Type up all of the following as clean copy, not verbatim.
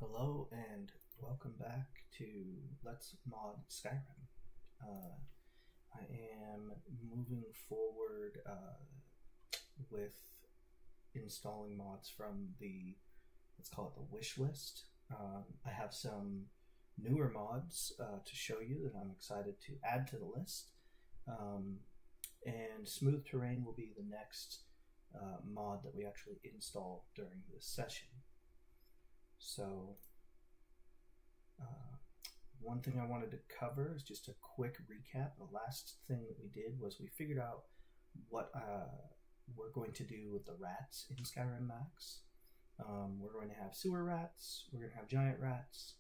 Hello and welcome back to Let's Mod Skyrim. I am moving forward with installing mods from let's call it the wish list. I have some newer mods to show you that I'm excited to add to the list. And smooth terrain will be the next mod that we actually install during this session. So, one thing I wanted to cover is just a quick recap. The last thing that we did was we figured out what we're going to do with the rats in Skyrim Max. We're going to have sewer rats, we're going to have giant rats,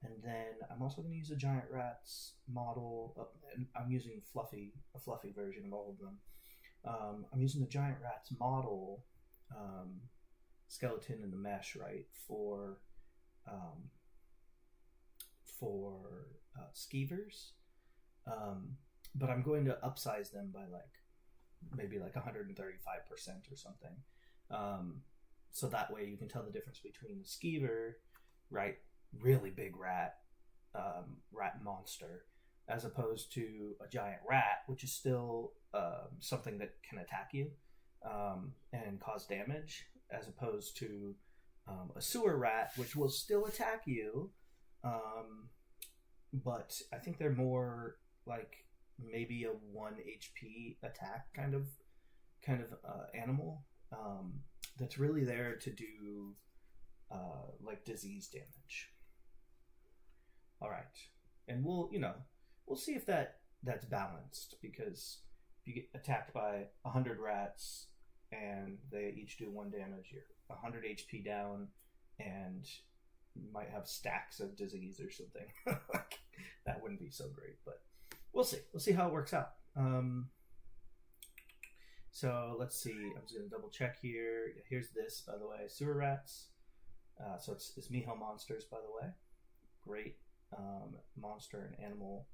and then I'm also going to use a giant rats model. And I'm using a fluffy version of all of them. I'm using the giant rats model skeleton in the mesh, right, for skeevers, but I'm going to upsize them by maybe 135% or something, so that way you can tell the difference between the skeever, right, really big rat monster, as opposed to a giant rat, which is still something that can attack you and cause damage, as opposed to a sewer rat, which will still attack you, but I think they're more like maybe a 1 HP attack kind of animal, that's really there to do disease damage. All right, and we'll see if that's balanced, because if you get attacked by 100 rats and they each do 1 damage, you're 100 HP down, and you might have stacks of disease or something. That wouldn't be so great, but we'll see. We'll see how it works out. So let's see. I'm just going to double check here. Here's this, by the way, sewer rats. So it's Miho monsters, by the way. Great monster and animal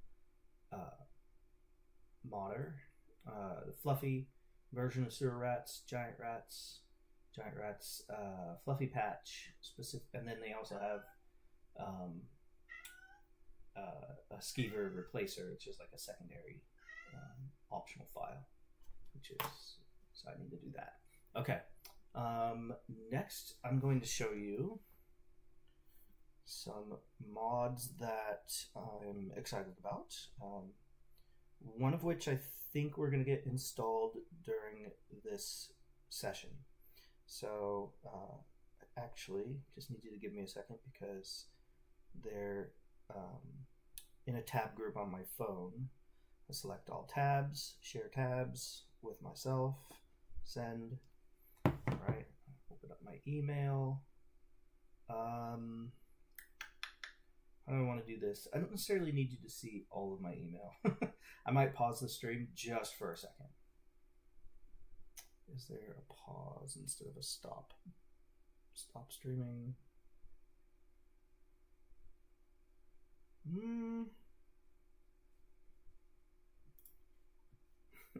modder. The fluffy version of sewer rats, giant rats, fluffy patch, specific, and then they also have a skeever replacer, which is like a secondary optional file, so I need to do that. Okay. Next, I'm going to show you some mods that I'm excited about. One of which I think we're going to get installed during this session. So, actually, just need you to give me a second, because they're in a tab group on my phone. I select all tabs, share tabs with myself, send. All right, open up my email. How do I want to do this? I don't necessarily need you to see all of my email. I might pause the stream just for a second. Is there a pause instead of a stop? Stop streaming.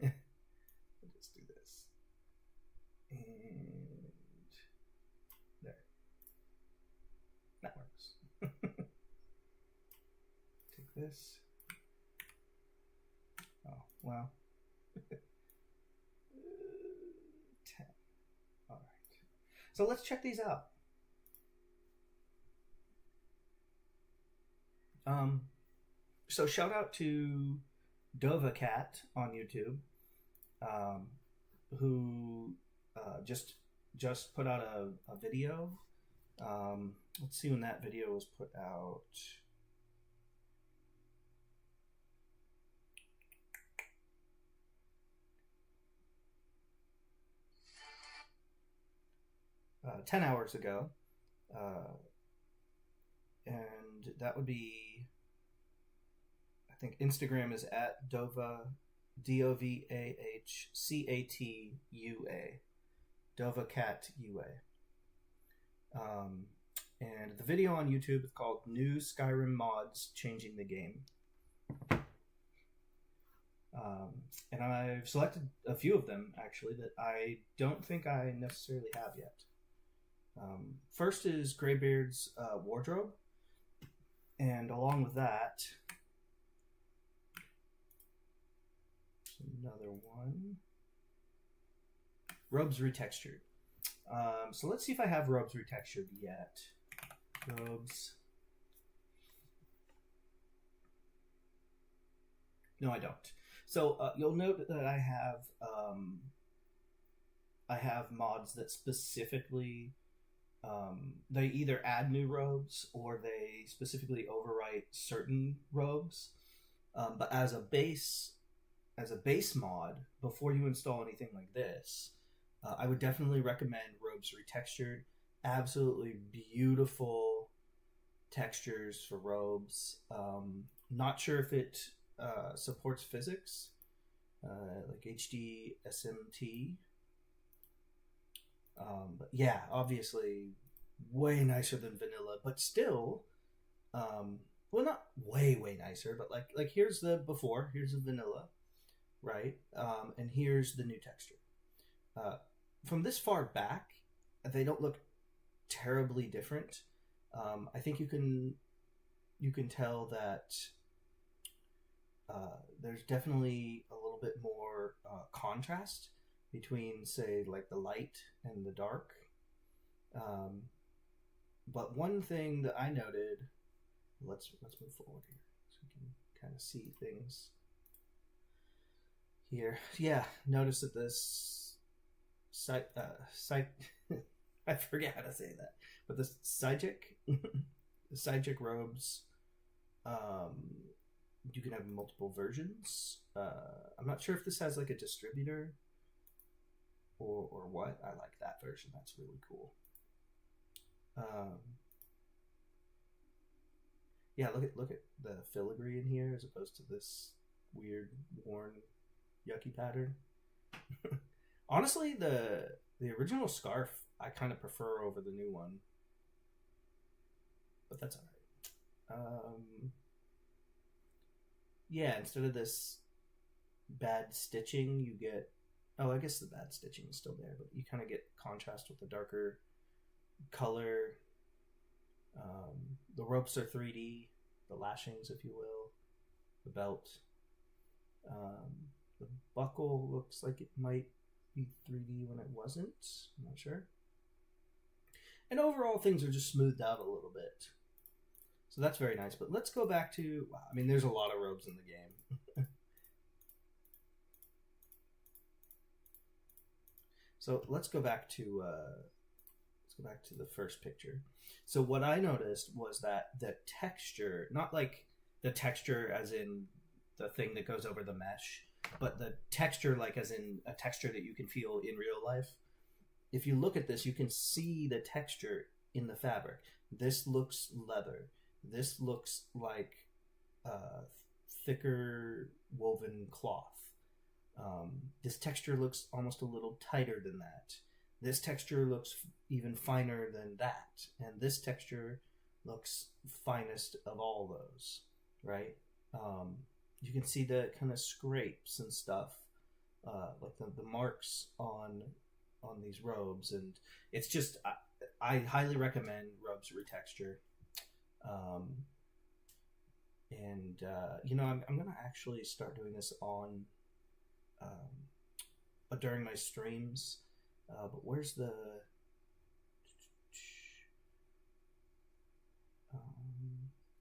Let's do this. And there. That works. Take this. Oh, well. 10. All right. So let's check these out. So shout out to Dova Cat on YouTube, who just put out a video. Let's see when that video was put out. Uh, 10 hours ago, and that would be, I think Instagram is at Dova, DOVAHCATUA, Dova Cat UA. And the video on YouTube is called New Skyrim Mods Changing the Game. And I've selected a few of them, actually, that I don't think I necessarily have yet. First is Greybeard's wardrobe, and along with that, another one. Robes retextured. So let's see if I have robes retextured yet. Robes. No, I don't. So you'll note that I have mods that specifically they either add new robes or they specifically overwrite certain robes. But as a base mod, before you install anything like this, I would definitely recommend robes retextured. Absolutely beautiful textures for robes. Not sure if it supports physics, like HD SMT. But yeah, obviously way nicer than vanilla, but still, well, not way nicer, but like here's the before, here's the vanilla, right? And here's the new texture. From this far back, they don't look terribly different. I think you can tell that there's definitely a little bit more contrast between, say, like the light and the dark. But one thing that I noted, let's move forward here so we can kind of see things here. Yeah, notice that this site I forget how to say that, but the Psychic robes, you can have multiple versions. I'm not sure if this has like a distributor or what. I like that version. That's really cool. Yeah, look at the filigree in here as opposed to this weird worn yucky pattern. Honestly, the original scarf I kind of prefer over the new one, but that's alright. Yeah, instead of this bad stitching, you get, oh, I guess the bad stitching is still there, but you kind of get contrast with the darker color. The ropes are 3D, the lashings, if you will, the belt. The buckle looks like it might be 3D when it wasn't. I'm not sure. And overall, things are just smoothed out a little bit. So that's very nice. But let's go back to, wow, I mean, there's a lot of robes in the game. So let's go back to the first picture. So what I noticed was that the texture, not like the texture as in the thing that goes over the mesh, but the texture like as in a texture that you can feel in real life. If you look at this, you can see the texture in the fabric. This looks leather. This looks like thicker woven cloth. This texture looks almost a little tighter than that. This texture looks even finer than that. And this texture looks finest of all those, right? You can see the kind of scrapes and stuff, like the marks on these robes. And it's just, I highly recommend robes retexture. You know, I'm going to actually start doing this on during my streams. But where's the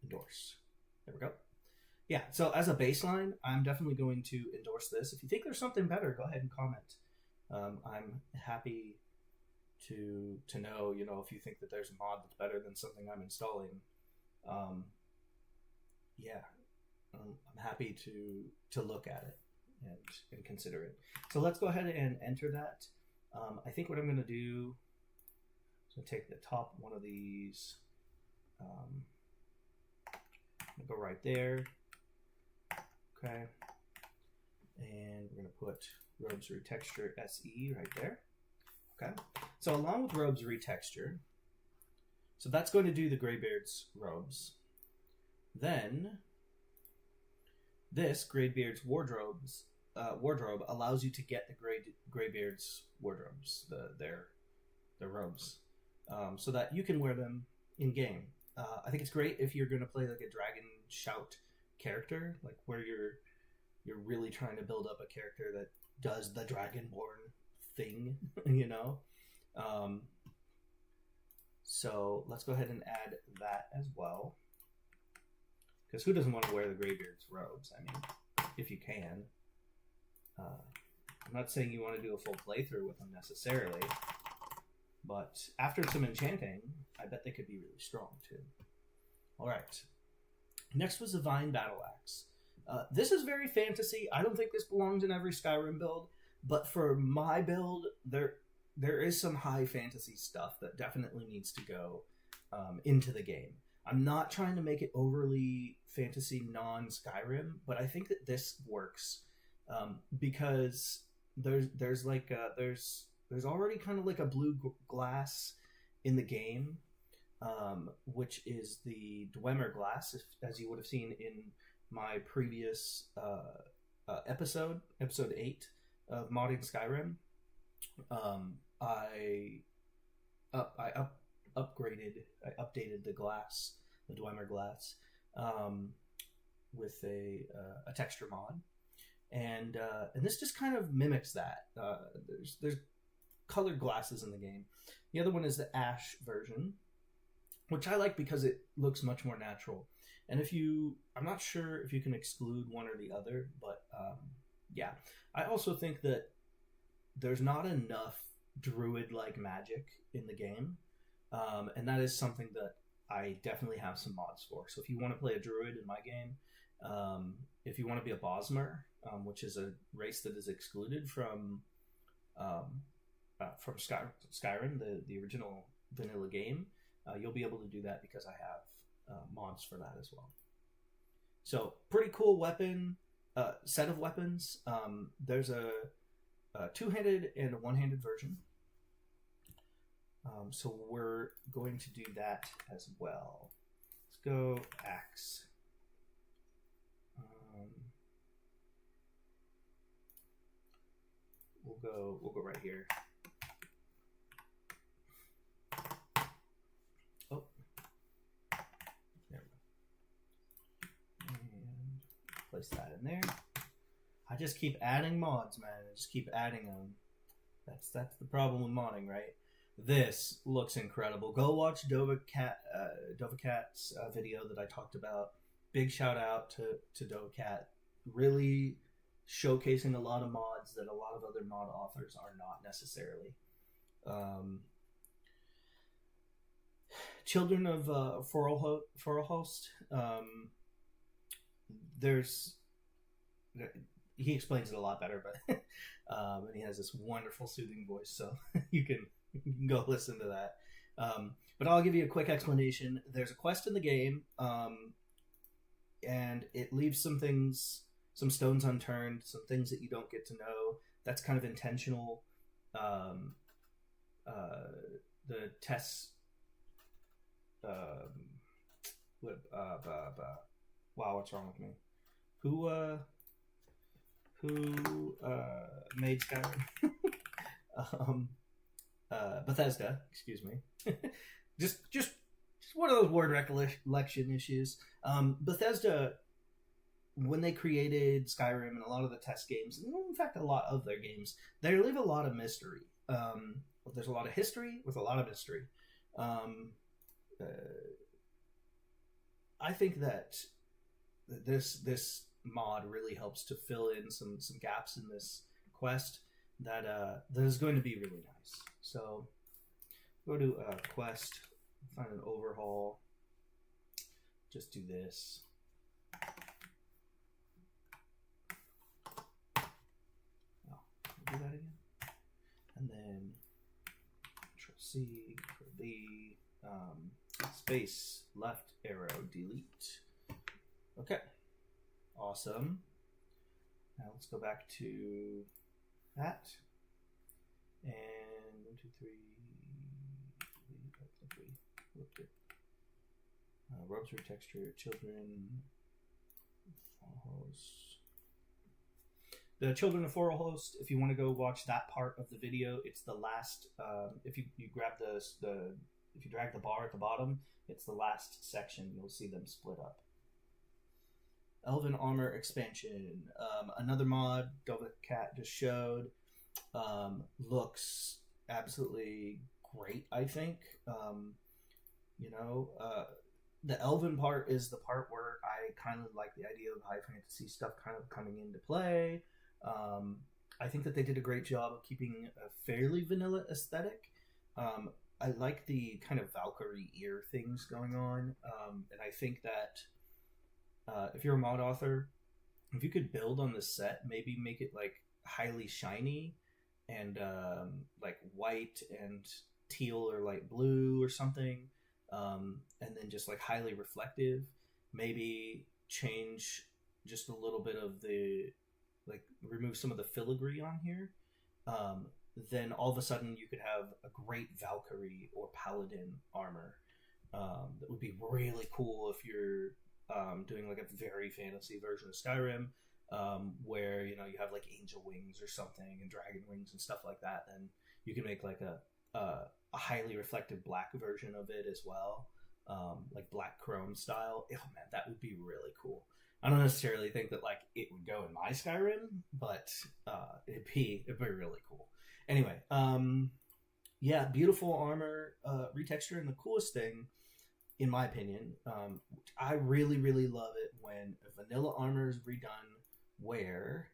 endorse? There we go. Yeah, so as a baseline, I'm definitely going to endorse this. If you think there's something better, go ahead and comment. I'm happy to know, you know, if you think that there's a mod that's better than something I'm installing. Yeah, I'm happy to look at it and consider it. So let's go ahead and enter that. I think what I'm going to do is take the top one of these. Go right there. Okay. And we're going to put Robes Retexture SE right there. Okay. So along with Robes Retexture, so that's going to do the Greybeard's robes. Then this Greybeard's wardrobe allows you to get the Greybeard's wardrobes, their robes. so that you can wear them in game. I think it's great if you're going to play like a dragon shout character, like where you're really trying to build up a character that does the dragonborn thing, you know. So let's go ahead and add that as well, because who doesn't want to wear the Greybeard's robes? I mean, if you can. I'm not saying you want to do a full playthrough with them necessarily, but after some enchanting, I bet they could be really strong too. All right. Next was the Vine Battle Axe. This is very fantasy. I don't think this belongs in every Skyrim build, but for my build, there is some high fantasy stuff that definitely needs to go into the game. I'm not trying to make it overly fantasy non-Skyrim, but I think that this works because there's already kind of like a blue glass in the game, which is the Dwemer glass, as you would have seen in my previous episode 8 of Modding Skyrim. I updated the glass, the Dwemer glass, with a texture mod, and this just kind of mimics that. There's colored glasses in the game. The other one is the ash version, which I like because it looks much more natural. And I'm not sure if you can exclude one or the other, but yeah. I also think that there's not enough druid-like magic in the game, and that is something that I definitely have some mods for. So if you want to play a druid in my game, if you want to be a Bosmer, which is a race that is excluded from Skyrim, the original vanilla game, you'll be able to do that because I have mods for that as well. So pretty cool weapon set of weapons. There's a two-handed and a one-handed version. So we're going to do that as well. Let's go axe. We'll go right here. Oh, there we go. And place that in there. I just keep adding mods, man. I just keep adding them. That's the problem with modding, right? This looks incredible. Go watch Dovacat's video that I talked about. Big shout out to Dovacat. Really showcasing a lot of mods that a lot of other mod authors are not necessarily. Children of Forelhost. He explains it a lot better, but and he has this wonderful soothing voice, so you can go listen to that. But I'll give you a quick explanation. There's a quest in the game, and it leaves some stones unturned, some things that you don't get to know. That's kind of intentional. The tests. Wow, what's wrong with me? Who made Skyrim? Bethesda, excuse me. just one of those word recollection issues. Bethesda, when they created Skyrim and a lot of the test games, and in fact a lot of their games, they leave a lot of mystery. There's a lot of history with a lot of mystery. I think that this mod really helps to fill in some gaps in this quest that is going to be really nice. So go to quest, find an overhaul, just do this. Do that again, and then Control C for the space left arrow delete. Okay, awesome. Now let's go back to that, and 1, 2, 3. Looked at robes retexture, children, host. The Children of Forelhost, if you want to go watch that part of the video, it's the last, if you grab the if you drag the bar at the bottom, it's the last section. You'll see them split up. Elven Armor expansion. Another mod Velvet Cat just showed. Looks absolutely great, I think. The Elven part is the part where I kind of like the idea of high fantasy stuff kind of coming into play. I think that they did a great job of keeping a fairly vanilla aesthetic. I like the kind of Valkyrie ear things going on, and I think that if you're a mod author, if you could build on the set, maybe make it like highly shiny and like white and teal or light blue or something, and then just like highly reflective. Maybe change just a little bit of the, like, remove some of the filigree on here. Then all of a sudden you could have a great Valkyrie or Paladin armor. That would be really cool if you're doing like a very fantasy version of Skyrim, where you have like angel wings or something and dragon wings and stuff like that. Then you can make like a highly reflective black version of it as well, like black chrome style. Oh man, that would be really cool. I don't necessarily think that like it would go in my Skyrim, but it'd be really cool. Anyway, yeah, beautiful armor retexture, and the coolest thing, in my opinion, I really, really love it when vanilla armor is redone where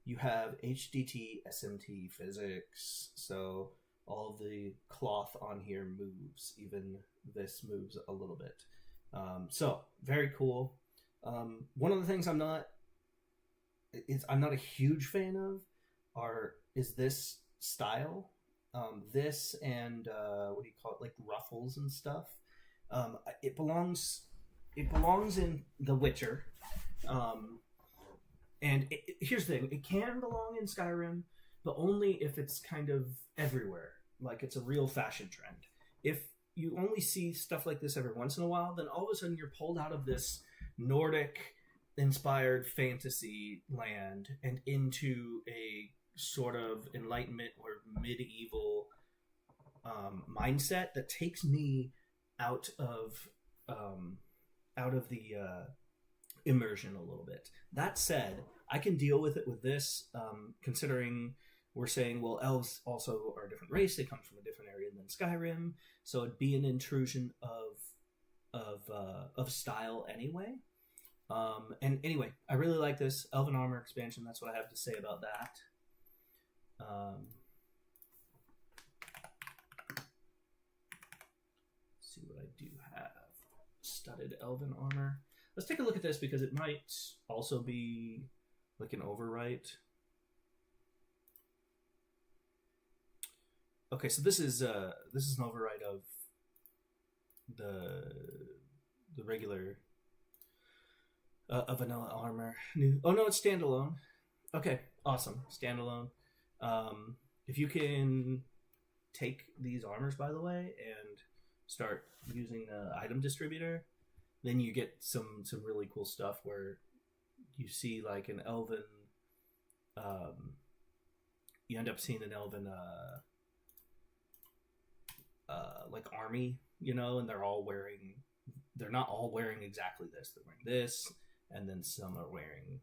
you have HDT SMT physics. So all of the cloth on here moves. Even this moves a little bit. So very cool. One of the things I'm not a huge fan of is this style. This and what do you call it, like ruffles and stuff. It belongs in The Witcher. And here's the thing, it can belong in Skyrim, but only if it's kind of everywhere, like it's a real fashion trend. If you only see stuff like this every once in a while, then all of a sudden you're pulled out of this Nordic inspired fantasy land and into a sort of Enlightenment or medieval mindset that takes me out of the immersion a little bit. That said, I can deal with it with this, considering we're saying, well, elves also are a different race. They come from a different area than Skyrim, so it'd be an intrusion of style anyway. And anyway, I really like this Elven Armor expansion. That's what I have to say about that. Let's see what I do have. Studded Elven Armor. Let's take a look at this because it might also be like an overwrite. Okay, so this is an overwrite of the regular vanilla armor. Oh no, it's standalone. Okay, awesome, standalone. If you can take these armors, by the way, and start using the item distributor, then you get some really cool stuff where you see like an elven. You end up seeing an elven like army, and they're not all wearing exactly this. They're wearing this, and then some are wearing,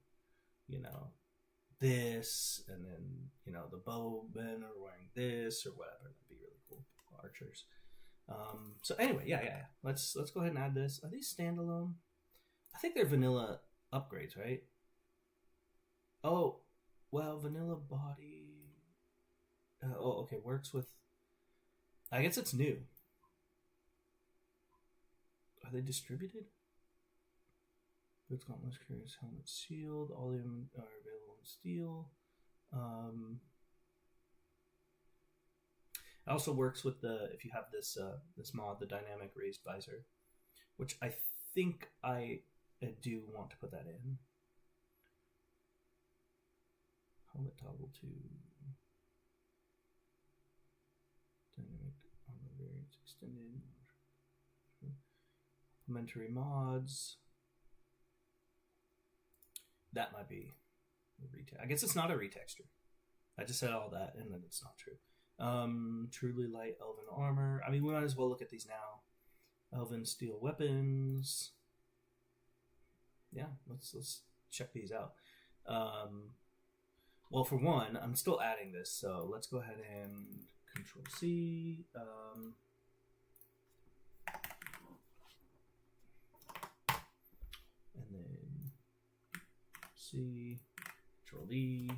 this, and then the bowmen are wearing this or whatever. That'd be really cool. Archers. So anyway, yeah. Let's go ahead and add this. Are these standalone? I think they're vanilla upgrades, right? Oh, well, vanilla body. Okay. Works with. I guess it's new. Are they distributed? Boots, gauntlets, carries, helmet, shield. All of them are available in steel. It also works with if you have this mod, the dynamic raised visor, which I think I do want to put that in. Helmet toggle to dynamic armor variants extended. Complementary mods. That might be a retext. I guess it's not a retexture. I just said all that and then it's not true. Truly light elven armor. I mean, we might as well look at these now. Elven steel weapons. Yeah, let's check these out. Well, for one, I'm still adding this, so let's go ahead and Control C. And then C, Control D.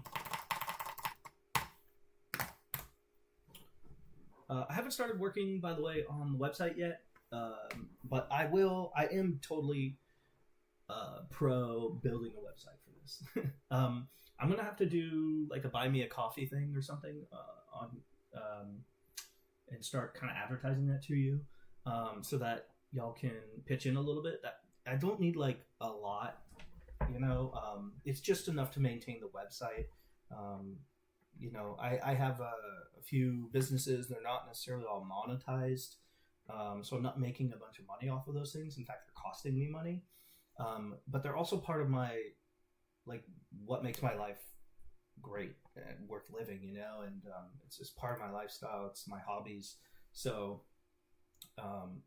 I haven't started working, by the way, on the website yet, but I will. I am totally pro building a website for this. I'm gonna have to do like a buy me a coffee thing or something on and start kind of advertising that to you, so that y'all can pitch in a little bit. That I don't need like a lot, you know. It's just enough to maintain the website. You know, I have a few businesses. They're not necessarily all monetized, so I'm not making a bunch of money off of those things. In fact, they're costing me money. But they're also part of my, like, what makes my life great and worth living, you know, and it's just part of my lifestyle. It's my hobbies. So,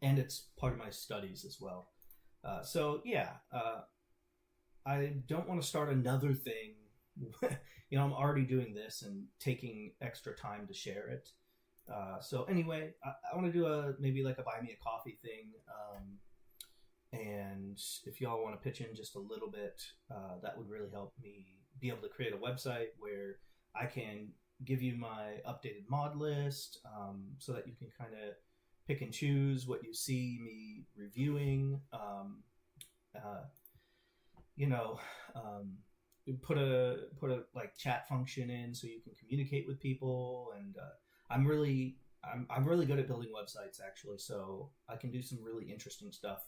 and it's part of my studies as well. So, yeah, I don't want to start another thing. You know, I'm already doing this and taking extra time to share it. So anyway, I want to do maybe like a buy me a coffee thing. And if y'all want to pitch in just a little bit, that would really help me be able to create a website where I can give you my updated mod list, so that you can kind of pick and choose what you see me reviewing. You know, put a like chat function in so you can communicate with people, and I'm really good at building websites actually, so I can do some really interesting stuff.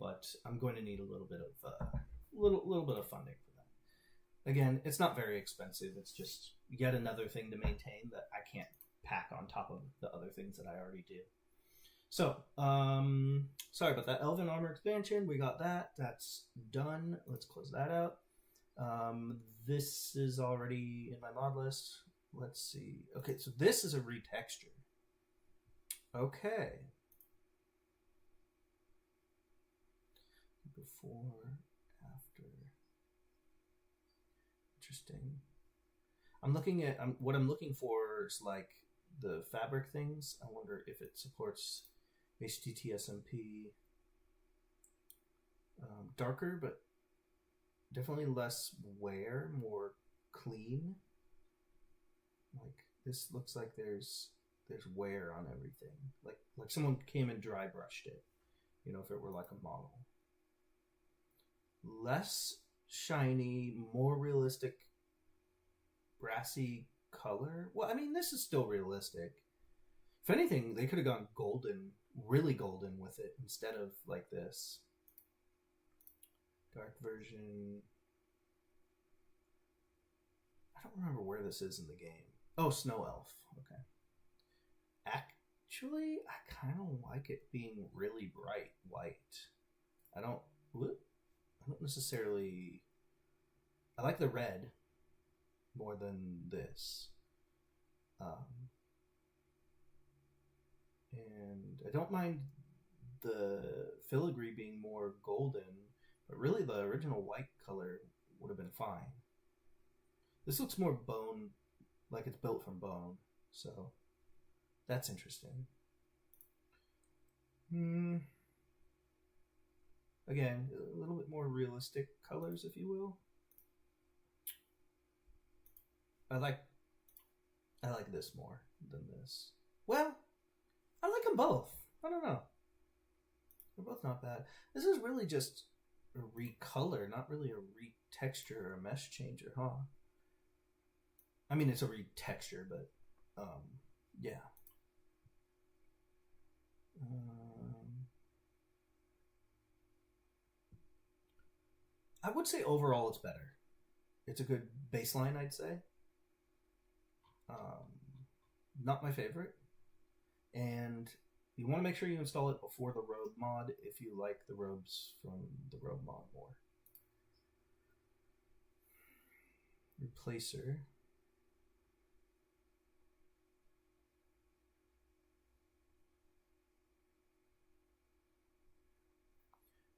But I'm going to need a little bit of little bit of funding for that. Again, it's not very expensive. It's just yet another thing to maintain that I can't pack on top of the other things that I already do. So, sorry about that. Elven Armor expansion, we got that. That's done. Let's close that out. This is already in my mod list. Let's see. Okay, so this is a retexture. Okay. Before, after. Interesting. I'm looking at what I'm looking for is like the fabric things. I wonder if it supports HTTSMP. Darker, but definitely less wear, more clean. Like this looks like there's wear on everything. Like someone came and dry brushed it. You know, if it were like a model. Less shiny, more realistic, brassy color. Well, I mean, this is still realistic. If anything, they could have gone golden, really golden with it instead of like this. Dark version. I don't remember where this is in the game. Oh, Snow Elf. Okay. Actually, I kind of like it being really bright white. I don't necessarily. I like the red more than this. And I don't mind the filigree being more golden, but really the original white color would have been fine. This looks more bone, like it's built from bone, so that's interesting. Again, a little bit more realistic colors, if you will. I like this more than this. Well, I like them both. I don't know. They're both not bad. This is really just a recolor, not really a retexture or a mesh changer, huh? I mean, it's a retexture, but yeah. I would say overall it's better. It's a good baseline, I'd say. Not my favorite. And you want to make sure you install it before the robe mod if you like the robes from the robe mod more. Replacer.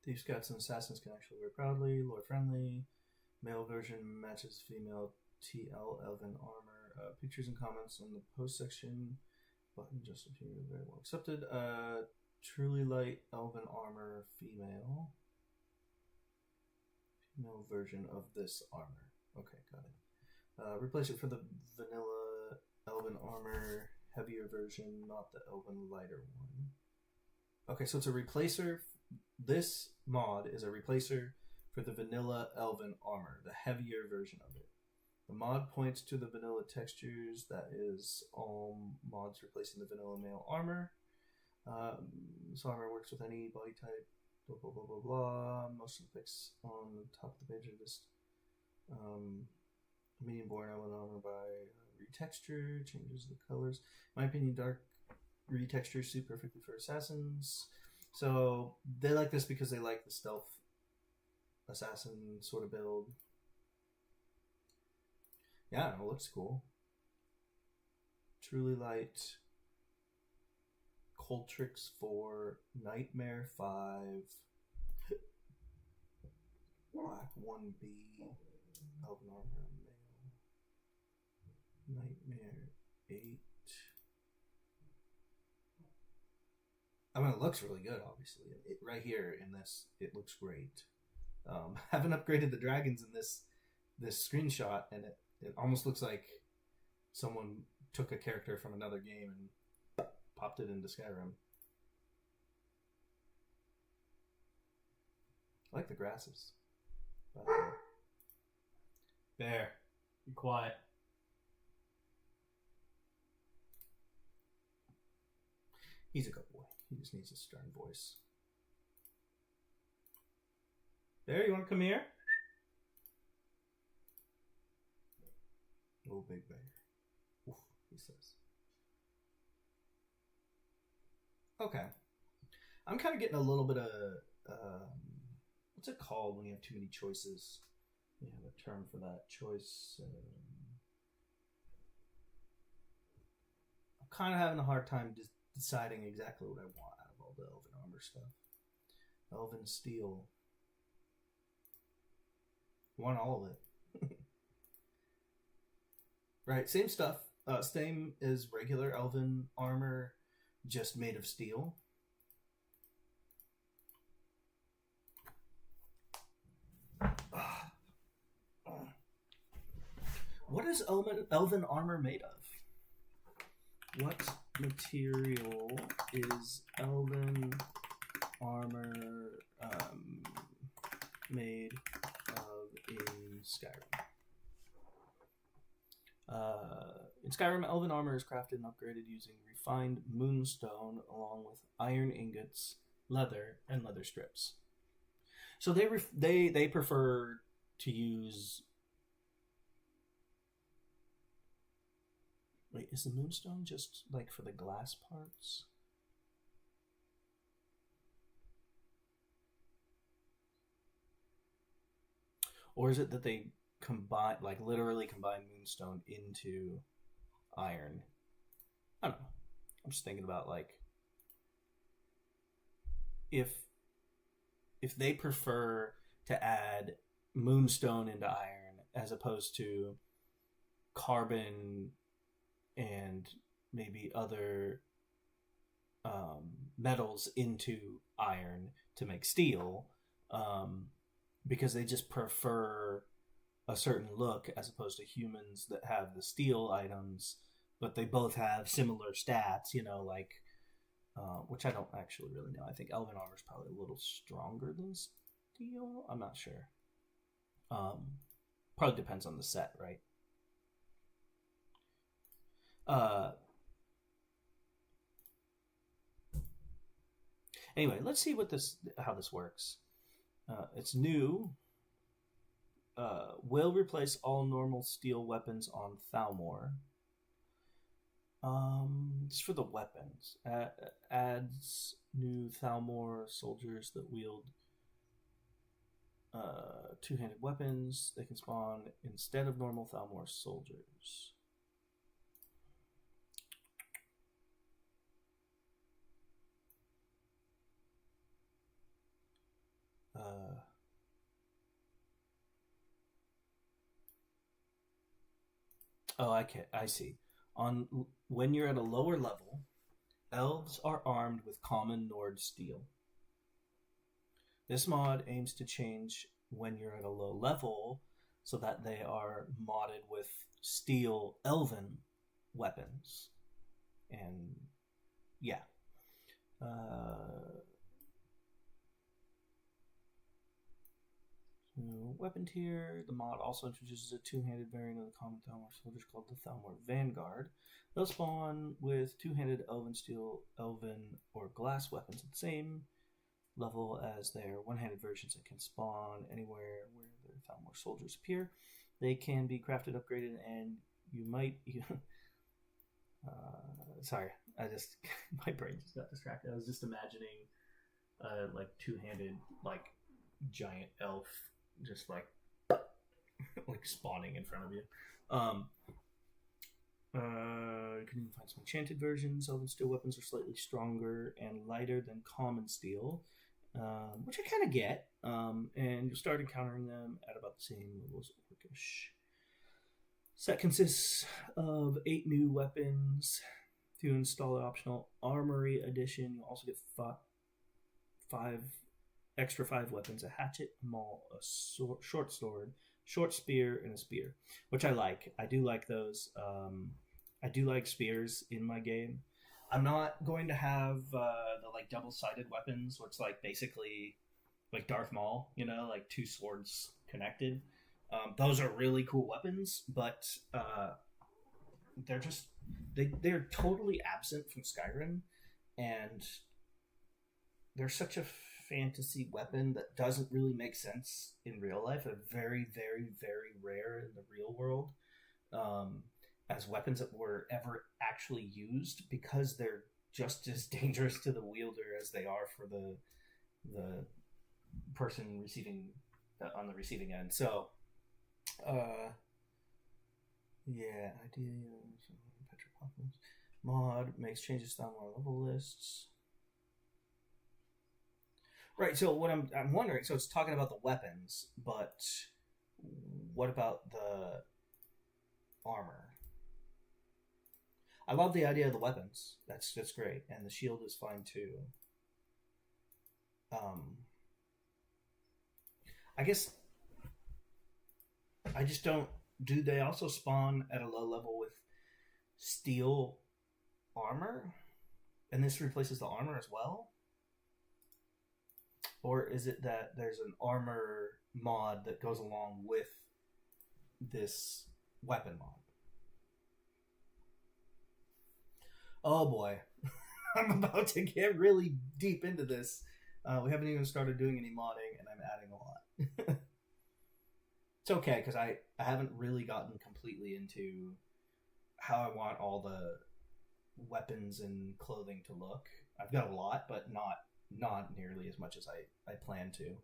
Thief Scouts and Assassins can actually wear proudly, lore friendly. Male version matches female TL Elven armor. Pictures and comments on the post section. Button just appear very well accepted. Truly light Elven armor female. Female version of this armor. Okay, got it. Replace it for the vanilla Elven armor heavier version, not the Elven lighter one. Okay, so it's a replacer. This mod is a replacer for the vanilla Elven armor, the heavier version of it. The mod points to the vanilla textures. That is all mods replacing the vanilla male armor. This armor works with any body type. Blah blah blah blah blah. Most of the pics on the top of the page are just medium born Elven armor by retexture. Changes the colors. In my opinion, dark retextures suit perfectly for assassins. So they like this because they like the stealth assassin sort of build. Yeah, it looks cool. Truly light. Coltrix 4. Nightmare 5. Black 1B. Elven armor male. Nightmare 8. I mean, it looks really good, obviously. Right here in this, it looks great. Haven't upgraded the dragons in this screenshot, and it almost looks like someone took a character from another game and popped it into Skyrim. I like the grasses. Bear, be quiet. He's a good boy. He just needs a stern voice. Bear, you want to come here? Oh, big bear. Oof, he says. Okay. I'm kind of getting a little bit of... what's it called when you have too many choices? You have a term for that. Choice... I'm kind of having a hard time just deciding exactly what I want out of all the Elven armor stuff. Elven steel. I want all of it. Right, same stuff. Same as regular Elven armor, just made of steel. What is Elven armor made of? What material is Elven armor made of in Skyrim? In Skyrim, Elven armor is crafted and upgraded using refined moonstone along with iron ingots, leather, and leather strips. So they prefer to use... Wait, is the moonstone just like for the glass parts? Or is it that they combine, like literally combine moonstone into iron? I don't know. I'm just thinking about like if they prefer to add moonstone into iron as opposed to carbon and maybe other metals into iron to make steel, because they just prefer a certain look as opposed to humans that have the steel items, but they both have similar stats, you know, like, which I don't actually really know. I think Elven armor is probably a little stronger than steel. I'm not sure. Probably depends on the set, right? Anyway, let's see how this works. It's new. Will replace all normal steel weapons on Thalmor. It's for the weapons. Adds new Thalmor soldiers that wield two-handed weapons. They can spawn instead of normal Thalmor soldiers. Oh, I see. On when you're at a lower level, elves are armed with common Nord steel. This mod aims to change when you're at a low level so that they are modded with steel elven weapons. And yeah. Weapon tier. The mod also introduces a two-handed variant of the common Thalmor soldiers called the Thalmor Vanguard. They'll spawn with two-handed elven steel, elven, or glass weapons at the same level as their one-handed versions that can spawn anywhere where the Thalmor soldiers appear. They can be crafted, upgraded, and you might... sorry, I just... my brain just got distracted. I was just imagining like two-handed, like giant elf just like spawning in front of you. You can even find some enchanted versions. Elven steel weapons are slightly stronger and lighter than common steel, which I kind of get. And you'll start encountering them at about the same level as Orcish. Set consists of 8 new weapons. To install an optional armory edition, you'll also get 5 extra 5 weapons: a hatchet, a maul, a short sword, short spear, and a spear, which I like. I do like those. I do like spears in my game. I'm not going to have the like double-sided weapons, which like basically like Darth Maul, like 2 swords connected. Those are really cool weapons, but they're just they're totally absent from Skyrim, and they're such a fantasy weapon that doesn't really make sense in real life. They're very, very, very rare in the real world as weapons that were ever actually used, because they're just as dangerous to the wielder as they are for the person receiving on the receiving end. So, yeah, mod makes changes to more level lists. Right, so what I'm wondering, so it's talking about the weapons, but what about the armor? I love the idea of the weapons. That's great, and the shield is fine too. I guess I just don't. Do they also spawn at a low level with steel armor, and this replaces the armor as well? Or is it that there's an armor mod that goes along with this weapon mod? Oh boy. I'm about to get really deep into this. We haven't even started doing any modding, and I'm adding a lot. It's okay, because I haven't really gotten completely into how I want all the weapons and clothing to look. I've got a lot, but not nearly as much as I plan to.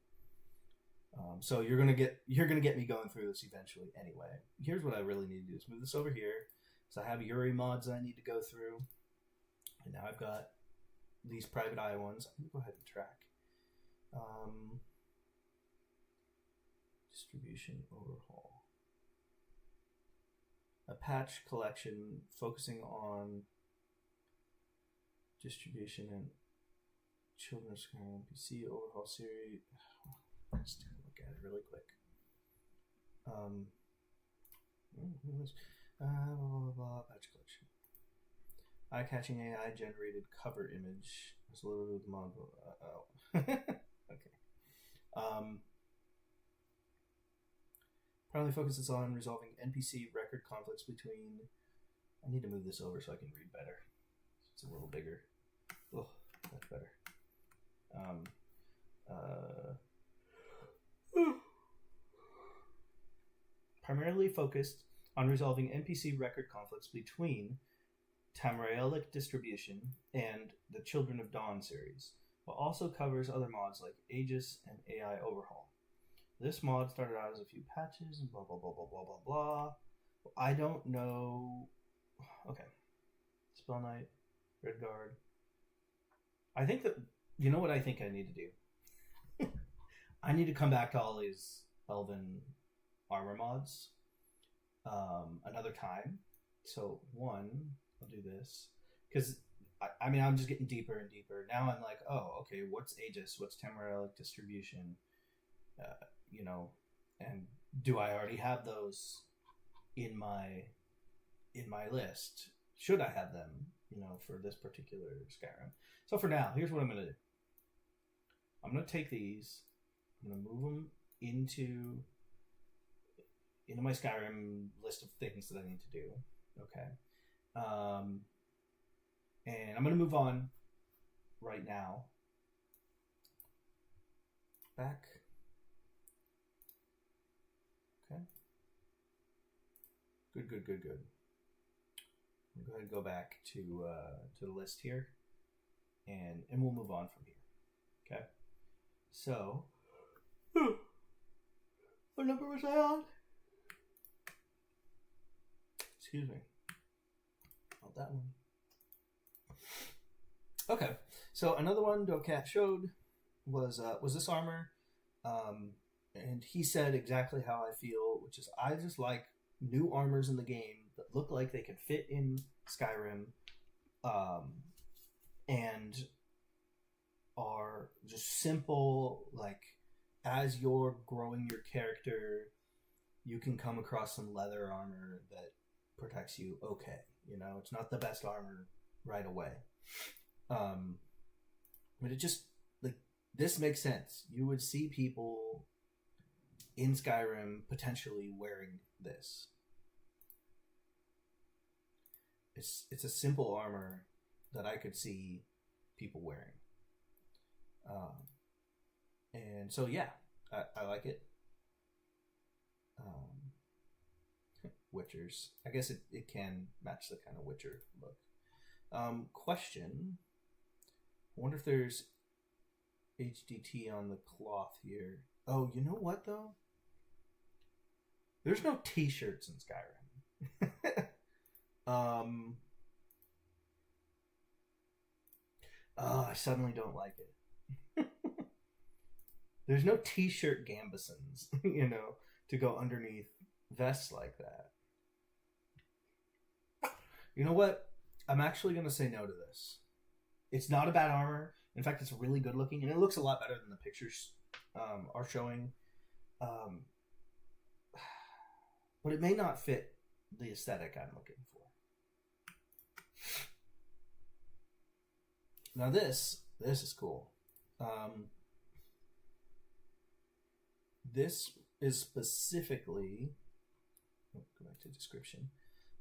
So you're gonna get me going through this eventually. Anyway, here's what I really need to do: is move this over here. So I have Yuri mods I need to go through, and now I've got these private eye ones. I'm gonna go ahead and track. Distribution overhaul. A patch collection focusing on distribution and Children's Skyrim PC overhaul series. Let's take a look at it really quick. Patch collection. Eye-catching AI generated cover image. It's loaded with mod. Okay. Primarily focuses on resolving NPC record conflicts between. I need to move this over so I can read better. It's a little bigger. Oh, that's better. Primarily focused on resolving NPC record conflicts between Tamraelic Distribution and the Children of Dawn series, but also covers other mods like Aegis and AI Overhaul. This mod started out as a few patches and blah blah blah blah blah blah blah. I don't know. Okay. Spell Knight, Redguard. I think that, you know what I think I need to do? I need to come back to all these Elven armor mods another time. So one, I'll do this because I mean I'm just getting deeper and deeper. Now I'm like, oh, okay, what's Aegis? What's Tamarielic distribution? You know, and do I already have those in my list? Should I have them? You know, for this particular Skyrim. So for now, here's what I'm gonna do. I'm gonna take these. I'm gonna move them into my Skyrim list of things that I need to do. Okay. And I'm going to move on right now. Back. Okay. Good. I'll go ahead and go back to the list here. And we'll move on from here. Okay. So, what number was I on? Excuse me. Not that one. Okay, so another one Docat showed was this armor, and he said exactly how I feel, which is I just like new armors in the game that look like they can fit in Skyrim, and are just simple. Like as you're growing your character, you can come across some leather armor that protects you okay. You know, it's not the best armor right away. But it just, like, this makes sense. You would see people in Skyrim potentially wearing this. It's a simple armor that I could see people wearing. And so, yeah, I like it. Witchers. I guess it can match the kind of Witcher look. Question. I wonder if there's HDT on the cloth here. Oh, you know what, though? There's no t-shirts in Skyrim. Oh, I suddenly don't like it. There's no t-shirt gambesons, you know, to go underneath vests like that. You know what? I'm actually going to say no to this. It's not a bad armor. In fact, it's really good looking, and it looks a lot better than the pictures are showing. But it may not fit the aesthetic I'm looking for. Now this is cool. This is specifically... Oh, go back to description.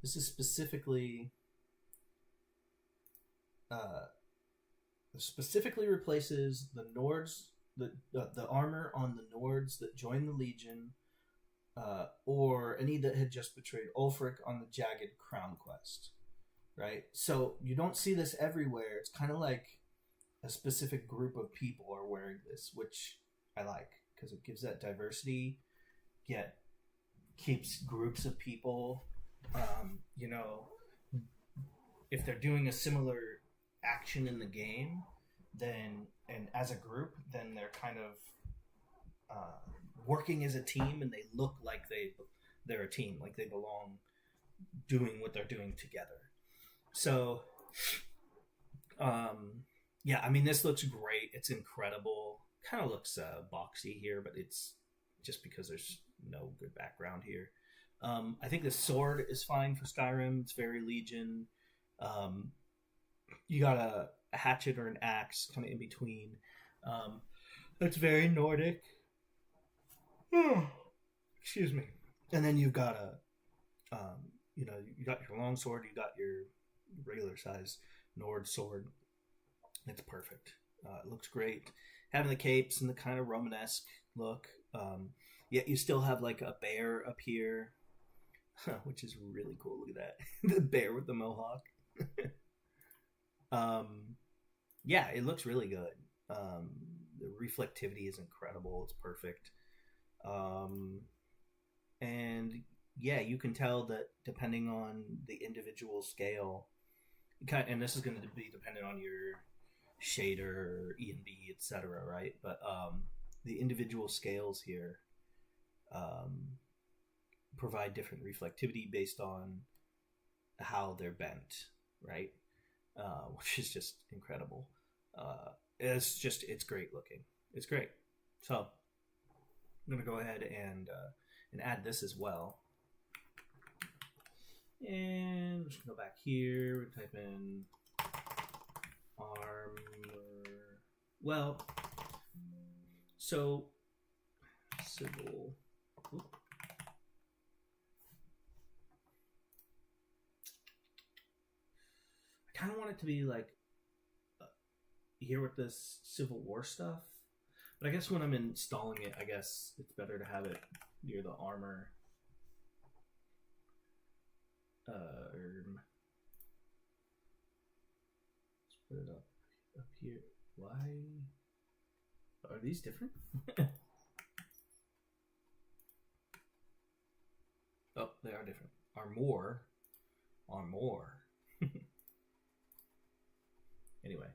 This is specifically replaces the Nords, the armor on the Nords that joined the Legion, or any that had just betrayed Ulfric on the Jagged Crown quest. Right? So you don't see this everywhere. It's kind of like a specific group of people are wearing this, which I like because it gives that diversity, yet keeps groups of people, you know, if they're doing a similar action in the game, then, and as a group, then they're kind of working as a team, and they look like they're a team, like they belong doing what they're doing together. So, yeah, I mean, this looks great. It's incredible. Kind of looks boxy here, but it's just because there's no good background here. I think the sword is fine for Skyrim. It's very Legion. You got a hatchet or an axe kind of in between. That's very Nordic. Excuse me. And then you've got you got your long sword. You got your regular size Nord sword. It's perfect. It looks great. Having the capes and the kind of Romanesque look. Yet you still have like a bear up here, which is really cool. Look at that. The bear with the mohawk. Yeah, it looks really good. The reflectivity is incredible. It's perfect. And yeah, you can tell that depending on the individual scale, and this is going to be dependent on your shader, ENB, etc., right? But the individual scales here provide different reflectivity based on how they're bent, right? Which is just incredible. It's great looking. It's great. So I'm gonna go ahead and add this as well. And we're just gonna go back here. We type in armor. Well, so civil. Oop. I kind of want it to be like here with this Civil War stuff, but I guess when I'm installing it, I guess it's better to have it near the armor. Let's put it up here. Why are these different? Oh, they are different. Armor. Anyway.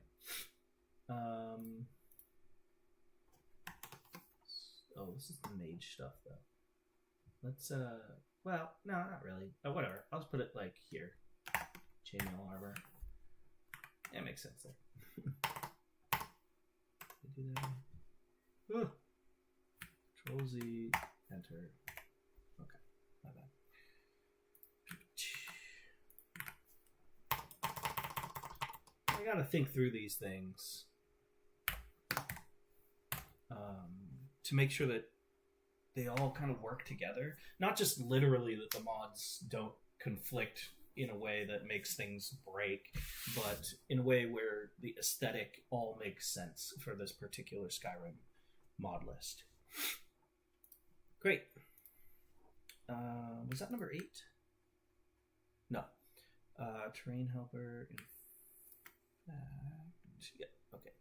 Oh, this is the mage stuff though. Let's well, no, not really. Whatever. I'll just put it like here. Chainmail armor. Yeah, makes sense there. Do that. Control Z, enter. Okay, my bad. I gotta think through these things to make sure that they all kind of work together. Not just literally that the mods don't conflict in a way that makes things break, but in a way where the aesthetic all makes sense for this particular Skyrim mod list. Great. Was that number 8? No. Terrain helper. In fact, yeah. Okay.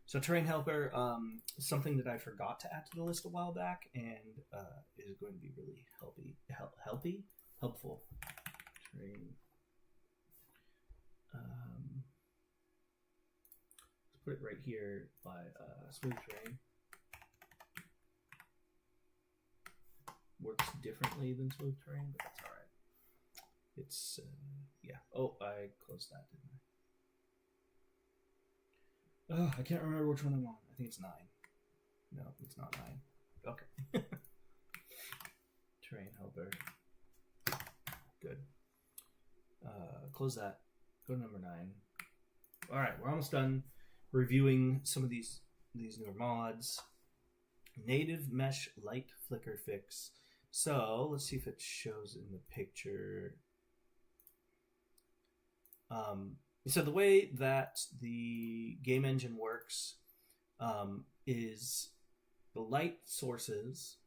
So terrain helper, something that I forgot to add to the list a while back, and is going to be really helpful. Terrain. Let's put it right here by smooth terrain. Works differently than smooth terrain, but that's all right. It's yeah. Oh, I closed that, didn't I? Oh, I can't remember which one I'm on. I think it's 9. No, it's not 9. Okay. Terrain helper. Good. Close that. Go to number 9. All right, we're almost done reviewing some of these newer mods. Native mesh light flicker fix. So let's see if it shows in the picture. So the way that the game engine works is the light sources.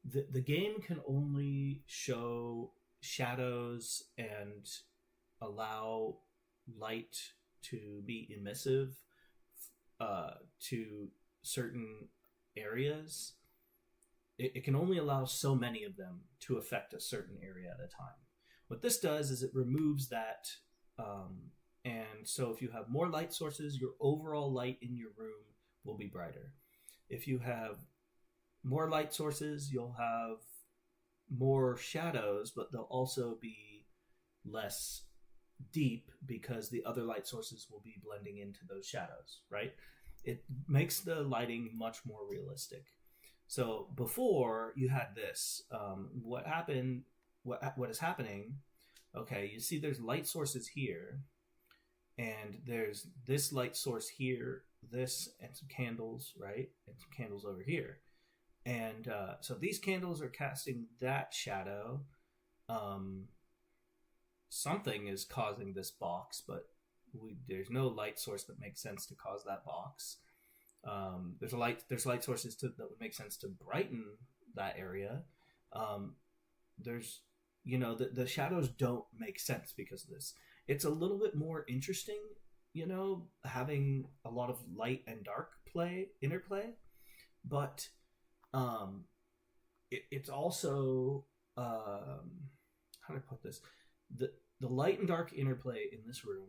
The game can only show shadows and allow light to be emissive to certain areas. It can only allow so many of them to affect a certain area at a time. What this does is it removes that, and so if you have more light sources, your overall light in your room will be brighter. If you have more light sources, you'll have more shadows, but they'll also be less deep because the other light sources will be blending into those shadows, right? It makes the lighting much more realistic. So before you had this, what is happening, okay, you see there's light sources here, and there's this light source here, this, and some candles, right? And some candles over here. And so these candles are casting that shadow. Something is causing this box, but there's no light source that makes sense to cause that box. There's light sources that would make sense to brighten that area. There's, the shadows don't make sense because of this. It's a little bit more interesting, having a lot of light and dark interplay, but it's also how do I put this? The light and dark interplay in this room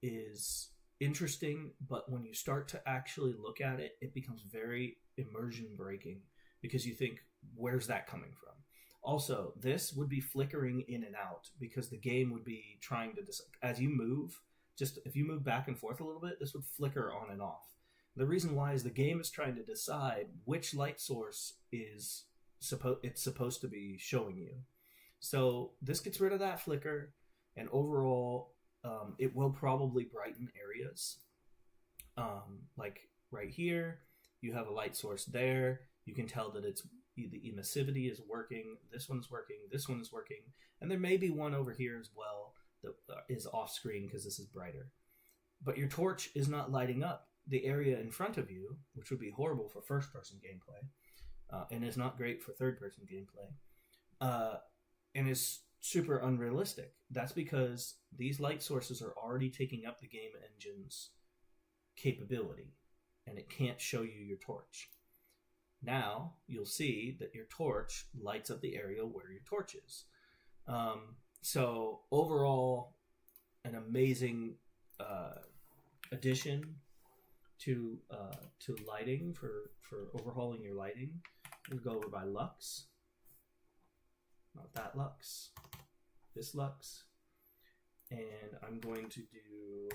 is interesting, but when you start to actually look at it, it becomes very immersion breaking because you think, where's that coming from? Also, this would be flickering in and out because the game would be trying to, as you move, just if you move back and forth a little bit, this would flicker on and off. The reason why is the game is trying to decide which light source it's supposed to be showing you. So this gets rid of that flicker, and overall, it will probably brighten areas. Like right here, you have a light source there. You can tell that the emissivity is working. This one's working. This one is working. And there may be one over here as well that is off screen because this is brighter. But your torch is not lighting up the area in front of you, which would be horrible for first-person gameplay, and is not great for third-person gameplay, and is super unrealistic. That's because these light sources are already taking up the game engine's capability, and it can't show you your torch. Now you'll see that your torch lights up the area where your torch is. So overall, an amazing addition to lighting for overhauling your lighting. We'll go over by Lux. Not that Lux. This Lux. And I'm going to do...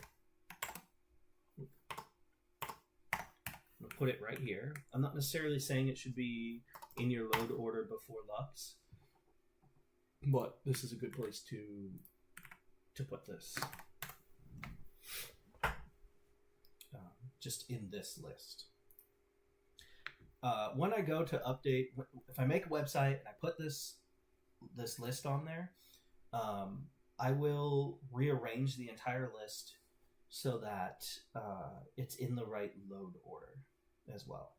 I'm going to put it right here. I'm not necessarily saying it should be in your load order before Lux, but this is a good place to put this. Just in this list. When I go to update, if I make a website and I put this list on there, I will rearrange the entire list so that it's in the right load order as well.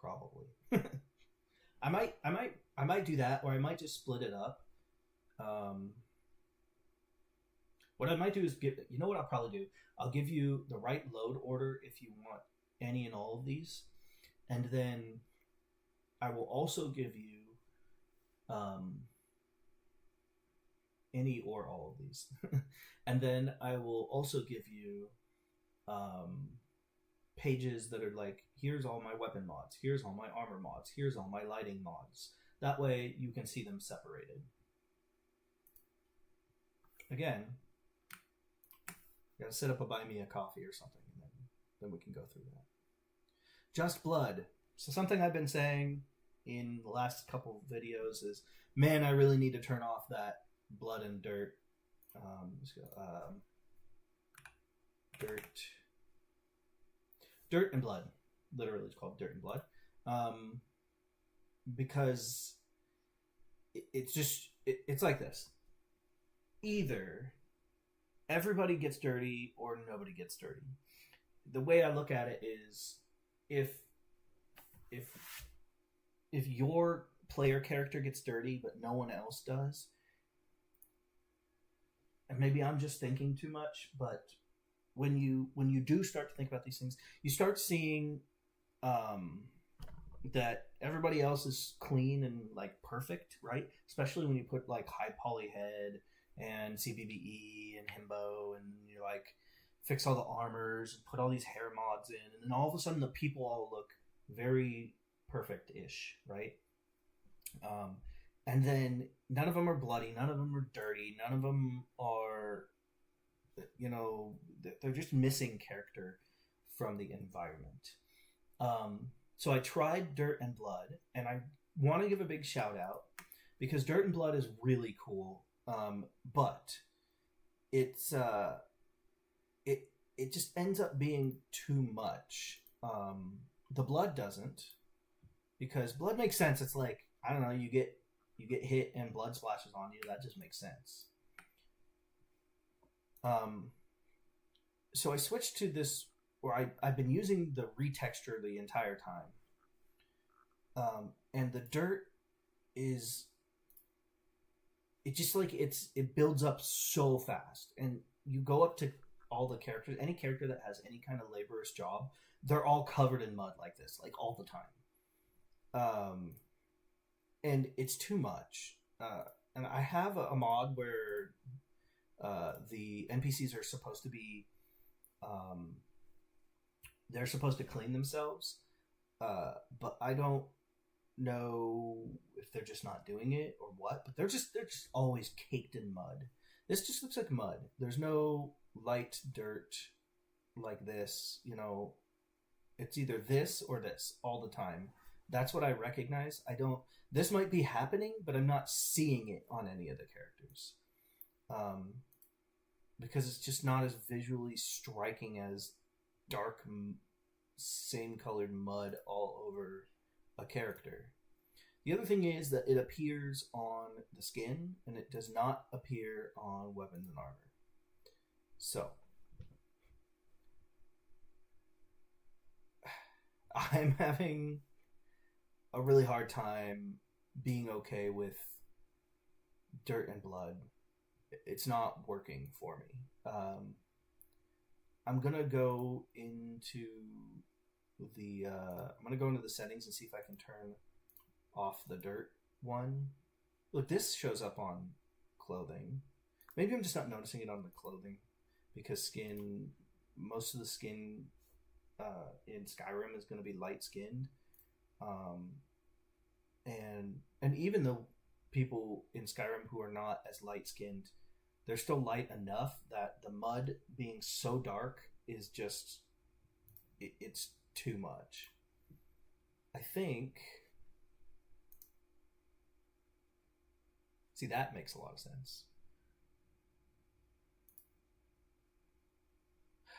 Probably. I might do that, or I might just split it up. What I might do is you know what I'll probably do? I'll give you the right load order if you want any and all of these. And then I will also give you any or all of these. And then I will also give you pages that are like, here's all my weapon mods, here's all my armor mods, here's all my lighting mods. That way you can see them separated. Again, you gotta set up a buy me a coffee or something, and then we can go through that. Just Blood. So something I've been saying in the last couple of videos is, man, I really need to turn off that blood and dirt. Let's go. Dirt and Blood. Literally, it's called Dirt and Blood. Because it's like this. Either everybody gets dirty or nobody gets dirty. The way I look at it is, if your player character gets dirty but no one else does, and maybe I'm just thinking too much, but when you do start to think about these things, you start seeing that everybody else is clean and like perfect, right? Especially when you put like high poly head and CBBE and Himbo, and you like fix all the armors and put all these hair mods in, and then all of a sudden the people all look very perfect-ish, right? And then none of them are bloody, none of them are dirty, none of them are, you know, they're just missing character from the environment. So I tried Dirt and Blood, and I want to give a big shout out because Dirt and Blood is really cool. But it's it just ends up being too much. The blood doesn't, because blood makes sense. It's like, I don't know, you get hit and blood splashes on you. That just makes sense. So I switched to this, where I've been using the retexture the entire time. And the dirt is, it just like, it builds up so fast, and you go up to all the characters, any character that has any kind of laborious job, they're all covered in mud like this, like all the time. And it's too much. And I have a mod where the NPCs are supposed to be they're supposed to clean themselves, but I don't know if they're just not doing it or what. But they're just always caked in mud. This just looks like mud. There's no light dirt like this. You know, it's either this or this all the time. That's what I recognize. I don't. This might be happening, but I'm not seeing it on any of the characters, because it's just not as visually striking as dark, same colored mud all over a character. The other thing is that it appears on the skin and it does not appear on weapons and armor. So I'm having a really hard time being okay with dirt and blood. It's not working for me. I'm gonna go into the settings and see if I can turn off the dirt one. Look, this shows up on clothing. Maybe I'm just not noticing it on the clothing because most of the skin in Skyrim is going to be light skinned, and even the people in Skyrim who are not as light skinned, they're still light enough that the mud being so dark is just it's too much. I think. See, that makes a lot of sense. I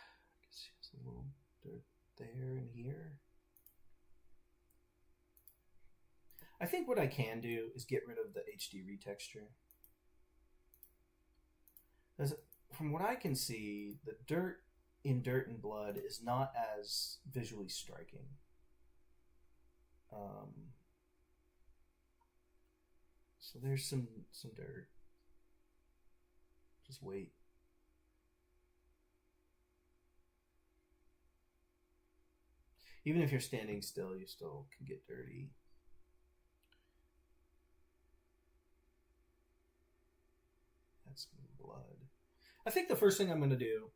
guess there's a little dirt there and here. I think what I can do is get rid of the HD retexture. As from what I can see, the dirt in Dirt and Blood is not as visually striking. So there's some dirt. Just wait. Even if you're standing still, you still can get dirty. That's blood. I think the first thing I'm going to do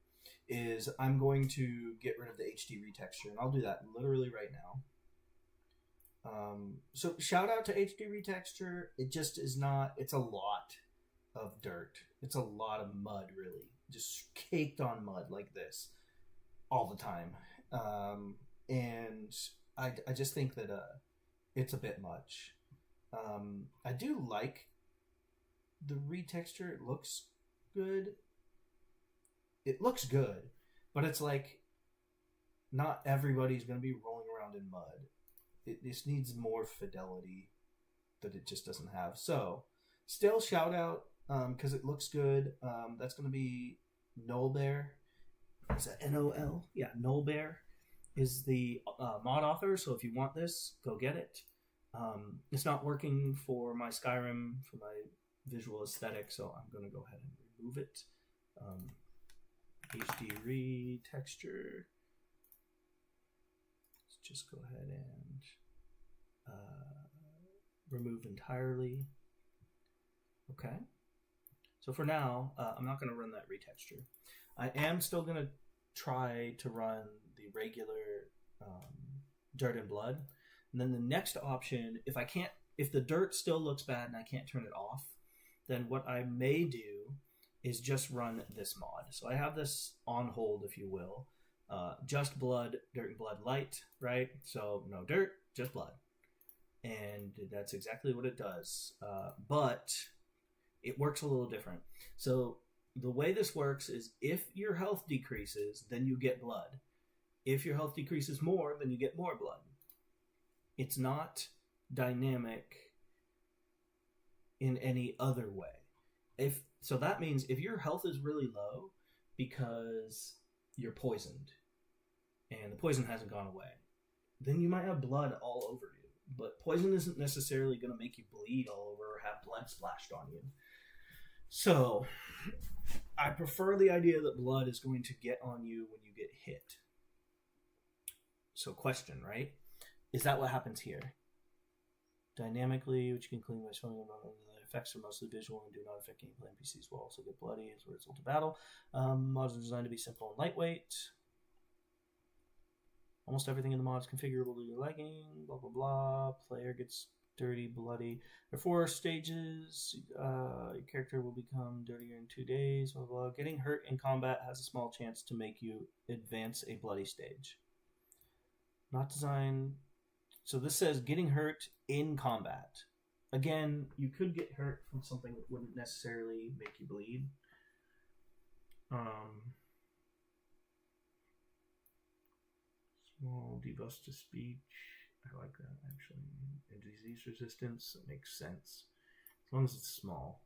is I'm going to get rid of the HD retexture, and I'll do that literally right now. So shout out to HD retexture. It just is not. It's a lot of dirt. It's a lot of mud, really, just caked on mud like this all the time. And I just think that it's a bit much. I do like the retexture. It looks good. It looks good, but it's like not everybody's going to be rolling around in mud. It just needs more fidelity that it just doesn't have. So, still shout out because it looks good. That's going to be Nolbear. Is that N-O-L? Yeah, Nolbear is the mod author. So if you want this, go get it. It's not working for my Skyrim, for my visual aesthetic, so I'm going to go ahead and remove it. HD retexture. Let's just go ahead and remove entirely. Okay. So for now, I'm not going to run that retexture. I am still going to try to run the regular Dirt and Blood. And then the next option, if the dirt still looks bad and I can't turn it off, then what I may do is just run this mod. So I have this on hold, if you will. Just blood, Dirt and Blood light, right? So no dirt, just blood. And that's exactly what it does. But it works a little different. So the way this works is if your health decreases, then you get blood. If your health decreases more, then you get more blood. It's not dynamic in any other way. So that means if your health is really low because you're poisoned and the poison hasn't gone away, then you might have blood all over you. But poison isn't necessarily going to make you bleed all over or have blood splashed on you. So I prefer the idea that blood is going to get on you when you get hit. So question, right? Is that what happens here? Dynamically, which you can clean by showing the effects are mostly visual and do not affect gameplay. NPCs will also get bloody as a result of battle. Mods are designed to be simple and lightweight. Almost everything in the mod is configurable to your liking. Blah blah blah. Player gets dirty, bloody. There are 4 stages. Your character will become dirtier in 2 days. Blah blah. Getting hurt in combat has a small chance to make you advance a bloody stage. Not designed. So this says getting hurt in combat. Again, you could get hurt from something that wouldn't necessarily make you bleed. Small debuffs to speech. I like that, actually. And disease resistance, it makes sense. As long as it's small.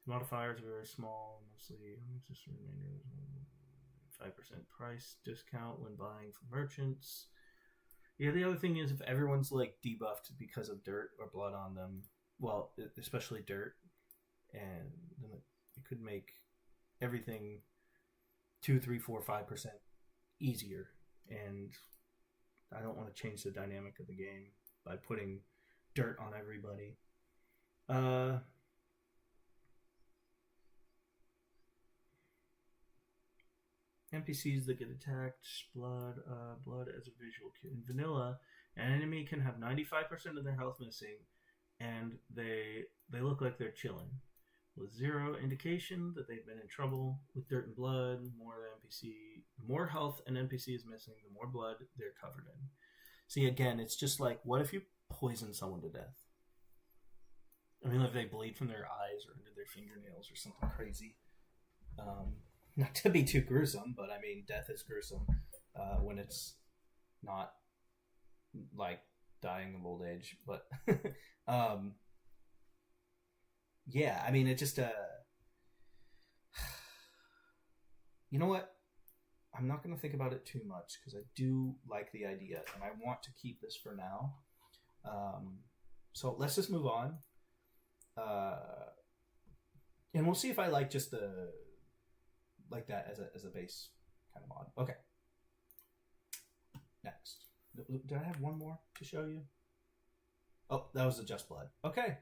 Modifiers are very small, mostly just remainder 5% price discount when buying from merchants. Yeah, the other thing is if everyone's like debuffed because of dirt or blood on them, well, especially dirt, and then it could make everything 2, 3, 4, 5% easier. And I don't want to change the dynamic of the game by putting dirt on everybody. NPCs that get attacked, blood as a visual cue. In vanilla, an enemy can have 95% of their health missing, and they look like they're chilling, with 0 indication that they've been in trouble. With dirt and blood, the more health an NPC is missing, the more blood they're covered in. See, again, it's just like, what if you poison someone to death? I mean, if they bleed from their eyes or into their fingernails or something crazy. Not to be too gruesome, but I mean, death is gruesome when it's not like dying of old age. But yeah, I mean, it just you know what? I'm not going to think about it too much because I do like the idea and I want to keep this for now. So let's just move on. And we'll see if I like just like that as a base kind of mod. Okay. Next. Did I have one more to show you? Oh, that was the Just Blood. Okay.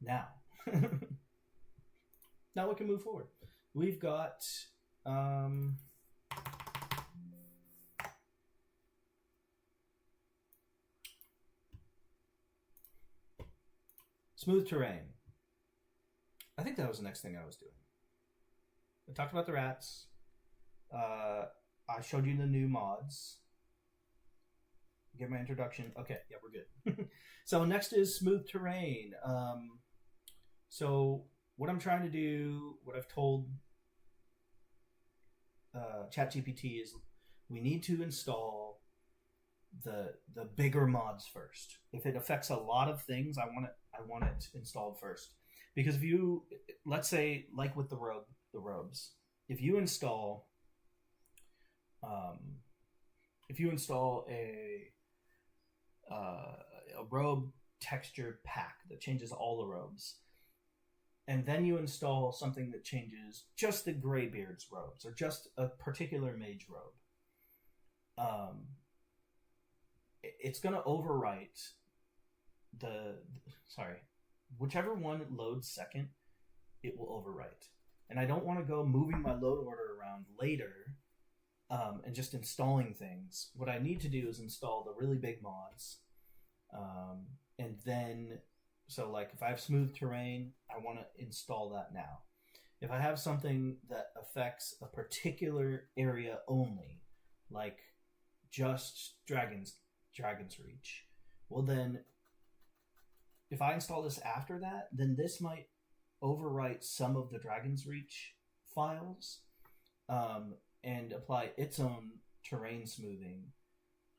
Now. Now we can move forward. We've got smooth terrain. I think that was the next thing I was doing. I talked about the rats. I showed you the new mods. Get my introduction. Okay, yeah, we're good. So next is smooth terrain. So what I'm trying to do, what I've told ChatGPT is we need to install the bigger mods first. If it affects a lot of things, I want it installed first. Because if you, let's say, like with the robes, if you install a robe texture pack that changes all the robes, and then you install something that changes just the Greybeard's robes or just a particular mage robe, it's going to overwrite whichever one loads second, it will overwrite. And I don't want to go moving my load order around later and just installing things. What I need to do is install the really big mods. And then, so like if I have smooth terrain, I want to install that now. If I have something that affects a particular area only, like just Dragon's Reach, well then, if I install this after that, then this might overwrite some of the Dragon's Reach files and apply its own terrain smoothing.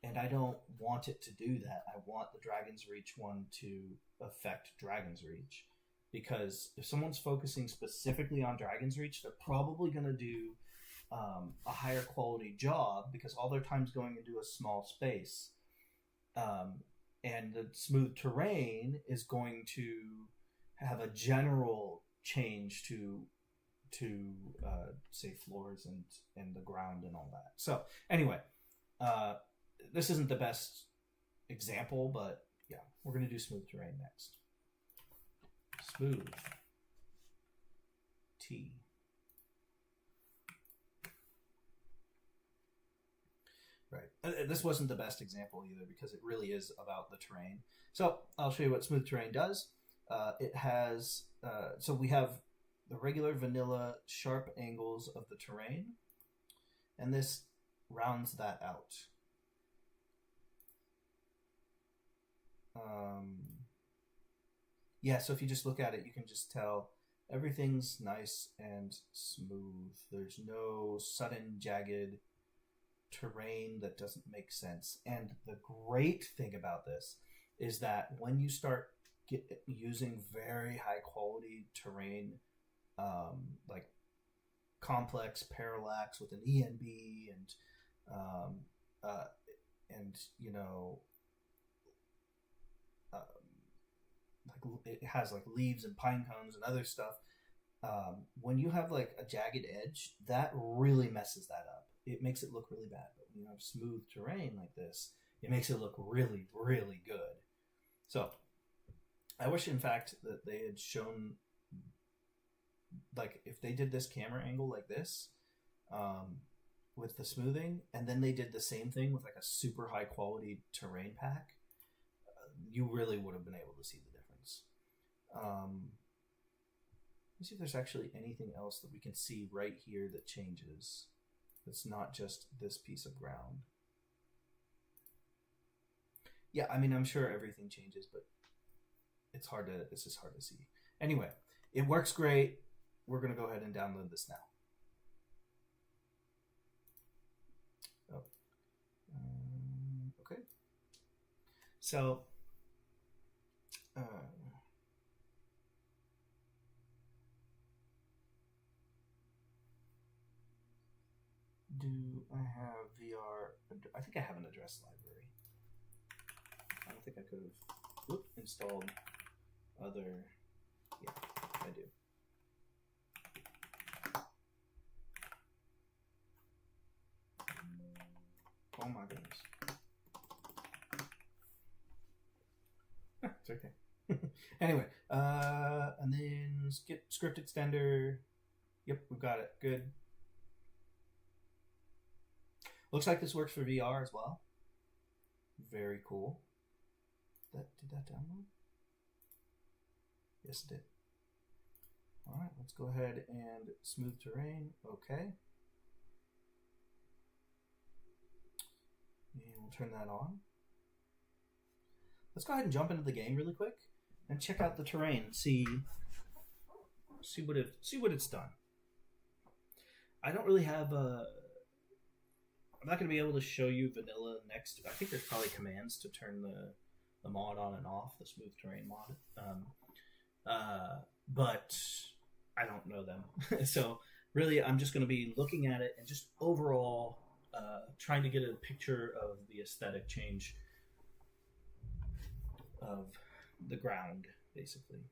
And I don't want it to do that. I want the Dragon's Reach one to affect Dragon's Reach. Because if someone's focusing specifically on Dragon's Reach, they're probably going to do a higher quality job because all their time's going into a small space. And the smooth terrain is going to have a general change to say floors and the ground and all that. So anyway, this isn't the best example, but yeah, we're going to do smooth terrain next. Smooth This wasn't the best example either because it really is about the terrain. So I'll show you what smooth terrain does. It has, so we have the regular vanilla sharp angles of the terrain, and this rounds that out. Yeah, so if you just look at it, you can just tell everything's nice and smooth. There's no sudden jagged terrain that doesn't make sense. And the great thing about this is that when you start using very high quality terrain, like complex parallax with an ENB and you know, like it has like leaves and pine cones and other stuff. When you have like a jagged edge, that really messes that up. It makes it look really bad. But when you have smooth terrain like this, it makes it look really, really good. So I wish, in fact, that they had shown, like, if they did this camera angle like this with the smoothing, and then they did the same thing with like a super high quality terrain pack, you really would have been able to see the difference. Let's see if there's actually anything else that we can see right here that changes. It's not just this piece of ground. Yeah, I mean, I'm sure everything changes, but it's just hard to see. Anyway, it works great. We're going to go ahead and download this now. Oh. Okay. So, do I have VR? I think I have an address library. I don't think I could have installed other. Yeah, I do. Oh my goodness. It's okay. Anyway, and then script extender. Yep, we've got it. Good. Looks like this works for VR as well. Very cool. Did that download? Yes, it did. All right, let's go ahead and smooth terrain. Okay. And we'll turn that on. Let's go ahead and jump into the game really quick and check out the terrain. See what it's done. I don't really have a. I'm not going to be able to show you vanilla next. I think there's probably commands to turn the mod on and off, the smooth terrain mod. But I don't know them. So really, I'm just going to be looking at it and just overall trying to get a picture of the aesthetic change of the ground, basically.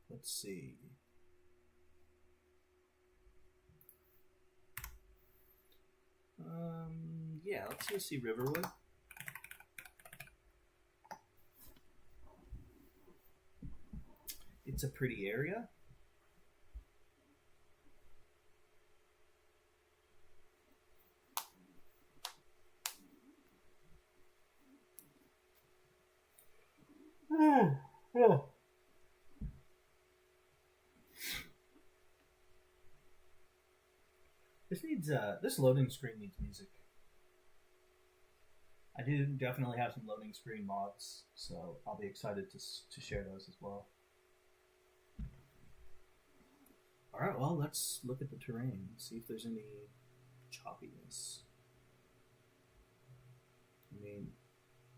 Let's see. Yeah, let's see Riverwood. It's a pretty area. Oh. This loading screen needs music. I do definitely have some loading screen mods, so I'll be excited to share those as well. Alright, well, let's look at the terrain, see if there's any choppiness. I mean,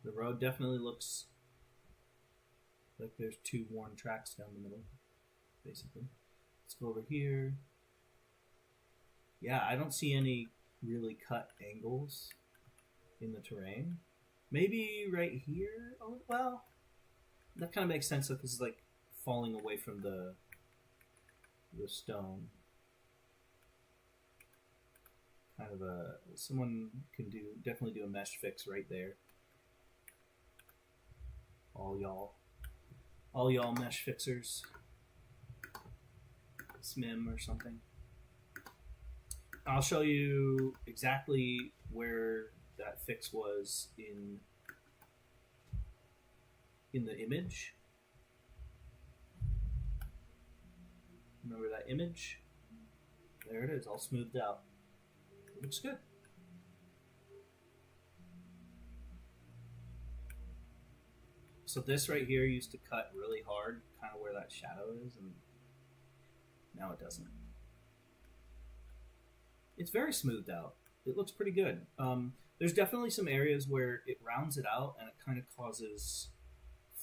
the road definitely looks like there's two worn tracks down the middle, basically. Let's go over here. Yeah, I don't see any really cut angles in the terrain. Maybe right here? Oh, well, that kind of makes sense because it's like falling away from the stone. Kind of someone can definitely do a mesh fix right there. All y'all. all y'all mesh fixers, SMIM or something. I'll show you exactly where that fix was in the image. Remember that image? There it is, all smoothed out. It looks good. So this right here used to cut really hard, kind of where that shadow is, and now it doesn't. It's very smoothed out. It looks pretty good. There's definitely some areas where it rounds it out and it kind of causes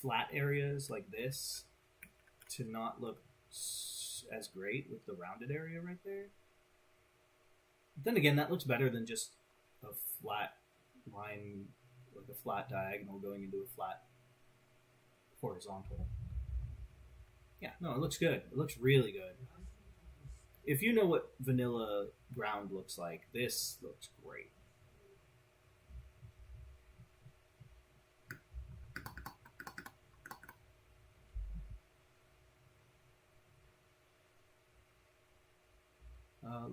flat areas like this to not look as great with the rounded area right there. But then again, that looks better than just a flat line, like a flat diagonal going into a flat horizontal. Yeah, no, it looks good. It looks really good. If you know what vanilla ground looks like, this looks great.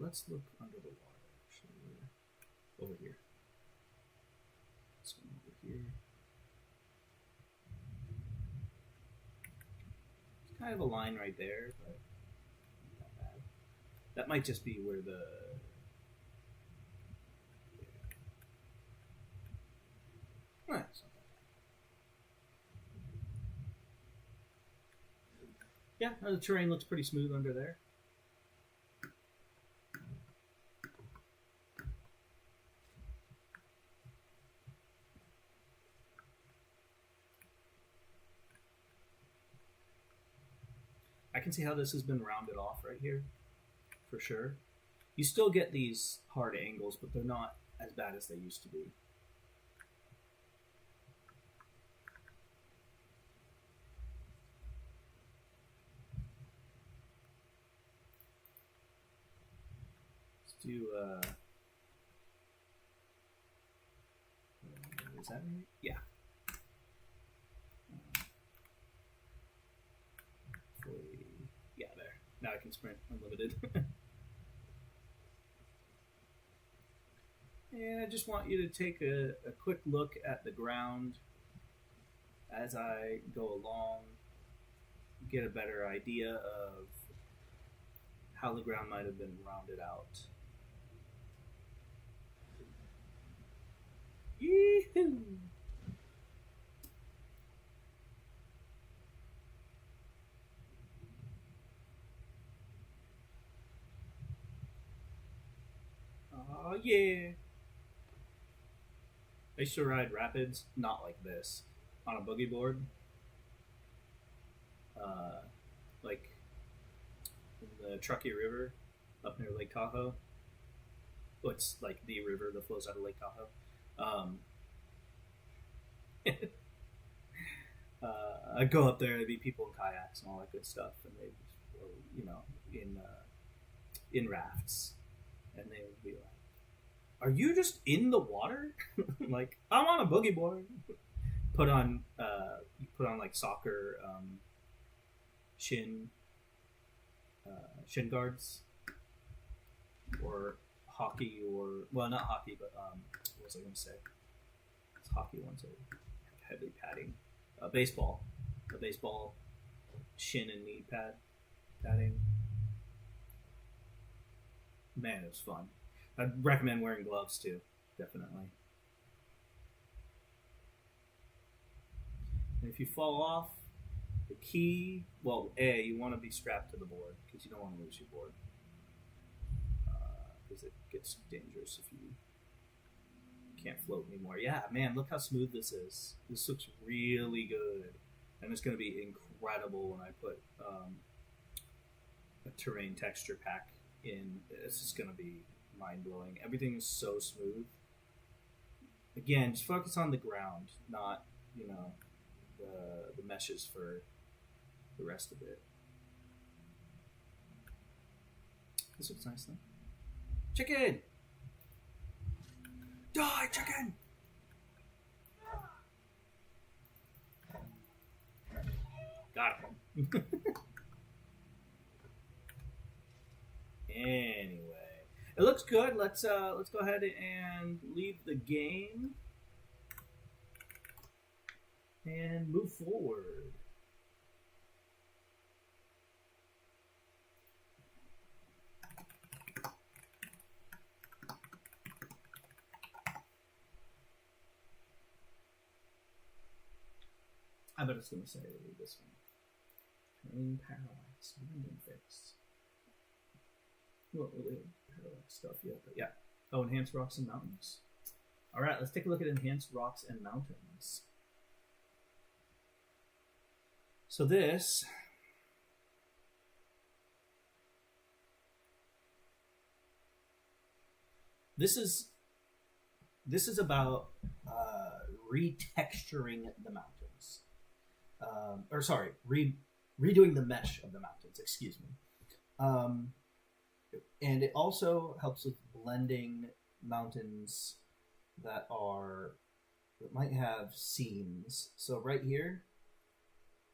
Let's look under the water, actually. Over here. This one over here. It's kind of a line right there, but not that bad. That might just be where the... it's not that bad. Yeah, the terrain looks pretty smooth under there. I can see how this has been rounded off right here, for sure. You still get these hard angles, but they're not as bad as they used to be. Let's do, is that right? Yeah. Yeah, there. Now I can sprint unlimited. And I just want you to take a quick look at the ground as I go along, get a better idea of how the ground might have been rounded out. Yee-hoo! Oh yeah! I used to ride rapids, not like this, on a boogie board. Like in the Truckee River up near Lake Tahoe. Well, it's like the river that flows out of Lake Tahoe. I'd go up there, there'd be people in kayaks and all that good stuff, and they, you know, in rafts, and they would be like, "Are you just in the water?" Like, I'm on a boogie board. You put on like soccer shin guards, or hockey, or well, not hockey, but what was I going to say? It's hockey ones are heavy padding. Baseball, a baseball shin and knee padding. Man, it was fun. I'd recommend wearing gloves too, definitely. And if you fall off, the key, well, you want to be strapped to the board because you don't want to lose your board. Because it gets dangerous if you can't float anymore. Yeah, man, look how smooth this is. This looks really good. And it's going to be incredible when I put a terrain texture pack in. It's just going to be mind-blowing. Everything is so smooth. Again, just focus on the ground, not, you know, the meshes for the rest of it. This looks nice though. Chicken! Die, chicken! Got it. Anyway, it looks good. Let's go ahead and leave the game and move forward. I bet it's going to say this one. Terrain parallax, random fix. Well, parallax stuff yet, but yeah. Oh, enhanced rocks and mountains. All right, let's take a look at enhanced rocks and mountains. So this is about retexturing the mountains, or sorry, redoing the mesh of the mountains. Excuse me. And it also helps with blending mountains that might have seams. So right here,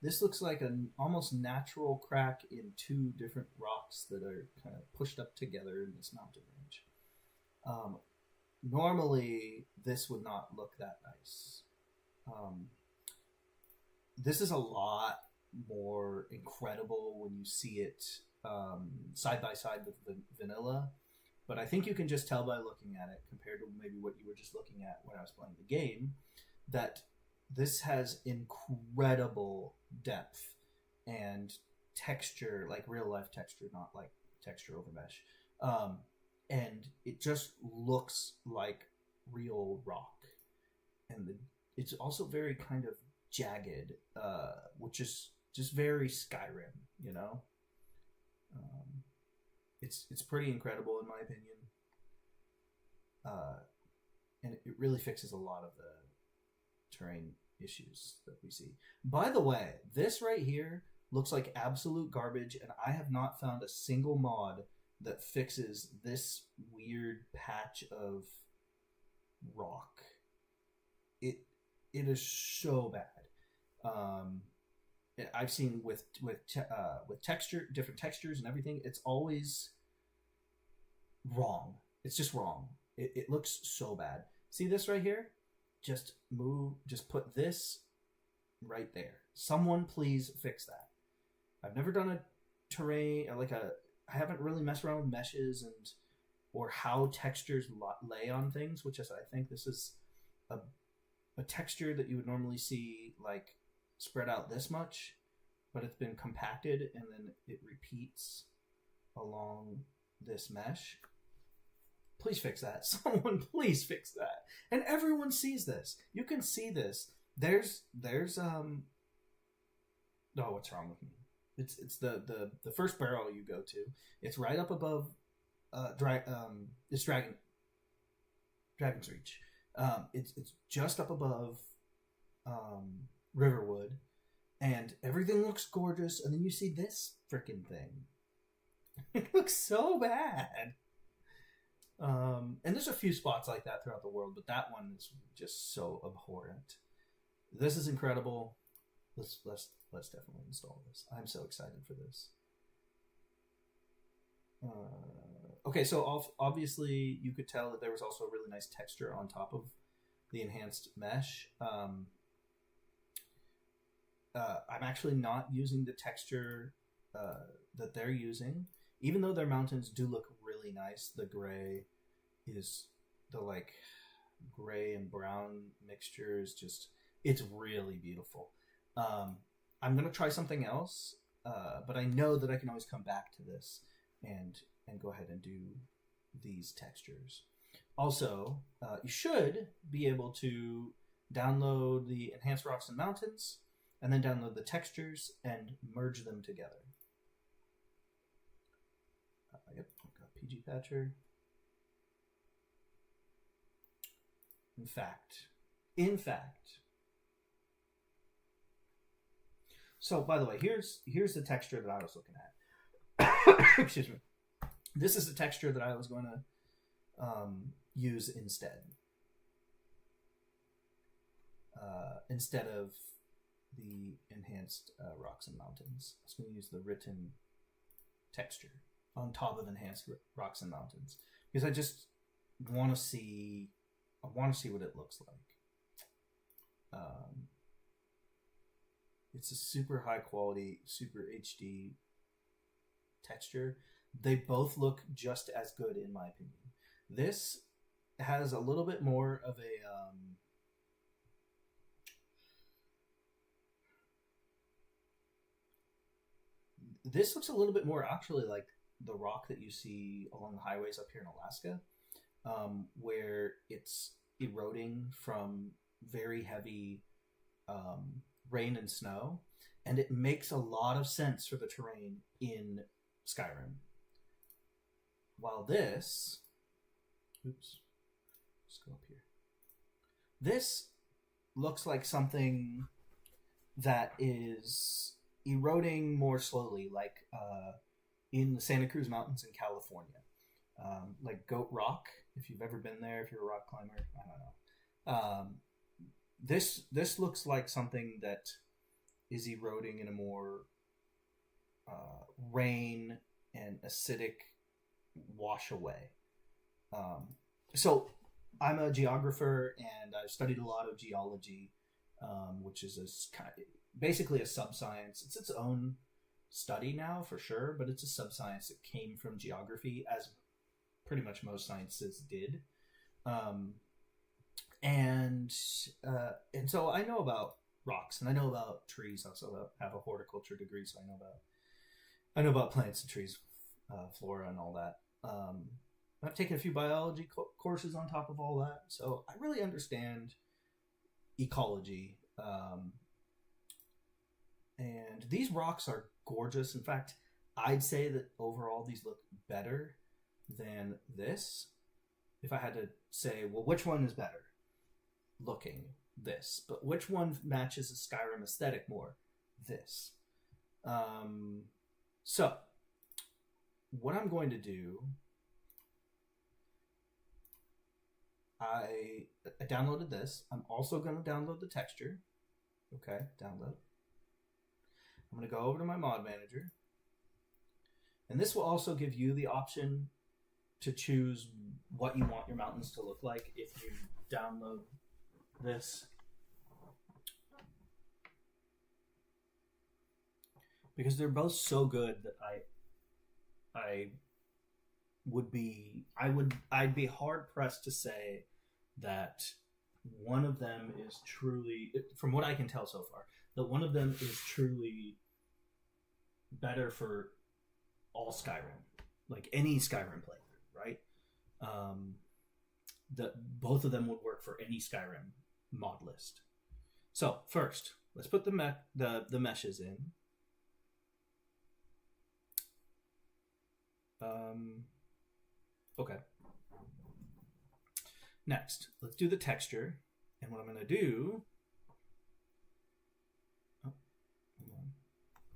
this looks like an almost natural crack in two different rocks that are kind of pushed up together in this mountain range. Normally, this would not look that nice. This is a lot more incredible when you see it side by side with vanilla, but I think you can just tell by looking at it, compared to maybe what you were just looking at when I was playing the game, that this has incredible depth and texture, like real life texture, not like texture over mesh. And it just looks like real rock, and it's also very kind of jagged, which is just very Skyrim, you know. It's pretty incredible in my opinion, and it really fixes a lot of the terrain issues that we see. By the way, this right here looks like absolute garbage, and I have not found a single mod that fixes this weird patch of rock. It is so bad. I've seen with texture, different textures and everything. It's always wrong. It's just wrong. It looks so bad. See this right here? Just put this right there. Someone please fix that. I've never done a terrain I haven't really messed around with meshes or how textures lay on things, which is, I think this is a texture that you would normally see like spread out this much, but it's been compacted and then it repeats along this mesh. Please fix that. Someone please fix that. And everyone sees this. You can see this. There's oh, what's wrong with me? It's the first barrel you go to. It's right up above it's Dragon's Reach. It's just up above Riverwood, and everything looks gorgeous, and then you see this freaking thing. It looks so bad. And there's a few spots like that throughout the world, but that one is just so abhorrent. This is incredible. Let's definitely install this. I'm so excited for this. Okay, so obviously you could tell that there was also a really nice texture on top of the enhanced mesh. I'm actually not using the texture that they're using, even though their mountains do look really nice. The gray is the like gray and brown mixture is just, it's really beautiful. I'm gonna try something else, but I know that I can always come back to this and go ahead and do these textures. Also, you should be able to download the Enhanced Rocks and Mountains, and then download the textures and merge them together. Yep, I've got PG Patcher. In fact. So, by the way, here's the texture that I was looking at. Excuse me. This is the texture that I was going to use instead. Instead of the enhanced rocks and mountains. I was going to use the written texture on top of enhanced rocks and mountains because I just want to see. I want to see what it looks like. It's a super high quality, super HD texture. They both look just as good in my opinion. This has a little bit more of a this looks a little bit more actually like the rock that you see along the highways up here in Alaska, where it's eroding from very heavy rain and snow, and it makes a lot of sense for the terrain in Skyrim. While this, oops, let's go up here. This looks like something that is eroding more slowly, like in the Santa Cruz Mountains in California, like Goat Rock. If you've ever been there, if you're a rock climber, I don't know. This looks like something that is eroding in a more rain and acidic wash away. So I'm a geographer and I've studied a lot of geology, which is basically a sub-science. It's its own study now for sure, but it's a sub-science that came from geography, as pretty much most sciences did. And so I know about rocks and I know about trees. I also have a horticulture degree, so I know about plants and trees, flora and all that. I've taken a few biology courses on top of all that, so I really understand ecology. And these rocks are gorgeous. In fact, I'd say that overall these look better than this. If I had to say, well, which one is better looking? This. But which one matches the Skyrim aesthetic more? This. So, what I'm going to do, I downloaded this. I'm also going to download the texture. Okay, download. I'm going to go over to my mod manager. And this will also give you the option to choose what you want your mountains to look like if you download this. Because they're both so good that I'd be hard pressed to say that one of them is truly, from what I can tell so far, that one of them is truly better for all Skyrim, like any Skyrim playthrough, right? That both of them would work for any Skyrim mod list. So first, let's put the meshes in. Okay. Next, let's do the texture. And what I'm going to do... Oh, hold on.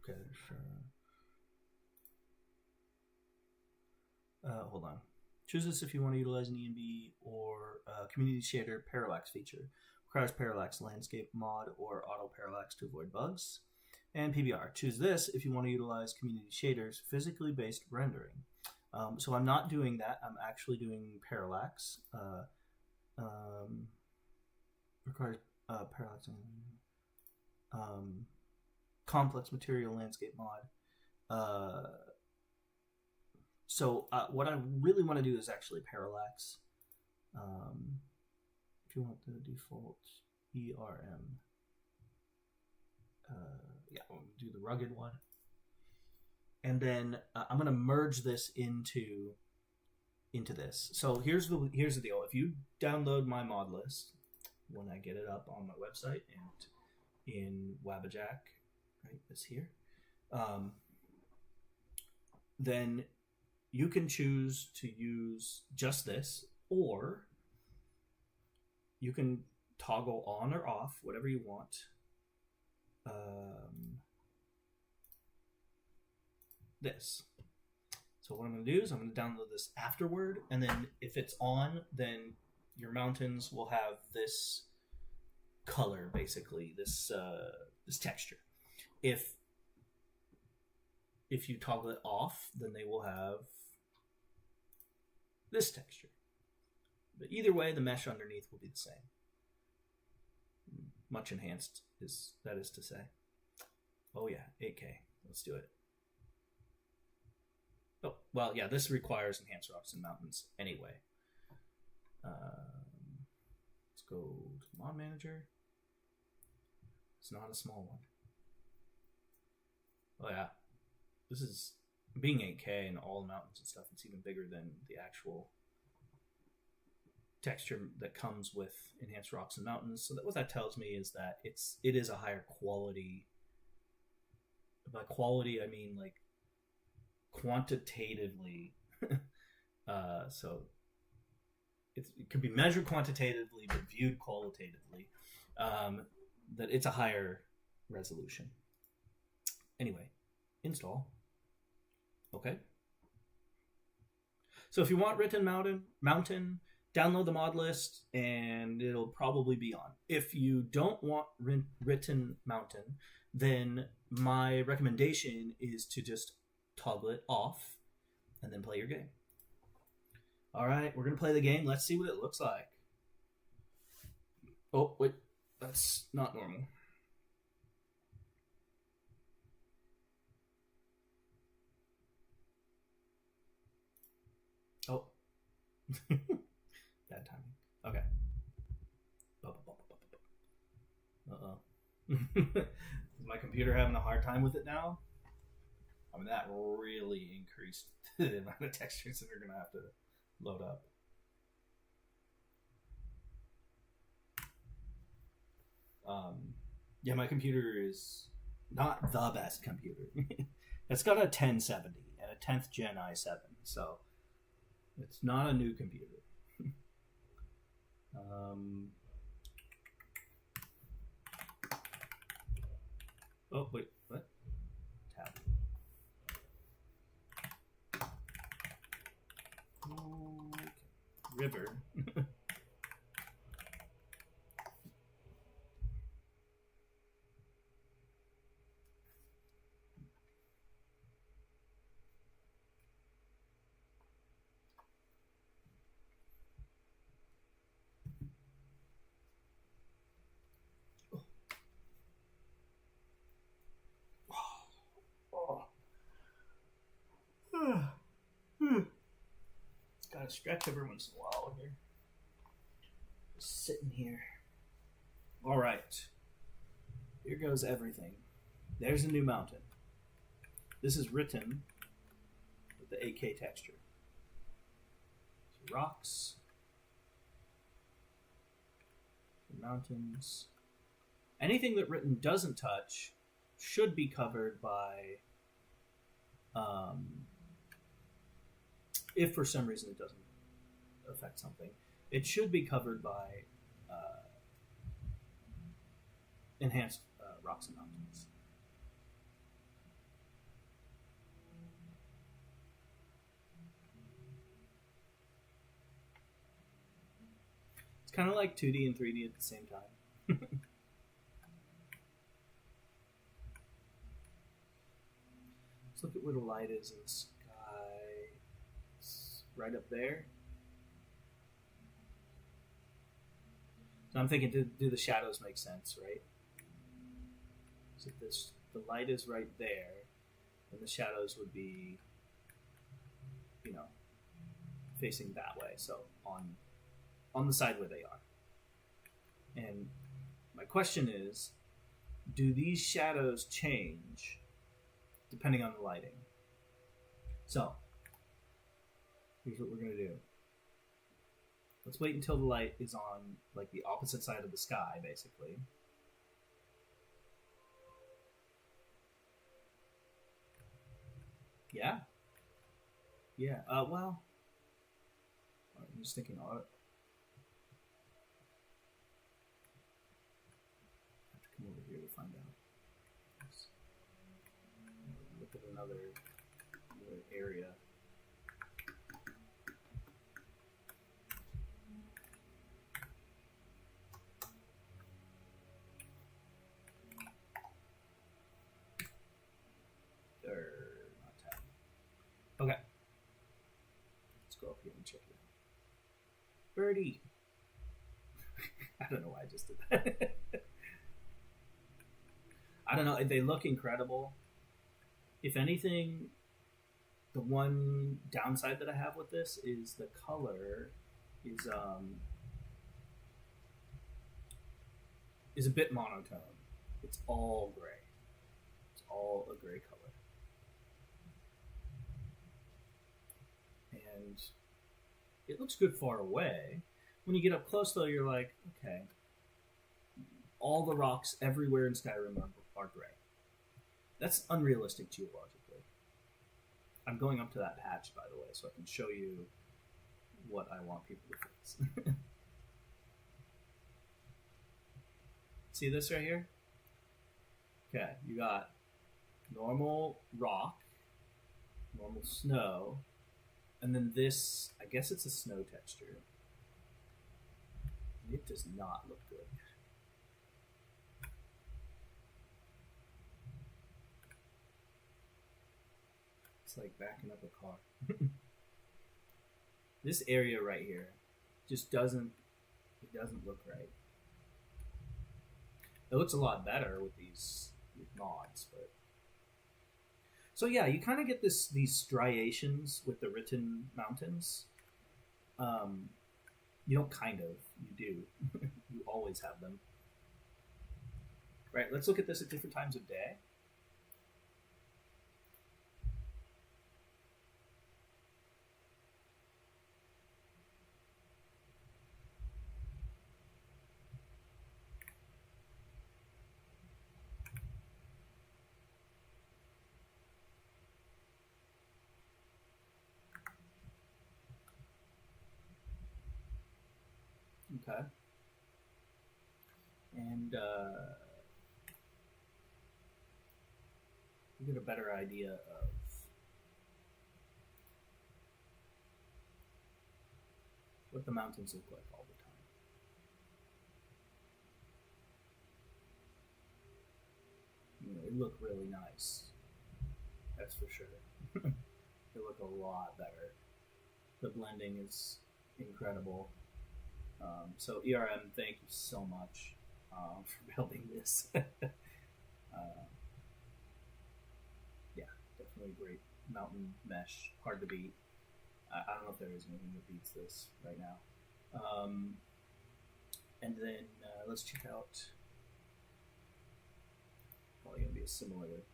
Okay, sure. Hold on. Choose this if you want to utilize an ENB or community shader parallax feature. Requires parallax landscape mod or auto parallax to avoid bugs. And PBR. Choose this if you want to utilize community shaders, physically based rendering. So I'm not doing that. I'm actually doing parallax. Requires parallax. Complex material landscape mod. So what I really want to do is actually parallax. If you want the default ERM. Yeah, we'll do the rugged one. And then I'm going to merge this into this. So here's the deal. If you download my mod list, when I get it up on my website and in Wabbajack, right, this here, then you can choose to use just this, or you can toggle on or off, whatever you want. This. So what I'm going to do is I'm going to download this afterward, and then if it's on, then your mountains will have this color, basically this this texture. If you toggle it off, then they will have this texture. But either way, the mesh underneath will be the same. Much enhanced, that is to say. Oh yeah, 8K. Let's do it. Oh, well, yeah, this requires enhanced rocks and mountains anyway. Let's go to Mod Manager. It's not a small one. Oh yeah, this is being 8K and all the mountains and stuff. It's even bigger than the actual texture that comes with enhanced rocks and mountains. So what that tells me is that it is a higher quality. By quality, I mean like quantitatively. So it can be measured quantitatively but viewed qualitatively. That it's a higher resolution. Anyway, install. Okay. So if you want Written Mountain, download the mod list and it'll probably be on. If you don't want Written Mountain, then my recommendation is to just toggle it off and then play your game. All right, we're going to play the game. Let's see what it looks like. Oh, wait. That's not normal. Oh. Bad timing. Okay. Uh-oh. Is my computer having a hard time with it now? I mean, that really increased the amount of textures that are going to have to load up. Yeah, my computer is not the best computer. It's got a 1070 and a 10th gen i7, so it's not a new computer. Oh, wait, what? Tab. Okay. River. Gotta stretch every once in a while here. Just sitting here. Alright. Here goes everything. There's a new mountain. This is written with the 8K texture. So rocks. Mountains. Anything that written doesn't touch should be covered by if for some reason it doesn't affect something, it should be covered by enhanced rocks and mountains. It's kind of like 2D and 3D at the same time. Let's look at where the light is in the sky. It's right up there. So I'm thinking, do the shadows make sense, right? So the light is right there, and the shadows would be, facing that way. So on the side where they are. And my question is, do these shadows change depending on the lighting? So here's what we're going to do. Let's wait until the light is on like the opposite side of the sky, basically. Yeah. Yeah. Well, I'm just thinking. I have to come over here to find out. Let's look at another area. and check it out. Birdie. I don't know why I just did that. I don't know. They look incredible. If anything, the one downside that I have with this is the color is a bit monotone. It's all gray. It's all a gray color. And it looks good far away. When you get up close, though, you're like, okay, all the rocks everywhere in Skyrim are gray. That's unrealistic geologically. I'm going up to that patch, by the way, so I can show you what I want people to fix. See this right here? Okay, you got normal rock, normal snow, and then this, I guess it's a snow texture. It does not look good. It's like backing up a car. This area right here just doesn't look right. It looks a lot better with these mods, but so yeah, you kind of get these striations with the written mountains. You don't kind of, you do. You always have them. Right, let's look at this at different times of day. Okay. And you get a better idea of what the mountains look like all the time. You know, they look really nice. That's for sure. They look a lot better. The blending is incredible. So ERM, thank you so much for building this. Yeah, definitely great mountain mesh, hard to beat. I don't know if there is anything that beats this right now. And then let's check out, probably going to be a similar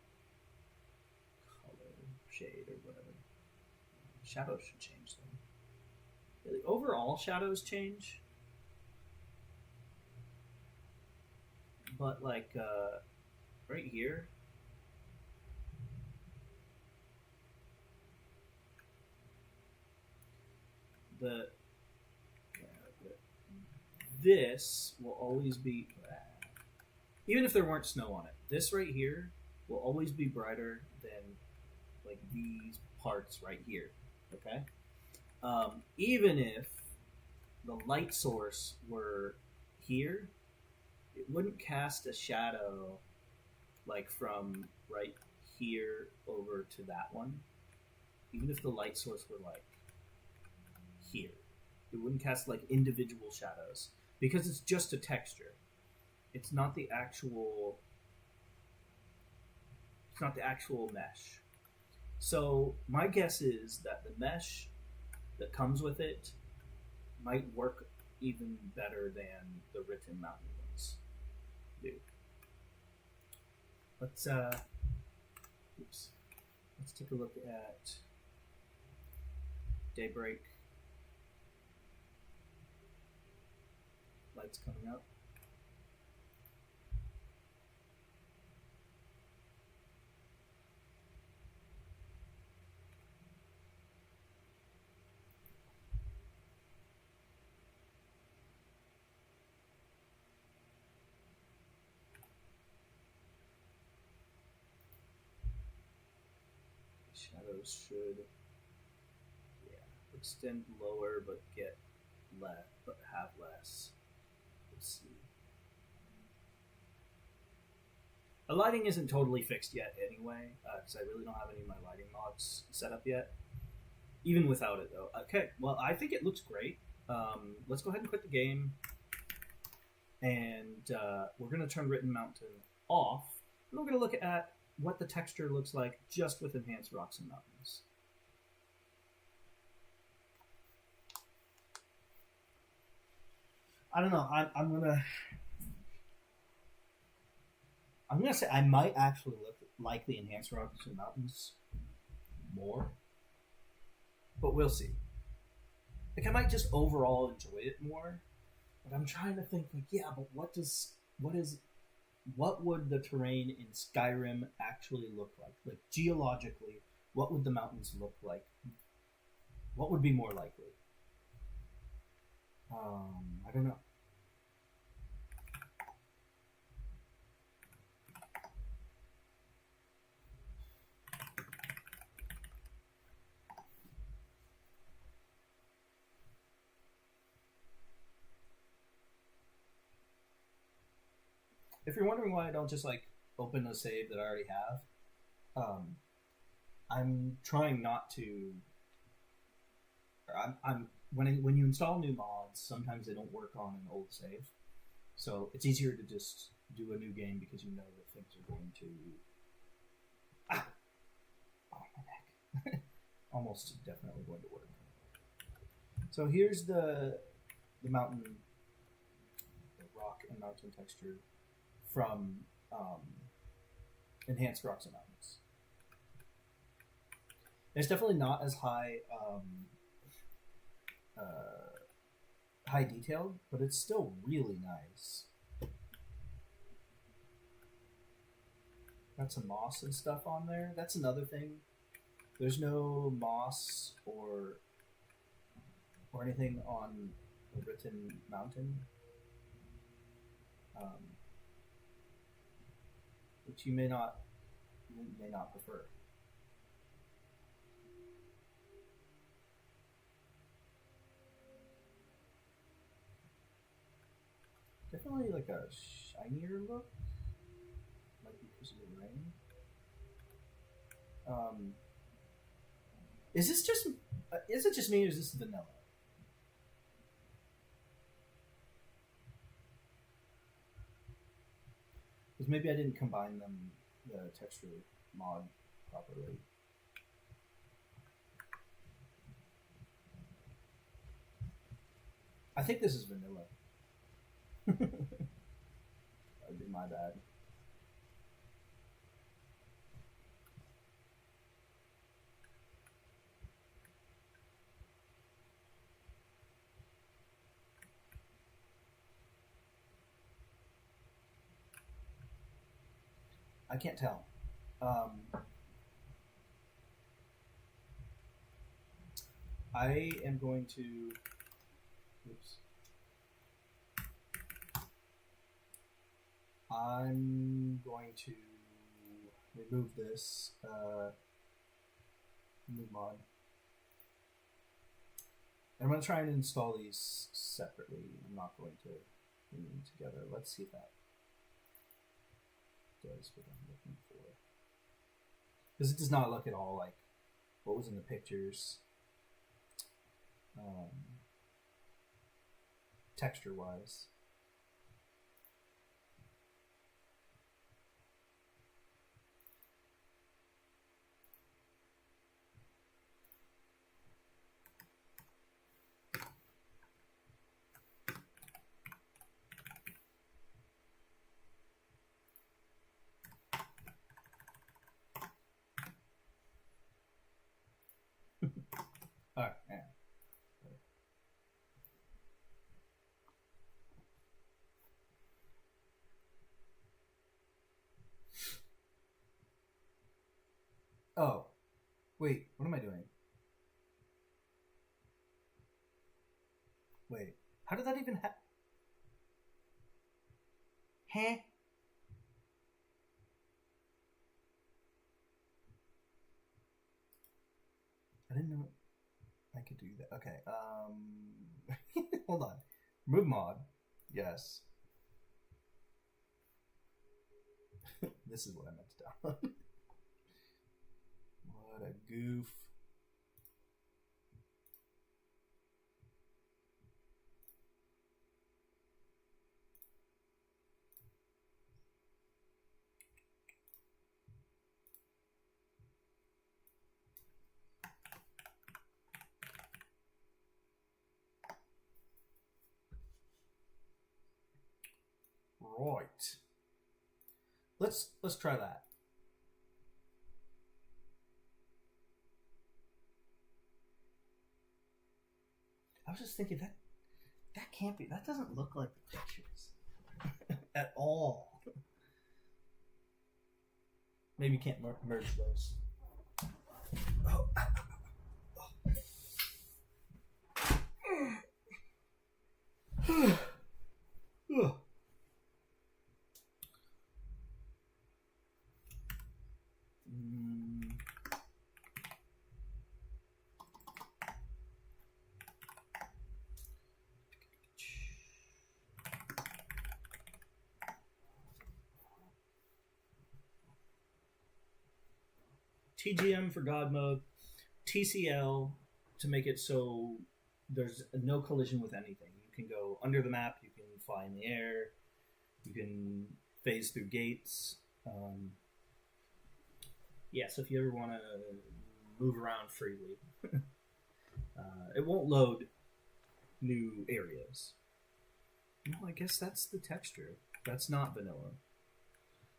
color, shade, or whatever. Shadows should change though. The overall shadows change. But like right here, this will always be, even if there weren't snow on it, this right here will always be brighter than like these parts right here. Okay, even if the light source were here, it wouldn't cast a shadow like from right here over to that one. Even if the light source were like here, it wouldn't cast like individual shadows because it's just a texture. It's not the actual mesh. So my guess is that the mesh that comes with it might work even better than the written mountain ones do. Let's take a look at daybreak. Lights coming up. Shadows should, extend lower but get less, but have less. Let's see. The lighting isn't totally fixed yet anyway, because I really don't have any of my lighting mods set up yet. even without it, though. Okay, well, I think it looks great. Let's go ahead and quit the game, and we're going to turn Written Mountain off. And we're going to look at what the texture looks like just with Enhanced Rocks and Mountains. I don't know. I'm gonna say I might actually like the Enhanced Rocks and Mountains more, but we'll see. Like, I might just overall enjoy it more, but I'm trying to think, like, yeah, but what would the terrain in Skyrim actually look like? Like, geologically, what would the mountains look like? What would be more likely? I don't know. If you're wondering why I don't just like open a save that I already have, I'm trying not to. I'm when you install new mods, sometimes they don't work on an old save, so it's easier to just do a new game because you know that things are going to. Oh my neck! Almost definitely going to work. So here's the mountain, the rock and mountain texture from Enhanced Rocks and Mountains. It's definitely not as high high detailed, but it's still really nice. Got some moss and stuff on there. That's another thing. There's no moss or anything on the Written Mountain, which you may not prefer. Definitely like a shinier look, might be because of the rain. Is it just me, or is this vanilla? Because maybe I didn't combine the texture mod properly. I think this is vanilla. That would be my bad. I can't tell. I am going to. Oops. I'm going to remove this new mod. I'm going to try and install these separately. I'm not going to bring them together. Let's see if that does what I'm looking for. Because it does not look at all like what was in the pictures, texture-wise. Alright, yeah. Oh, wait, what am I doing? Wait, how did that even happen? Huh? I didn't know I could do that. Okay, hold on. Remove mod. Yes. This is what I meant to download. What a goof. Right. Let's try that. I was just thinking that can't be. That doesn't look like the pictures at all. Maybe you can't merge those. Oh. TGM for God mode, TCL to make it so there's no collision with anything. You can go under the map, you can fly in the air, you can phase through gates. So if you ever want to move around freely, it won't load new areas. No, I guess that's the texture. That's not vanilla.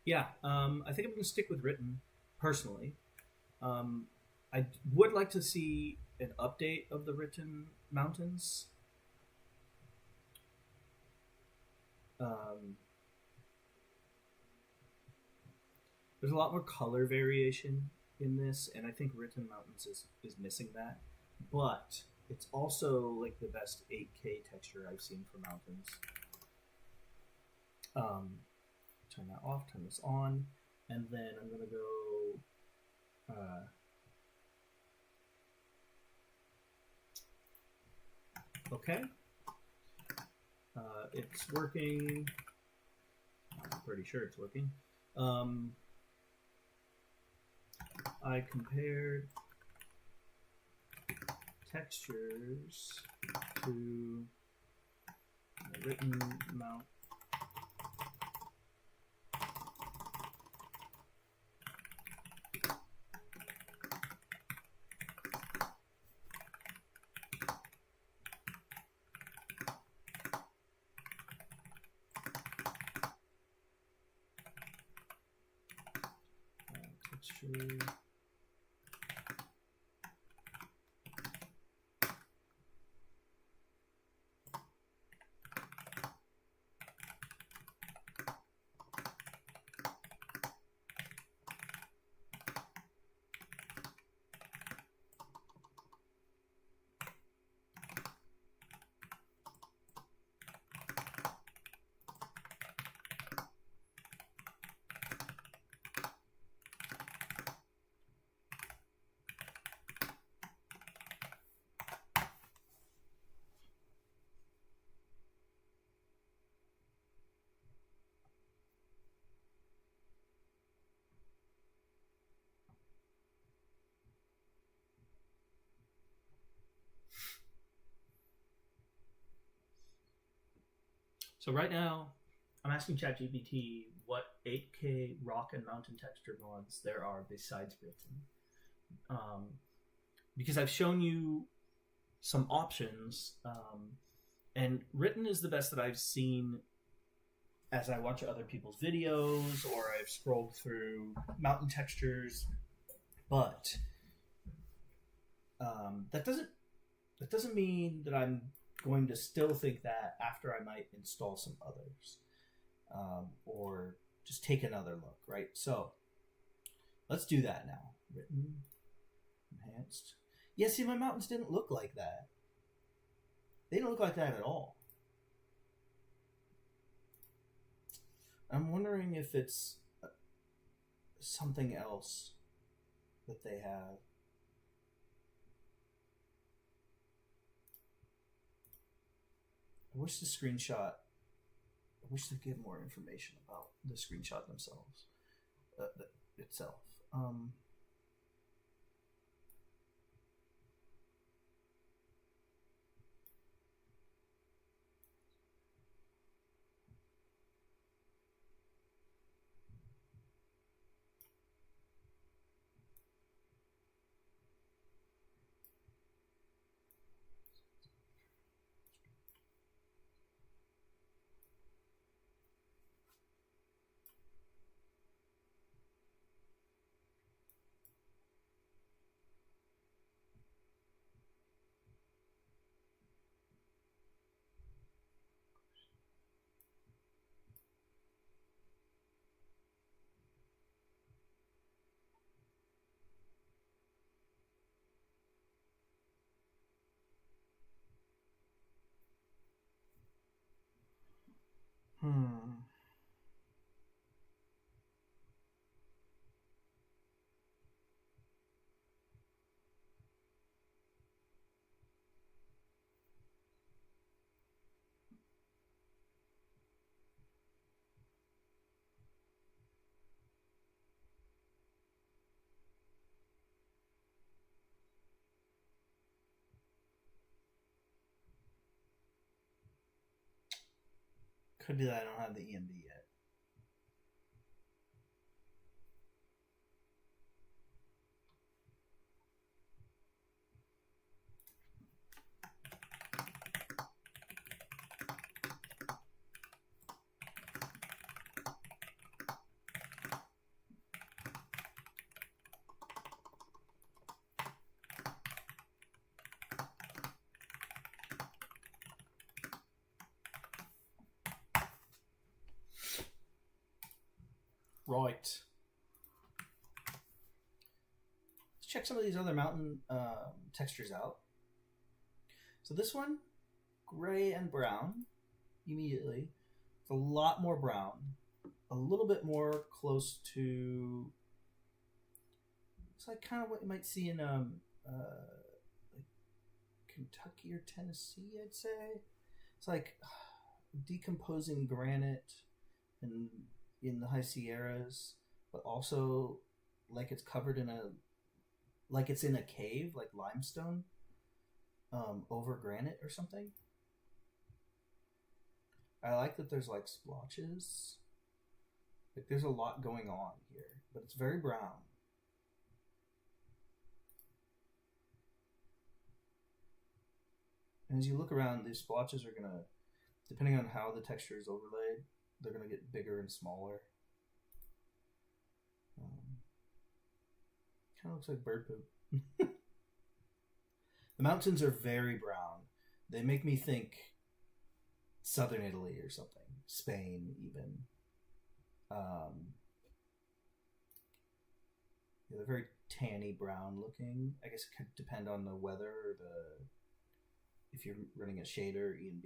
Yeah, I think I'm going to stick with written, personally. I would like to see an update of the written mountains. There's a lot more color variation in this, and I think written mountains is missing that. But it's also like the best 8K texture I've seen for mountains. Turn that off, turn this on, and then I'm gonna go okay. It's working. I'm pretty sure it's working. I compared textures to the written mount. Texture. So right now, I'm asking ChatGPT what 8K rock and mountain texture mods there are besides written. Because I've shown you some options, and written is the best that I've seen as I watch other people's videos or I've scrolled through mountain textures. But that doesn't mean that I'm going to still think that after I might install some others, or just take another look, right? So let's do that now. Written, enhanced. Yeah, see, my mountains didn't look like that. They didn't look like that at all. I'm wondering if it's something else that they have. I wish they give more information about the screenshot themselves, itself. Could be that I don't have the EMB yet. Right. Let's check some of these other mountain textures out. So this one, gray and brown, immediately. It's a lot more brown. A little bit more close to... It's like kind of what you might see in like Kentucky or Tennessee, I'd say. It's like decomposing granite and in the high Sierras, but also like it's covered in like it's in a cave, like limestone, over granite or something. I like that there's like splotches. Like there's a lot going on here, but it's very brown. And as you look around, these splotches are gonna, depending on how the texture is overlaid, they're going to get bigger and smaller. Kind of looks like bird poop. The mountains are very brown. They make me think southern Italy or something. Spain, even. They're very tanny brown looking. I guess it could depend on the weather or if you're running a shader, ENB.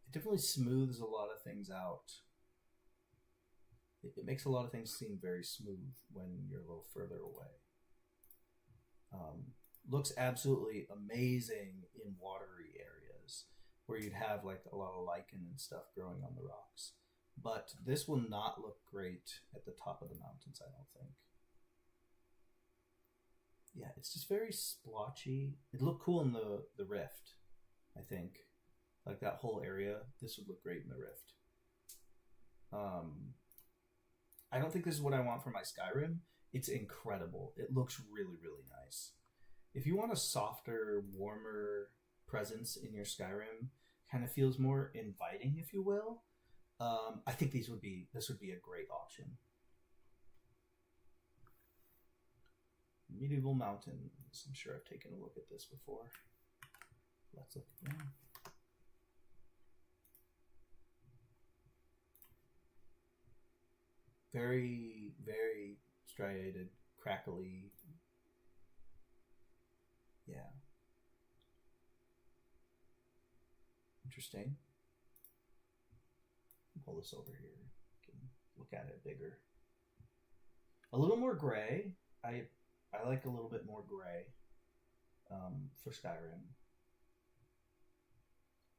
It definitely smooths a lot of things out. It makes a lot of things seem very smooth when you're a little further away. Looks absolutely amazing in watery areas where you'd have like a lot of lichen and stuff growing on the rocks. But this will not look great at the top of the mountains, I don't think. Yeah, it's just very splotchy. It'd look cool in the Rift, I think. Like that whole area, this would look great in the Rift. I don't think this is what I want for my Skyrim. It's incredible. It looks really, really nice. If you want a softer, warmer presence in your Skyrim, kind of feels more inviting, if you will, I think this would be a great option. Medieval Mountains. I'm sure I've taken a look at this before. Let's look again. Very, very striated, crackly. Yeah. Interesting. Pull this over here. You can look at it bigger. A little more gray. I like a little bit more gray for Skyrim.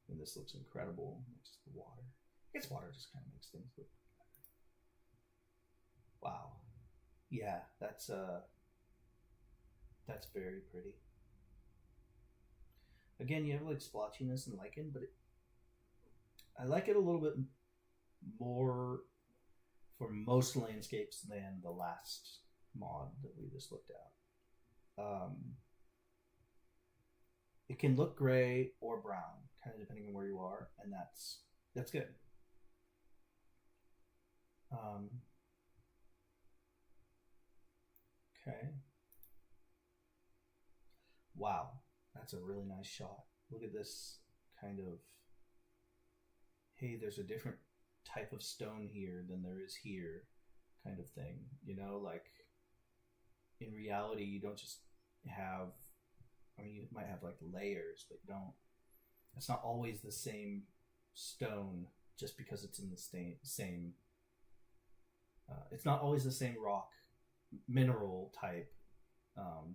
And this looks incredible. Just the water. I guess water just kind of makes things look better. Wow. Yeah, that's very pretty. Again, you have like splotchiness and lichen, but I like it a little bit more for most landscapes than the last mod that we just looked at. It can look gray or brown, kind of depending on where you are, and that's good. Okay. Wow, that's a really nice shot. Look at this kind of, hey, there's a different type of stone here than there is here kind of thing. You know, like in reality, you don't just have, I mean, you might have like layers, but you don't, it's not always the same stone just because it's in the same it's not always the same rock mineral type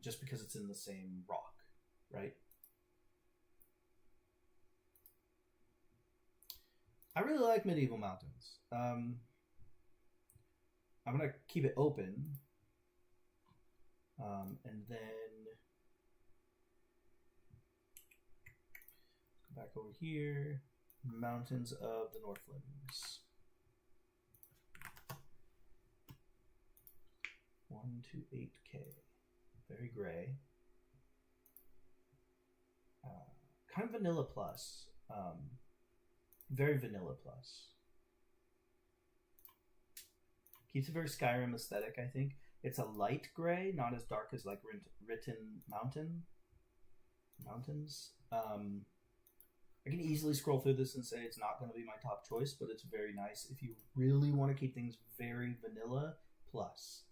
just because it's in the same rock, right? I really like Medieval Mountains. I'm gonna keep it open, and then Back over here. Mountains of the Northlands. 1 to 8K. Very gray. Kind of vanilla plus. Very vanilla plus. Keeps a very Skyrim aesthetic, I think. It's a light gray, not as dark as like Written Mountains. I can easily scroll through this and say it's not going to be my top choice, but it's very nice if you really want to keep things very vanilla plus.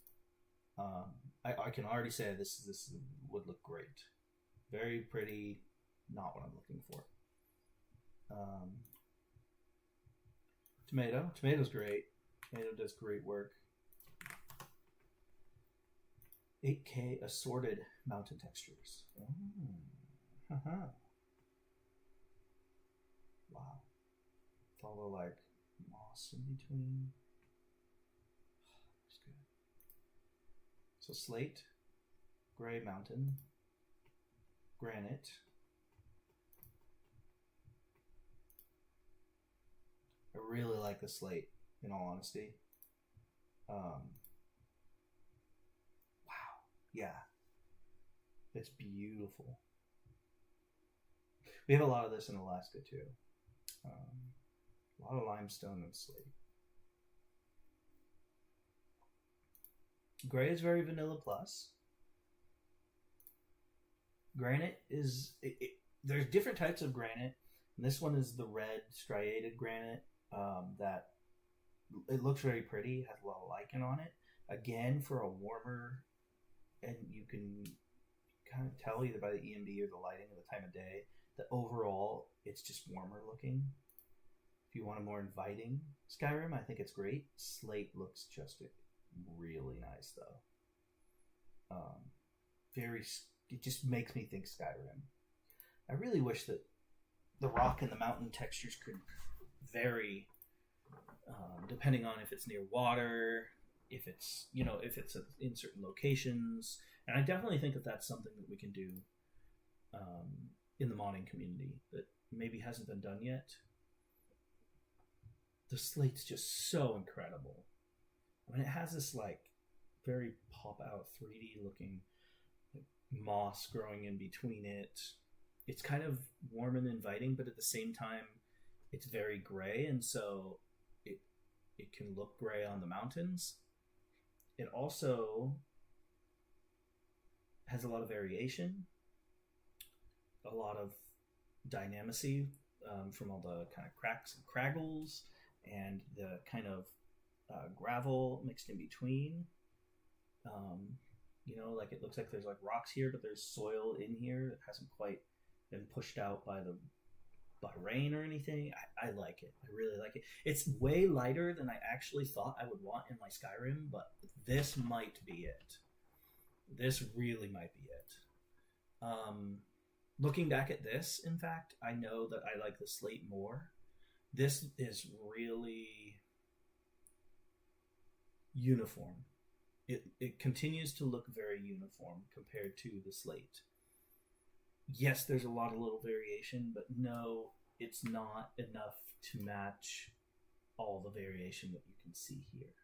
I can already say this would look great. Very pretty, not what I'm looking for. Tomato's great. Tomato does great work. 8K assorted mountain textures. Wow. It's all the like moss in between. Looks good. So slate, gray mountain, granite. I really like the slate, in all honesty. Wow. Yeah. It's beautiful. We have a lot of this in Alaska too. A lot of limestone and slate. Gray is very vanilla plus. Granite is... there's different types of granite. And this one is the red striated granite. That it looks very pretty, has a lot of lichen on it. Again, for a warmer, and you can kind of tell either by the EMD or the lighting or the time of day that overall it's just warmer looking. If you want a more inviting Skyrim, I think it's great. Slate looks just really nice though. It just makes me think Skyrim. I really wish that the rock and the mountain textures could vary depending on if it's near water, if it's in certain locations, and I definitely think that that's something that we can do in the modding community that maybe hasn't been done yet. The slate's just so incredible. I mean, it has this like very pop out 3D looking like, moss growing in between it. It's kind of warm and inviting, but at the same time it's very gray, and so it can look gray on the mountains. It also has a lot of variation, a lot of dynamicy from all the kind of cracks and craggles and the kind of gravel mixed in between. Like it looks like there's like rocks here, but there's soil in here that hasn't quite been pushed out by rain or anything. I like it. I really like it. It's way lighter than I actually thought I would want in my Skyrim, but this might be it. This really might be it. Looking back at this, in fact, I know that I like the slate more. This is really uniform. It continues to look very uniform compared to the slate. Yes, there's a lot of little variation, but no, it's not enough to match all the variation that you can see here.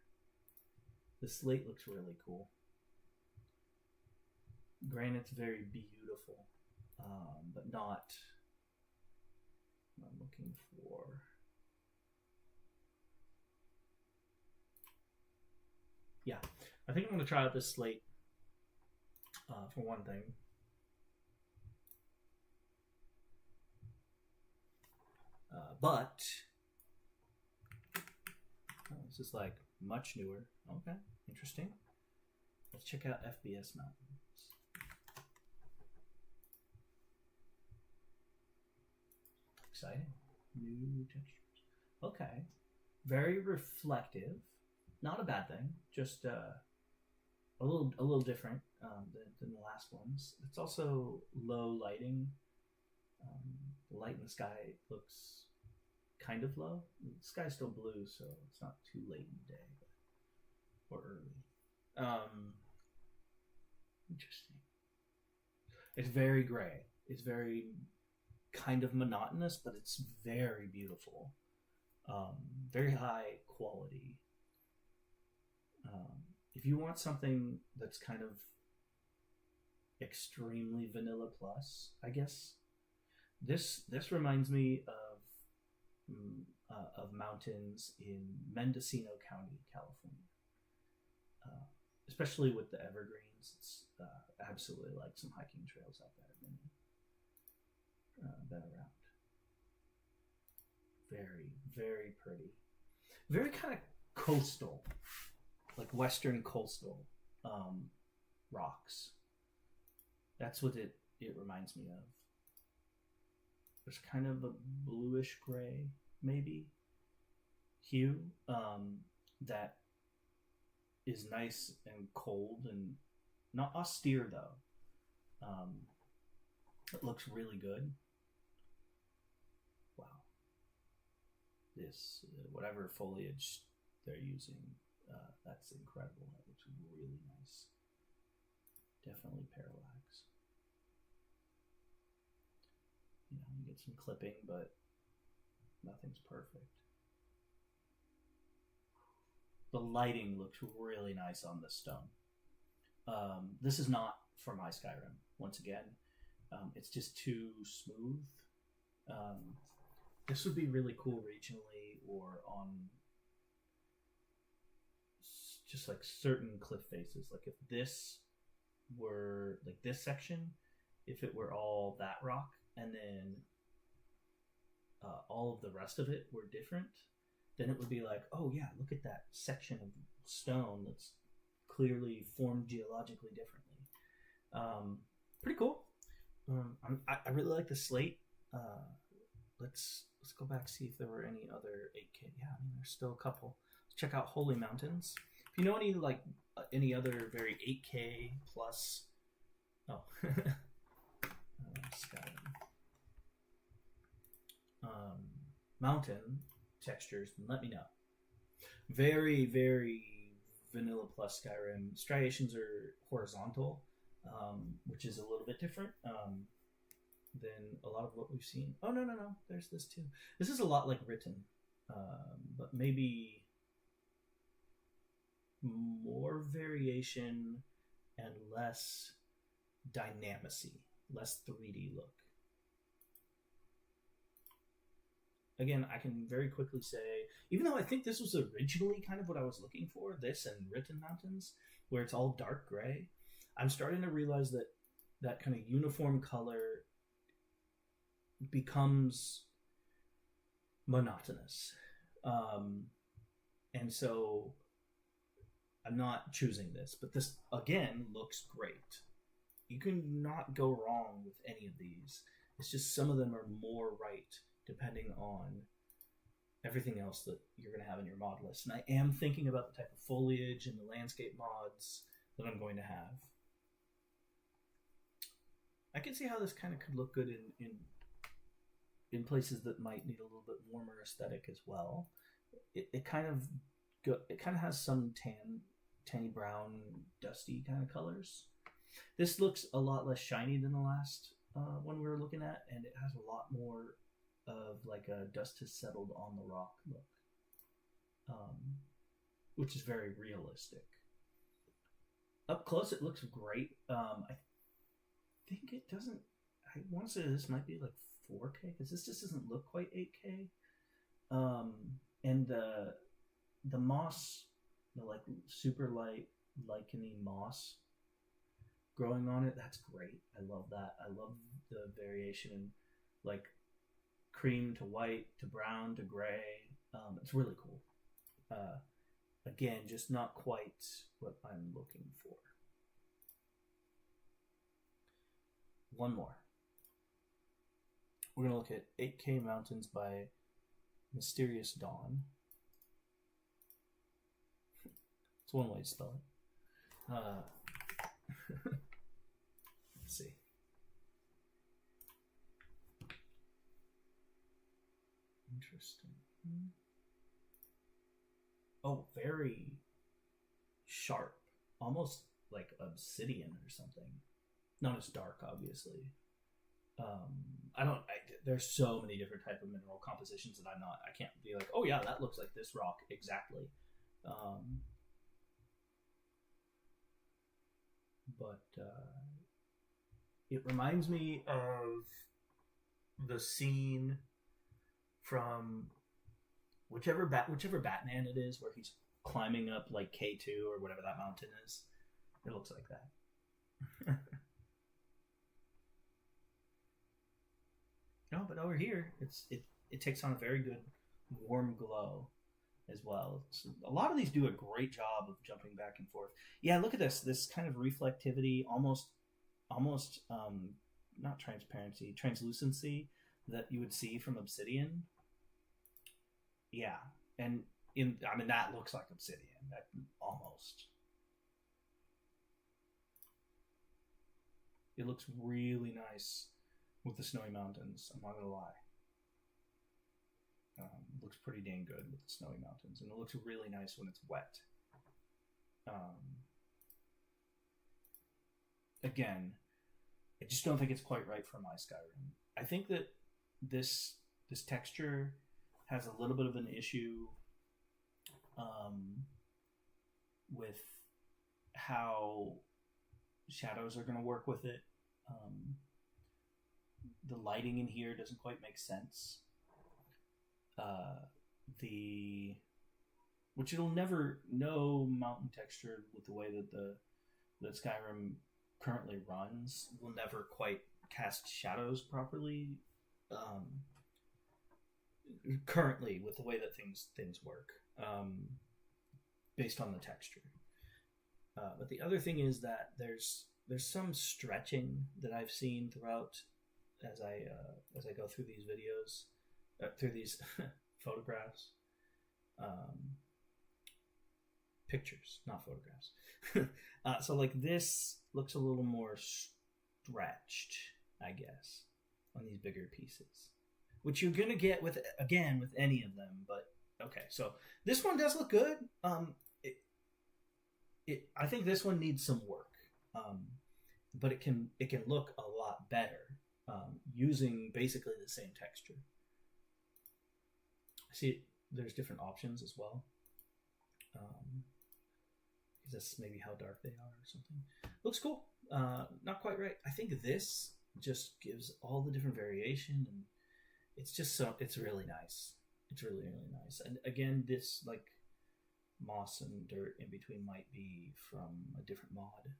The slate looks really cool. Granite's very beautiful, but not what I'm looking for. Yeah, I think I'm going to try out this slate for one thing. But this is like much newer. Okay, interesting. Let's check out FBS Mountains. Exciting. New textures. Okay. Very reflective. Not a bad thing. Just a little different than the last ones. It's also low lighting. The light in the sky looks kind of low. The sky's still blue, so it's not too late in the day or early. Interesting. It's very gray. It's very kind of monotonous, but it's very beautiful. Very high quality. If you want something that's kind of extremely vanilla plus, I guess this reminds me of mountains in Mendocino County, California. Especially with the evergreens, it's absolutely like some hiking trails out there. Been around. Very, very pretty. Very kind of coastal, like western coastal rocks. That's what it reminds me of. There's kind of a bluish gray, maybe, hue that is nice and cold and not austere though. It looks really good. Wow. This whatever foliage they're using, that's incredible. That looks really nice. Definitely parallax. You get some clipping, but nothing's perfect. The lighting looks really nice on this stone. This is not for my Skyrim, once again. It's just too smooth. This would be really cool regionally or on just like certain cliff faces. Like if this were like this section, if it were all that rock and then all of the rest of it were different, then it would be like, oh yeah, look at that section of stone that's clearly formed geologically differently. Pretty cool. I really like the slate. Let's go back, see if there were any other 8K. Yeah, I mean there's still a couple. Let's check out Holy Mountains. If you know any other very 8K plus, Skyrim, mountain textures, then let me know. Very, very vanilla plus Skyrim. Striations are horizontal, which is a little bit different than a lot of what we've seen. Oh, no. There's this too. This is a lot like written, but maybe more variation and less dynamicy, less 3D look. Again, I can very quickly say, even though I think this was originally kind of what I was looking for, this and Written Mountains, where it's all dark gray, I'm starting to realize that that kind of uniform color becomes monotonous. And so I'm not choosing this, but this, again, looks great. You can not go wrong with any of these. It's just some of them are more right depending on everything else that you're going to have in your mod list. And I am thinking about the type of foliage and the landscape mods that I'm going to have. I can see how this kind of could look good in places that might need a little bit warmer aesthetic as well. It kind of has some tanny brown, dusty kind of colors. This looks a lot less shiny than the last one we were looking at, and it has a lot more of like a dust has settled on the rock look, which is very realistic. Up close, it looks great. I think it doesn't. I want to say this might be like 4K because this just doesn't look quite 8K. And the moss, the like super light licheny moss growing on it, that's great. I love that. I love the variation in like cream to white to brown to gray. It's really cool. Again, just not quite what I'm looking for. One more. We're going to look at 8K Mountains by Mysterious Dawn. It's one way to spell it. Let's see. Interesting. Oh, very sharp. Almost like obsidian or something. Not as dark, obviously. I don't. There's so many different type of mineral compositions that I can't be like, oh yeah, that looks like this rock exactly. Um, but it reminds me of the scene from whichever Batman it is, where he's climbing up like K2 or whatever that mountain is. It looks like that. No, but over here, it takes on a very good warm glow as well. So a lot of these do a great job of jumping back and forth. Yeah, look at this kind of reflectivity, almost not transparency, translucency that you would see from obsidian. Yeah, and that looks like obsidian. That almost. It looks really nice with the snowy mountains. I'm not gonna lie. Looks pretty dang good with the snowy mountains, and it looks really nice when it's wet. Again, I just don't think it's quite right for my Skyrim. I think that this texture has a little bit of an issue with how shadows are going to work with it. The lighting in here doesn't quite make sense. Which it'll never know mountain texture with the way that Skyrim currently runs will never quite cast shadows properly. Currently, with the way that things work, based on the texture. But the other thing is that there's some stretching that I've seen throughout as I go through these videos, through these photographs, pictures, not photographs. So like this looks a little more stretched, I guess, on these bigger pieces, which you're gonna get with any of them. But okay, so this one does look good. I think this one needs some work, but it can look a lot better using basically the same texture. See, there's different options as well. Is this maybe how dark they are or something? Looks cool. Not quite right. I think this just gives all the different variation, and it's really nice. It's really, really nice. And again, this like moss and dirt in between might be from a different mod.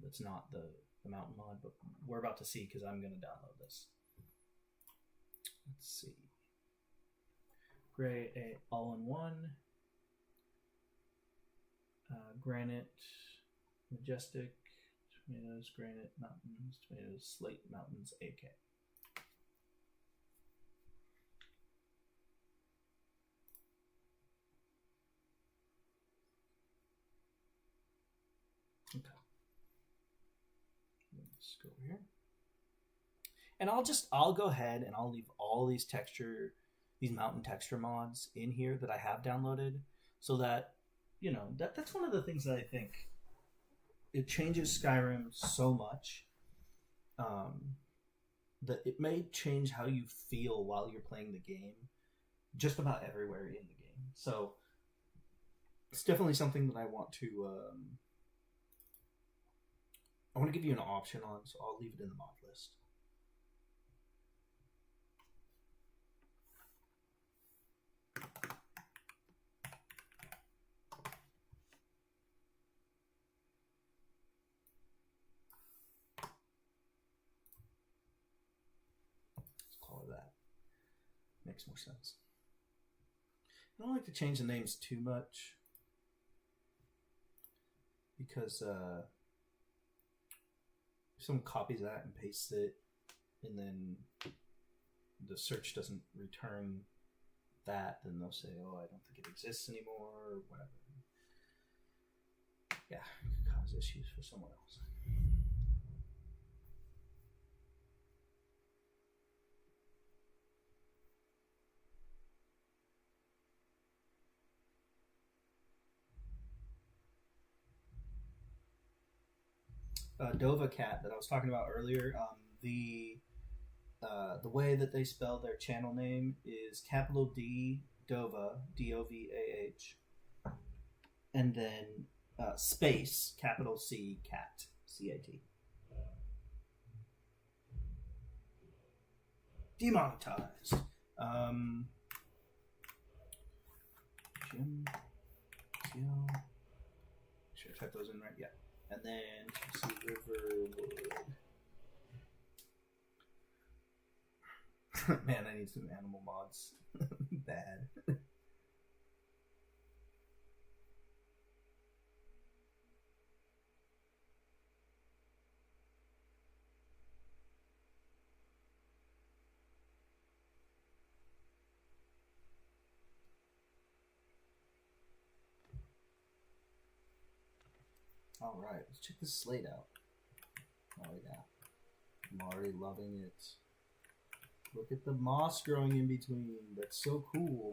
That's not the mountain mod, but we're about to see because I'm going to download this. Let's see. Gray all-in-one. Granite, majestic, tomatoes, granite, mountains, tomatoes, slate, mountains, AK. Okay. Let's go over here. And I'll go ahead and I'll leave all these mountain texture mods in here that I have downloaded, so that, you know, that's one of the things that I think it changes Skyrim so much, that it may change how you feel while you're playing the game, just about everywhere in the game. So it's definitely something that I want to give you an option on, so I'll leave it in the mod list. Let's call it that. Makes more sense. I don't like to change the names too much, because if someone copies that and pastes it, and then the search doesn't return that, then they'll say, oh, I don't think it exists anymore, or whatever. Yeah, it could cause issues for someone else. Dova cat that I was talking about earlier, the the way that they spell their channel name is capital D Dova, Dovah, and then space capital C cat, CAT. Demonetized. Jim, should I type those in right? Yeah. And then let's see, Riverwood. Man, I need some animal mods. Bad. All right, let's check this slate out. Oh yeah, I'm already loving it. Look at the moss growing in between. That's so cool.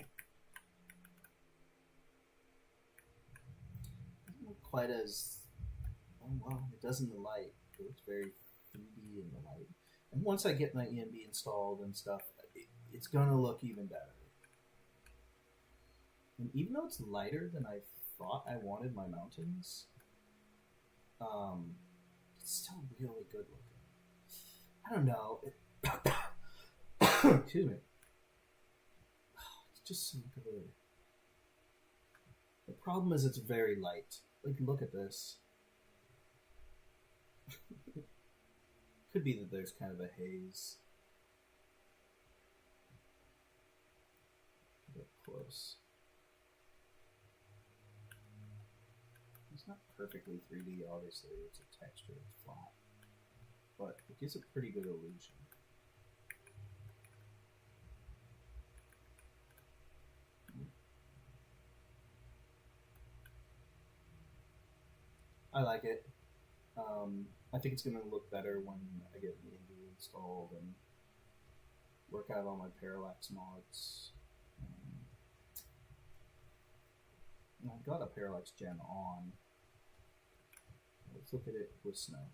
Doesn't look quite as well. It does in the light. It looks very 3D in the light. And once I get my ENB installed and stuff, it's gonna look even better. And even though it's lighter than I thought I wanted my mountains, it's still really good looking. I don't know. Excuse me. It's just so good. The problem is it's very light. Like, look at this. Could be that there's kind of a haze. Get close. It's not perfectly 3D, obviously. It's a texture, it's flat. But it gives a pretty good illusion. I like it. I think it's going to look better when I get the ENB installed and work out all my parallax mods. I've got a parallax gem on. Let's look at it with snow.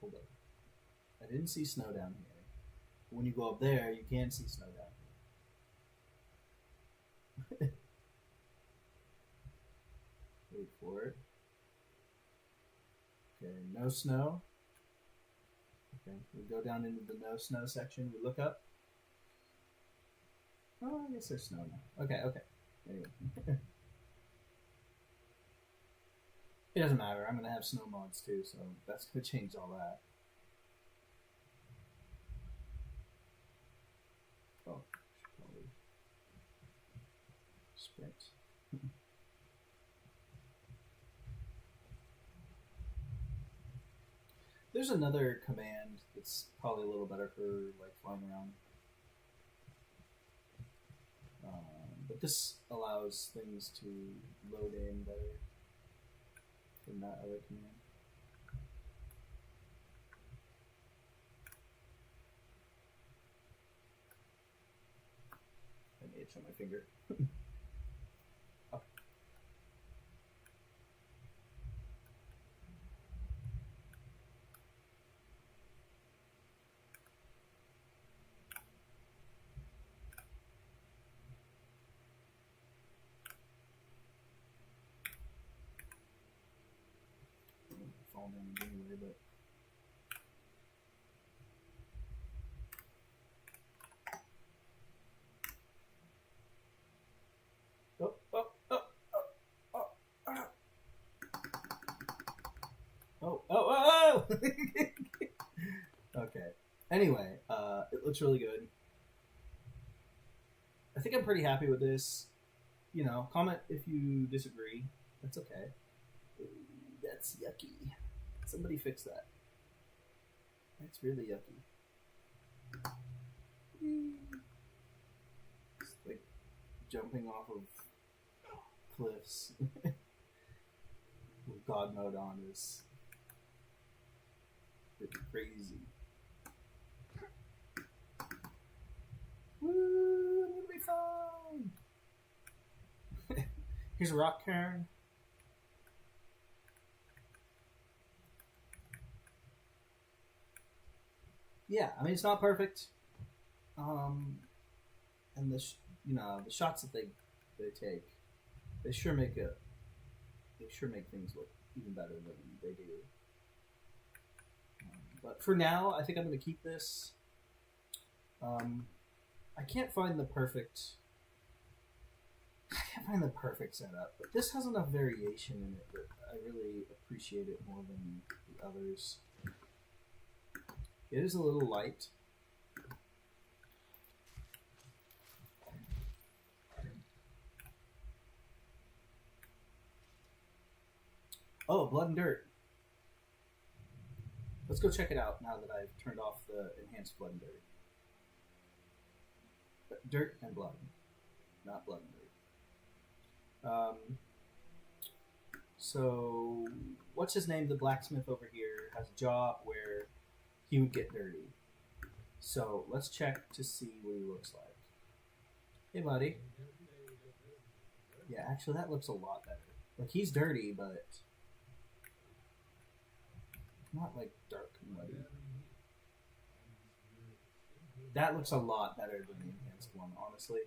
Hold up. I didn't see snow down here. When you go up there, you can see snow down here. Wait for it. Okay, no snow. Okay, we go down into the no snow section. We look up. Oh, I guess there's snow now. Okay. Anyway. It doesn't matter. I'm going to have snow mods too, so that's going to change all that. Oh, should probably sprint. There's another command that's probably a little better for like flying around. But this allows things to load in better than that other command. An itch on my finger. Oh. Fall down anyway, but oh. Okay. Anyway, it looks really good. I think I'm pretty happy with this. You know, comment if you disagree. That's okay. That's yucky. Somebody fix that. That's really yucky. It's like jumping off of cliffs. With God mode on is pretty crazy. Woo! It'll be fine. Here's a rock cairn. yeah, I mean it's not perfect, and the shots that they take, they sure make things look even better than they do. But for now, I think I'm going to keep this. I can't find the perfect setup, but this has enough variation in it that I really appreciate it more than the others. It is a little light. Oh, Blood and Dirt. Let's go check it out now that I've turned off the enhanced Blood and Dirt. But dirt and blood, not blood and dirt. So, what's his name? The blacksmith over here has a job where he would get dirty. So, let's check to see what he looks like. Hey, buddy. Yeah, actually, that looks a lot better. Like, he's dirty, but not like dark and muddy. That looks a lot better than the enhanced one, honestly.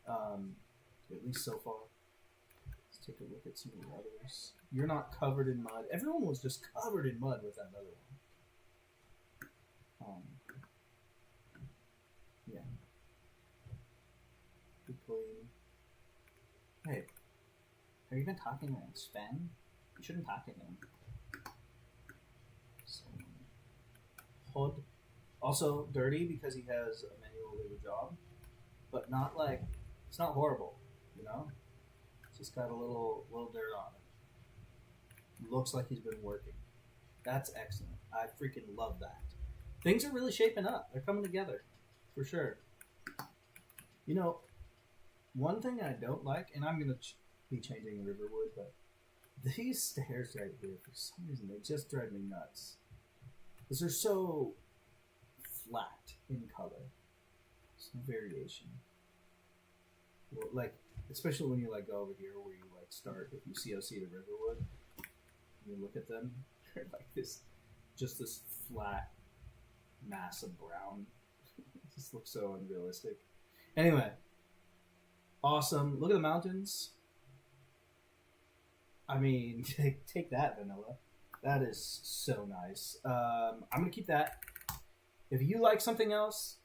At least so far. Let's take a look at some of the others. You're not covered in mud. Everyone was just covered in mud with that other one. Yeah. Good clean. Hey, have you been talking in Sven? You shouldn't talk to him. So, Hod. Also dirty because he has a manual labor job, but not like, it's not horrible, you know? It's just got a little dirt on it. Looks like he's been working. That's excellent. I freaking love that. Things are really shaping up. They're coming together, for sure. You know, one thing I don't like, and I'm going to be changing Riverwood, but these stairs right here, for some reason, they just drive me nuts. Because they're so flat in color. Some variation. Well, like, especially when you like go over here where you like start, if you COC to Riverwood, you look at them, they're like this flat mass of brown. It just looks so unrealistic. Anyway, awesome. Look at the mountains. I mean, take that, Vanilla. That is so nice. I'm going to keep that. If you like something else,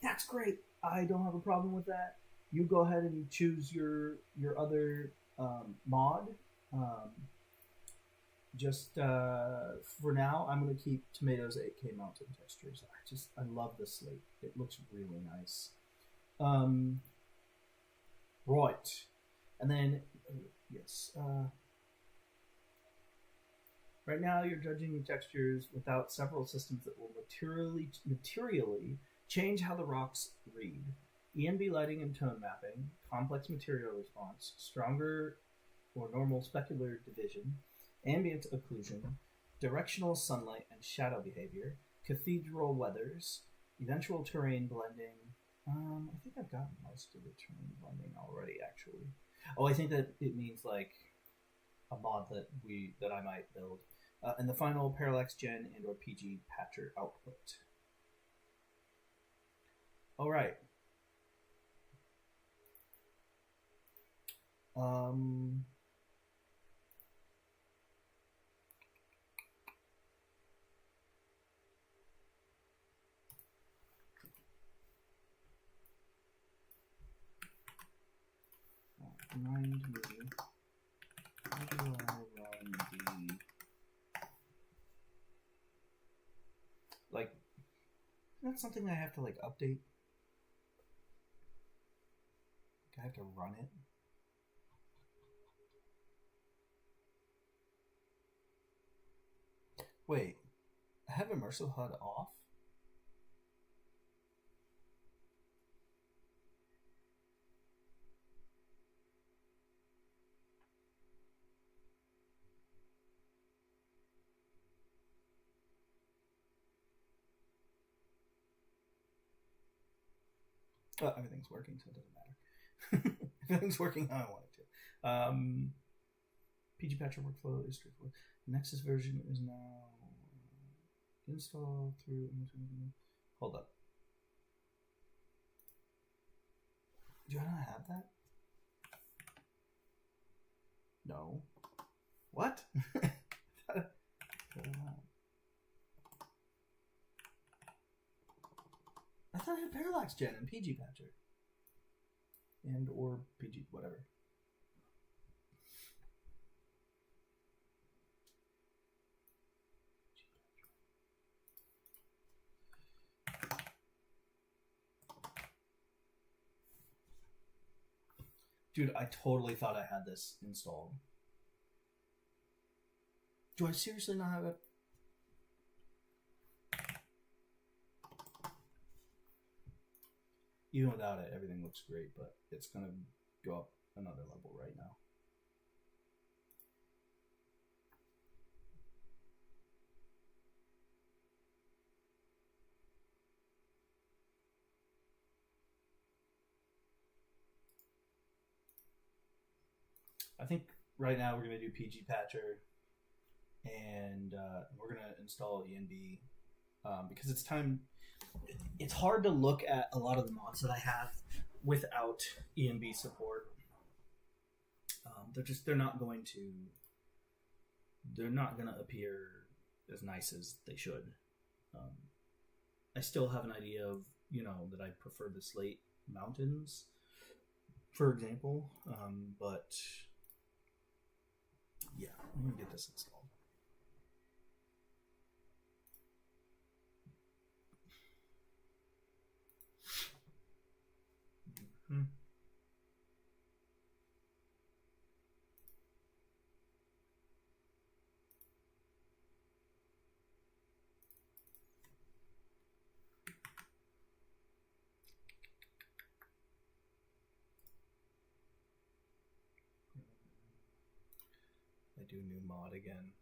that's great. I don't have a problem with that. You go ahead and choose your other mod. For now, I'm going to keep Tomatoes 8K Mountain Textures. I love this slate. It looks really nice. Right. And then, yes. Right now, you're judging your textures without several systems that will materially change how the rocks read. ENB lighting and tone mapping, complex material response, stronger or normal specular division, ambient occlusion, directional sunlight and shadow behavior, cathedral weathers, eventual terrain blending. I think I've gotten most of the terrain blending already, actually. Oh, I think that it means like a mod that I might build. And the final parallax gen and or PG patcher output. All right. Remind me, how do I run the, like, that's something I have to like update. I have to run it. Wait, I have Immersive HUD off? Oh, everything's working, so it doesn't matter. Everything's working how I want it to. PG Patcher workflow is straightforward. The Nexus version is now installed through Hold up. Do I not have that? No. What? I thought I had Parallax Gen and PG Patcher. And or PG, whatever. Dude, I totally thought I had this installed. Do I seriously not have it? Even without it, everything looks great, but it's going to go up another level right now. I think right now we're going to do PG Patcher, and we're going to install ENB because it's time. It's hard to look at a lot of the mods that I have without ENB support. They're not going to appear as nice as they should. I still have an idea of, that I prefer the slate mountains, for example, but yeah, I'm gonna get this installed. I do new mod again.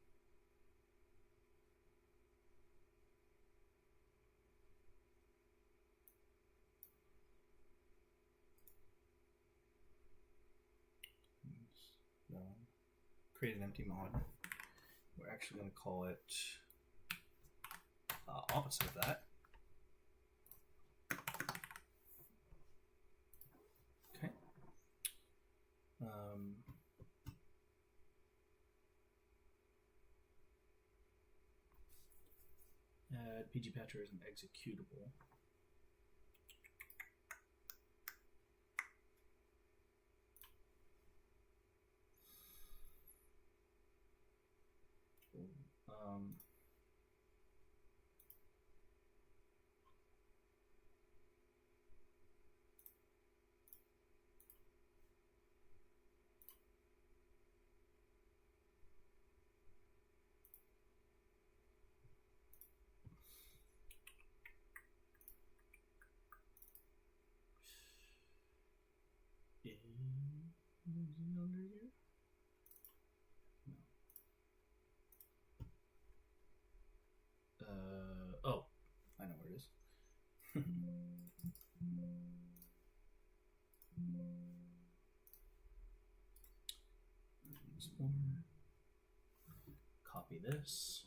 No. Create an empty mod. We're actually going to call it opposite of that. Okay. PG Patcher is an executable. Under here? No. Oh, I know where it is. Copy this.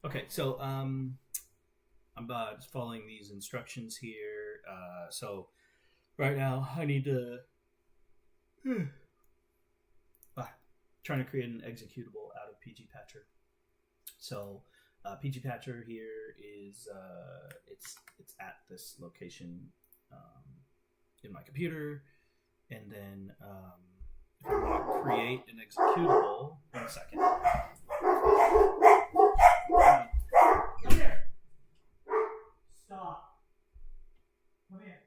Okay, so I'm just following these instructions here. So right now I need to trying to create an executable out of PG Patcher. So PG Patcher here is it's at this location in my computer, and then if I want to create an executable, 1 second. Come here. Stop. Come here.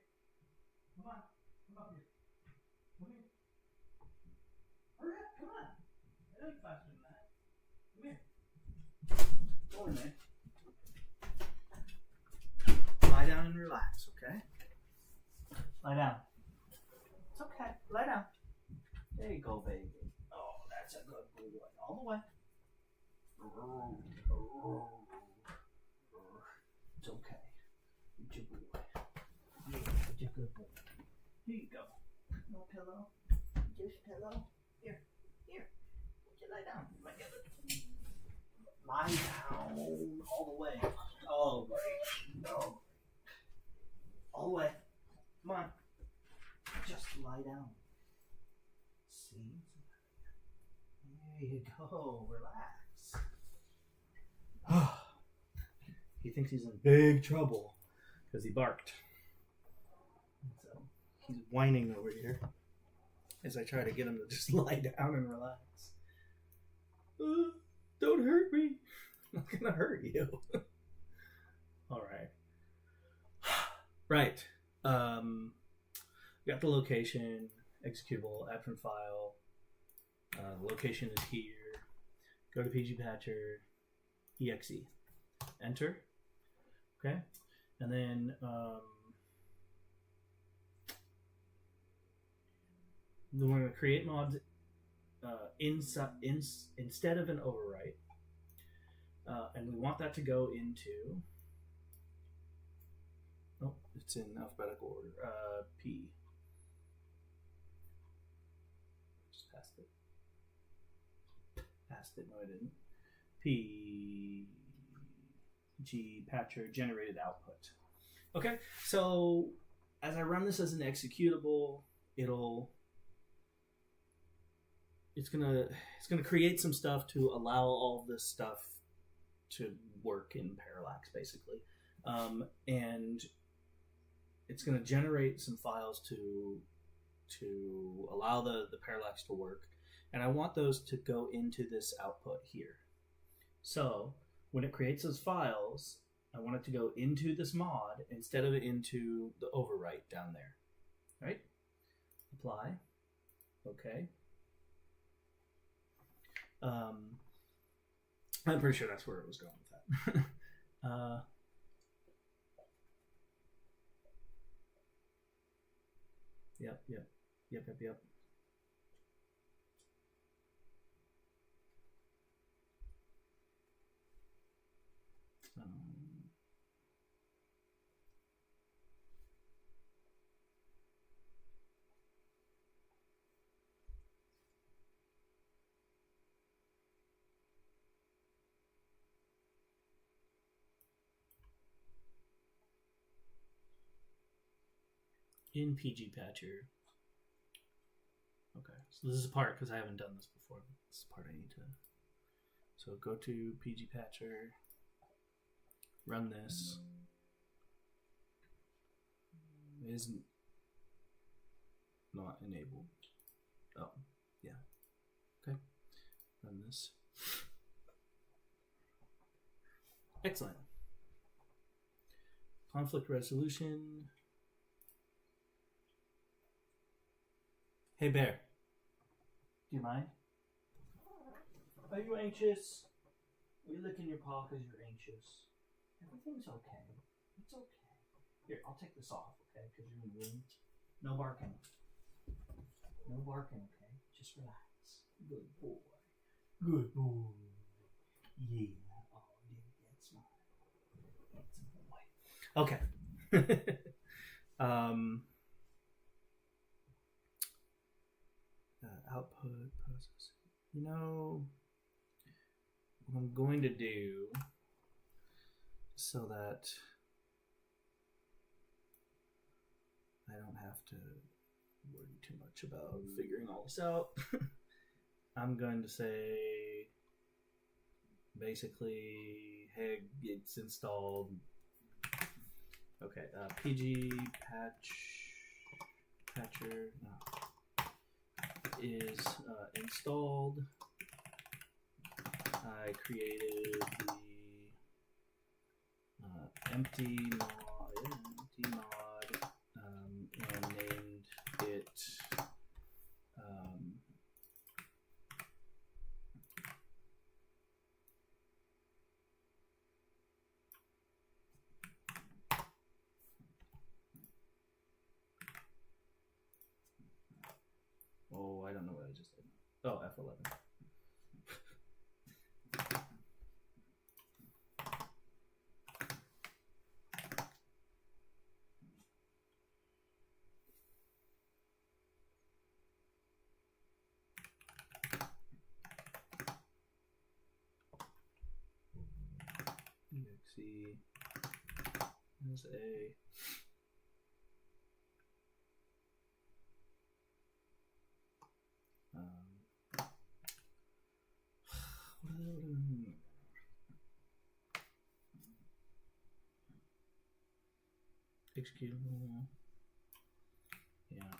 Come on. Come up here. Come here. Hurry up. Come on. I know you're faster than that. Come here. Come on, man. Lie down and relax, okay? Lie down. It's okay. Lie down. There you go, baby. Oh, that's a good boy. All the way. It's okay. It's your boy. Yeah, it's a good boy. Here you go. No pillow. Just pillow. Here. Here. Would you lie down? Lie down. All the way. All the way. away. Come on. Just lie down. See? There you go. Relax. He thinks he's in big trouble because he barked. So he's whining over here as I try to get him to just lie down and relax. Don't hurt me. I'm not gonna hurt you. All right. Right. Got the location, executable, add from file. Location is here. Go to PG Patcher, exe, enter. Okay, and then we're going to create mods instead of an overwrite, and we want that to go into. Oh, it's in alphabetical order. P. Just passed it. No, I didn't. PG Patcher generated output. Okay, so as I run this as an executable, it's gonna create some stuff to allow all this stuff to work in Parallax, basically, and it's gonna generate some files to allow the Parallax to work. And I want those to go into this output here. So when it creates those files, I want it to go into this mod instead of into the overwrite down there. Right? Apply. Okay. I'm pretty sure that's where it was going with that. Yep. In PG Patcher. Okay, so this is a part because I haven't done this before. This is the part I need to. So go to PG Patcher, run this. It isn't not enabled. Oh, yeah. Okay, run this. Excellent. Conflict resolution. Hey bear, do you mind? Are you anxious? Are you licking your paw because you're anxious? Everything's okay. It's okay. Here, I'll take this off, okay? Because you're in the room. No barking. No barking, okay? Just relax. Good boy. Good boy. Yeah. Oh, that's my boy. Okay. Output process. You know what I'm going to do so that I don't have to worry too much about figuring all this out. I'm going to say basically, hey, it's installed. Okay, PG patcher. No. Is installed. I created the empty mod and named it oh, I don't know what I just did. Oh, F11. exe is a executable. Yeah.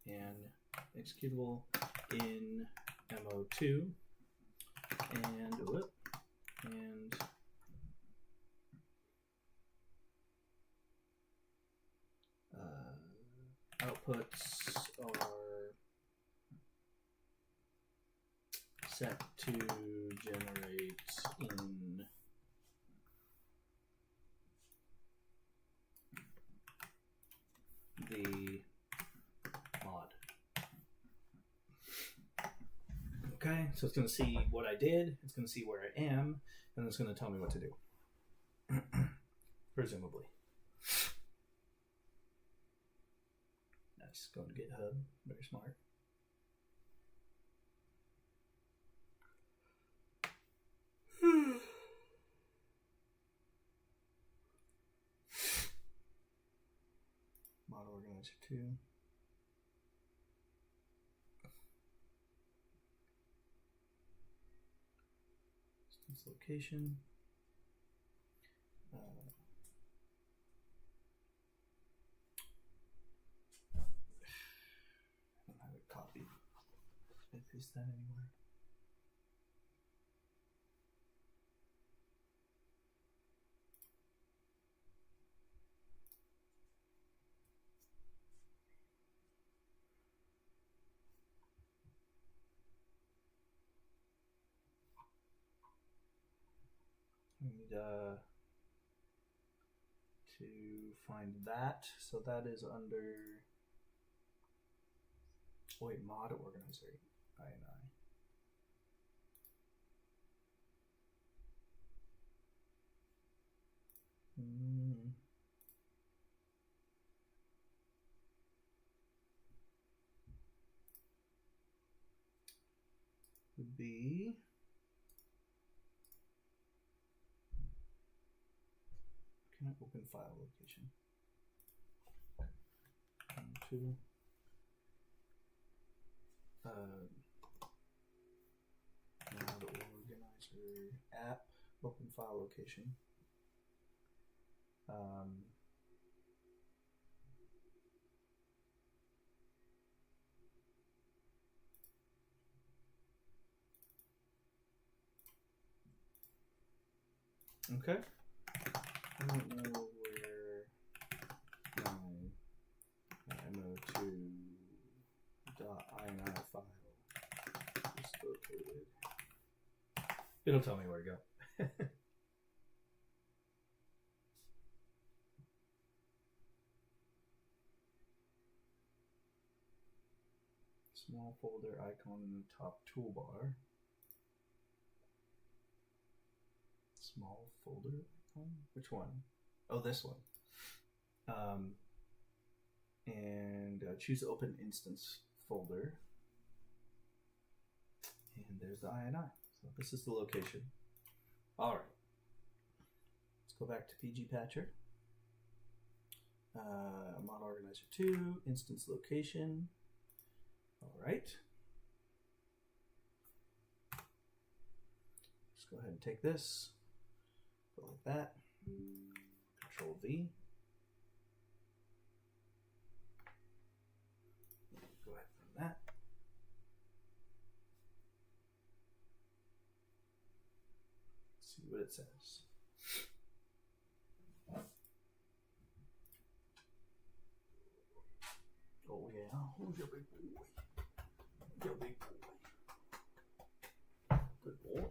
And executable in mo2 and outputs are set to generate in the mod. Okay, so it's going to see what I did, it's going to see where I am, and it's going to tell me what to do. Presumably. Nice, going to GitHub, very smart. Mod Organizer 2. Instance location. I don't have it copied. Did I paste that anywhere? I need to find that. So that is under. Oh, wait, Mod Organizer INI. Would be. Can I open file location? To Mod Organizer app, open file location. Okay. I don't know where my mo2.ini file is located. It'll tell me where to go. Small folder icon in the top toolbar. Small folder icon? Which one? Oh, this one. And choose open instance folder. And there's the INI. So this is the location. All right. Let's go back to PG Patcher. Mod Organizer 2, instance location. All right. Just go ahead and take this. Go like that. Control V. Go ahead from that. See what it says. Oh yeah, who's your big boy? Your big boy. Good boy.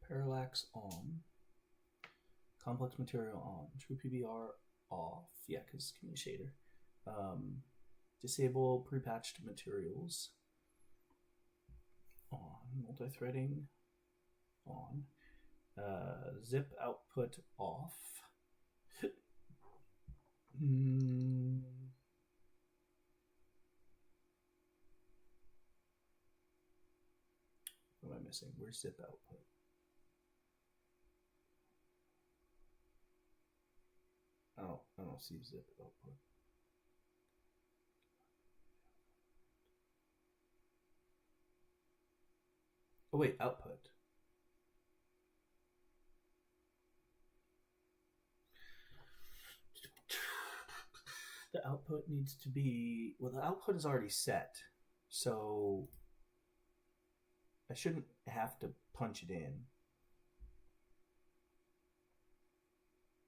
Parallax on. Complex material on. True PBR off. Yeah, because give me a shader. Disable pre-patched materials. On. Multi-threading on. Zip output off. What am I missing? Where's zip output? I don't see zip output. Oh wait, output. The output needs to be, well, the output is already set, so I shouldn't have to punch it in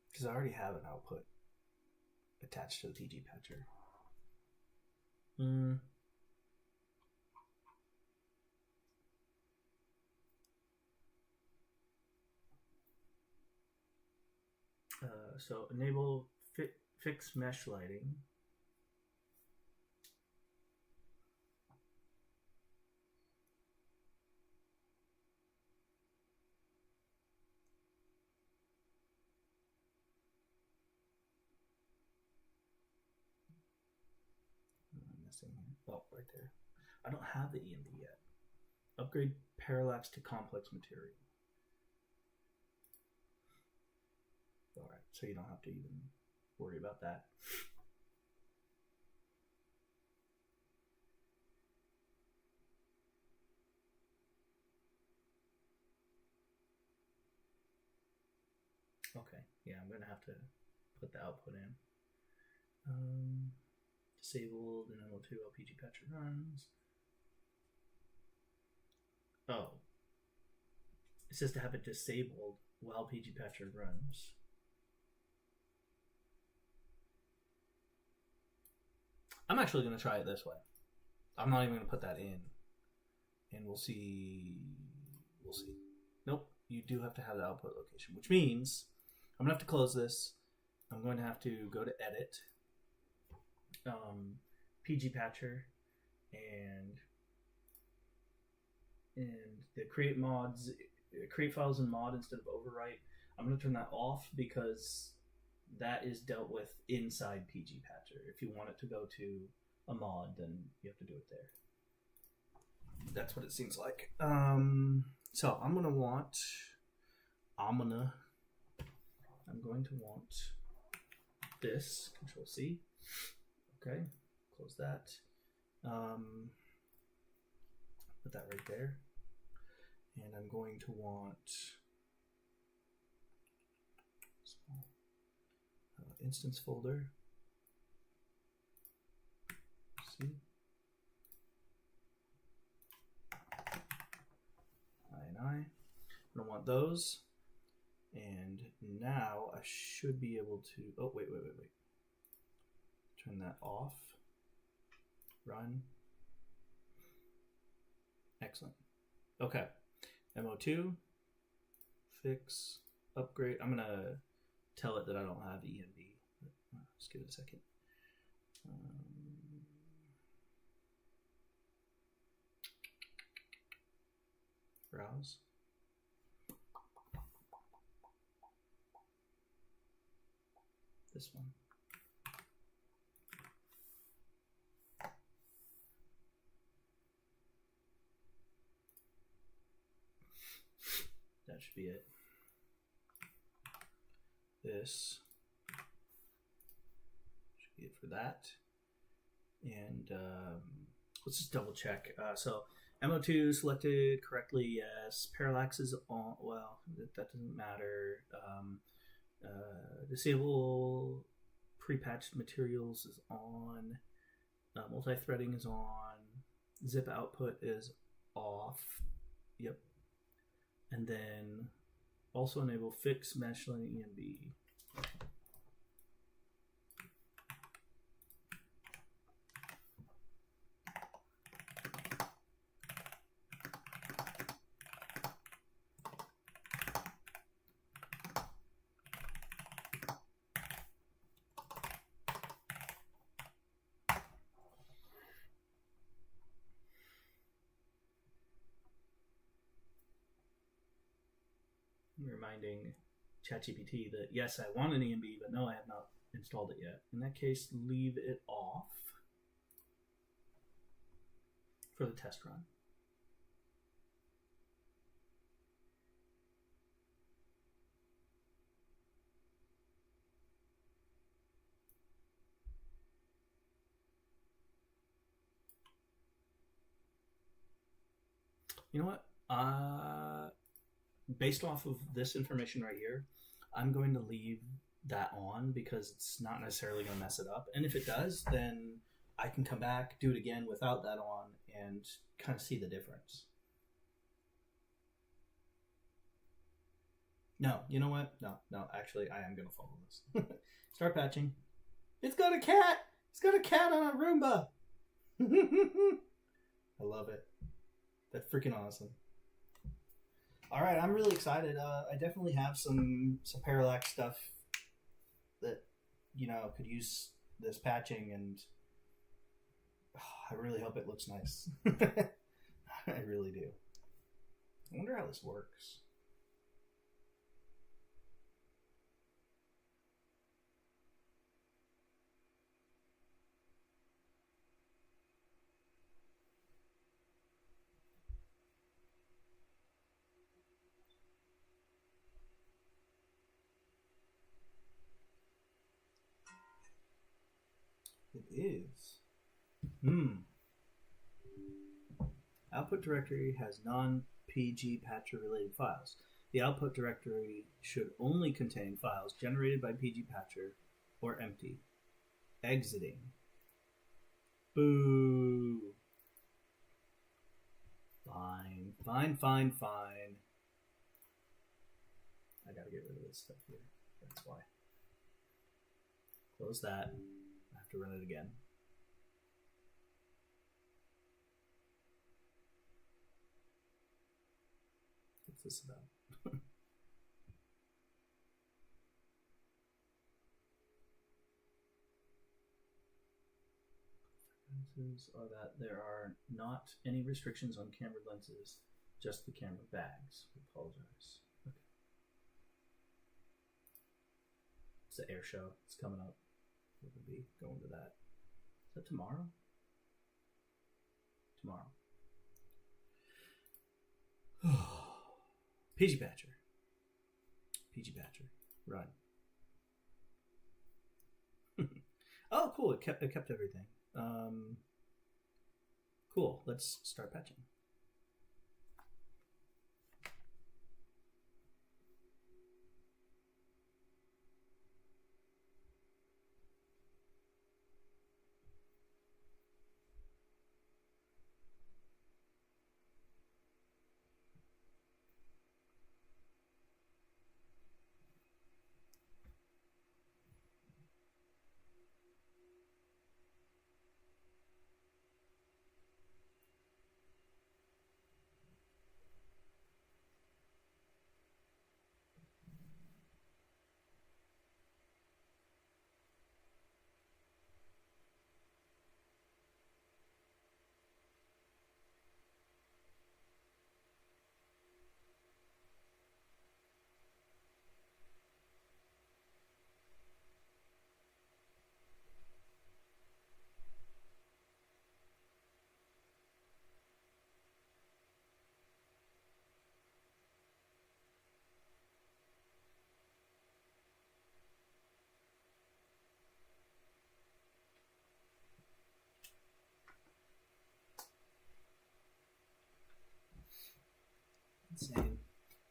because I already have an output attached to the PG patcher. So enable fix mesh lighting. I'm missing here. Oh, right there. I don't have the EMB yet. Upgrade parallax to complex material. All right, so you don't have to even worry about that. Okay, yeah, I'm gonna have to put the output in. Disabled and L2 LPG patcher runs. Oh, it says to have it disabled while PG patcher runs. I'm actually going to try it this way. I'm not even going to put that in. And we'll see. We'll see. Nope. You do have to have the output location, which means I'm going to have to close this. I'm going to have to go to edit, PG patcher, and the create mods, create files in mod instead of overwrite. I'm going to turn that off because that is dealt with inside PG patcher. If you want it to go to a mod, then you have to do it there. That's what it seems like. So I'm going to want this. Control C. Okay, close that. Put that right there. And I'm going to want instance folder. See? I don't want those. And now I should be able to, oh, wait. Turn that off. Run. Excellent. Okay. MO2. Fix. Upgrade. I'm going to tell it that I don't have EMB. Just give it a second. Browse. This one. That should be it. This should be it for that. And let's just double check. So MO2 selected correctly, yes. Parallax is on, well, that doesn't matter. Disable pre-patched materials is on. Multi-threading is on. Zip output is off. Yep. And then also enable fix mesh line EMB. Reminding ChatGPT that yes, I want an EMB, but no, I have not installed it yet. In that case, leave it off for the test run. You know what? Based off of this information right here, I'm going to leave that on because it's not necessarily going to mess it up. And if it does, then I can come back, do it again without that on, and kind of see the difference. No, you know what? No, actually, I am going to follow this. Start patching. It's got a cat! It's got a cat on a Roomba! I love it. That's freaking awesome. Alright, I'm really excited. I definitely have some parallax stuff that, could use this patching, and I really hope it looks nice. I really do. I wonder how this works. It is. Output directory has non-PG patcher related files. The output directory should only contain files generated by PG patcher or empty. Exiting. Boo. Fine. I gotta get rid of this stuff here. That's why. Close that. I have to run it again. What's this about? Are that there are not any restrictions on camera lenses, just the camera bags. We apologize. Okay. It's the air show. It's coming up. We're going to be going to that. Is that tomorrow? Tomorrow. PG Patcher. PG Patcher. Run. Oh, cool. It kept everything. Cool. Let's start patching.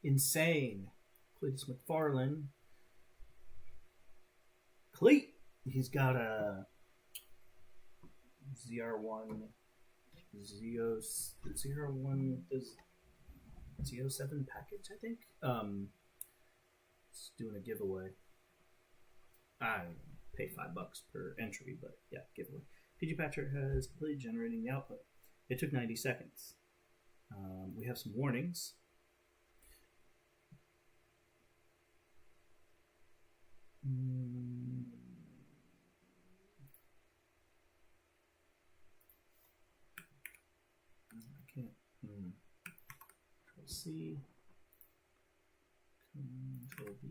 Insane. Cletus McFarlane. Cleat. He's got a ZR1 ZR1 Z07 package, I think. It's doing a giveaway. I pay $5 per entry, but yeah, giveaway. PG Patcher has completed generating the output. It took 90 seconds. We have some warnings. I can't. Control C. Control V.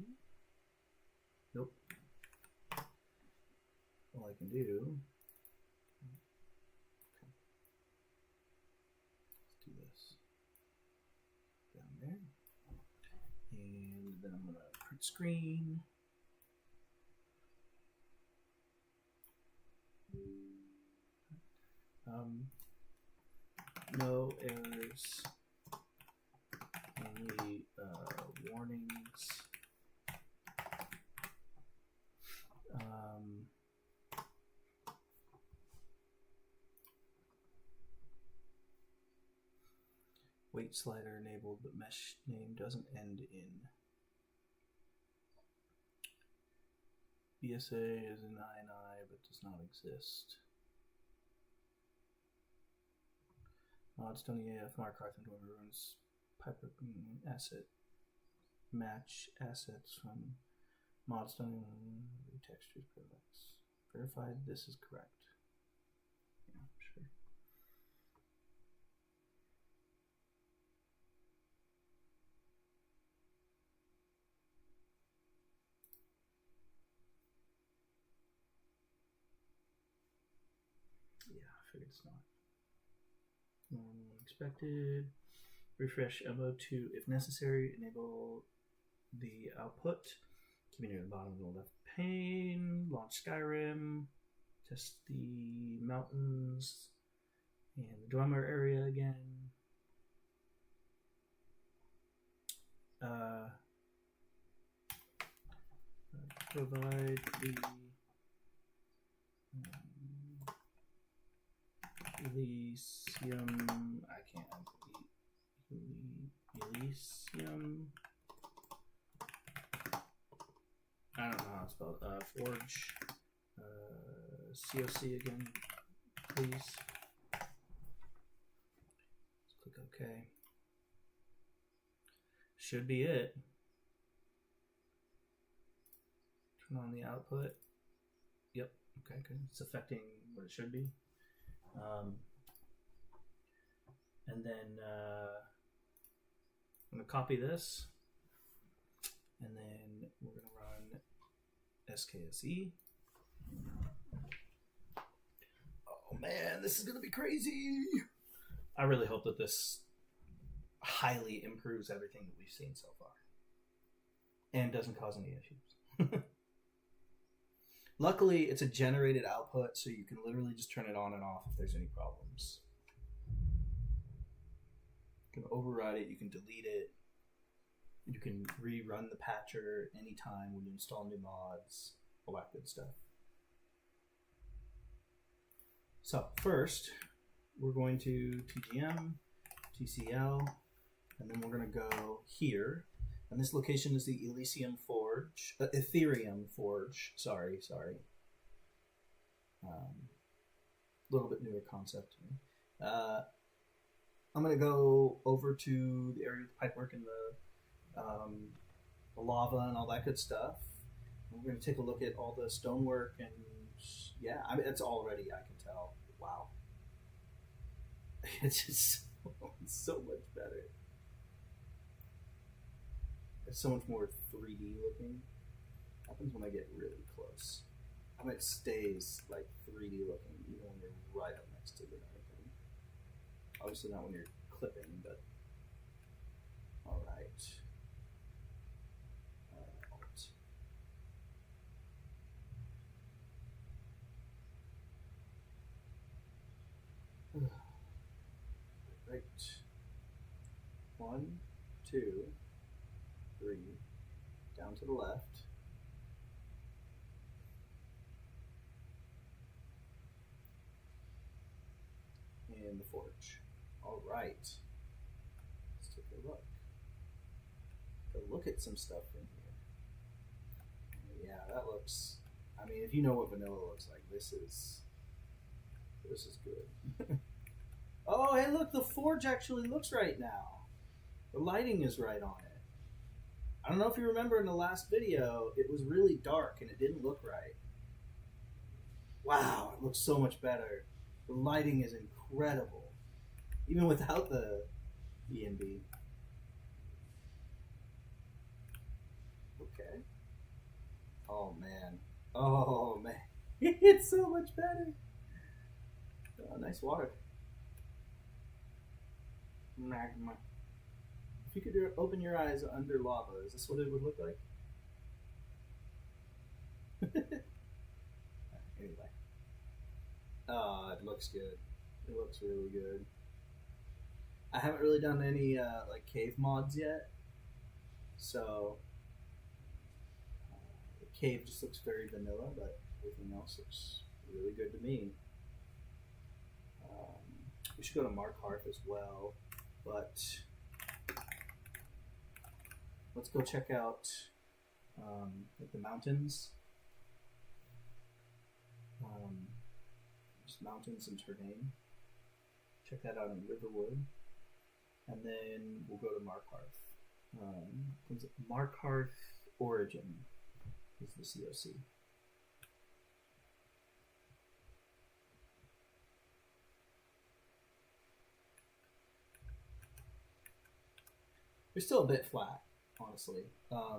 Nope. All I can do. Okay. Let's do this. Down there. And then I'm going to print screen. No errors Weight slider enabled, but mesh name doesn't end in. BSA is an INI, but does not exist. Mod Stony AF Mark Carthen ruins Piper asset match assets from Mod Stony textures products. Verified this is correct. Yeah, sure. Yeah, I figured it's not. Normal expected. Refresh MO to, if necessary, enable the output. Keep it near the bottom of the left pane. Launch Skyrim. Test the mountains and the drummer area again. Provide the Elysium. I can't. Elysium. I don't know how it's spelled. Forge. COC again, please. Let's click OK. Should be it. Turn on the output. Yep. Okay, good. It's affecting what it should be. And then I'm going to copy this. And then we're going to run SKSE. Oh man, this is going to be crazy. I really hope that this highly improves everything that we've seen so far. And doesn't cause any issues. Luckily, it's a generated output, so you can literally just turn it on and off if there's any problems. You can override it, you can delete it. You can rerun the patcher anytime when you install new mods, all that good stuff. So first, we're going to TGM, TCL, and then we're going to go here. And this location is the Elysium Forge, Ethereum Forge. Sorry. A little bit newer concept to me. I'm going to go over to the area of the pipework and the lava and all that good stuff. We're going to take a look at all the stonework and yeah, I mean, it's already, I can tell. Wow. It's just so much better. It's so much more 3D looking. Happens when I get really close. I mean, it stays like 3D looking even when you're right up next to it and everything. Obviously not when you're clipping, but all right. Right. 1, 2, 3. Down to the left. And the forge. All right. Let's take a look. Go look at some stuff in here. Yeah, that looks. I mean, if you know what vanilla looks like, this is good. Oh, hey, look, the forge actually looks right now. The lighting is right on it. I don't know if you remember in the last video, it was really dark and it didn't look right. Wow, it looks so much better. The lighting is incredible, even without the ENB. Okay. Oh, man. Oh, man. It's so much better. Oh, nice water. Magma. If you could open your eyes under lava, is this what it would look like? Anyway. Oh, it looks good. It looks really good. I haven't really done any like cave mods yet, so the cave just looks very vanilla, but everything else looks really good to me. We should go to Mark Hearth as well. But let's go check out like the mountains. Just mountains and terrain. Check that out in Riverwood. And then we'll go to Markarth. Markarth Origin is the COC. They're still a bit flat, honestly. I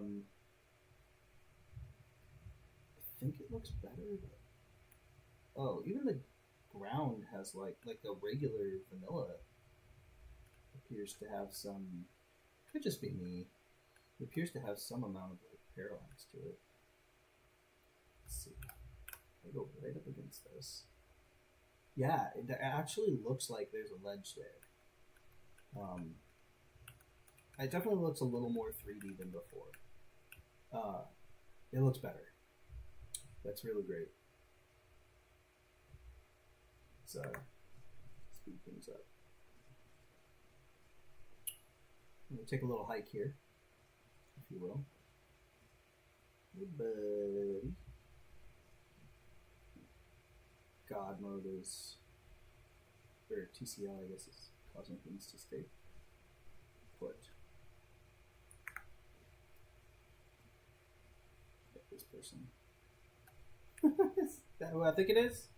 think it looks better. But... oh, even the ground has like the regular vanilla appears to have some. Could just be me. It appears to have some amount of like parallax to it. Let's see. I go right up against this. Yeah, it actually looks like there's a ledge there. It definitely looks a little more 3D than before. It looks better. That's really great. So, speed things up. I'm going to take a little hike here, if you will. Hey, buddy. God mode is, or TCL, I guess, is causing things to stay put. Get this person. Is that who I think it is?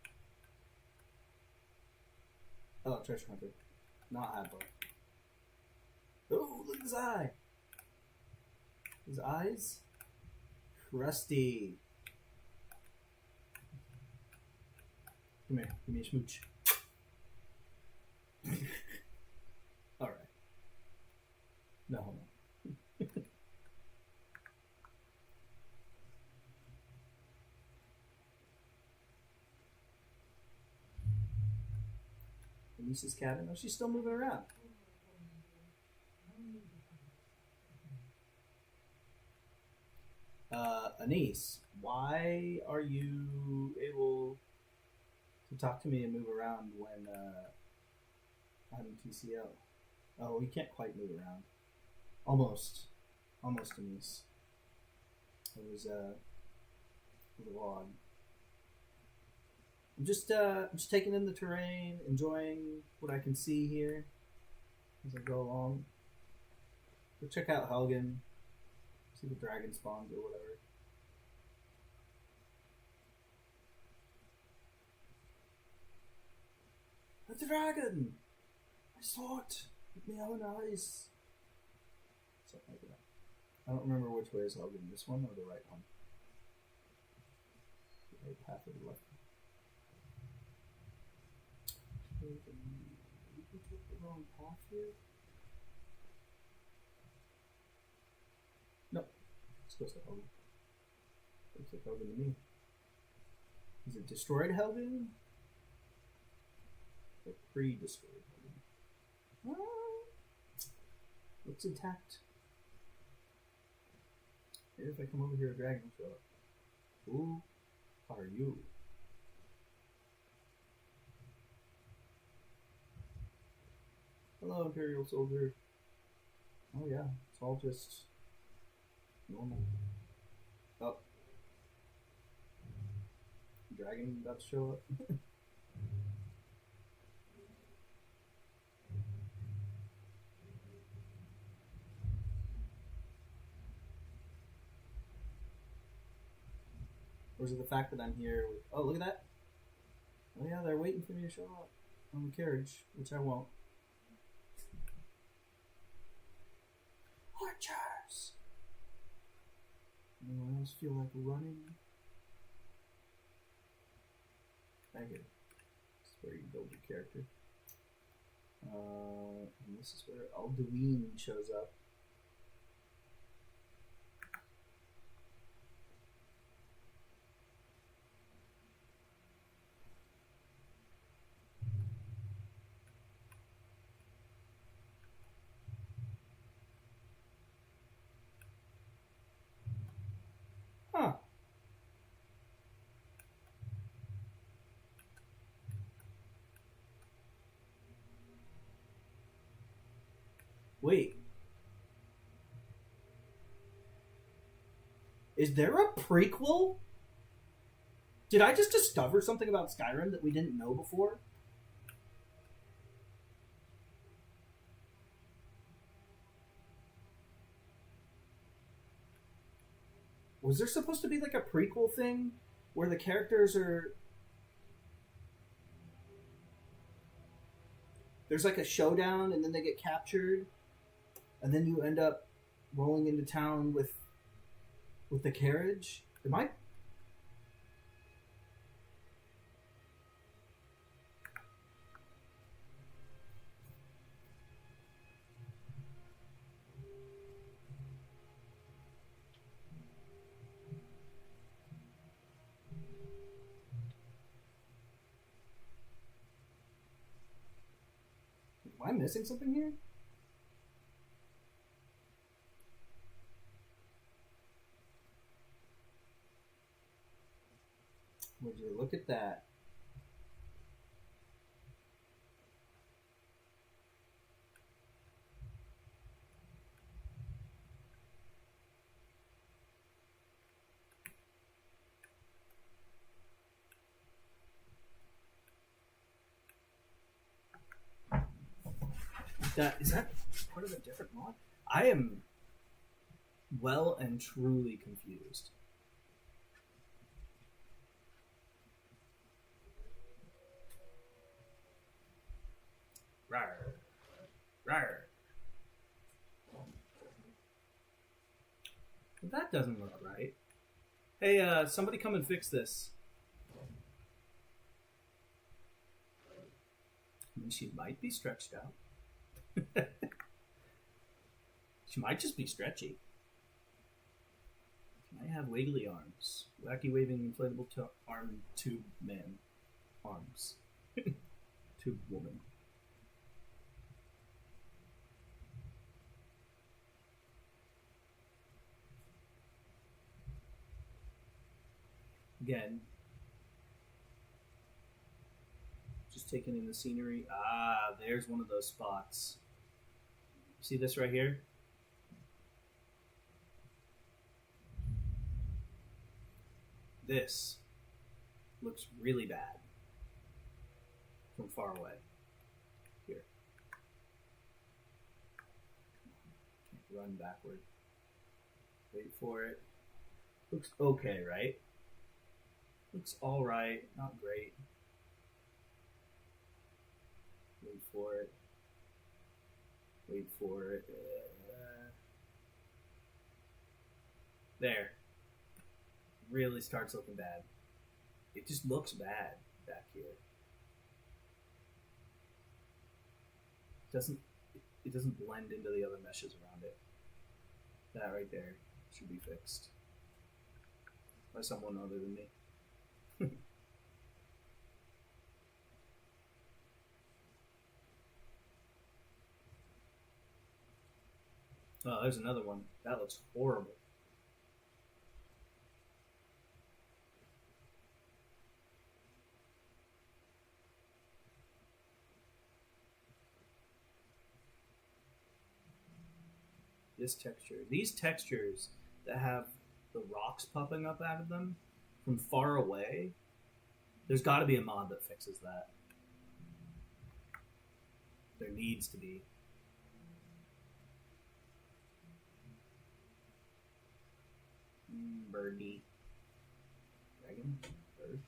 Oh, treasure hunter. Not Adler. Oh, look at his eye. His eyes? Crusty. Come here. Give me a smooch. Alright. No. Niece's cabin. Oh, she's still moving around. Anise, why are you able to talk to me and move around when I'm in TCL? Oh, we can't quite move around. Almost, Anise. It was a little odd. I'm just taking in the terrain, enjoying what I can see here as I go along. Go check out Helgen, see the dragon spawns or whatever. The dragon! I saw it with my own eyes. Something like that. I don't remember which way is Helgen, this one or the right one. The right path or the left. We can take the wrong path here. No, it's supposed to Helgen. Looks like Helgen to me. Is it destroyed Helgen? Or pre-destroyed Helgen? Looks intact. Maybe if I come over here, a dragon will show up. Who are you? Hello, Imperial Soldier. Oh yeah, it's all just normal. Oh. Dragon about to show up. Or is it the fact that I'm here with... oh, look at that. Oh yeah, they're waiting for me to show up on the carriage, which I won't. Archers! Anyone else feel like running? Right here. This is where you build your character. And this is where Alduin shows up. Huh. Wait. Is there a prequel? Did I just discover something about Skyrim that we didn't know before? Was there supposed to be like a prequel thing where the characters are... There's like a showdown and then they get captured and then you end up rolling into town with the carriage? Am I... Am I missing something here? Would you look at that? Is that part of a different mod? I am well and truly confused. Rawr. Rawr. That doesn't look right. Hey, somebody come and fix this. I mean, she might be stretched out. She might just be stretchy. She might have wiggly arms. Wacky waving inflatable arm tube man. Arms. Tube woman. Again, just taking in the scenery. Ah, there's one of those spots. See this right here? This looks really bad from far away. Here. Run backward. Wait for it. Looks okay, right? Looks alright, not great. Wait for it. Wait for it. There. Really starts looking bad. It just looks bad back here. It doesn't blend into the other meshes around it. That right there should be fixed by someone other than me. Oh, there's another one. That looks horrible. This texture. These textures that have the rocks popping up out of them from far away, there's got to be a mod that fixes that. There needs to be. Birdie. Dragon? Bird?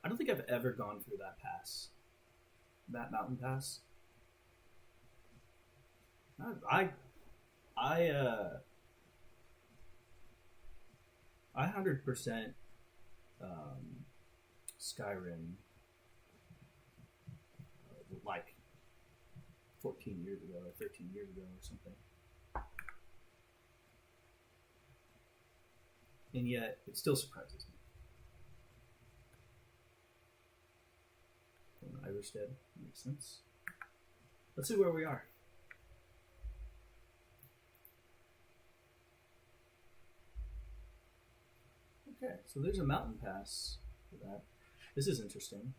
I don't think I've ever gone through that pass. That mountain pass. I 100% Skyrim like 14 years ago or 13 years ago or something. And yet, it still surprises me. From Irishstead, makes sense. Let's see where we are. Okay, so there's a mountain pass for that. This is interesting.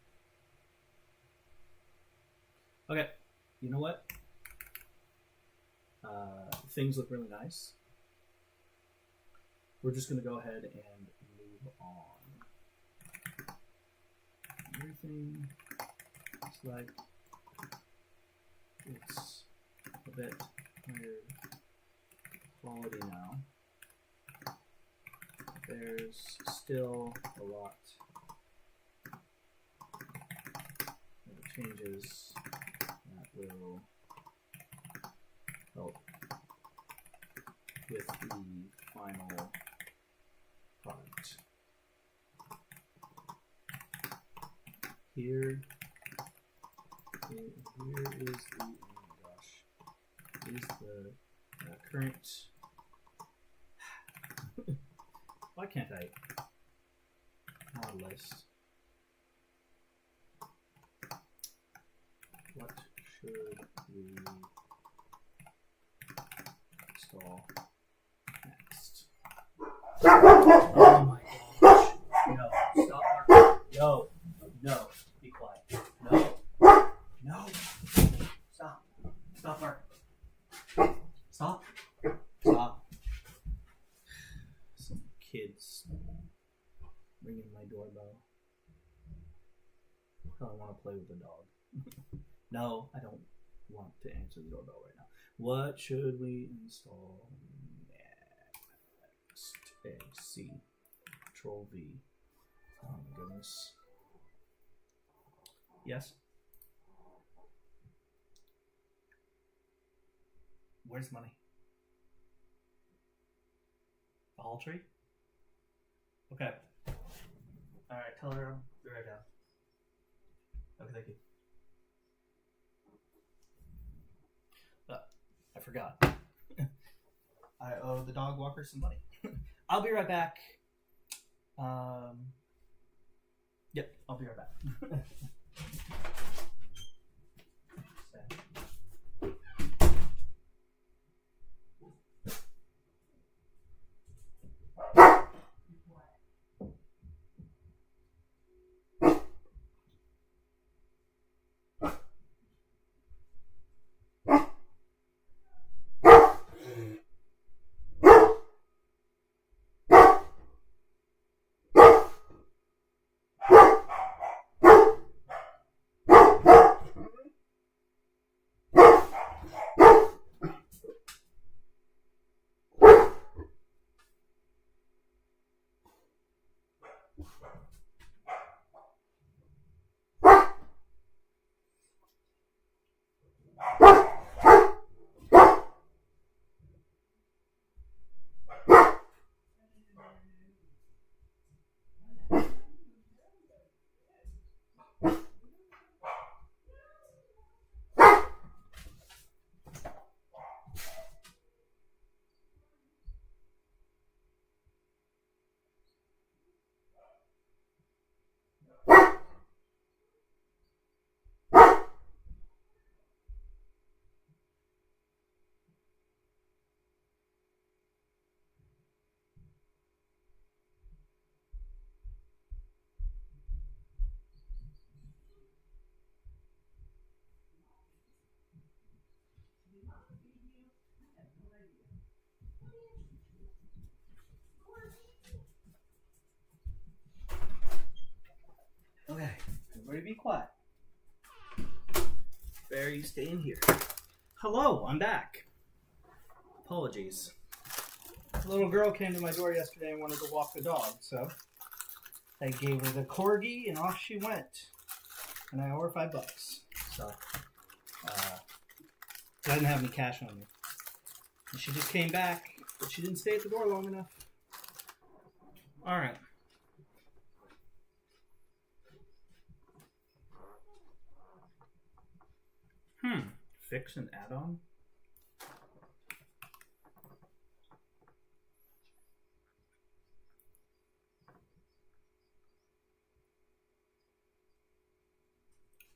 Okay, you know what? Things look really nice. We're just going to go ahead and move on. Everything looks like it's a bit higher quality now. There's still a lot of changes that will help with the final product. Here is the, oh my gosh, is the current, why can't I mod list? What should we install next? Oh my gosh. No, stop barking. No, no, be quiet. No, no, stop. Stop barking. Stop. Stop. Some kids ringing my doorbell. Probably want to play with the dog. No, I don't want to answer the doorbell right now. What should we install next? C. Control V. Oh my goodness. Yes? Where's money? The whole tree? Okay. Alright, tell her I'll be right down. Okay, thank you. I forgot. I owe the dog walker some money. I'll be right back. Yep, I'll be right back. Okay, everybody be quiet. Bear, you stay in here. Hello, I'm back. Apologies. A little girl came to my door yesterday and wanted to walk the dog, so I gave her the corgi and off she went. And I owe her $5. So, I didn't have any cash on me. And she just came back, but she didn't stay at the door long enough. Alright. Fix an add-on?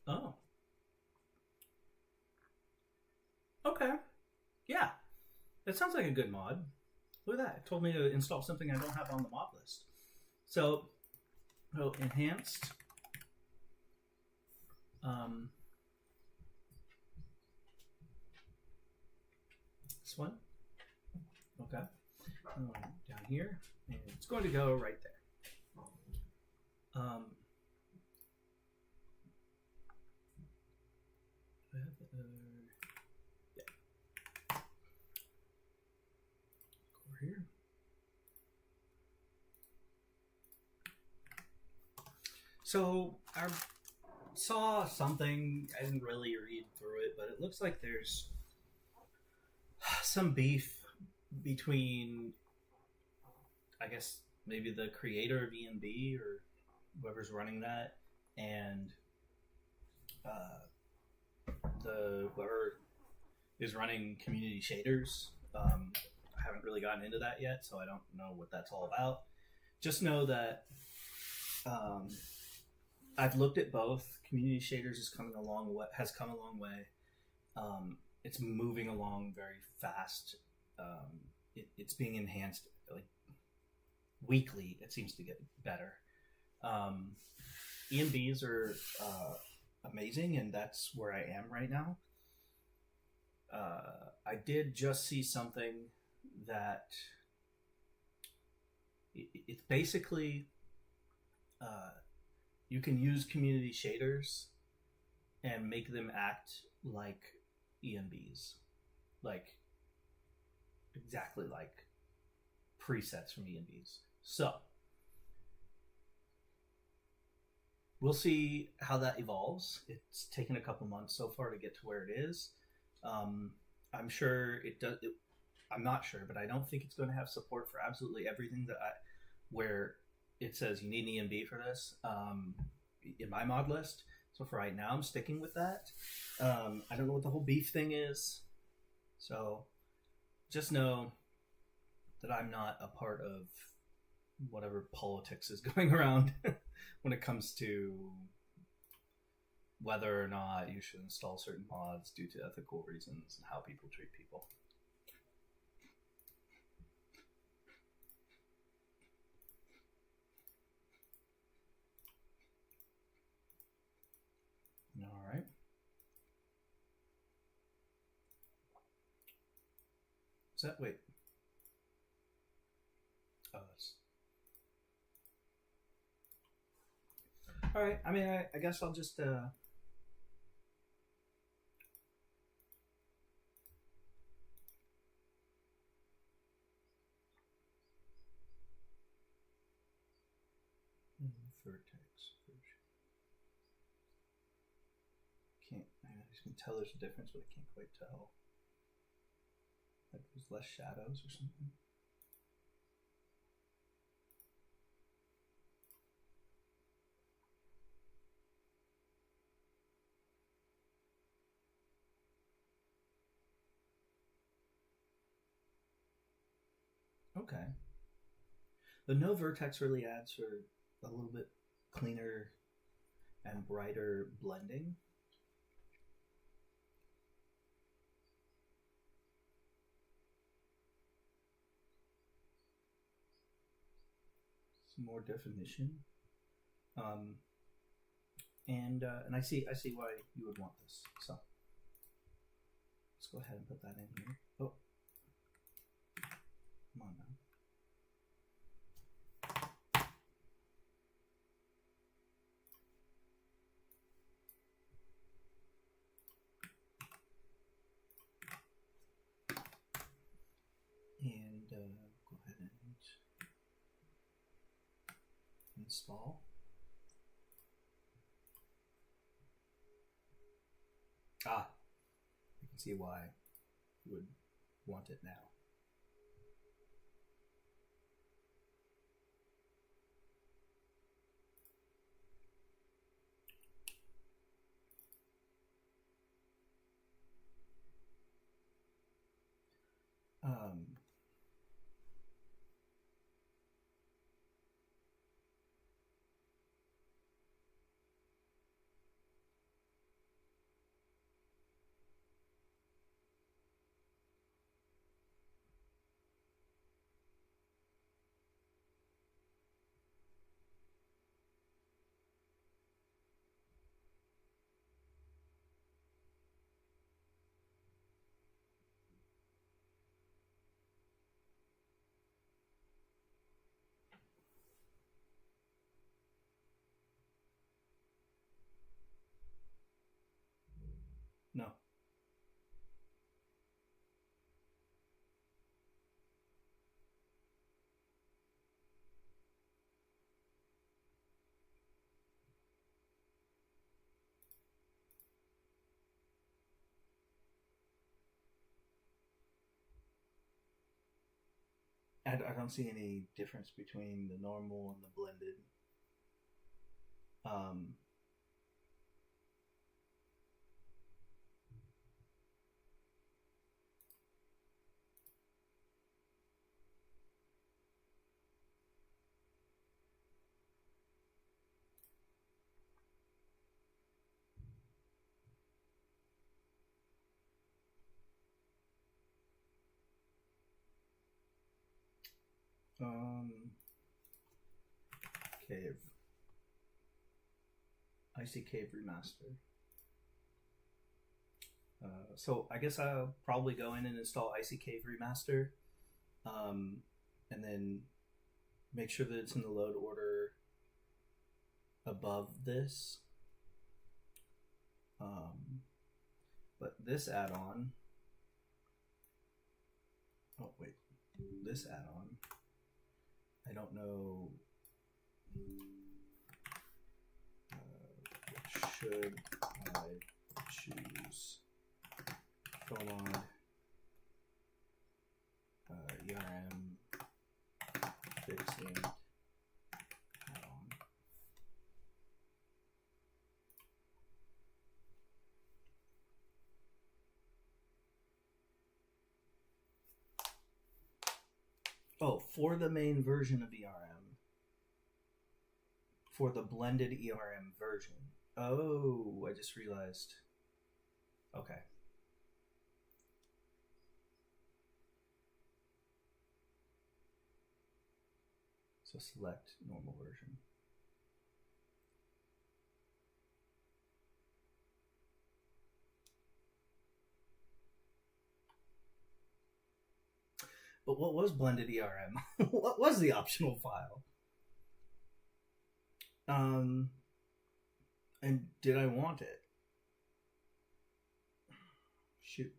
Oh. Okay. Yeah. That sounds like a good mod. Look at that. It told me to install something I don't have on the mod list. So, Oh, enhanced. This one. Okay. Down here, and it's going to go right there. Yeah. Over here. So I saw something. I didn't really read through it, but it looks like there's some beef between, I guess, maybe the creator of EMB or whoever's running that, and the whoever is running community shaders. I haven't really gotten into that yet, so I don't know what that's all about. Just know that I've looked at both. Community shaders has come a long way. It's moving along very fast. It's being enhanced like weekly. It seems to get better. EMBs are amazing, and that's where I am right now. I did just see something that it's basically you can use community shaders and make them act like EMBs, like exactly like presets from EMBs. So we'll see how that evolves. It's taken a couple months so far to get to where it is. I'm sure it does. I'm not sure, but I don't think it's going to have support for absolutely everything where it says you need an EMB for this in my mod list. So for right now, I'm sticking with that. I don't know what the whole beef thing is. So just know that I'm not a part of whatever politics is going around when it comes to whether or not you should install certain mods due to ethical reasons and how people treat people. All right. Is that, wait. Oh, that's... All right. I mean, I guess I'll just vertex. Can't. I just can tell there's a difference, but I can't quite tell. Like there's less shadows or something. Okay. The no vertex really adds for a little bit cleaner and brighter blending. Some more definition. And I see why you would want this. So let's go ahead and put that in here. Oh, come on now. And go ahead and install. Ah, I can see why you would want it now. No. I don't see any difference between the normal and the blended. Um, um, Cave. Icy Cave Remaster. So I guess I'll probably go in and install Icy Cave Remaster, and then make sure that it's in the load order above this. But this add-on, oh wait, this add-on, I don't know. Should I choose Mod ERM fixing add-on? Oh, for the main version of ERM, for the blended ERM version. Oh, I just realized. Okay. So select normal version. But what was blended ERM? What was the optional file? And did I want it? Shoot.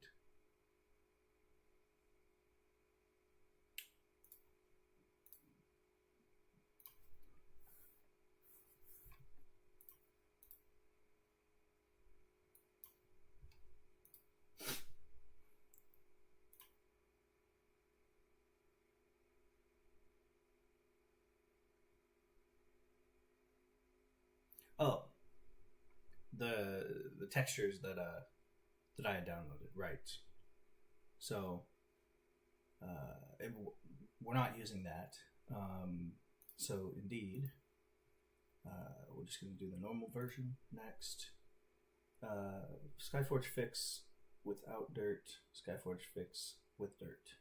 Oh, the textures that I had downloaded, right? So we're not using that. So indeed, we're just going to do the normal version next. Skyforge fix without dirt. Skyforge fix with dirt.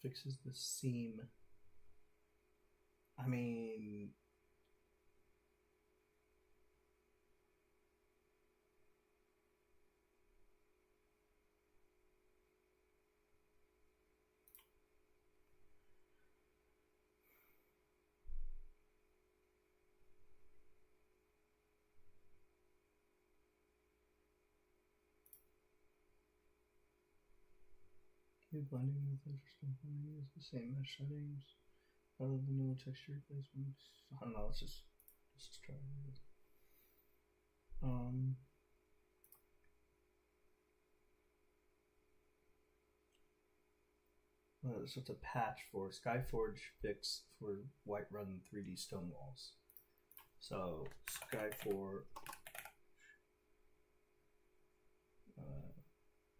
Fixes the seam. I mean, blending with interesting use the same mesh settings rather than no texture replacements. I don't know. Let's just try it. So it's a patch for Skyforge fix for Whiterun 3D stone walls. So Skyforge.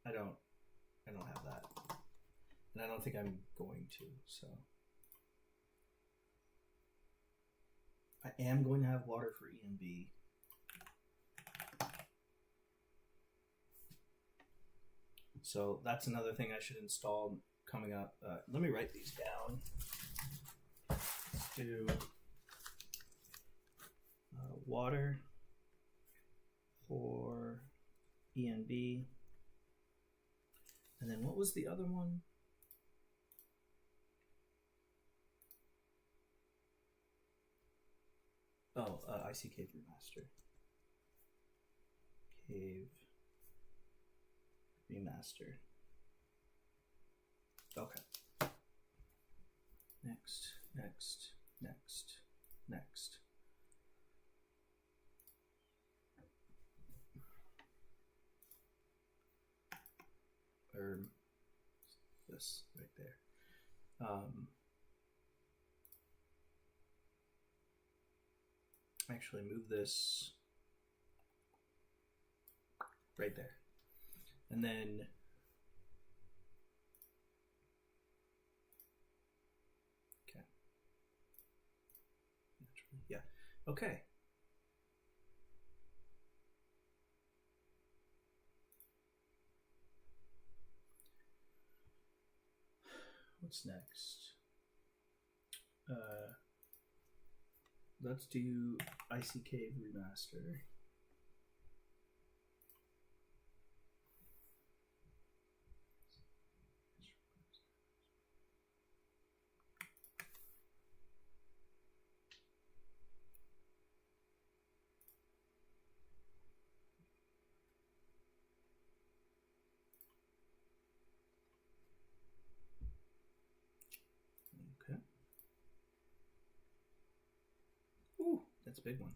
I don't have that, and I don't think I'm going to. So I am going to have water for ENB. So that's another thing I should install coming up. Let me write these down. Let's do water ENB. And then what was the other one? Oh, IC Cave Remaster. Cave Remaster. Okay. Next. Or this right there. Actually, move this right there, and then okay, yeah, okay. What's next? Let's do IC Cave Remaster. Okay. Ooh, that's a big one.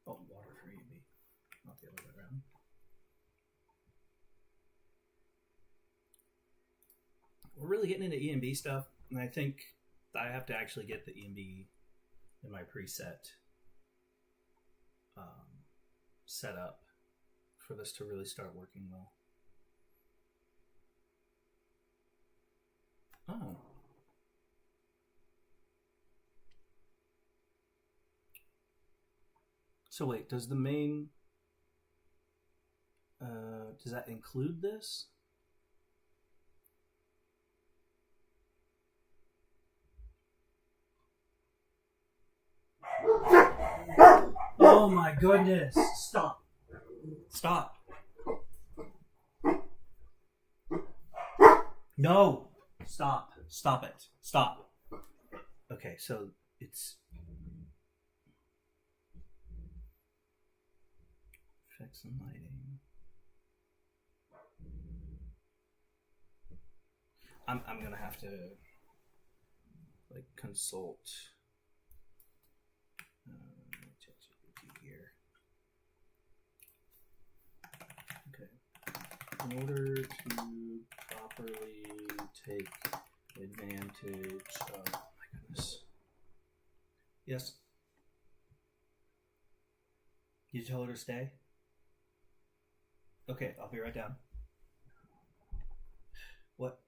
Oh, water for EB, not the other way around. We're really getting into ENB stuff, and I think I have to actually get the ENB in my preset set up for this to really start working well. Oh. So wait, does the main does that include this? Oh my goodness. Stop. No. Stop it. Stop. Okay, so it's effects and lighting. I'm gonna have to like consult here. Okay. In order to properly take advantage of, oh my goodness. Yes. You told her to stay? Okay, I'll be right down. What?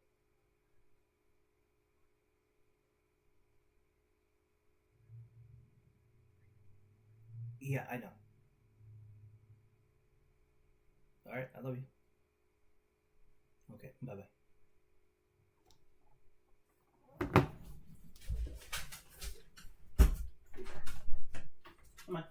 Yeah, I know. Alright, I love you. Okay, bye-bye. Come on.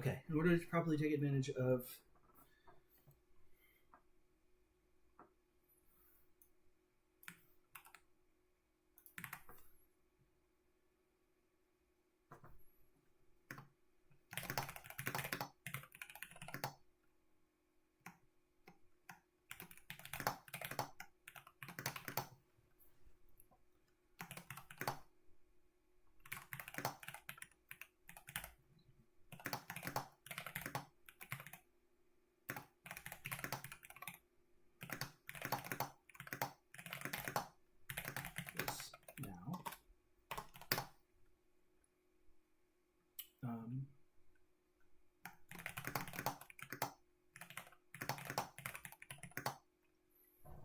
Okay, in order to properly take advantage of this now,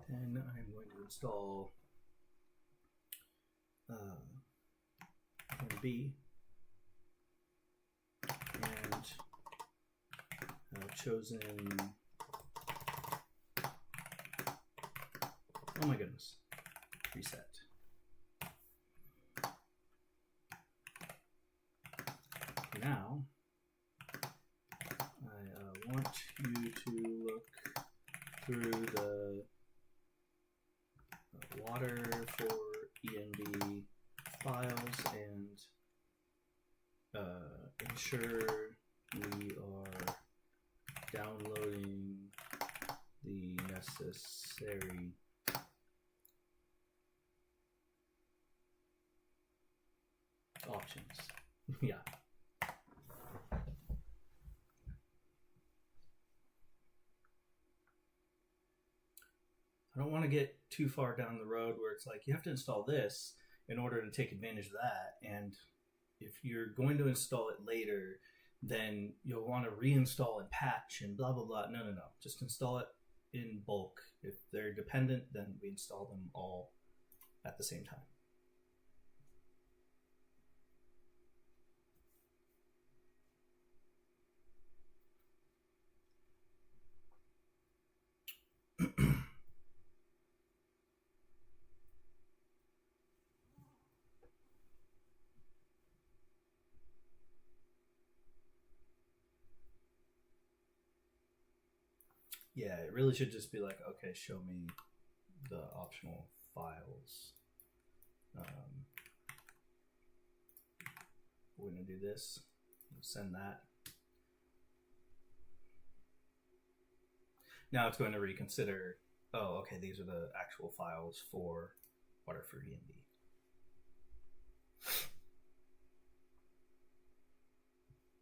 then I'm going to install B, and I've chosen, oh my goodness, reset. Now, I want you to look through the water for ENB files and ensure we are downloading the necessary options. Yeah. I don't want to get too far down the road where it's like you have to install this in order to take advantage of that, and if you're going to install it later, then you'll want to reinstall and patch and blah blah blah. No. Just install it in bulk. If they're dependent, then we install them all at the same time. Yeah, it really should just be like, okay, show me the optional files. We're going to do this. We'll send that. Now it's going to reconsider, oh, okay, these are the actual files for Waterford ENB.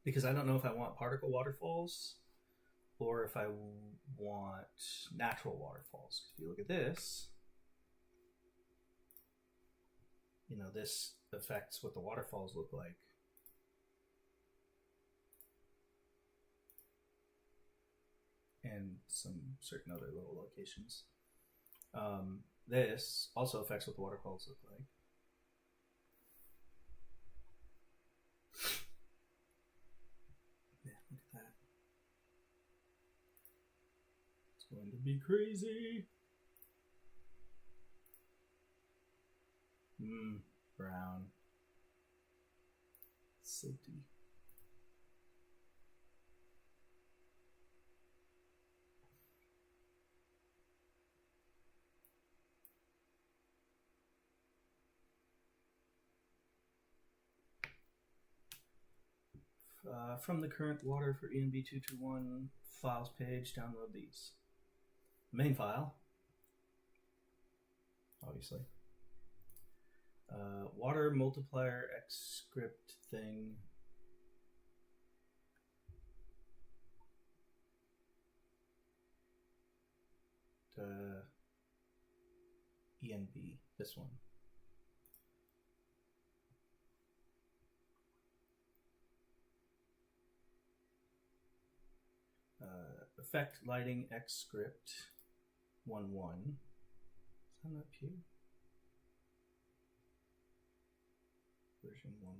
Because I don't know if I want particle waterfalls or if I want natural waterfalls. If you look at this, you know, this affects what the waterfalls look like. And some certain other little locations. This also affects what the waterfalls look like. Yeah, look at that. It's going to be crazy. Brown. Silty. From the current water for ENB221 files page, download these. Main file, obviously. Water multiplier X script thing. ENB, this one. Effect lighting X script 1.1. Is that up here? Version 1.1.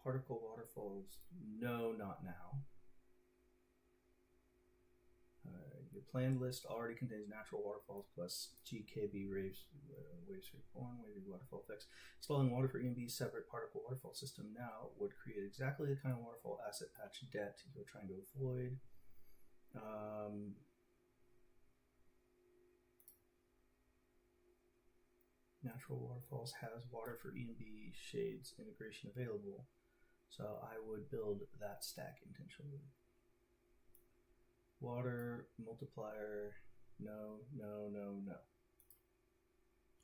Particle waterfalls, no, not now. Your planned list already contains natural waterfalls plus GKB waves for form, wavy waterfall effects. Installing water for EMB's separate particle waterfall system now would create exactly the kind of waterfall asset patch debt you're trying to avoid. Natural Waterfalls has water for EMB shades integration available, so I would build that stack intentionally. Water multiplier, no.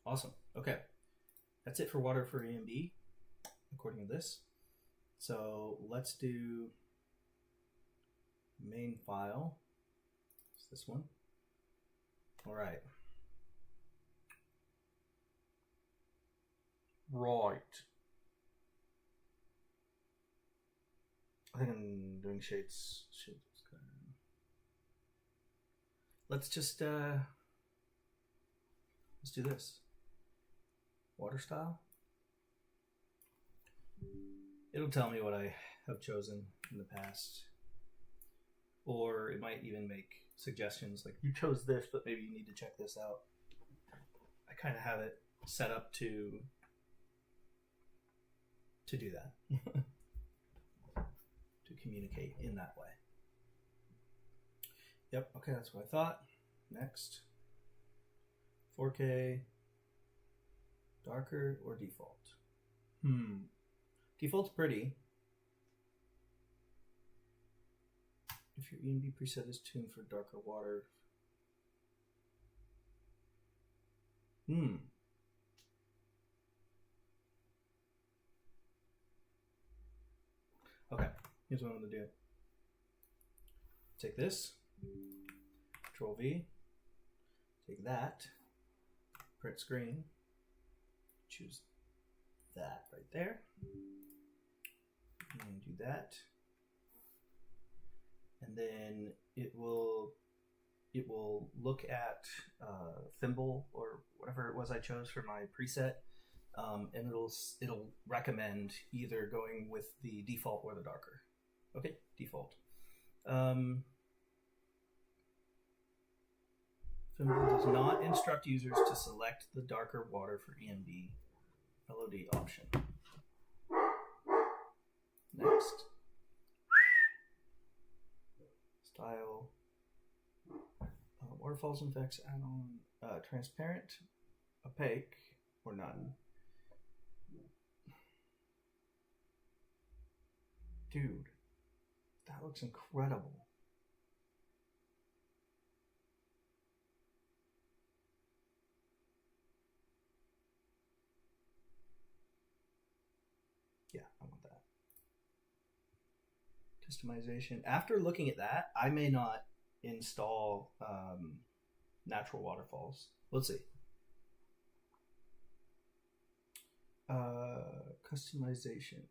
Awesome. Okay, that's it for water for EMB, according to this. So let's do main file. It's this one. All right. Right. I think I'm doing shades. Let's just let's do this. Water style. It'll tell me what I have chosen in the past, or it might even make suggestions like you chose this, but maybe you need to check this out. I kind of have it set up to do that. To communicate in that way. Yep, okay, that's what I thought. Next. 4K, darker or default? Default's pretty. If your EMB preset is tuned for darker water. Okay, here's what I'm going to do. Take this, Control V, take that, print screen, choose that right there, and do that. And then it will look at Thimble or whatever it was I chose for my preset. And it'll recommend either going with the default or the darker. Okay, default. Thimble does not instruct users to select the darker water for EMB LOD option. Next. Style. Waterfalls and effects add-on. Transparent, opaque, or none. Dude, that looks incredible. Yeah, I want that. Customization. After looking at that, I may not install natural waterfalls. Let's see. Customization.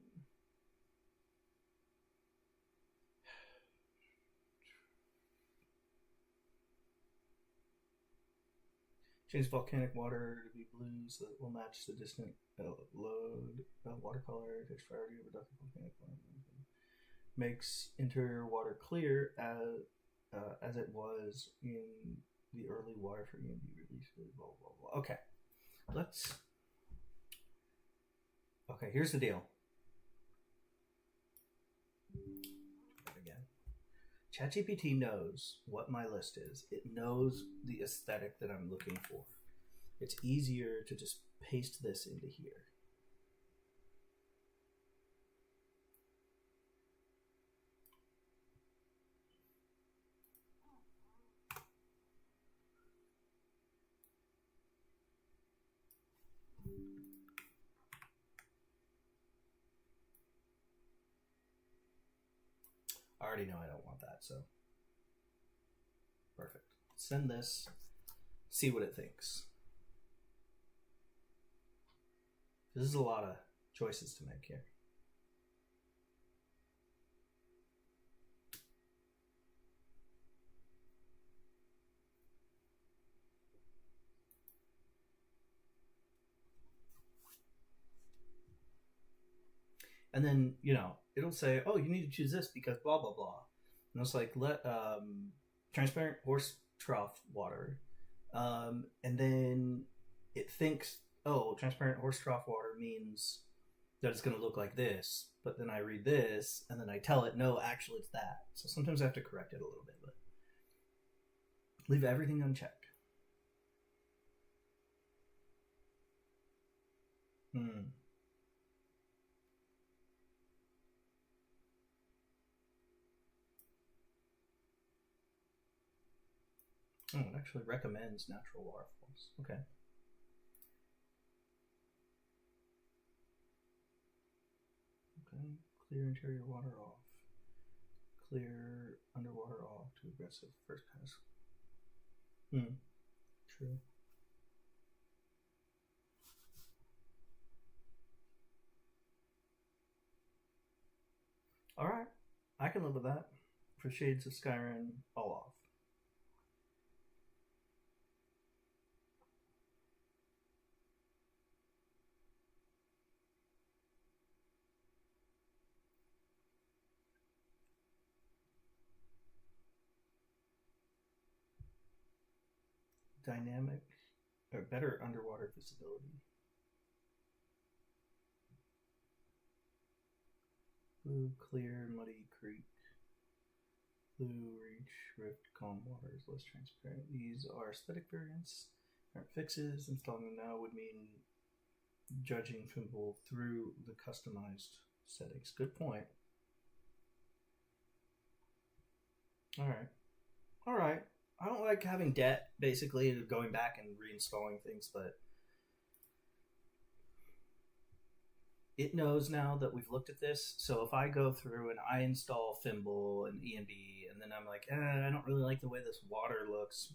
Change volcanic water to be blue so that it will match the distant load watercolor, text priority of reductive volcanic water. Makes interior water clear as it was in the early water for EMB release. Blah, blah, blah. Okay, okay, here's the deal. ChatGPT knows what my list is. It knows the aesthetic that I'm looking for. It's easier to just paste this into here. I already know I don't want that, so perfect. Send this, see what it thinks. This is a lot of choices to make here. And then, you know, it'll say, oh, you need to choose this because blah, blah, blah. And it's like, let transparent or trough water, and then it thinks, oh, transparent horse trough water means that it's going to look like this. But then I read this, and then I tell it, no, actually it's that. So sometimes I have to correct it a little bit, but leave everything unchecked. Oh, it actually recommends natural waterfalls. Okay. Okay. Clear interior water off. Clear underwater off to aggressive first pass. True. Alright. I can live with that. For Shades of Skyrim, all off. Dynamic or better underwater visibility. Blue, clear, muddy creek. Blue, reach, rift, calm waters, less transparent. These are aesthetic variants, aren't fixes. Installing them now would mean judging Fimble through the customized settings. Good point. Alright. I don't like having debt, basically, going back and reinstalling things, but it knows now that we've looked at this. So if I go through and I install Fimble and ENB, and then I'm like, I don't really like the way this water looks.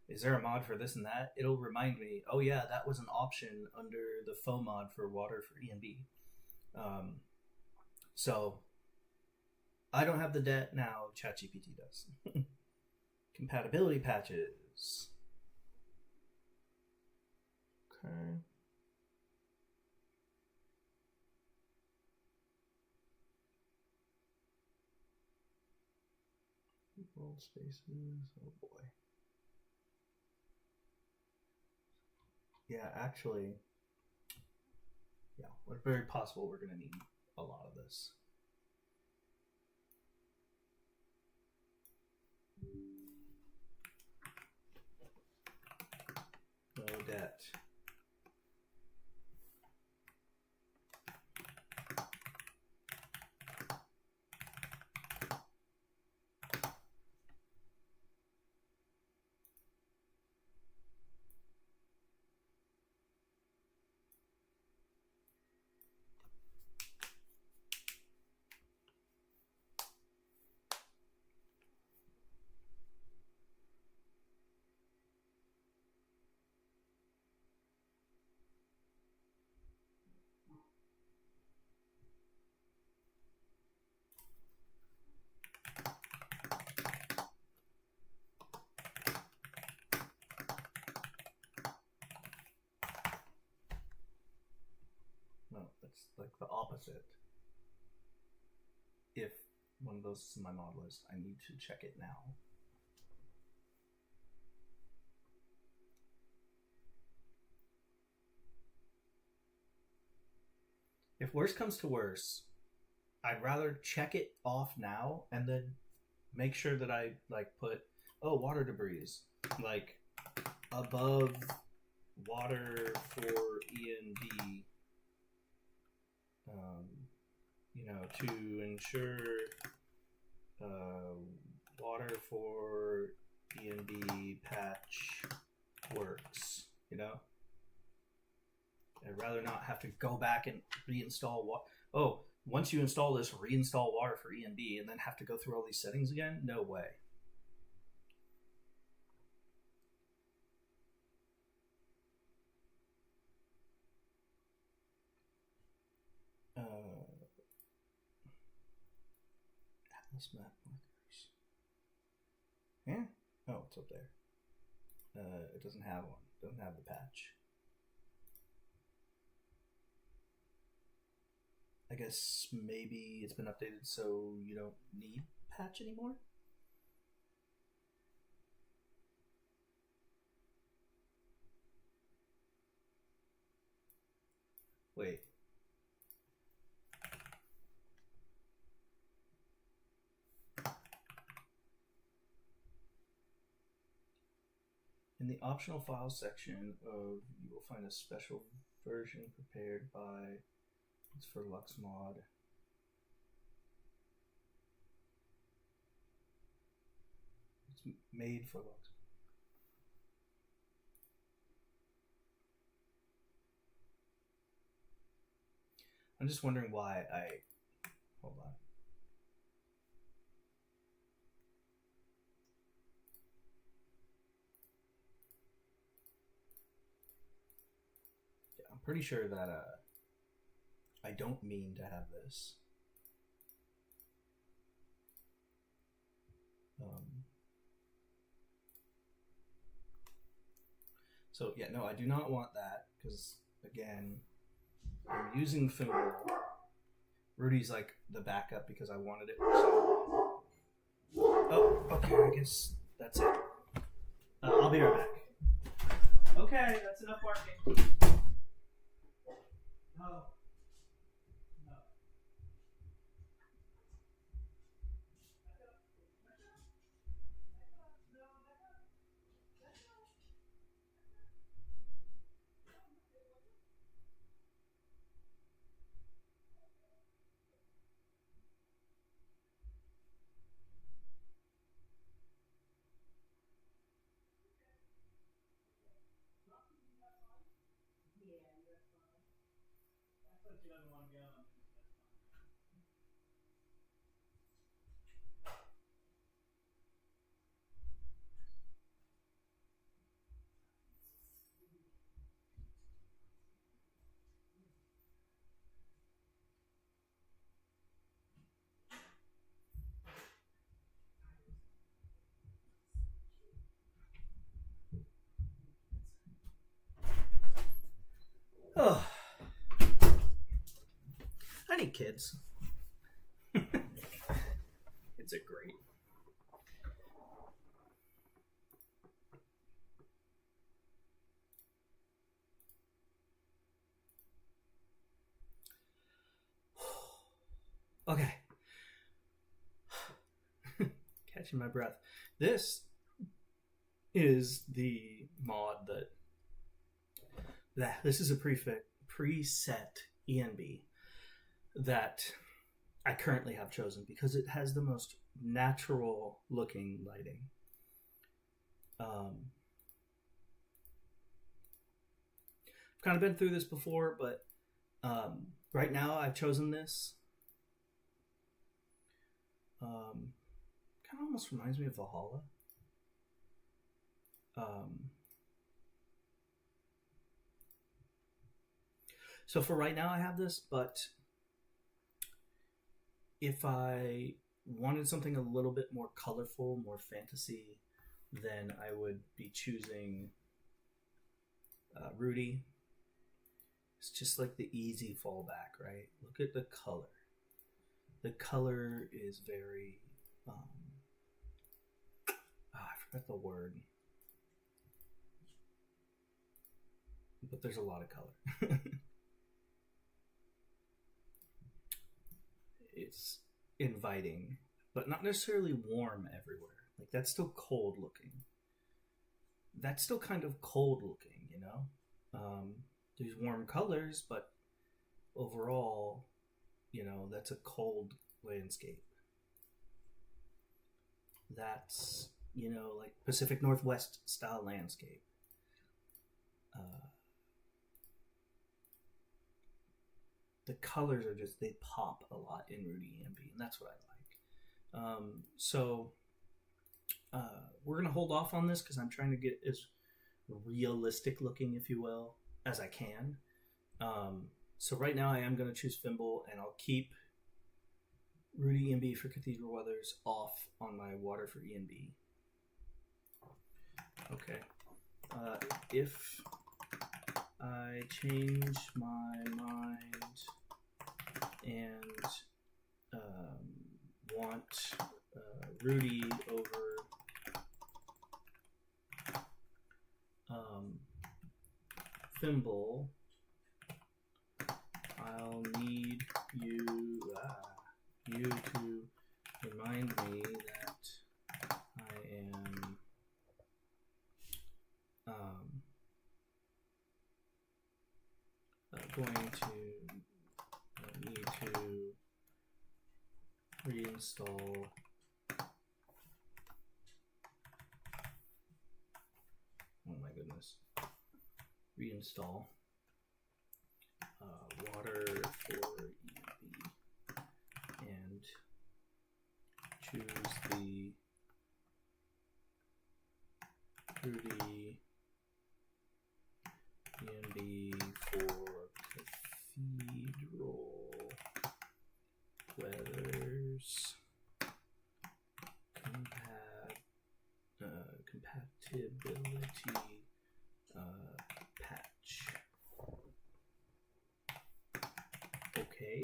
Is there a mod for this and that? It'll remind me, oh yeah, that was an option under the faux mod for water for ENB. So I don't have the debt now. ChatGPT does. Compatibility patches. Okay. World spaces. Oh boy. Yeah, actually, yeah, it's very possible we're going to need a lot of this. No debt. No, that's like the opposite. If one of those is in my mod list, I need to check it now. If worse comes to worse, I'd rather check it off now and then make sure that I like put water debris like above water for ENB. To ensure water for ENB patch works. I'd rather not have to go back and reinstall once you install this, reinstall water for ENB and then have to go through all these settings again? No way. Atlas map markers. Yeah? Oh, it's up there. It doesn't have one. It doesn't have the patch. I guess maybe it's been updated so you don't need patch anymore? Wait. In the optional files section of, you will find a special version prepared by, it's for LuxMod. It's made for Lux. I'm just wondering why hold on. Yeah, I'm pretty sure that I don't mean to have this. So yeah, no, I do not want that because again, I'm using Thimble. Rudy's like the backup because I wanted it. So... Oh, okay, I guess that's it. I'll be right back. Okay, that's enough barking. No. She doesn't want to go. Oh, I need kids. Kids are great. Okay. Catching my breath. This is the mod that this is a preset ENB that I currently have chosen because it has the most natural looking lighting. I've kind of been through this before, but right now I've chosen this. Kind of almost reminds me of Valhalla. So for right now I have this, but if I wanted something a little bit more colorful, more fantasy, then I would be choosing Rudy. It's just like the easy fallback, right? Look at the color. The color is very I forgot the word, but there's a lot of color. It's inviting, but not necessarily warm everywhere. Like that's still cold looking. That's still kind of cold looking, you know? There's warm colors, but overall, you know, that's a cold landscape. That's, you know, like Pacific Northwest style landscape. The colors are just, they pop a lot in Rudy ENB, and that's what I like. So we're going to hold off on this because I'm trying to get as realistic looking, if you will, as I can. So right now I am going to choose Fimble, and I'll keep Rudy ENB for Cathedral Weathers off on my water for ENB. Okay. If I change my mind and want Rudy over Fimble, you to remind me that I am going to need to reinstall oh my goodness, reinstall water for EB and choose the Fruity ENB for Cathedral Weathers compatibility patch. Okay.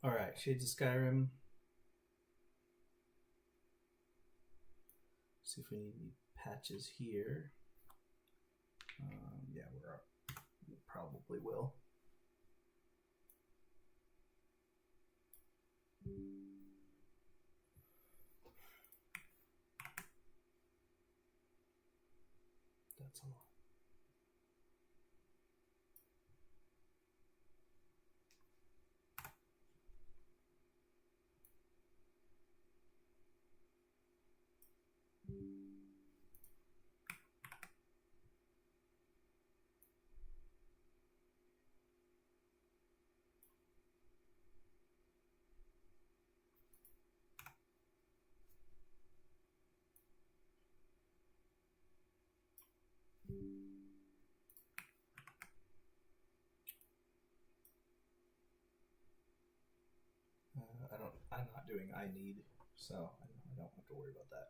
All right, Shades of Skyrim. See if we need any patches here. Yeah, we probably will. That's all. I'm not doing I need, so I don't have to worry about that.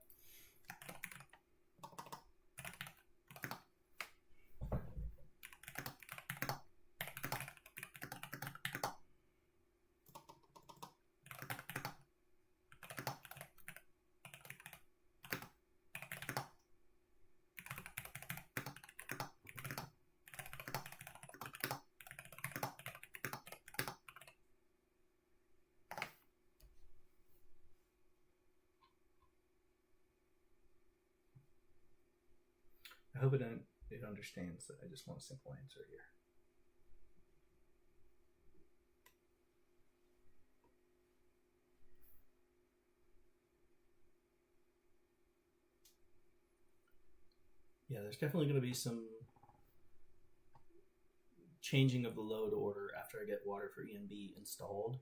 I hope it understands that I just want a simple answer here. Yeah, there's definitely going to be some changing of the load order after I get water for ENB installed.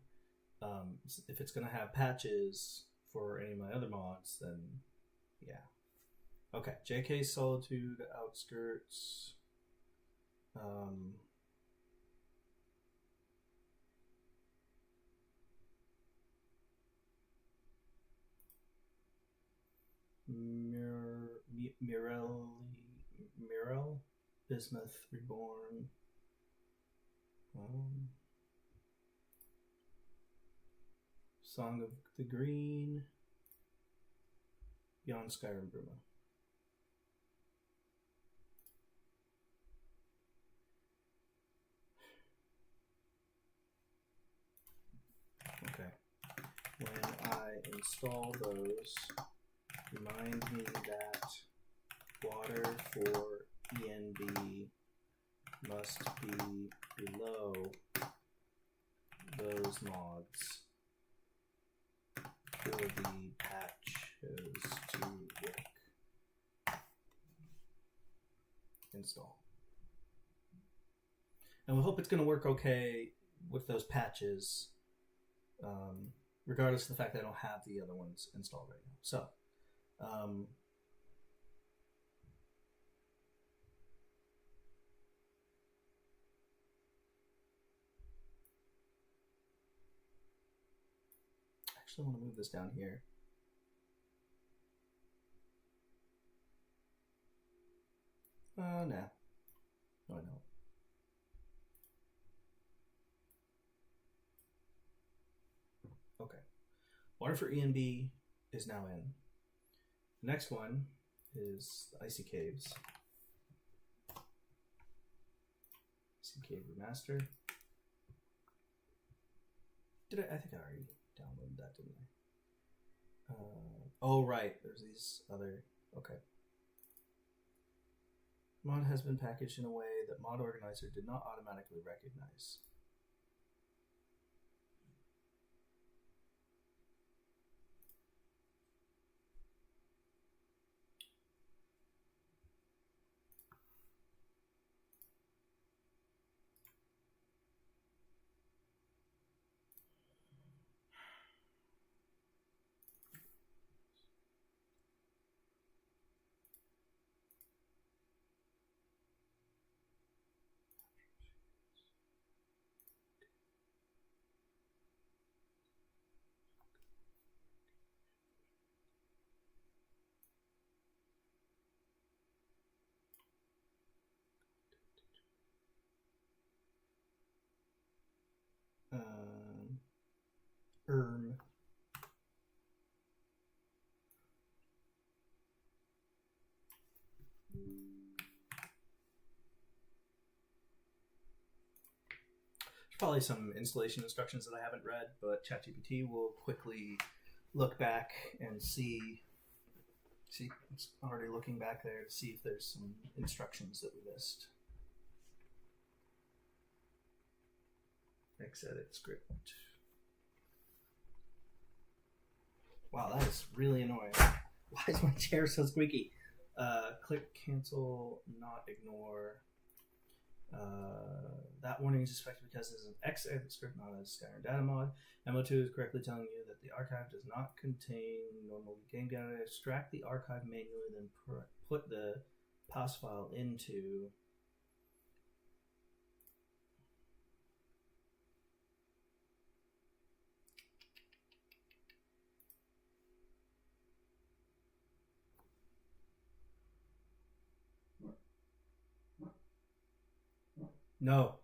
If it's going to have patches for any of my other mods, then yeah. Okay, JK Solitude Outskirts. Mirel, Bismuth Reborn. Song of the Green. Beyond Skyrim Bruma. Okay. When I install those, remind me that water for ENB must be below those mods for the patches to work. Install. And we hope it's going to work okay with those patches, regardless of the fact that I don't have the other ones installed right now. So, I want to move this down here. No. No, I don't. Okay. Water for ENB is now in. The next one is the Icy Caves. SDK remaster. I think I already downloaded that, didn't I? Oh, right. There's these other... Okay. Mod has been packaged in a way that Mod Organizer did not automatically recognize. Should probably some installation instructions that I haven't read, but ChatGPT will quickly look back and see it's already looking back there to see if there's some instructions that we missed. X edit script. Wow, that is really annoying. Why is my chair so squeaky? Click cancel, not ignore. That warning is expected because this is an X edit script, not a Skyrim data mod. MO2 is correctly telling you that the archive does not contain normal game data. Extract the archive manually, then put the PAS file into. No.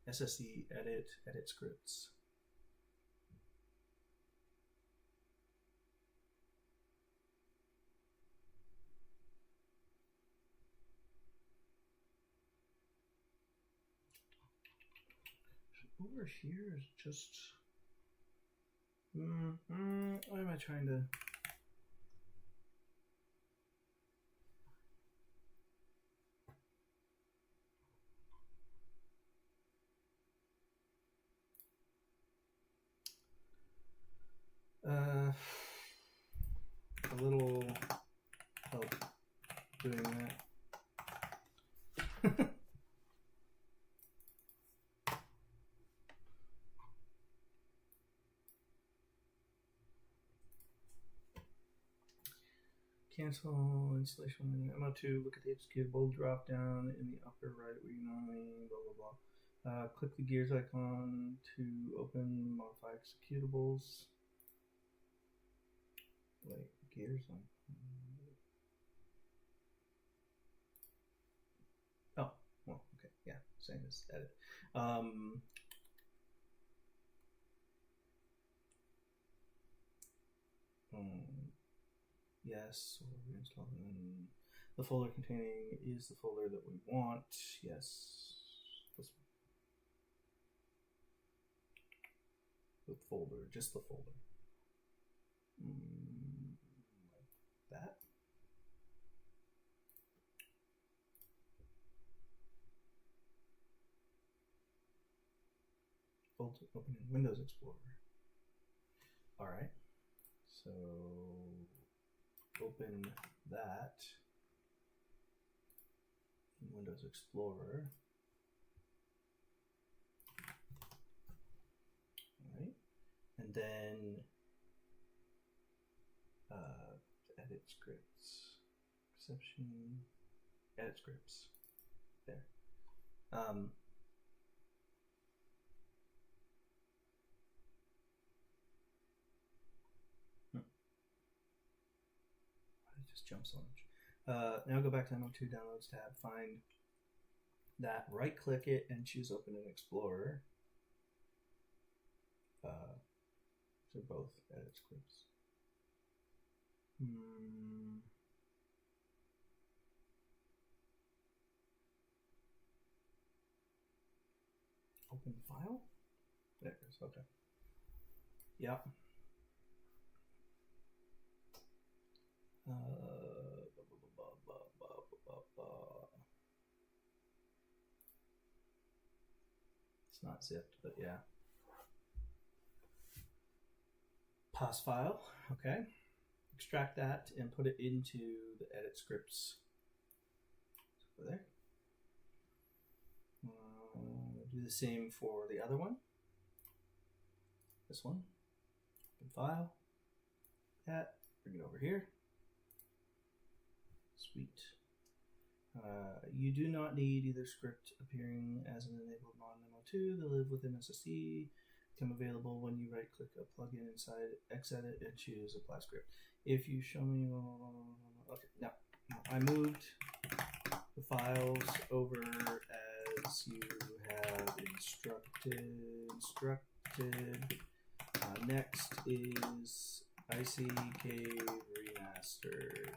SSD edit scripts. Over here is just. Why am I trying to? A little help doing that. Cancel installation MO2. Look at the executable drop down in the upper right where you normally blah blah blah. Click the gears icon to open modify executables. Wait, gears on. Oh, well, okay, yeah, same as edit. Yes, so we install and the folder containing is the folder that we want. Yes, this one. The folder, just the folder. Like that. Folder open in Windows Explorer. All right, so open that in Windows Explorer. All right, and then edit scripts, exception, edit scripts. There. It just jumps so much. Now go back to MO2 Downloads tab, find that, right click it, and choose Open in Explorer. So both edit scripts. Open file. There it is. Okay. Yep. It's not zipped, but yeah. Pass file. Okay. Extract that and put it into the edit scripts. Over there. Do the same for the other one. This one. Open file. That. Bring it over here. Sweet. You do not need either script appearing as an enabled non-MO2. They live within SSD. Become available when you right-click a plugin inside Xedit and choose Apply Script. If you show me, okay, no, I moved the files over as you have instructed. Next is IC Cave Remaster.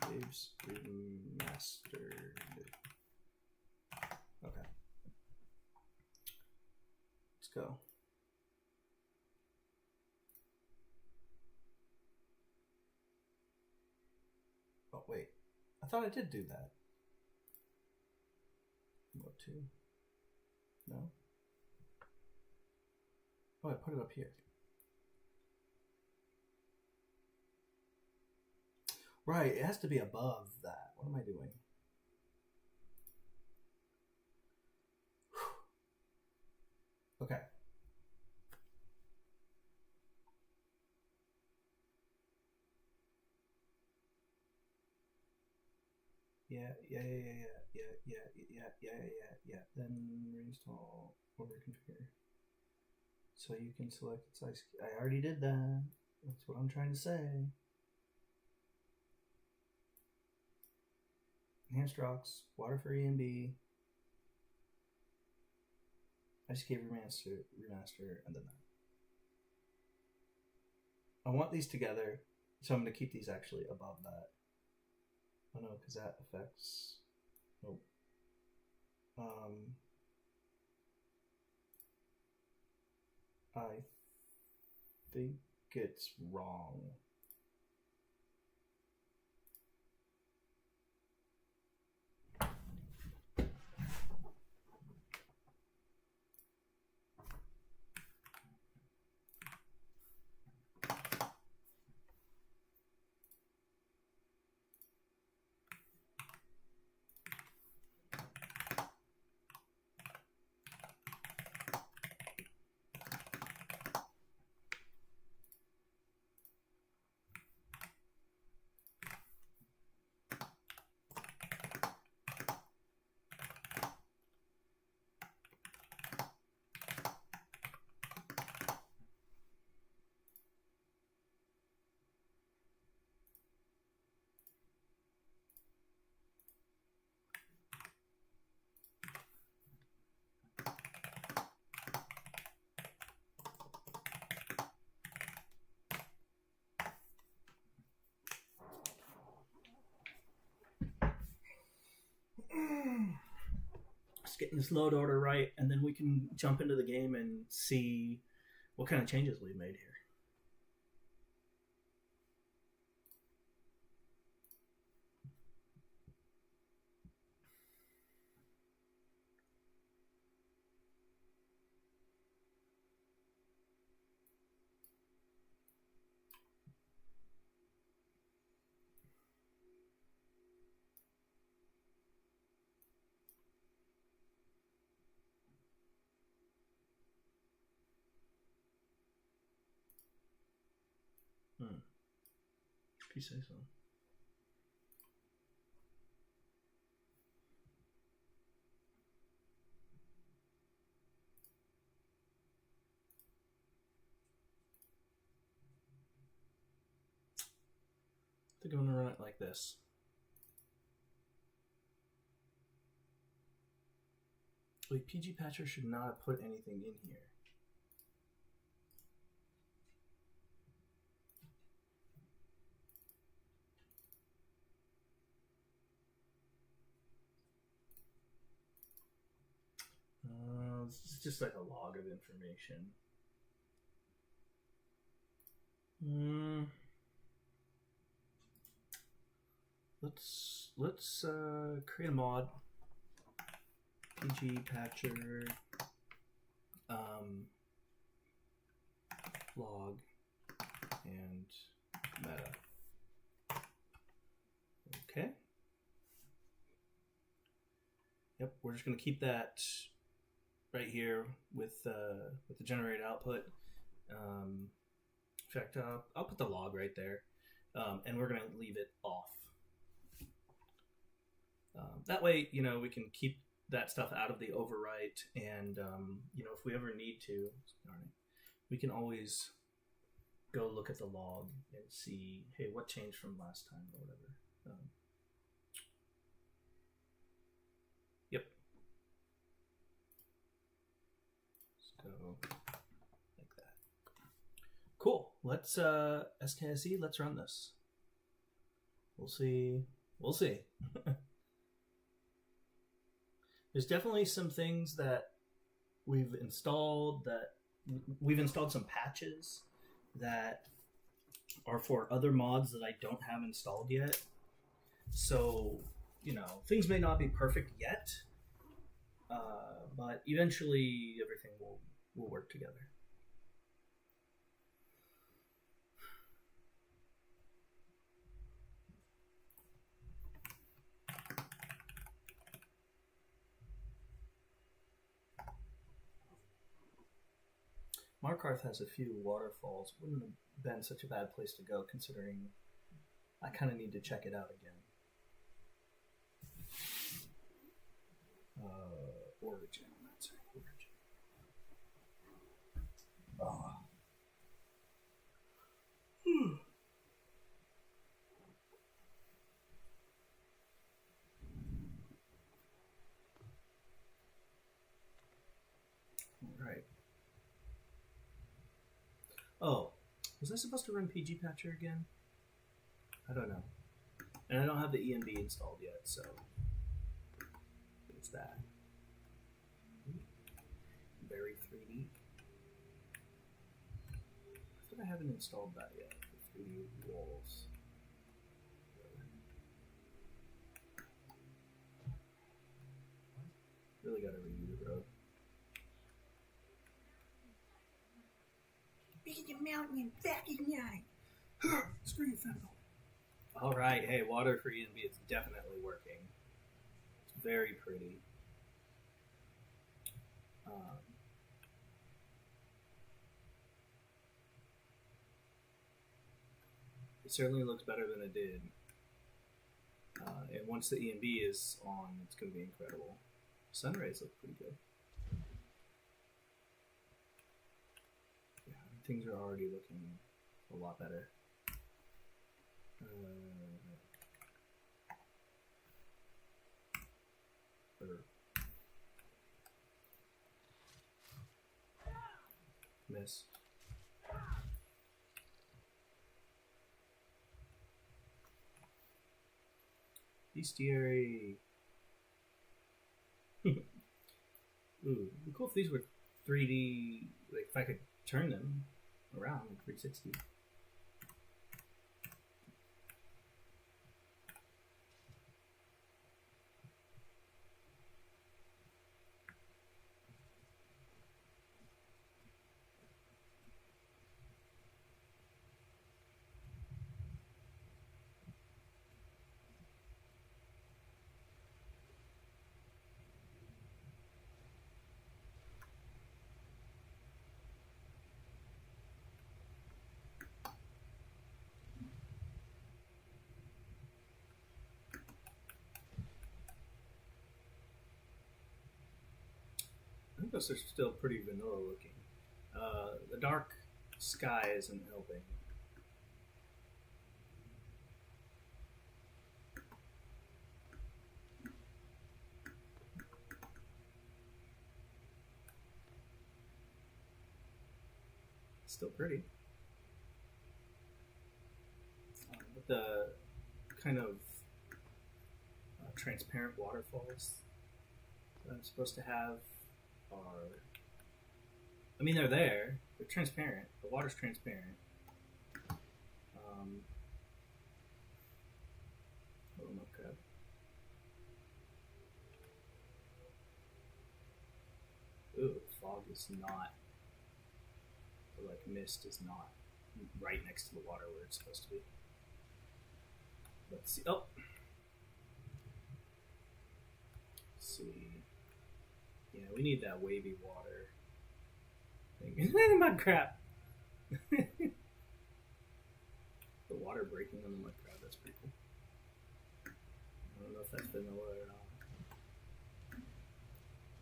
Caves Remastered. Okay. Let's go. Oh, wait. I thought I did do that. What, 2? No? Oh, I put it up here. Right, it has to be above that. What am I doing? Okay. Yeah. Then reinstall over configure. So you can select its ice. I already did that. That's what I'm trying to say. Enhanced rocks, water for ENB, Ice Cave remaster, and then that. I want these together, so I'm going to keep these actually above that. Oh no, because that affects. Nope. I think it's wrong. Just getting this load order right, and then we can jump into the game and see what kind of changes we've made here. If you say so. I think I'm going to run it like this. Wait, PG Patcher should not have put anything in here. just like a log of information. Let's create a mod. PG patcher log and meta. Okay. Yep, we're just going to keep that right here with the generated output. In fact, I'll put the log right there, and we're going to leave it off. That way, we can keep that stuff out of the overwrite, and if we ever need to, we can always go look at the log and see, hey, what changed from last time or whatever. Yep. So like that. Cool. Let's SKSE. Let's run this. We'll see. There's definitely some things that we've installed some patches that are for other mods that I don't have installed yet. So, things may not be perfect yet, but eventually everything will work together. Markarth has a few waterfalls. Wouldn't have been such a bad place to go, considering I kind of need to check it out again. Origin. That's right, Origin. Oh. All right. Oh, was I supposed to run PG Patcher again? I don't know. And I don't have the ENB installed yet, so it's that. Very 3D. I think I haven't installed that yet. The 3D walls. Really gotta redo the road. Big the mountain and back in nine. Screw you, Fennel. Alright, hey, water for ENB is definitely working. It's very pretty. It certainly looks better than it did. And once the ENB is on, it's going to be incredible. Sunrays look pretty good. Yeah, things are already looking a lot better. Miss. Bestiary. Ooh, it'd be cool if these were 3D, like if I could turn them around like 360. I think those are still pretty vanilla looking. The dark sky isn't helping. Still pretty. But the kind of transparent waterfalls that I'm supposed to have are I mean, they're there. They're transparent. The water's transparent. Oh my god. Ooh, fog is not. Or like mist is not right next to the water where it's supposed to be. Let's see. Oh. Let's see. Yeah, we need that wavy water thing. Mud crab. The water breaking on the mud crab. That's pretty cool. I don't know if that's vanilla or not.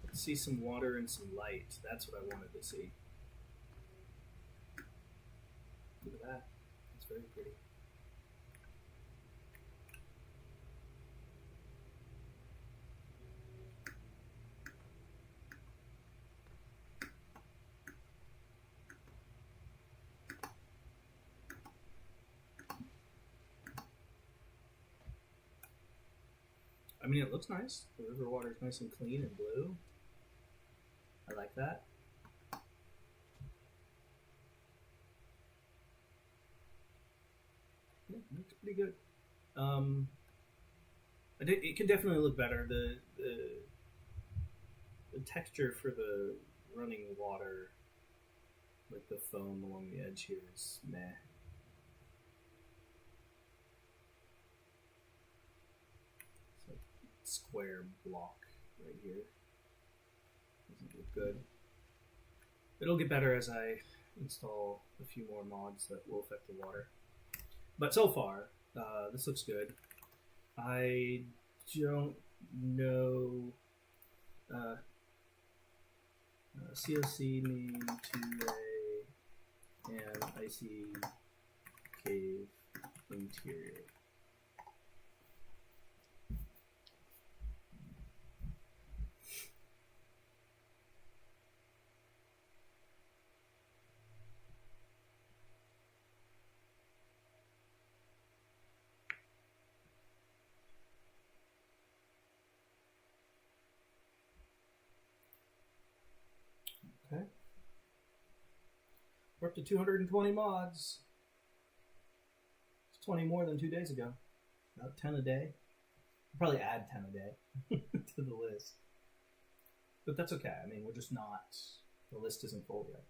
Let's see some water and some light. That's what I wanted to see. Look at that. It's very pretty. I mean, it looks nice. The river water is nice and clean and blue. I like that. Yeah, it looks pretty good. It can definitely look better. The texture for the running water, like the foam along the edge here, is meh. It's like a square block right here. Doesn't look good. It'll get better as I install a few more mods that will affect the water. But so far, this looks good. I don't know. COC name 2A and icy cave interior. Okay. We're up to 220 mods. It's 20 more than 2 days ago. About 10 a day. I'll probably add 10 a day to the list. But that's okay. I mean, we're just not... The list isn't full yet.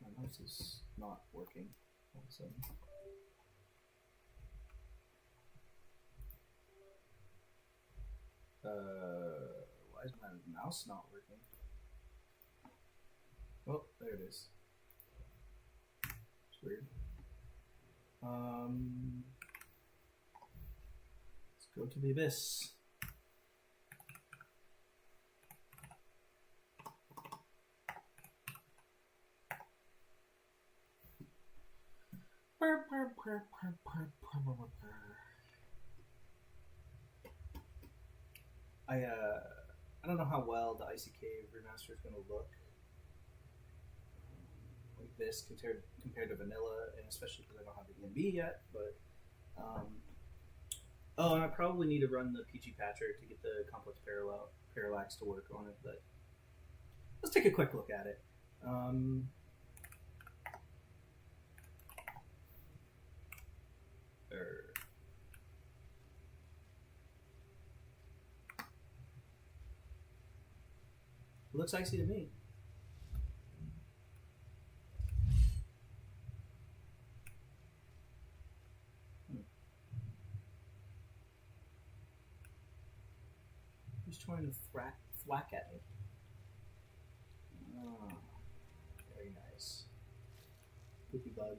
My mouse is not working all of a sudden. Why is my mouse not working? Oh, there it is. It's weird. Let's go to the abyss. I don't know how well the Icy Cave remaster is going to look like this compared to vanilla, and especially because I don't have the ENB yet. But oh, and I probably need to run the PG patcher to get the complex parallax to work on it. But let's take a quick look at it. It looks icy to me. Who's trying to thwack at me? Oh, very nice. Poopy bug.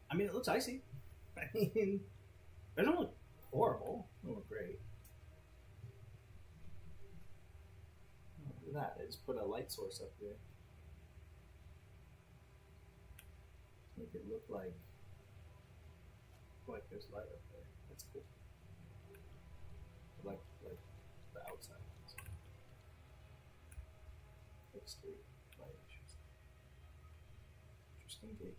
I mean, it looks icy. I mean, it doesn't look horrible. It doesn't look great. Oh, look at that. They just put a light source up here. Make it look like there's light up there. That's cool. Like the outside. Exterior light issues. Interesting gate.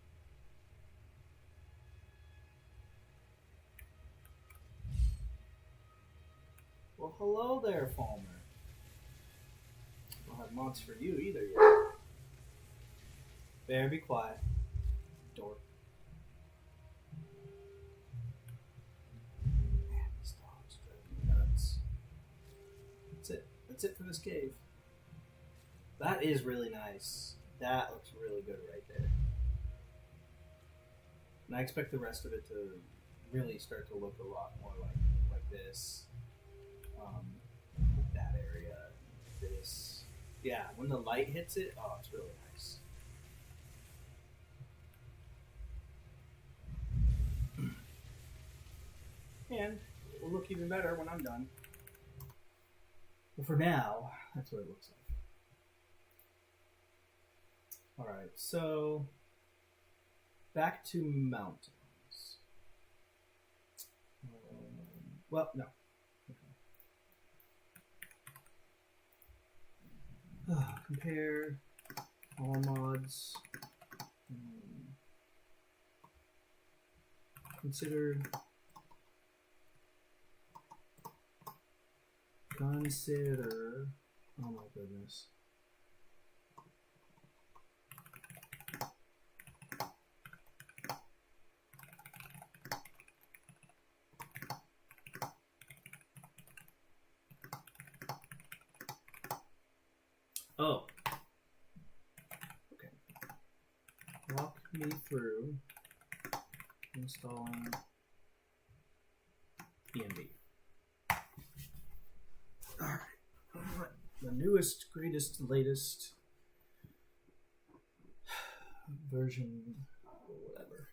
Well, hello there, Falmer. I don't have mods for you either yet. Better be quiet. Dork. Man, these dogs drive me nuts. That's it. That's it for this cave. That is really nice. That looks really good right there. And I expect the rest of it to really start to look a lot more like this. That area, this. Yeah, when the light hits it, oh, it's really nice. And it will look even better when I'm done. Well, for now, that's what it looks like. Alright, so back to mountains. Well, no. Okay. Compare all mods. Consider. Oh my goodness. Oh. Okay. Walk me through installing EMB. Alright. The newest, greatest, latest version, or whatever.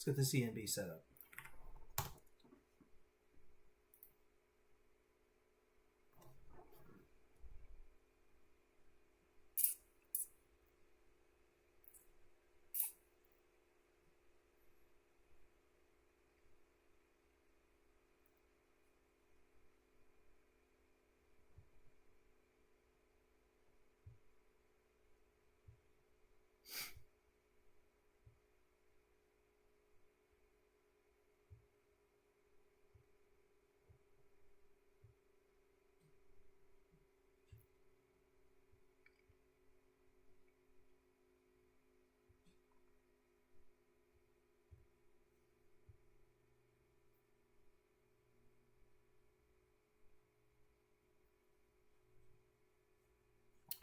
Let's get the CMB set up.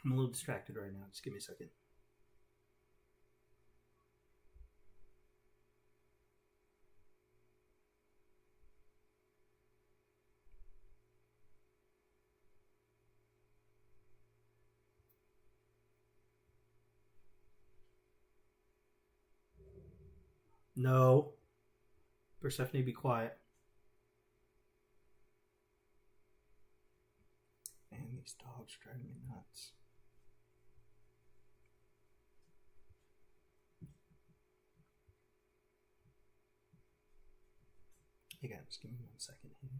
I'm a little distracted right now. Just give me a second. No. Persephone, be quiet. Man, these dogs drive me nuts. Hey guys, give me 1 second here.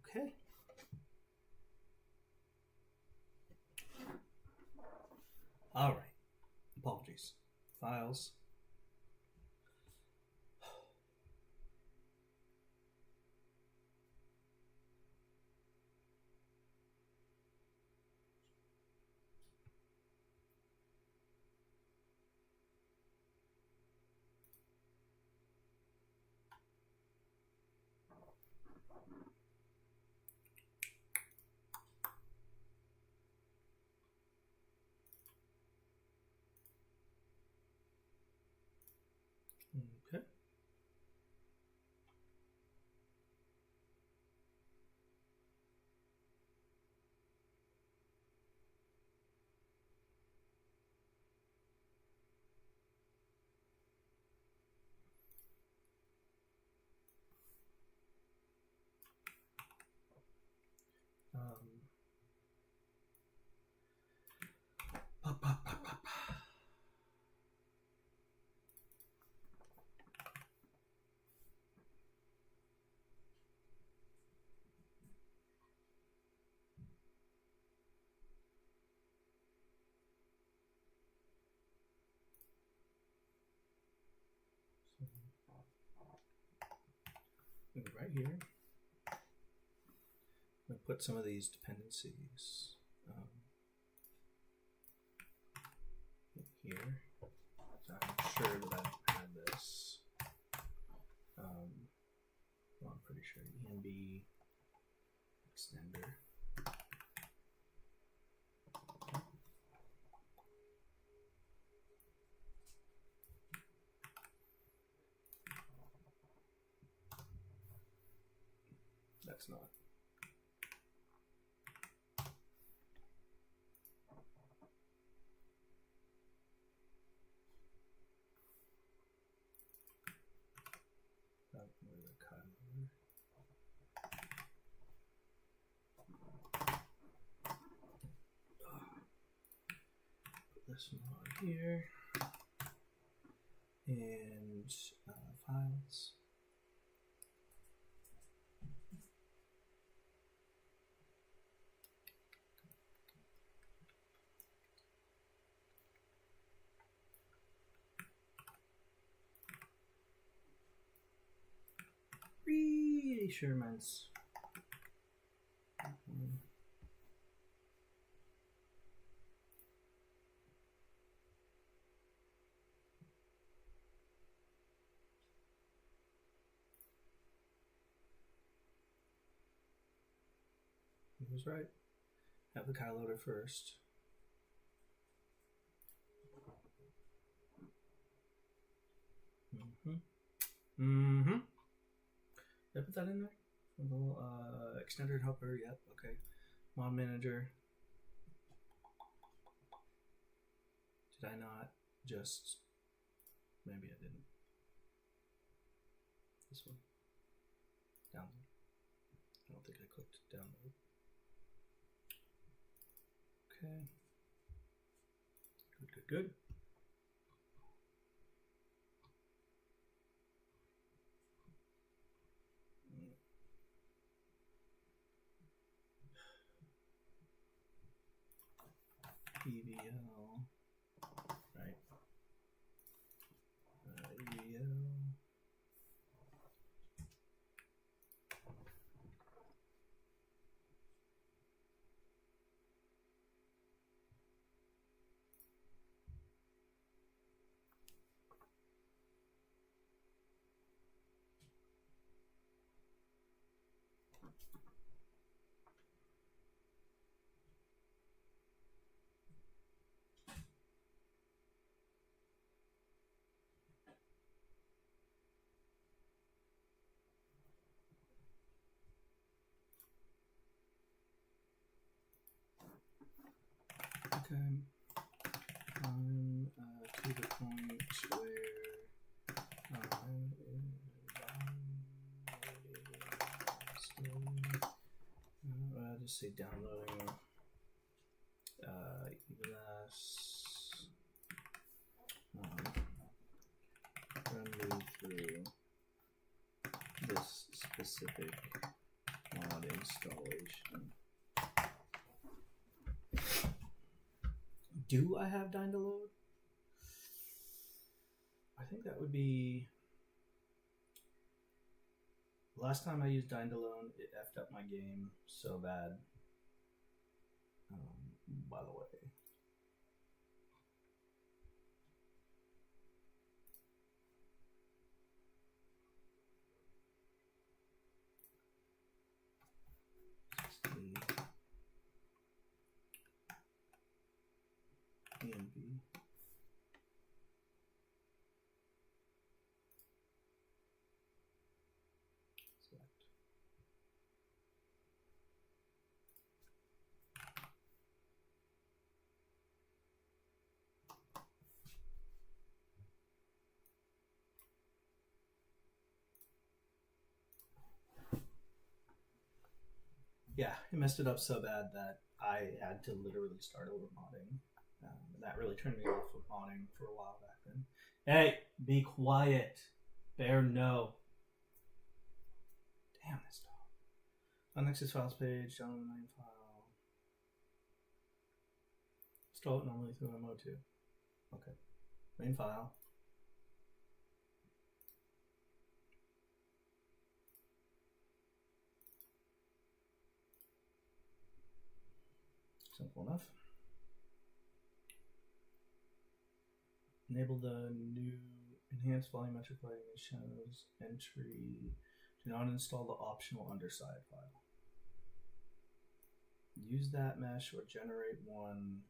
Okay. All right. Apologies. Files. Okay. Pa, pa, pa, pa, pa. Right here, I'm going to put some of these dependencies in here. So I'm sure that I don't have this. Well, I'm pretty sure env extender. That's not. Put this one on here. And files. Pretty sure mine's he was right. Have the Kyle loader first. Did I put that in there? A little extended helper, yep, okay. Mod manager. Did I not just, maybe I didn't. This one. Download. I don't think I clicked download. Okay. Good. EVL, right? EVL. Okay. I'm to the point where I'm just say downloading EBS. Run me through this specific mod installation. Do I have Dying to Load? I think that would be... Last time I used Dying to Load, it effed up my game so bad. By the way. ENB. Select. Yeah, it messed it up so bad that I had to literally start over modding. That really turned me off of modding for a while back then. Hey, be quiet. Bear no. Damn this dog. On next files page, download the main file. Install it normally through Mod 2. Okay. Main file. Simple enough. Enable the new enhanced volumetric lighting and shadows entry. Do not install the optional underside file. Use that mesh or generate one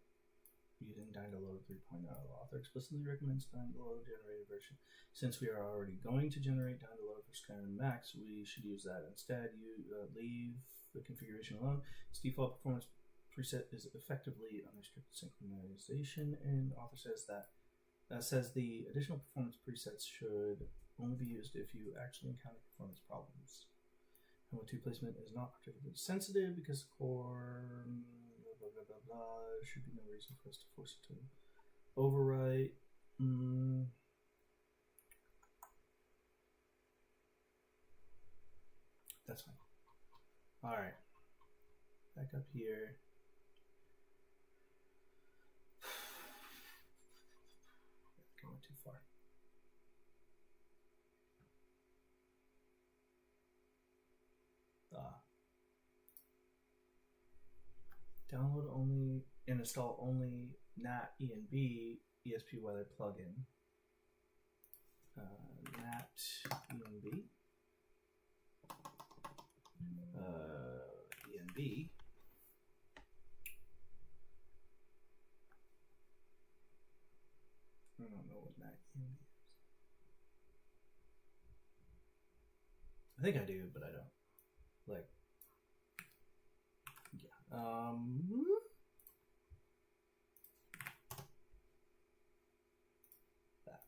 using Dying to Load 3.0. The author explicitly recommends Dying to Load generated version. Since we are already going to generate Dying to Load for Skyrim Max, we should use that instead. You leave the configuration alone. Its default performance preset is effectively unrestricted synchronization, and the author says that says the additional performance presets should only be used if you actually encounter performance problems. Mod 2 placement is not particularly sensitive because core blah blah blah blah. There should be no reason for us to force it to overwrite. That's fine. All right, back up here. Going too far. Download only and install only NAT ENB ESP weather plugin. NAT ENB ENB. I don't know what NAT ENB is. I think I do, but I don't. Like, yeah. That.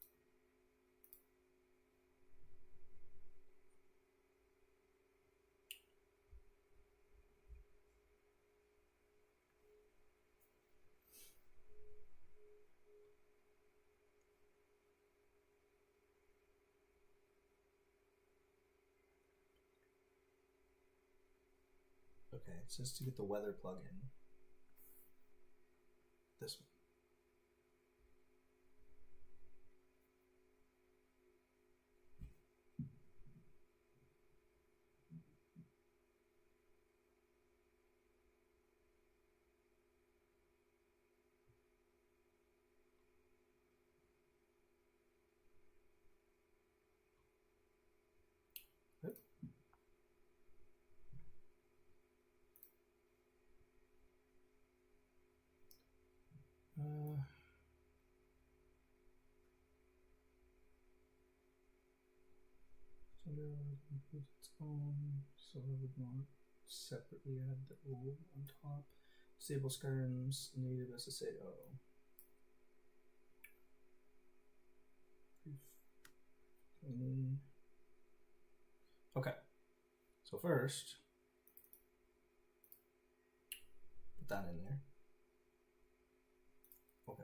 Okay, it says to get the weather plugin. This one. Yep. Includes its own, so I would not separately add the O on top. Disable Skyrim's native SSAO. Okay, so first, put that in there. Okay.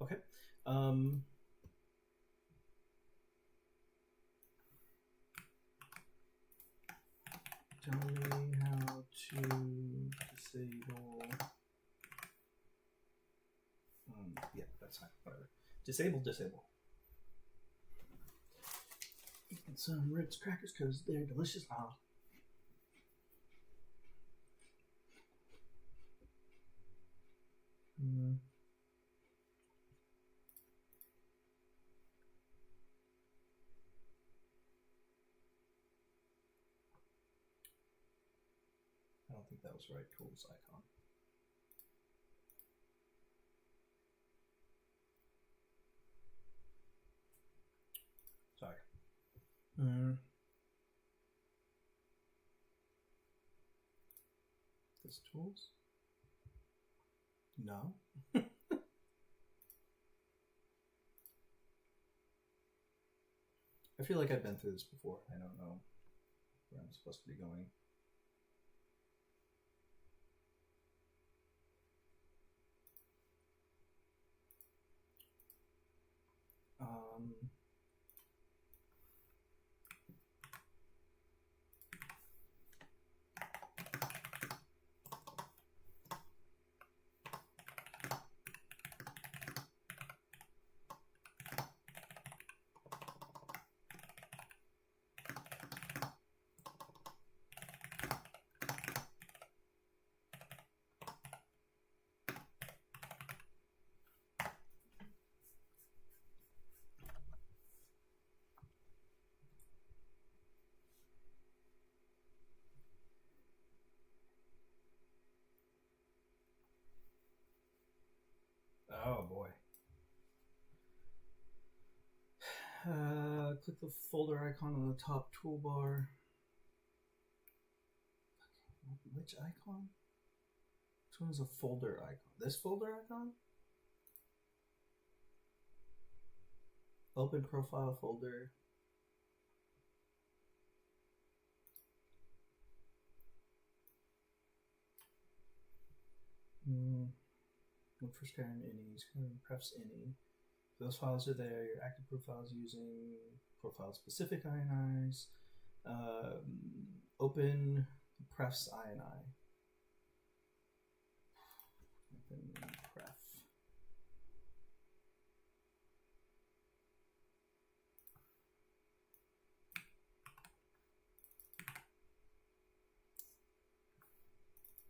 Okay. Tell me how to disable. Yeah, that's fine. Whatever. Disable. Eating some Ritz crackers because they're delicious. Ah. I don't think that was the right tools icon. Sorry. This tools? No. I feel like I've been through this before. I don't know where I'm supposed to be going. Oh boy. Click the folder icon on the top toolbar. Which icon? Which one is a folder icon? This folder icon? Open profile folder. Look for Skyrim ini. Skyrim prefs ini. Those files are there. Your active profiles using profile specific INIs. Open prefs INI. Open pref.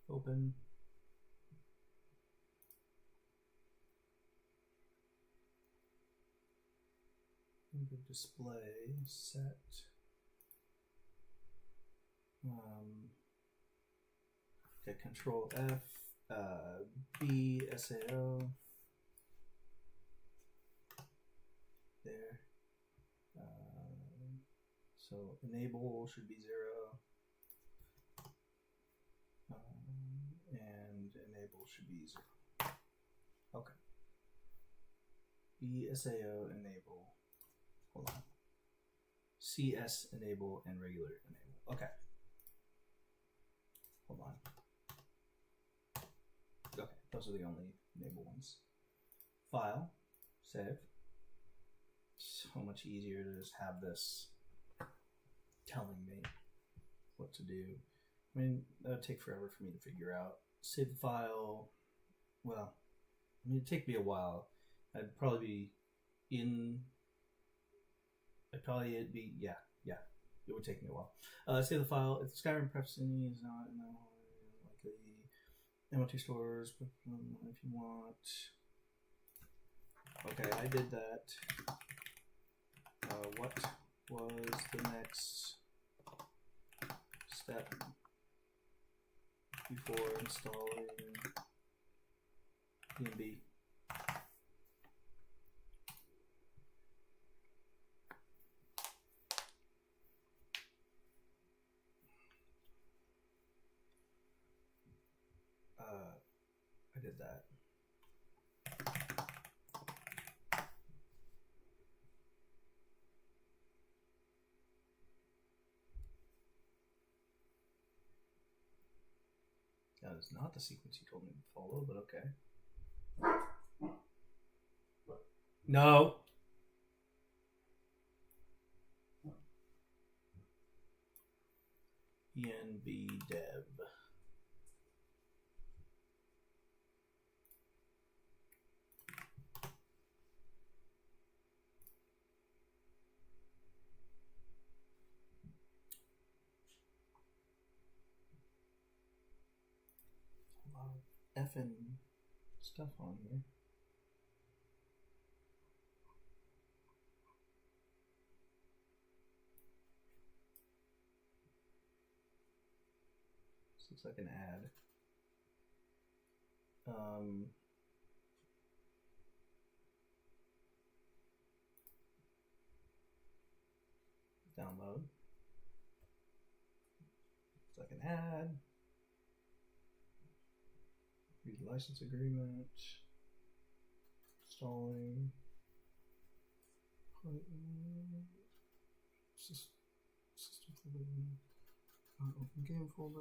Open. Display set. Okay, Control F, B, SAO. There. So enable should be 0. And enable should be 0. Okay. BSAO enable. Hold on. CS enable and regular enable. Okay. Hold on. Okay, those are the only enable ones. File, save. So much easier to just have this telling me what to do. I mean, that would take forever for me to figure out. Save the file. Well, I mean, it'd take me a while. I'd probably be in. Yeah. It would take me a while. Save the file. If the Skyrim prefs ini is not in that likely, MLT stores if you want. Okay, I did that. What was the next step before installing PNB? did that. That is not the sequence you told me to follow, but okay. No. env dev. A lot of effing stuff on here. Looks like an ad. Download. Looks like an ad. Read the license agreement. Installing. System folder. Open game folder.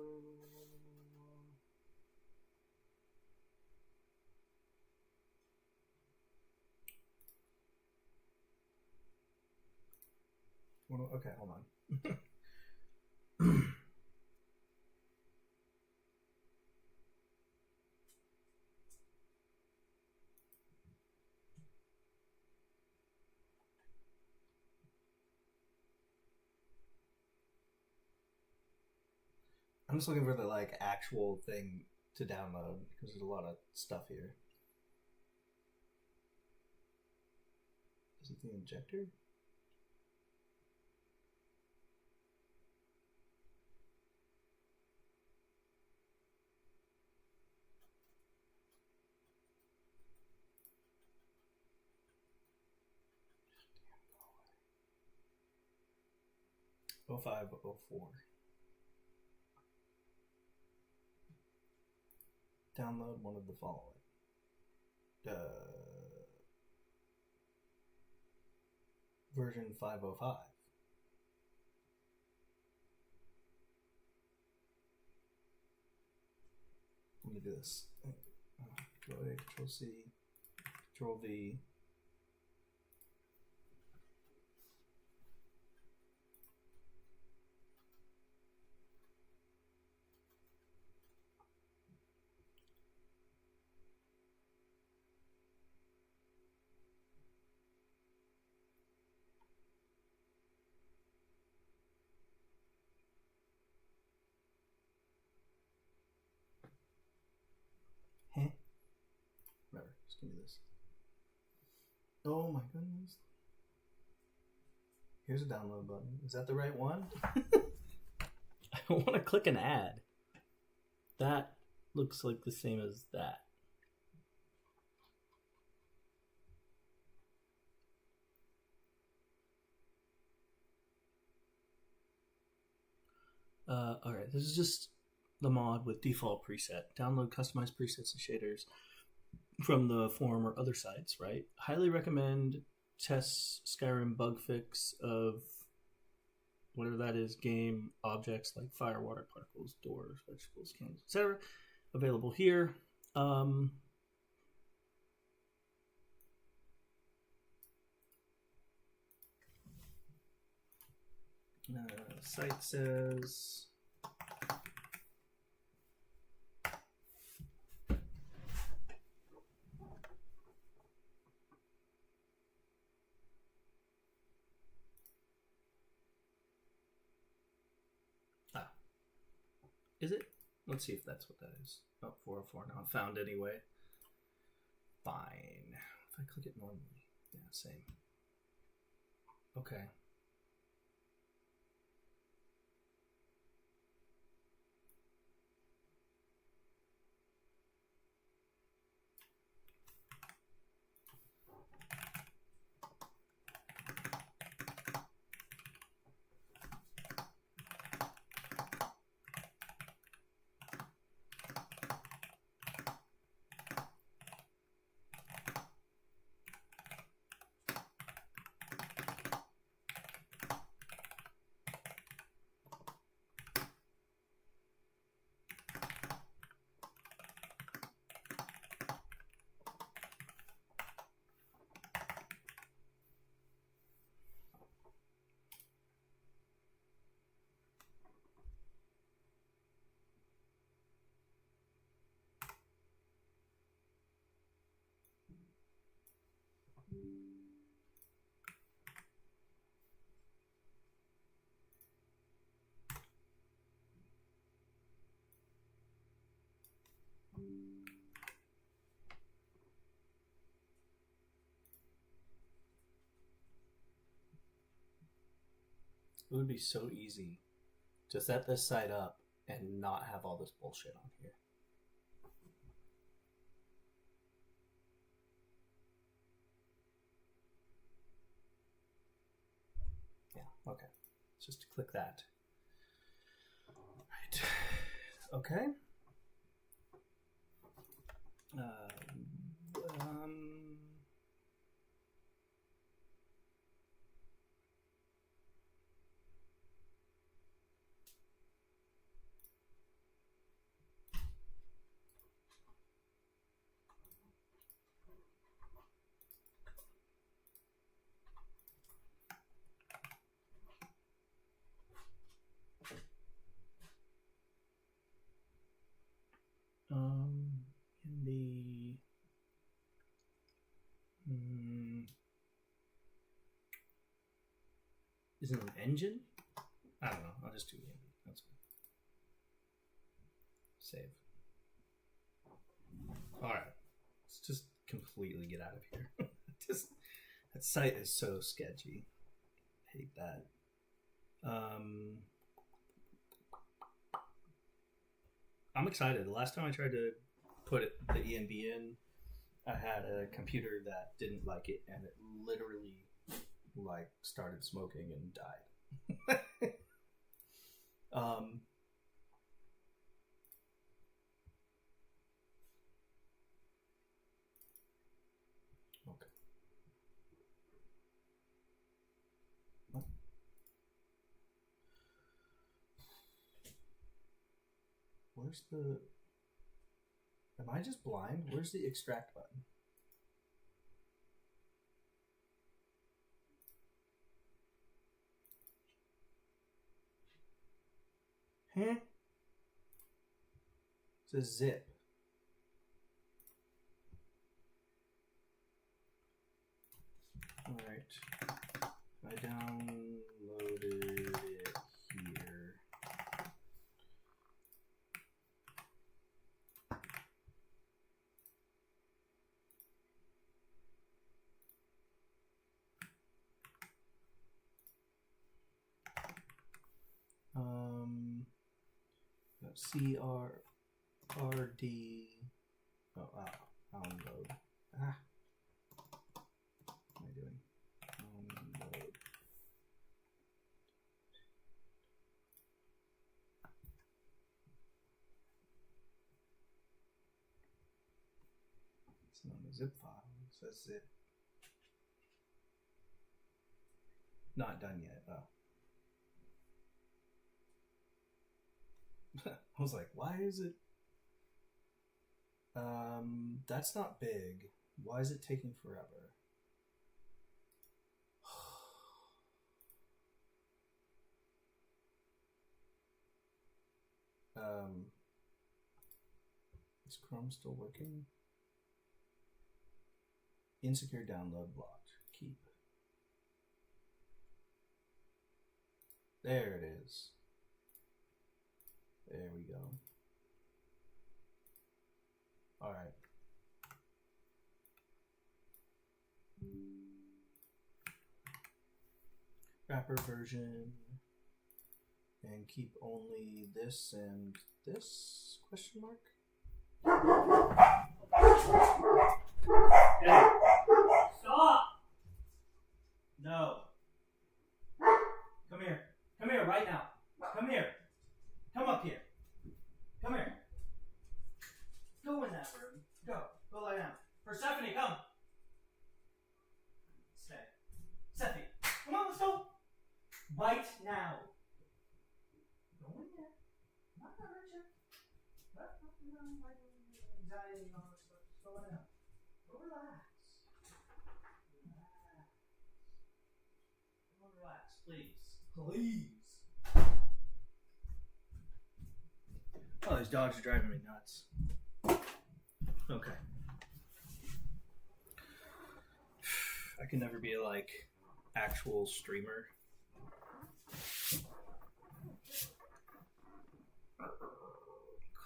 Okay, hold on. I'm just looking for the like actual thing to download because there's a lot of stuff here. Is it the injector? Oh 0504. Download one of the following. Version 505. Let me do this. Control A, Control C, Control V. Whatever, just give me this. Oh my goodness. Here's a download button. Is that the right one? I want to click an ad. That looks like the same as that. Alright, this is just the mod with default preset. Download customized presets and shaders from the forum or other sites, right? Highly recommend test Skyrim bug fix of whatever that is, game objects like fire, water, particles, doors, vegetables, candles, etc. Available here. Site says is it? Let's see if that's what that is. Oh, 404 now. Found anyway. Fine. If I click it normally. Yeah, same. Okay. It would be so easy to set this site up and not have all this bullshit on here. Yeah, okay. Just click that. Right. Okay. In the is it an engine? I don't know. I'll just do the engine. That's fine. Save. All right. Let's just completely get out of here. Just that site is so sketchy. I hate that. I'm excited. The last time I tried to put the ENB in, I had a computer that didn't like it, and it literally started smoking and died. Okay. Oh. Where's the... Am I just blind? Where's the extract button? Huh? It's a zip. Alright. I downloaded it here. CRRD. Download. What am I doing? Download. It's not a zip file. It says zip. Not done yet. Oh. I was like, why is it? That's not big. Why is it taking forever? Is Chrome still working? Insecure download blocked. Keep. There it is. There we go. All right. Wrapper version, and keep only this and this question mark. Hey, stop! No. Come here. Come here right now. Come here. Come up here. Come here. Go in that room. Go. Go lie down. Persephone, come. Stay. Sephi, come on, let's go. Right now. Go in there. I'm not gonna hurt you. Anxiety and all this stuff. Just go down. Go relax. Relax. Come on, relax, please. Please. Oh, these dogs are driving me nuts. Okay. can never be like actual streamer.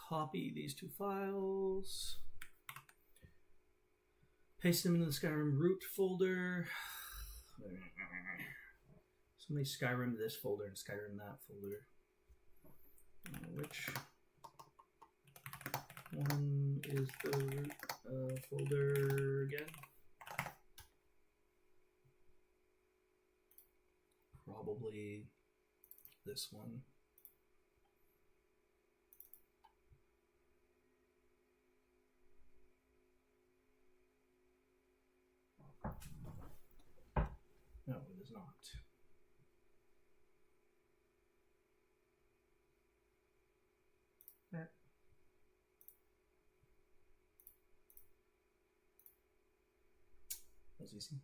Copy these two files. Paste them into the Skyrim root folder. So many Skyrim this folder and Skyrim that folder. Which one is the root folder again? Probably this one. No, it is not. That's easy.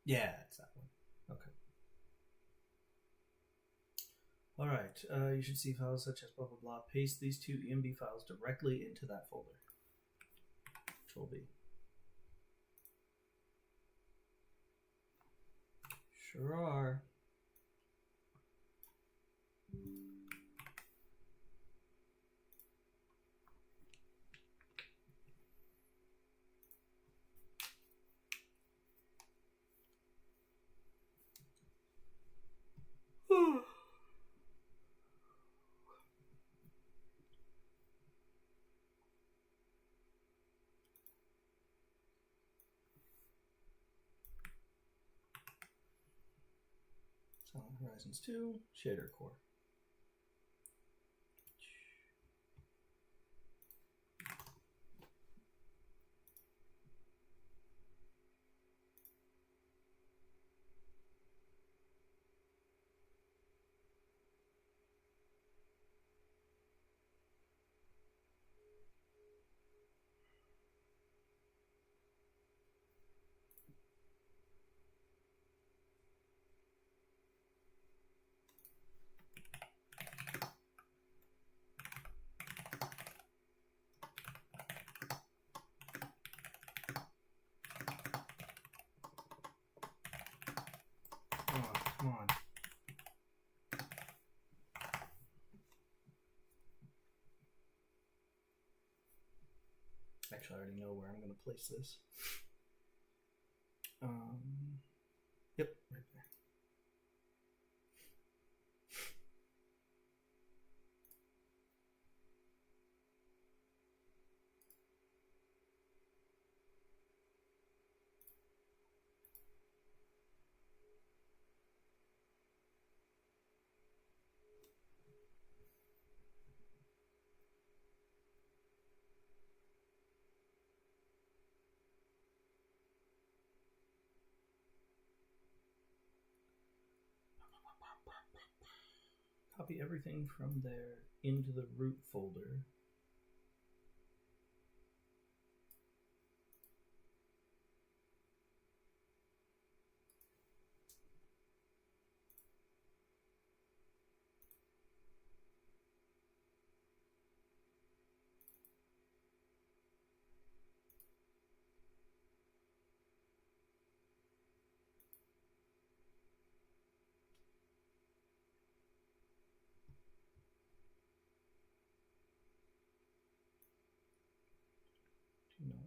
Yeah, it's that one. Okay. All right. You should see files such as blah blah blah. Paste these two EMB files directly into that folder. Control V. Sure are. Silent Horizons 2, Shader Core. Come on. Actually, I already know where I'm going to place this. Yep, right there. Copy everything from there into the root folder.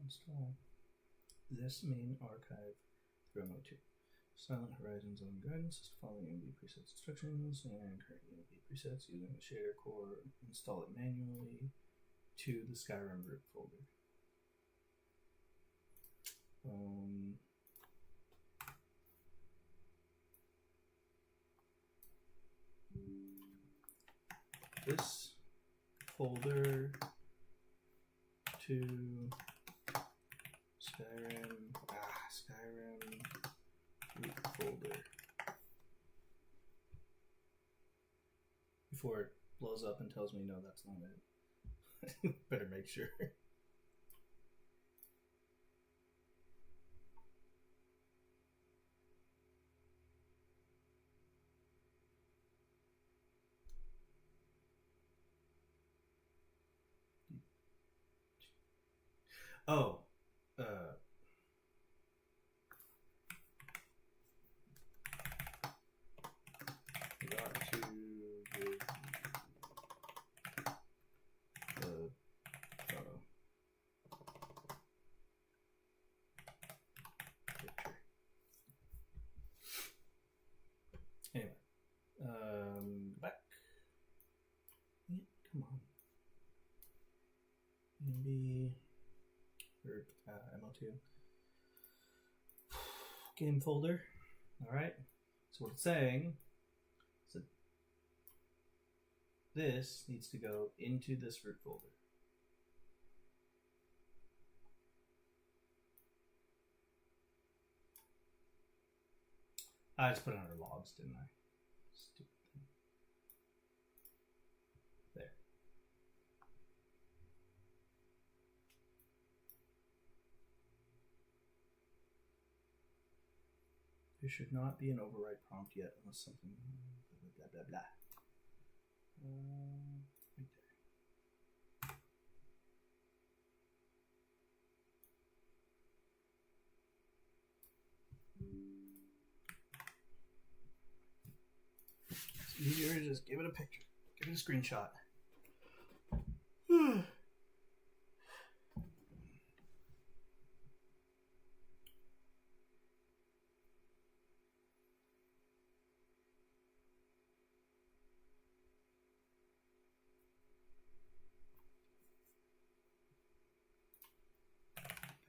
Install this main archive through mode 2. Silent Horizons on guidance, following MB presets instructions, and current MB presets using the shader core. Install it manually to the Skyrim root folder. This folder to Skyrim root folder. Before it blows up and tells me no, that's not it. Better make sure. Oh, to. Game folder. All right. So what it's saying is that this needs to go into this root folder. I just put it under logs, didn't I? Stupid thing. There. There should not be an overwrite prompt yet unless something blah blah blah. Right there. It's easier to just give it a picture. Give it a screenshot.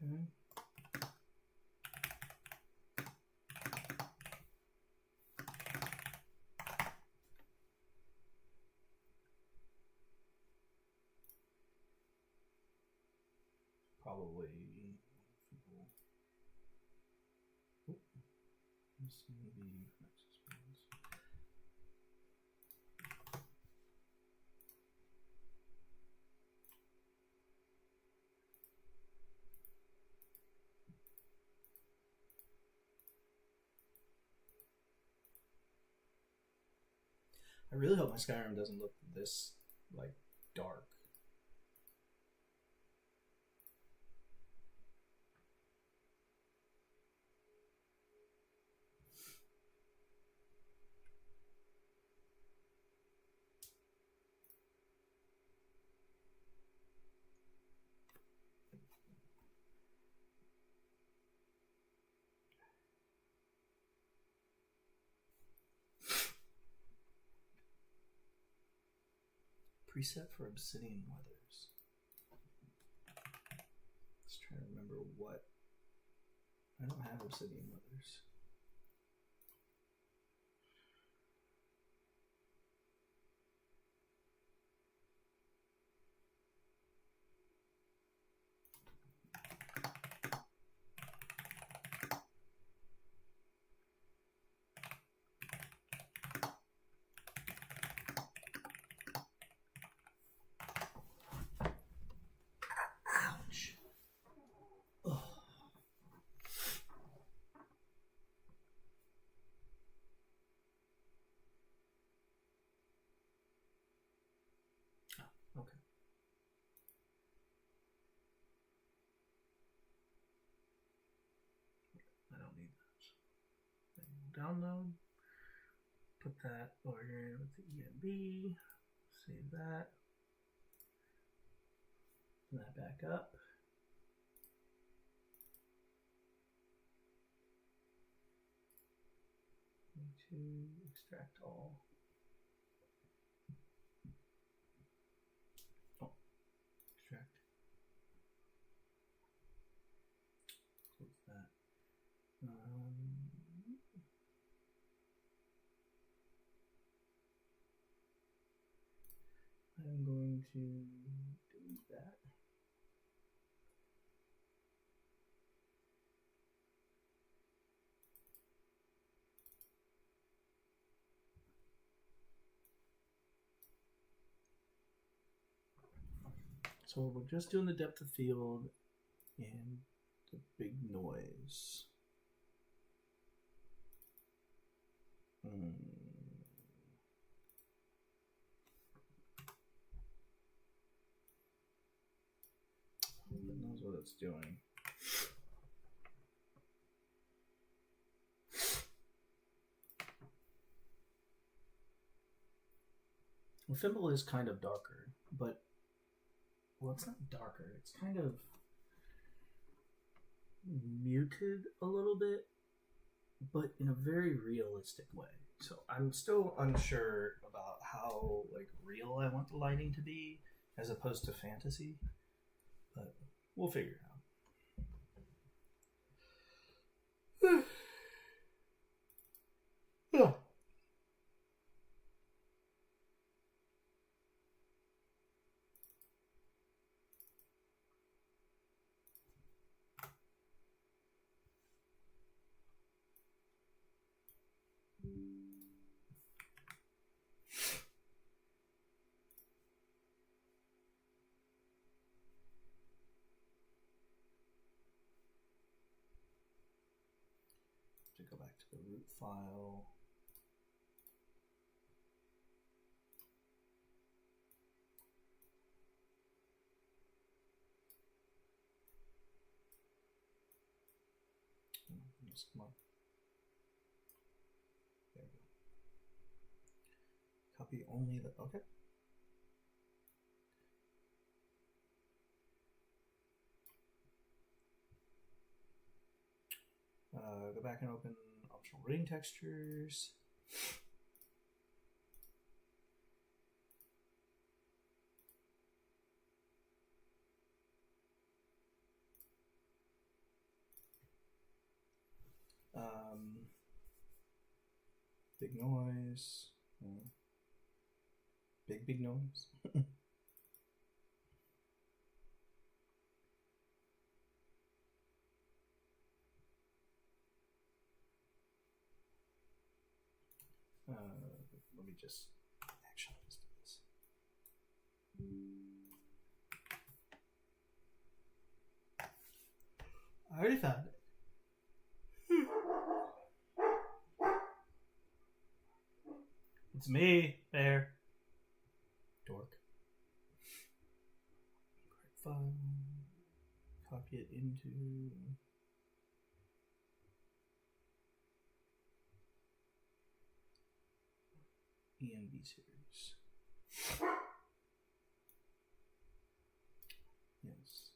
Okay. Probably people. Oh, let's see the Nexus ones. I really hope my Skyrim doesn't look this like dark. Preset for Obsidian Weathers. Let's try to remember what. I don't have Obsidian Weathers. Okay. I don't need that. Download. Put that over here with the EMB. Save that. Put that back up. Need to extract all. Extract. What's that? I'm going to delete that. So we're just doing the depth of field and the big noise. It knows what it's doing. Well, Thimble is kind of darker, but well, it's not darker. It's kind of muted a little bit, but in a very realistic way. So I'm still unsure about how like real I want the lighting to be, as opposed to fantasy. But we'll figure it out. Go back to the root file. Just come on. There we go. Copy only the, okay. Go back and open optional ring textures. Big noise. Big noise. Let me just actually let's do this. I already found it. It's me, Bear. Dork. File. Copy it into. ENB series. Yes.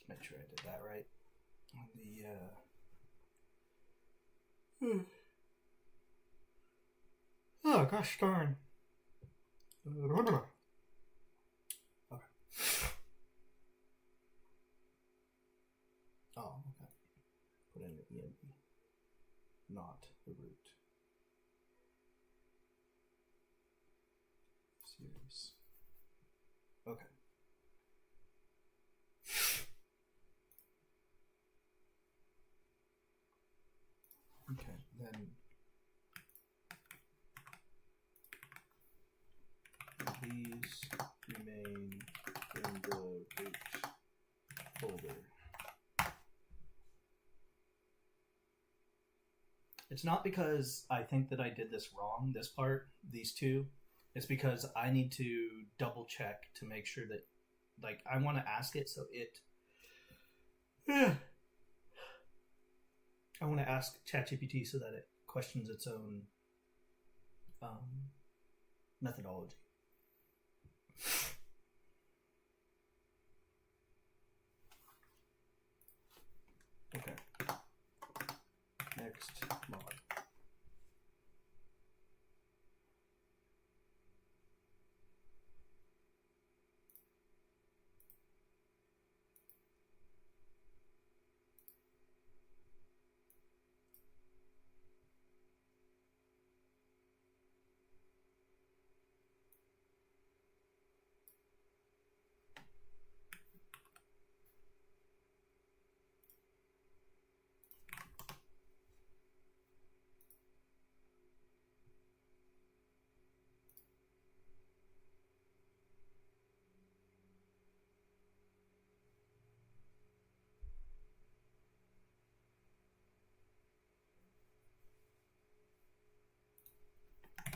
Make sure I did that right. On the oh gosh darn. Okay. Oh, okay. Put in the ENB, not the root. Series. Okay. Okay, then these remain in the root folder. It's not because I think that I did this wrong, this part, these two. It's because I need to double check to make sure that, like, I want to ask it so it... I want to ask ChatGPT so that it questions its own methodology. Okay. Next mod.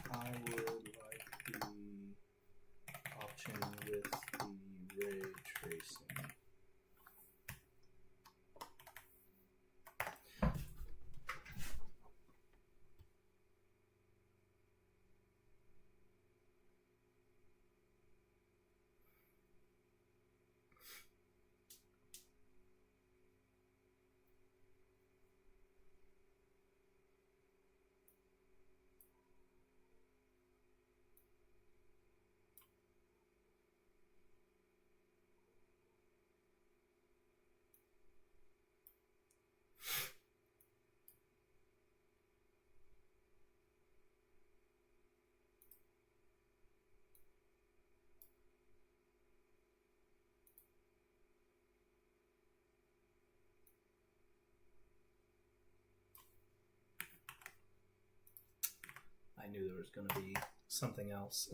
I would like the option with the ray tracing. I knew there was going to be something else.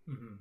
Mm-hmm.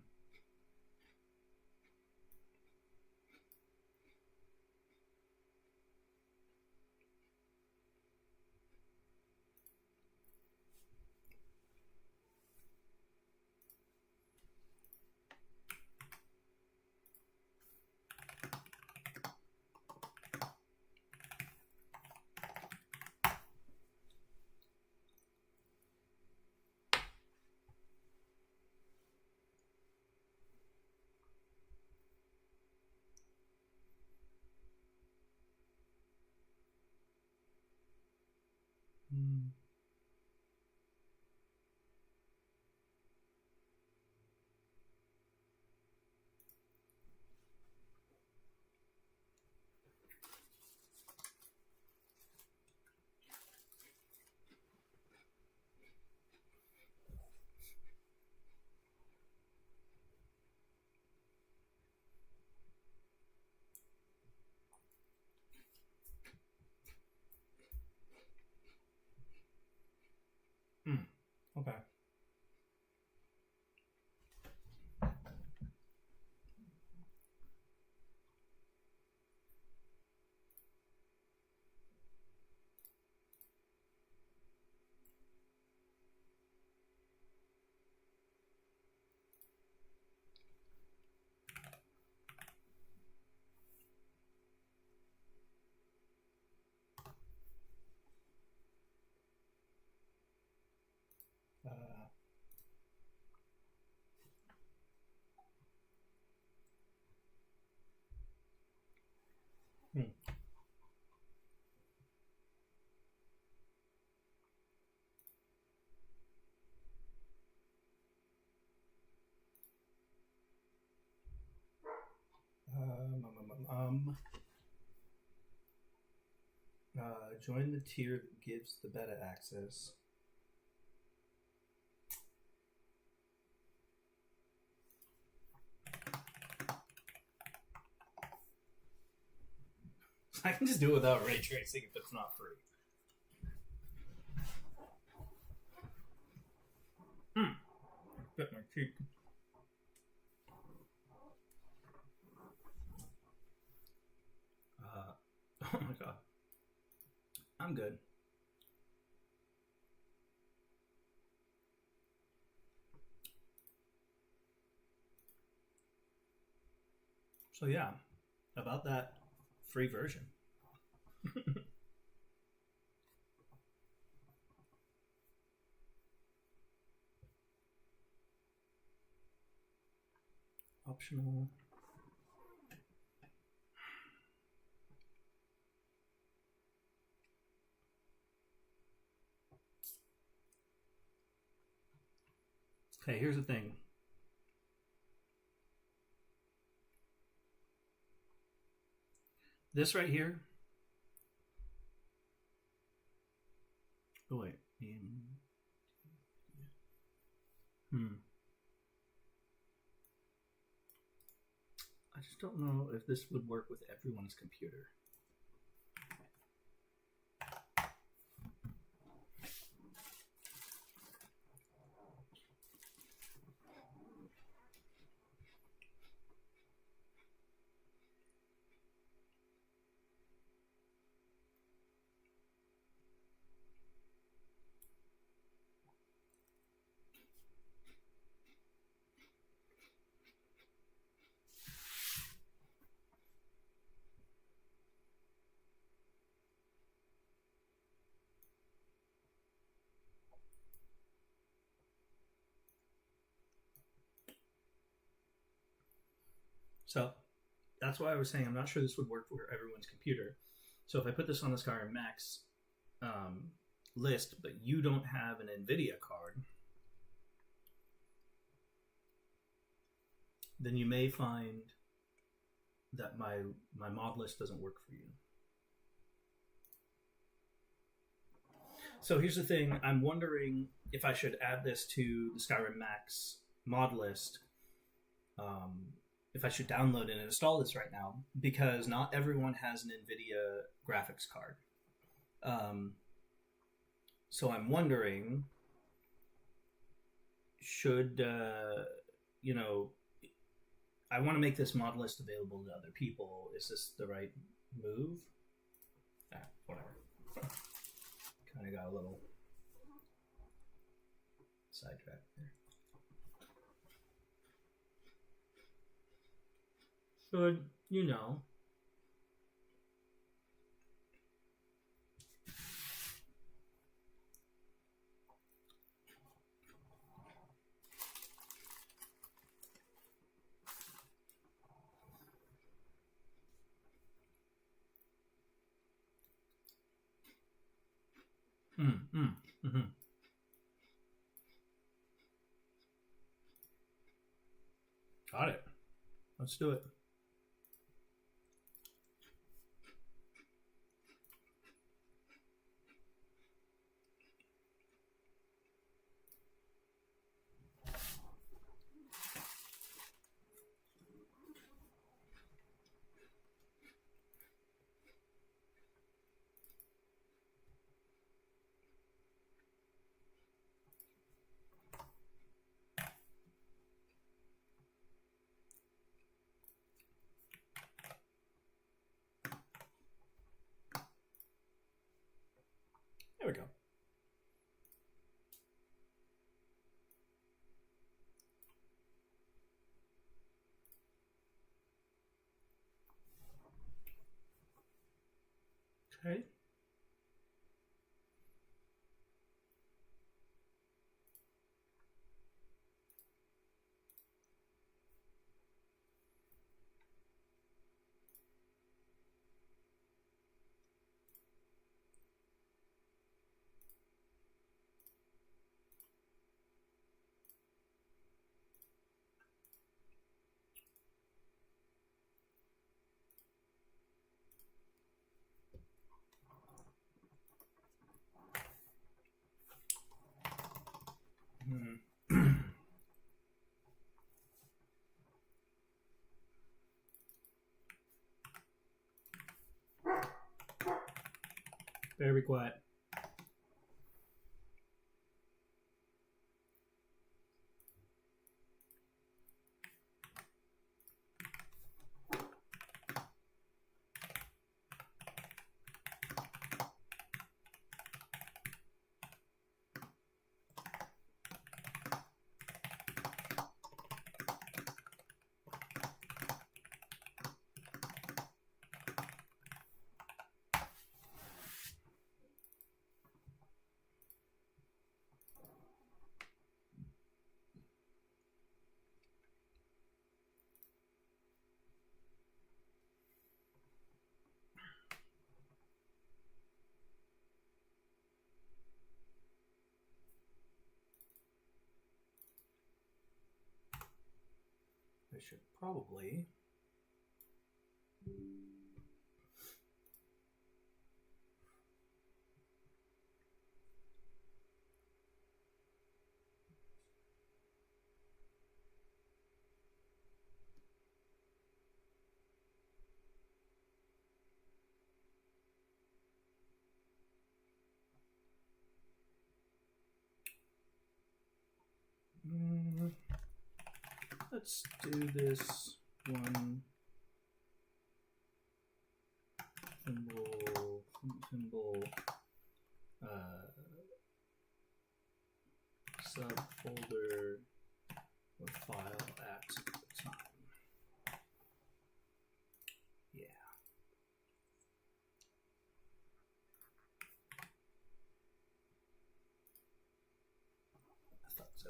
Mm. Mm. Okay. Uh, hmm. Um, um, um, um, Join the tier that gives the beta access. I can just do it without ray tracing if it's not free. Bit my cheek. Oh my god. I'm good. So yeah, about that free version. Optional. Okay, here's the thing. This right here. Oh wait. I just don't know if this would work with everyone's computer. So that's why I was saying I'm not sure this would work for everyone's computer. So if I put this on the Skyrim Max list, but you don't have an NVIDIA card, then you may find that my mod list doesn't work for you. So here's the thing. I'm wondering if I should add this to the Skyrim Max mod list. If I should download and install this right now, because not everyone has an NVIDIA graphics card. So I'm wondering, should, I want to make this mod list available to other people. Is this the right move? Whatever. Kind of got a little sidetracked there. Should, Mm-hmm. Got it. Let's do it. There we go. Okay. Better be quiet. I should probably let's do this one symbol subfolder or file at the time. Yeah. I thought so.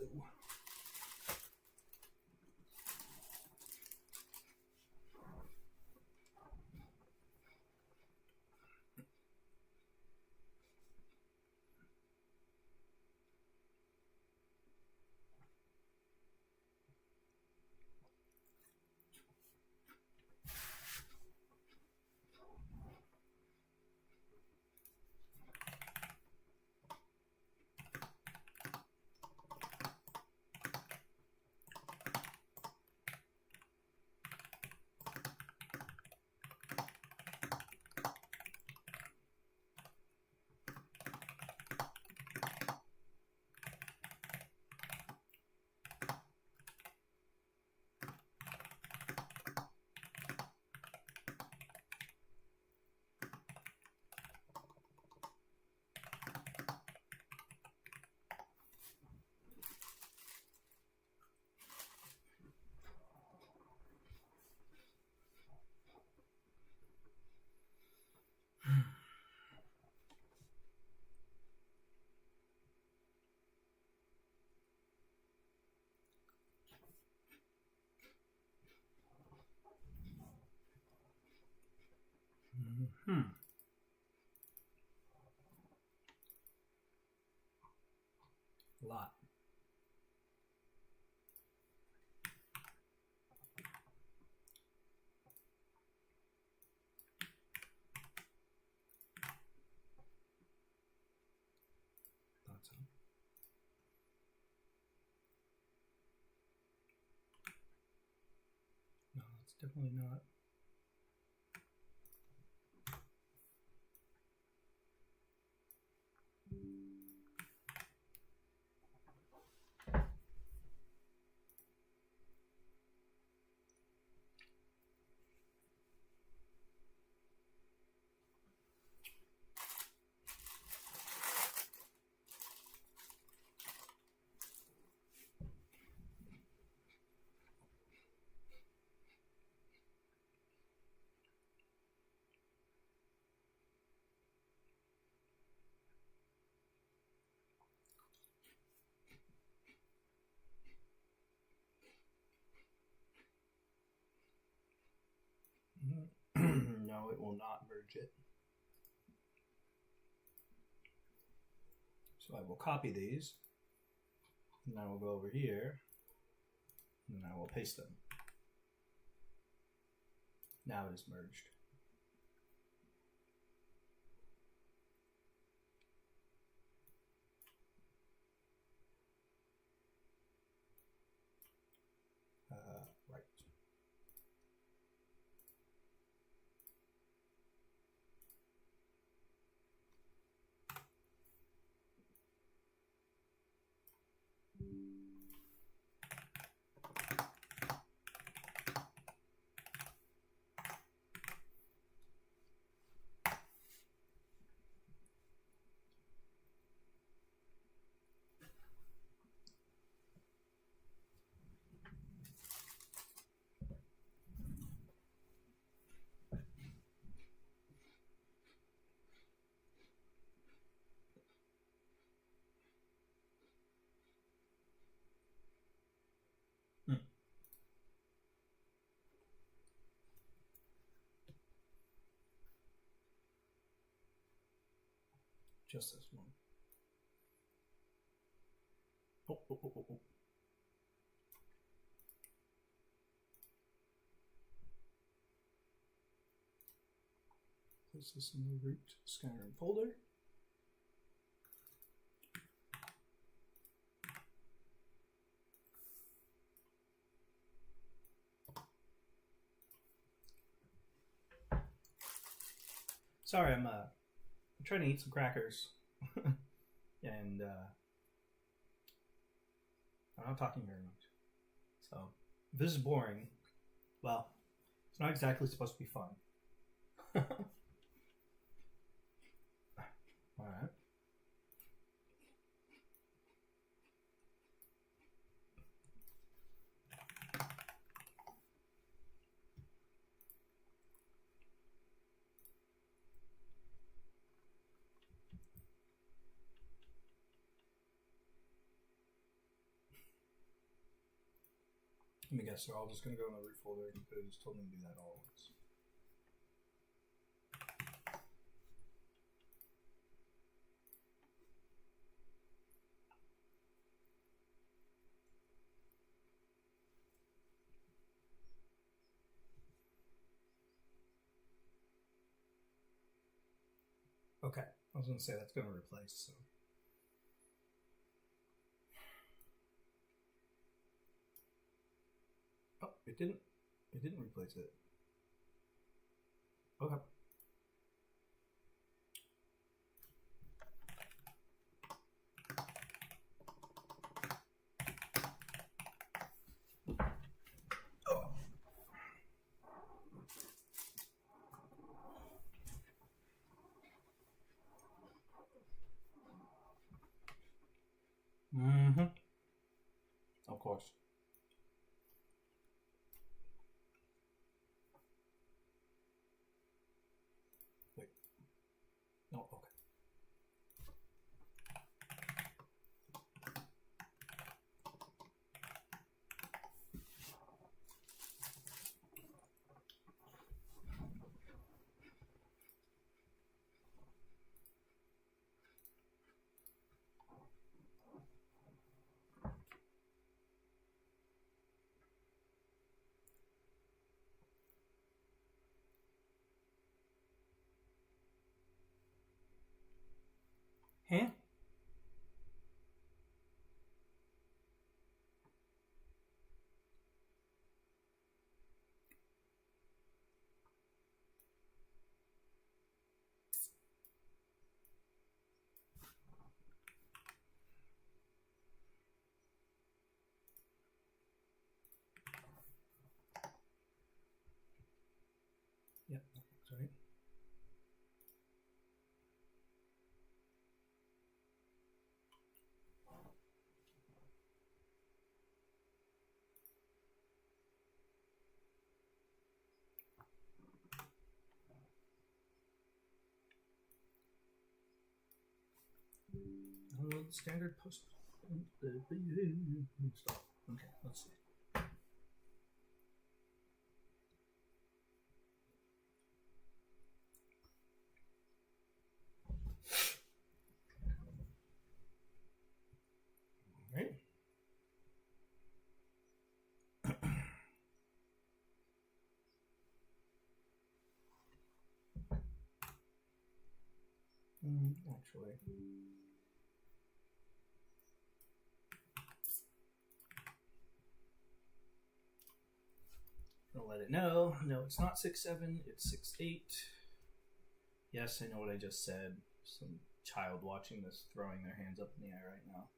Hmm. A lot. Thought so. No, it's definitely not. No, it will not merge it. So I will copy these, and I will go over here, and I will paste them. Now it is merged. Right. Just this one. Oh. Place this in the root Skyrim folder. Sorry, I'm trying to eat some crackers, and I'm not talking very much. So if this is boring, well, it's not exactly supposed to be fun. All right. Let me guess, they're all just going to go in the root folder because it just told me to do that all at once. Okay, I was going to say that's going to replace, so. Oh, it didn't replace it. Okay. Mm-hmm. Of course. Wait. No, okay. Huh? Yep, that's right. Standard post. Stop. Okay, let's see. All right. Actually. I'll let it know. No, it's not 6'7", it's 6'8". Yes, I know what I just said. Some child watching this throwing their hands up in the air right now.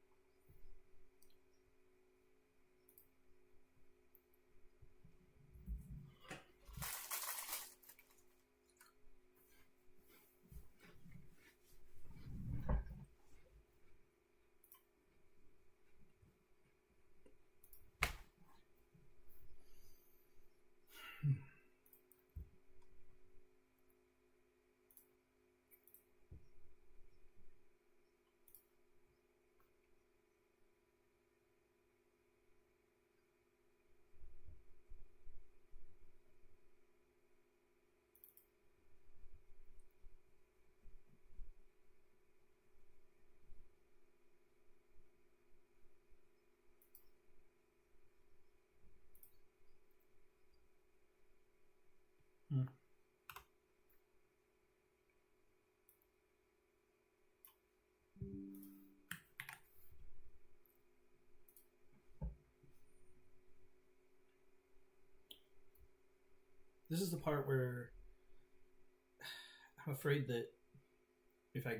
This is the part where I'm afraid that if I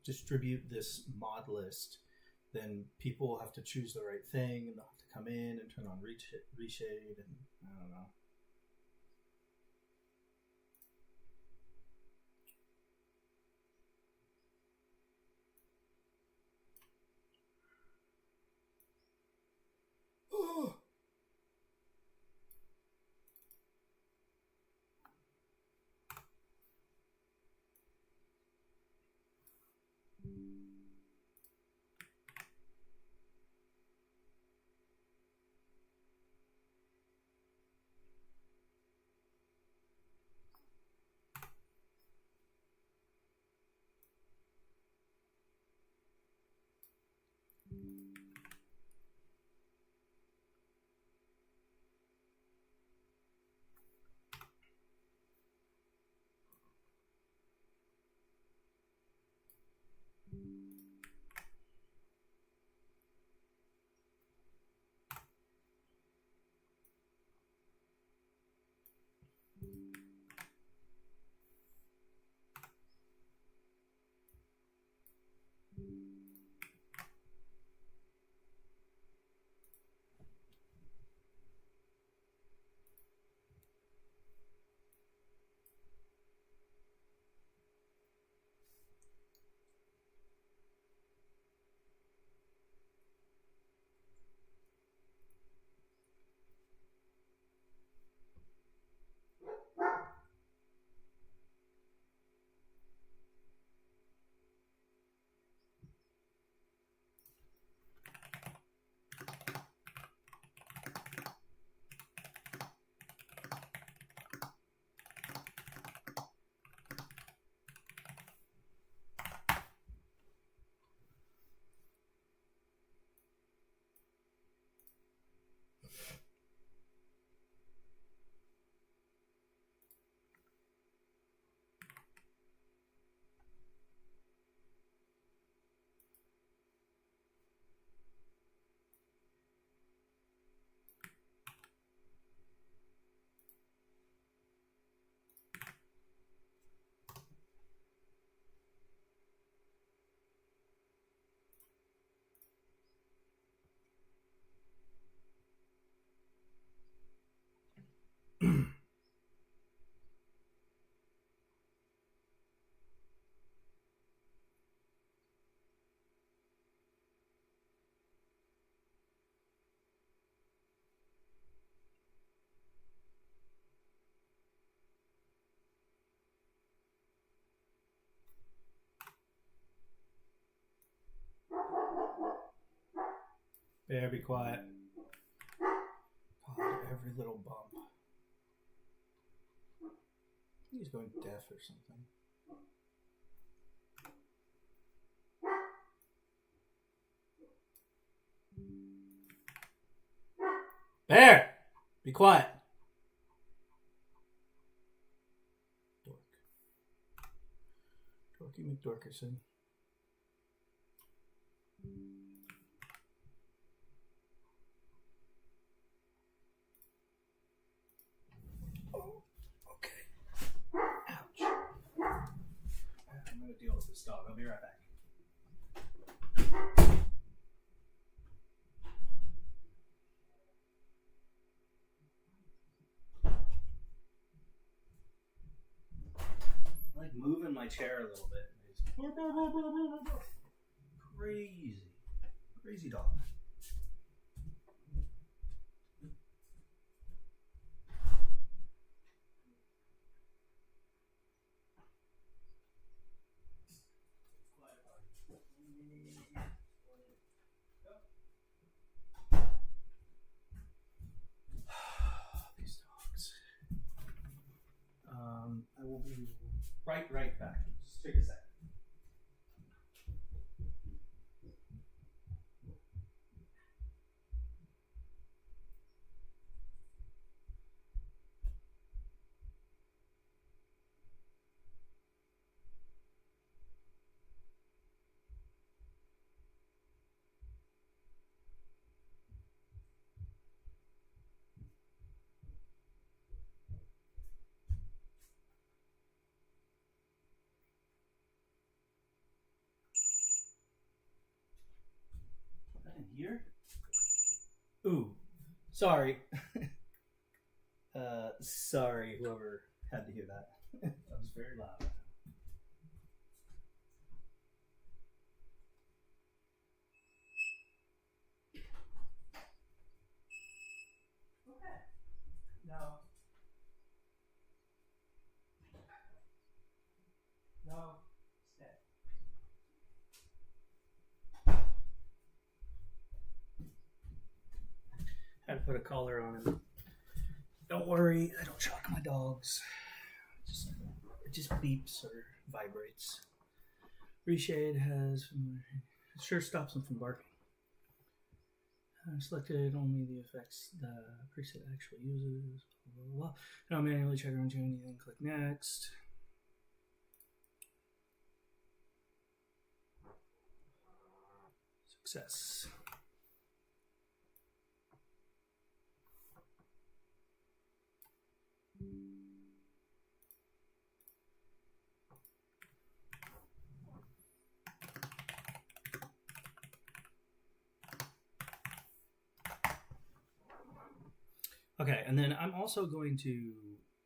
distribute this mod list, then people will have to choose the right thing, and they'll have to come in and turn on reshade, and I don't know. Bear, be quiet. God, every little bump. I think he's going deaf or something. Bear! Be quiet. Dork. Dorky McDorkerson. Oh, okay. Ouch. I'm going to deal with this dog. I'll be right back. I like moving my chair a little bit. Crazy dog. These dogs. I will be right back. Just take a second. In here? Ooh, sorry. Sorry, whoever had to hear that. That was very loud. Okay. No. Stay. Had to put a collar on him. Don't worry, I don't shock my dogs. It just beeps or vibrates. Reshade has it sure stops them from barking. I've selected only the effects the preset actually uses. Blah, blah, blah. Now manually check around anything. Click next. Success. Okay, and then I'm also going to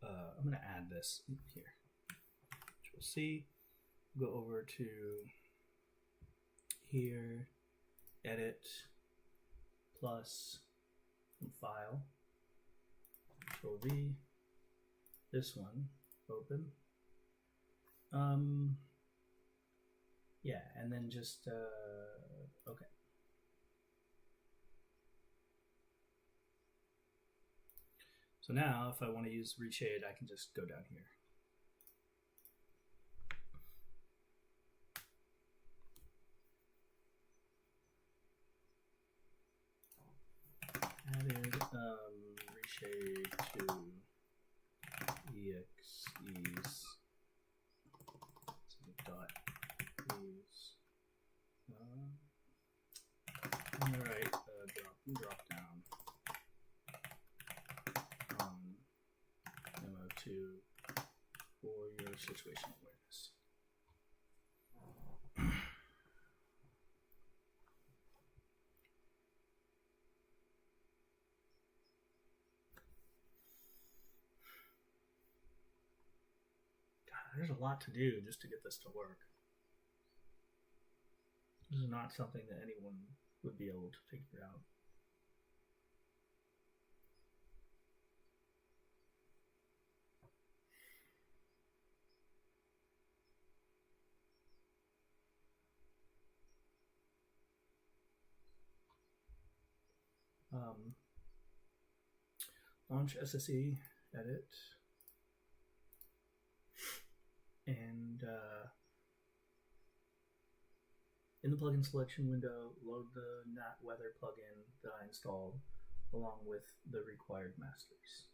I'm going to add this here. Which we'll see. Go over to here, edit, plus file, Control V. This one, open. Yeah, and then just okay. So now, if I want to use reshade, I can just go down here. Added reshade to exes. Dot use. On the right, drop down. Memo 2 for your situational awareness. God, there's a lot to do just to get this to work. This is not something that anyone would be able to figure out. launch SSE, edit, and in the plugin selection window, load the NAT weather plugin that I installed along with the required masters.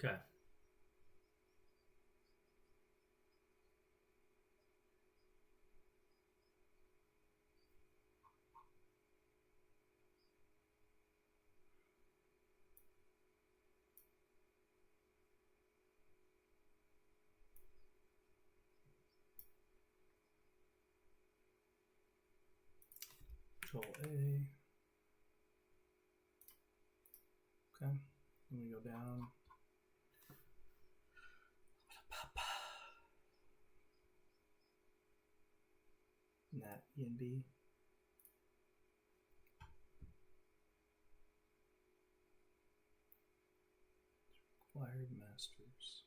Okay. Control A. Okay. Let me go down. NAT ENB. Required masters.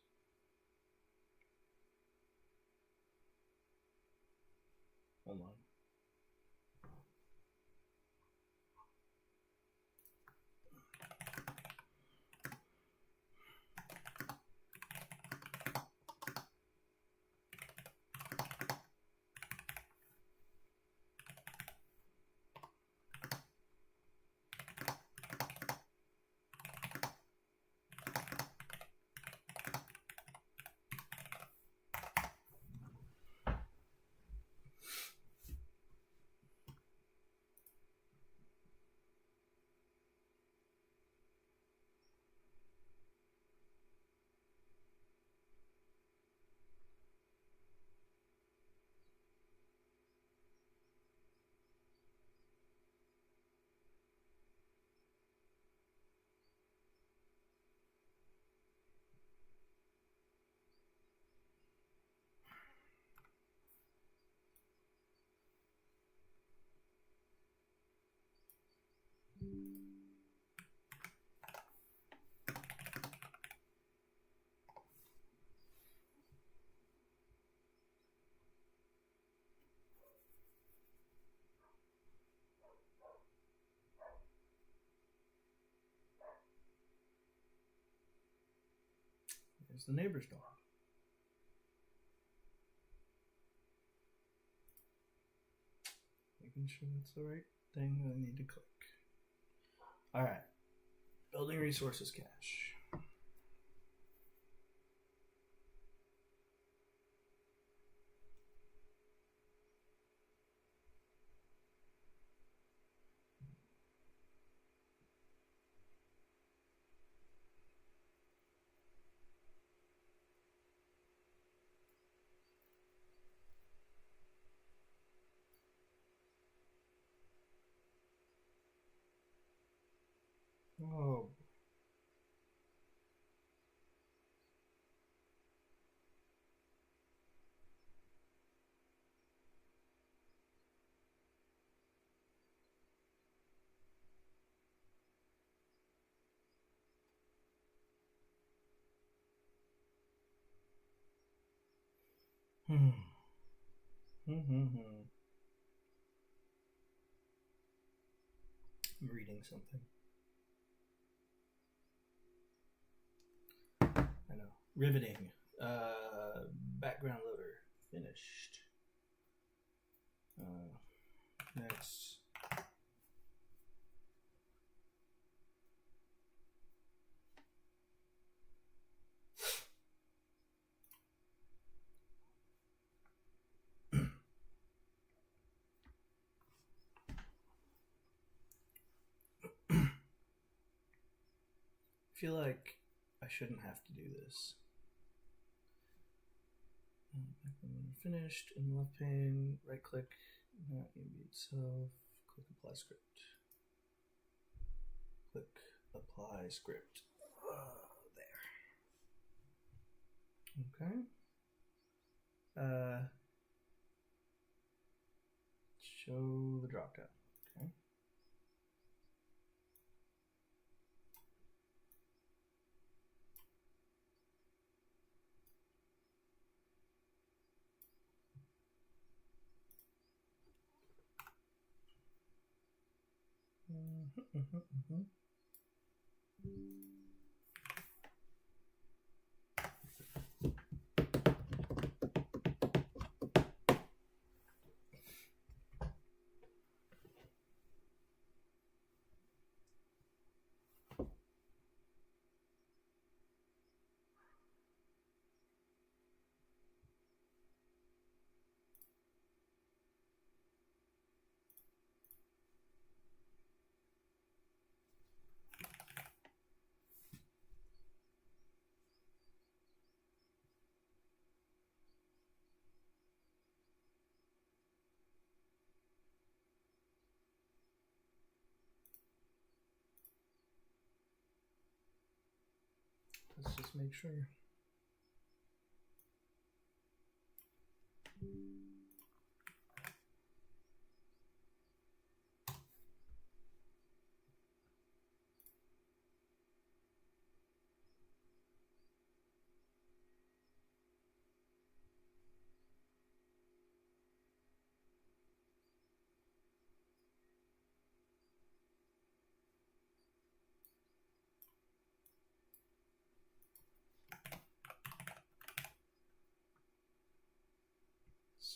Hold on. There's the neighbor's dog. Making sure that's the right thing that I need to click. All right. Building resources cache. Oh. I'm reading something. I know. Riveting. Background loader. Finished. Next. I feel like I shouldn't have to do this. Finished in the left pane, right click, not ENB itself, click apply script. Click apply script. There. Okay. show the drop down. Okay. Let's just make sure.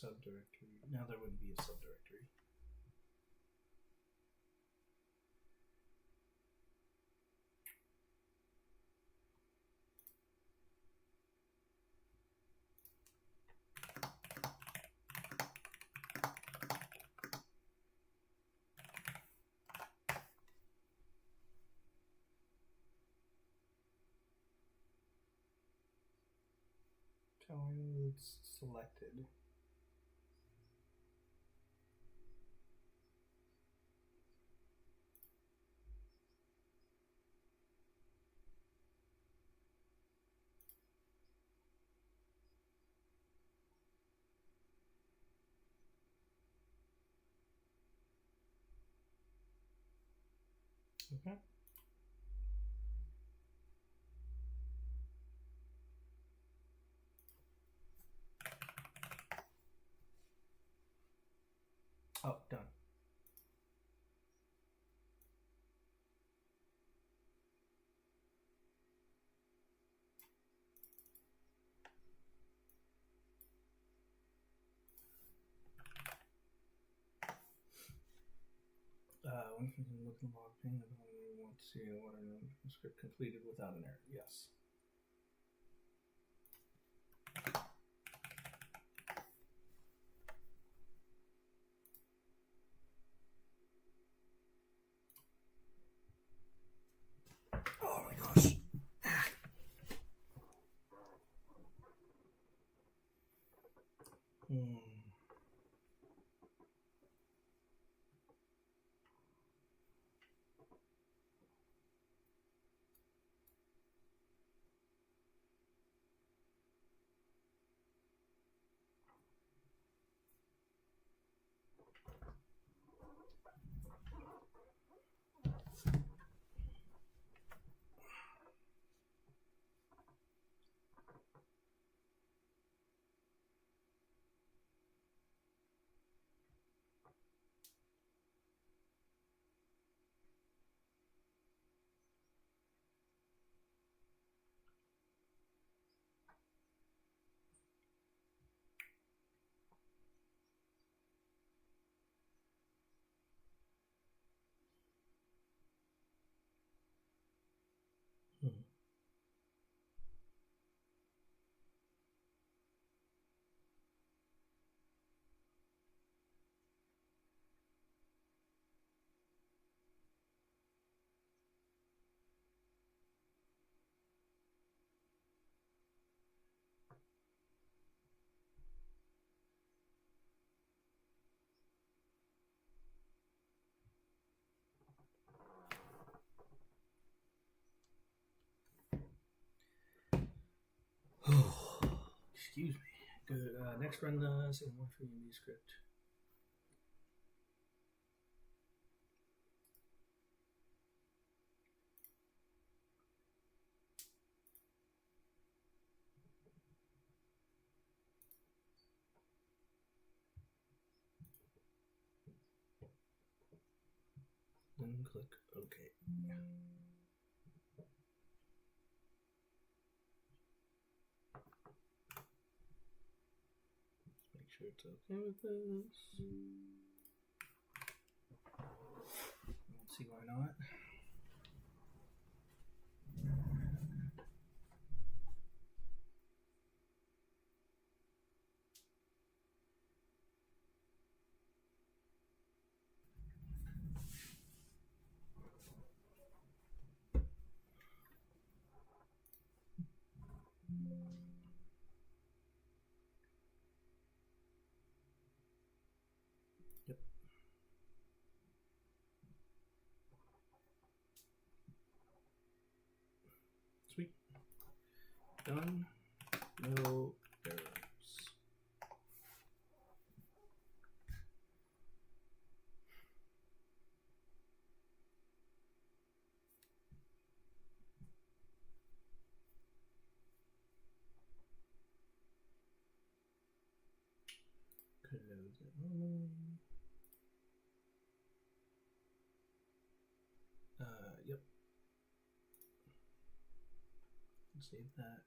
Subdirectory. Now there wouldn't be a subdirectory. Telling me it's selected. Okay. Oh, done. When you can look in the log pane, we want to see a water script completed without an error. Yes. Oh my gosh. Excuse me. Good. Next, run the second one for the script. click OK. Make sure it's okay with this. Let's see why not. Yep. Sweet. Done. No errors. Close it normally. Yep. Save that.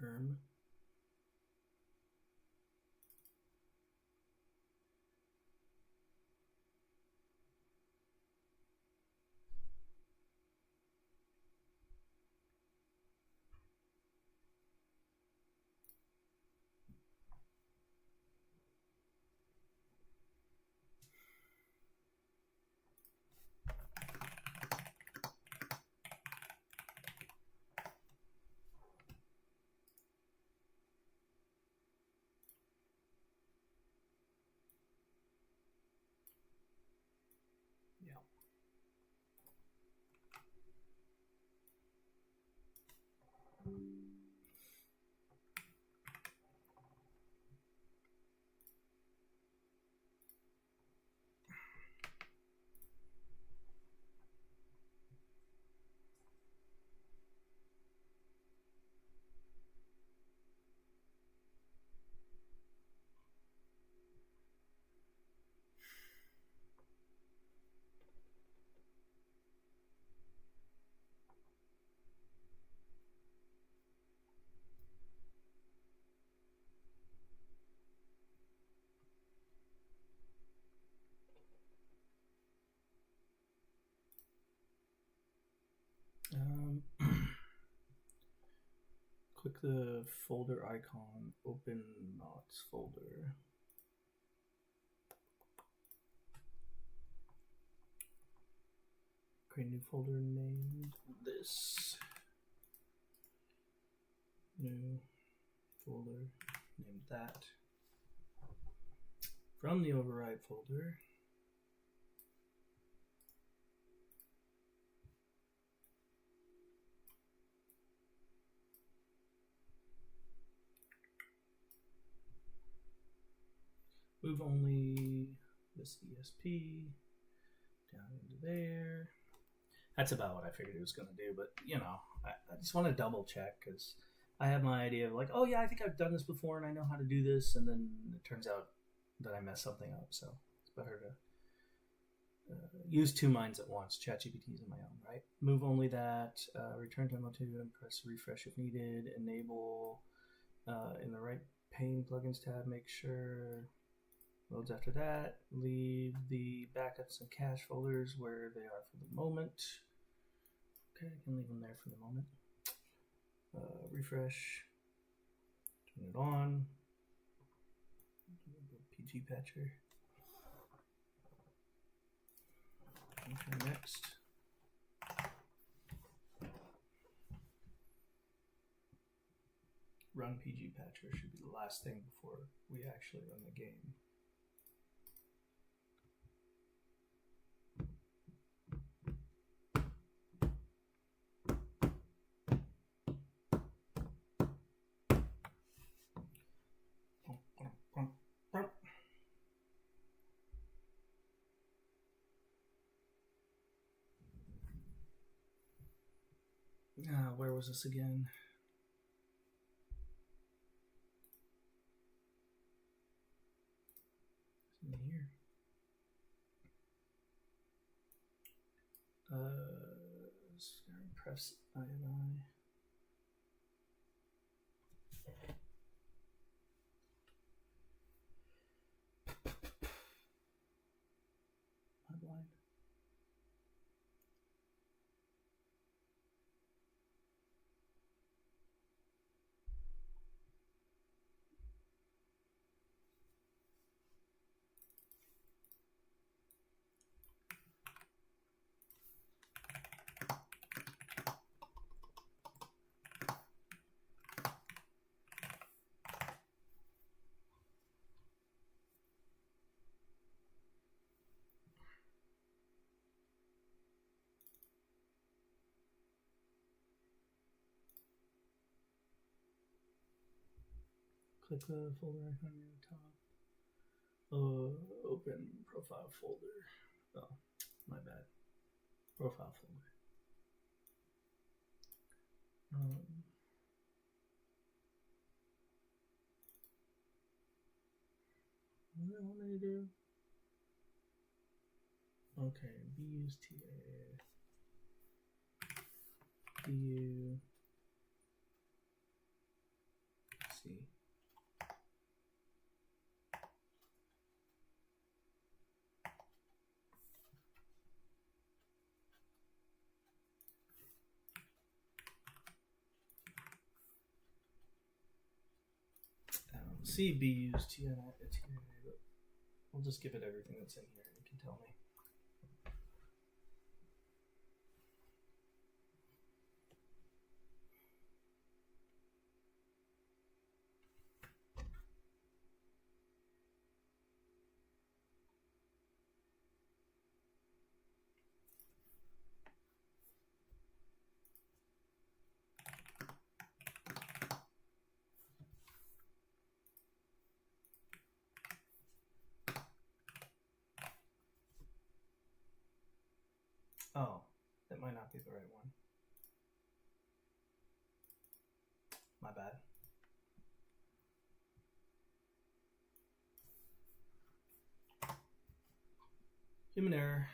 Erm. Yeah. Click the folder icon, open Mods folder. Create a new folder named this. New folder named that. From the override folder, move only this ESP down into there. That's about what I figured it was going to do, but you know, I just want to double check because I have my idea of like, oh yeah, I think I've done this before and I know how to do this, and then it turns out that I messed something up. So it's better to use two minds at once. ChatGPT is in my own, right? Move only that. Return demo 2 and press refresh if needed. Enable in the right pane plugins tab. Make sure loads after that. Leave the backups and cache folders where they are for the moment. Okay, I can leave them there for the moment. Refresh. Turn it on. PG patcher. Okay, next. Run PG patcher should be the last thing before we actually run the game. Where was this again? In here. Skyrim Press INI. Am I blind? Click the folder icon near the top. Open profile folder. Oh, my bad. Profile folder. What do they want me to do? Okay, BUSTA. BU. See. See BUSTA. It's here, but we'll just give it everything that's in here and it can tell me. Oh, that might not be the right one. My bad. Human error.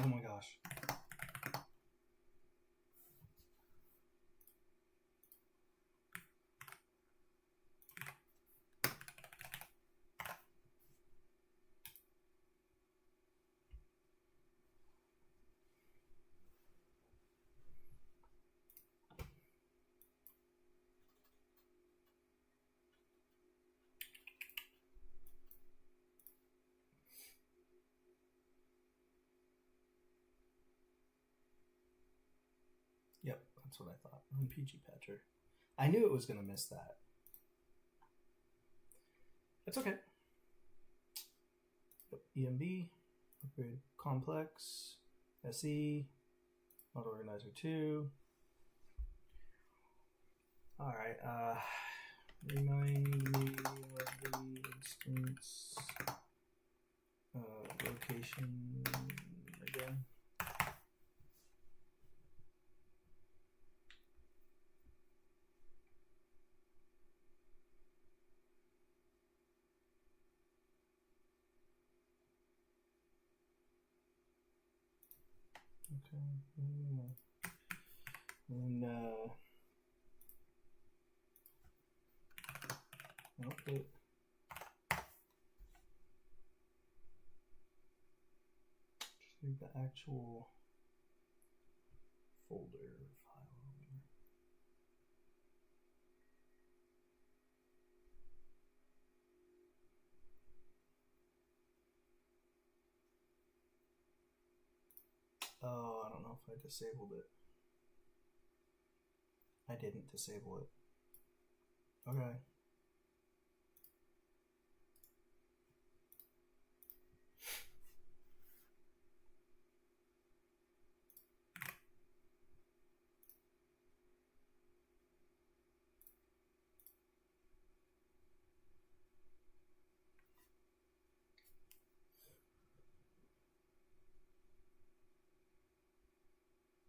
Oh my gosh. Yep, that's what I thought. On PG Patcher. I knew it was going to miss that. That's okay. Yep, EMB, upgrade complex, SE, mod organizer 2. Alright, remind me of the instance location again. Okay. And Okay. Just need the actual folder file. Oh, I don't know if I disabled it. I didn't disable it. Okay.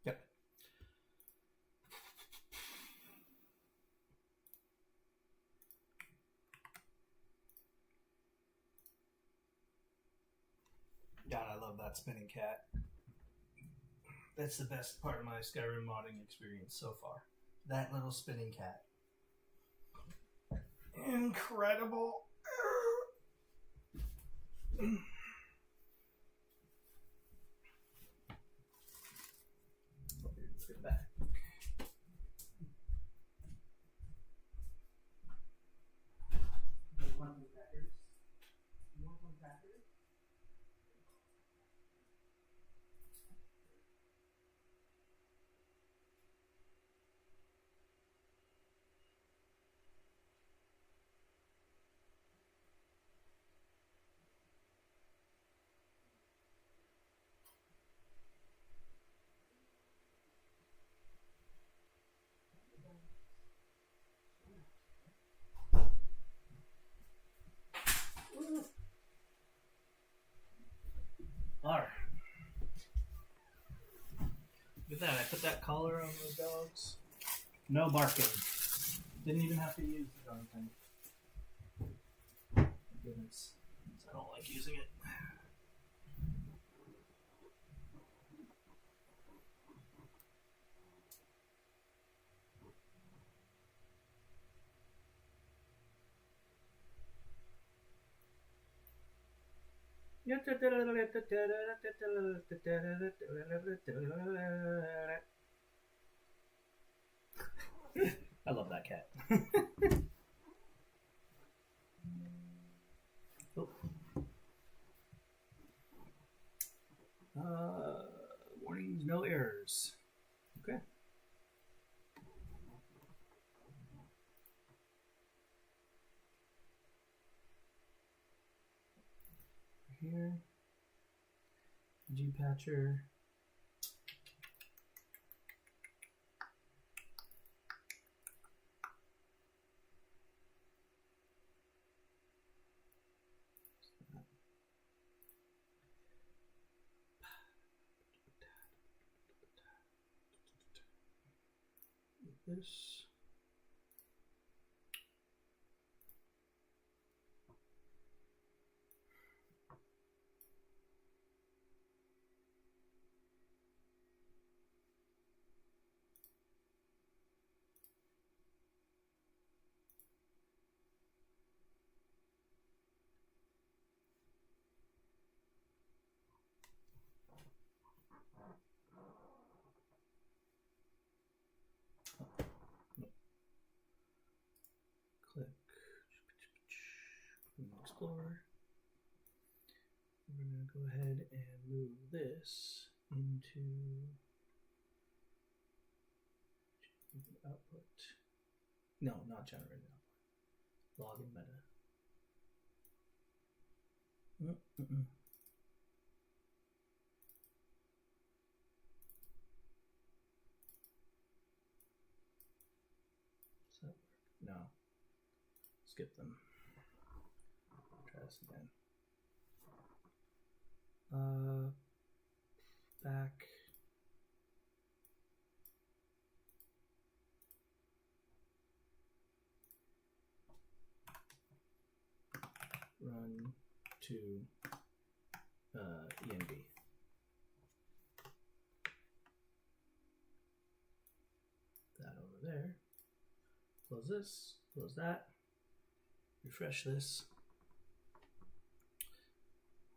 Yep. God, I love that spinning cat. That's the best part of my Skyrim modding experience so far. That little spinning cat. Incredible. Get back. You want some crackers? You want some crackers? Alright. Look at that, I put that collar on those dogs. No barking. Didn't even have to use the darn thing. Goodness. I don't like using it. I love that cat. Oh. Warnings, no errors. Okay. Here. G-patcher. This. Click Explorer. We're going to go ahead and move this into output. No, not generated output. Login meta. Does that work? No. Skip them. Try this again. Back. Run to env. That over there. Close this. Close that. refresh this.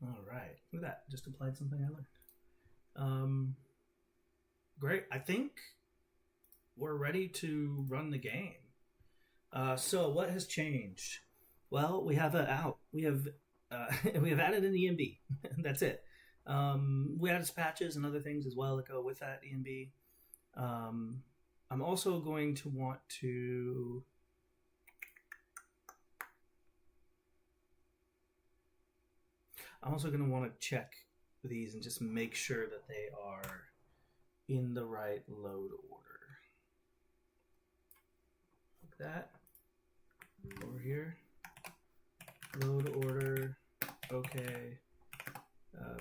All right, look at that. Just applied something I learned. Great. I think we're ready to run the game. So what has changed? Well, we have we have we have added an EMB. That's it. We added patches and other things as well that go with that EMB. I'm also going to want to check these and just make sure that they are in the right load order. Like that. Over here. Load order. Okay.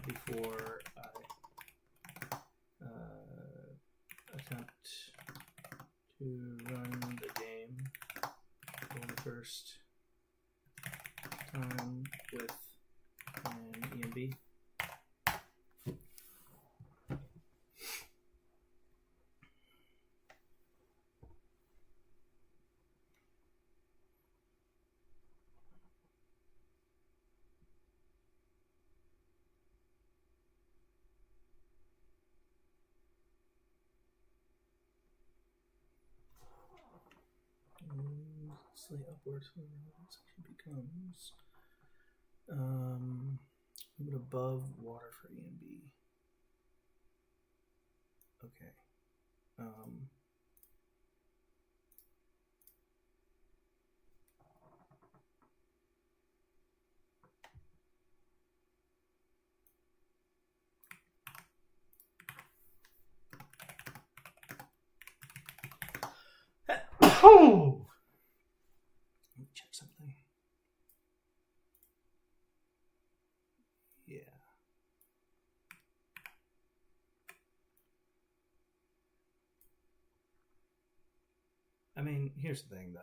Before I attempt to run the game for the first time with an EMB. Slightly upwards from the section becomes a bit above water for EMB. Okay. Oh! Let me check something. Yeah. I mean, here's the thing, though.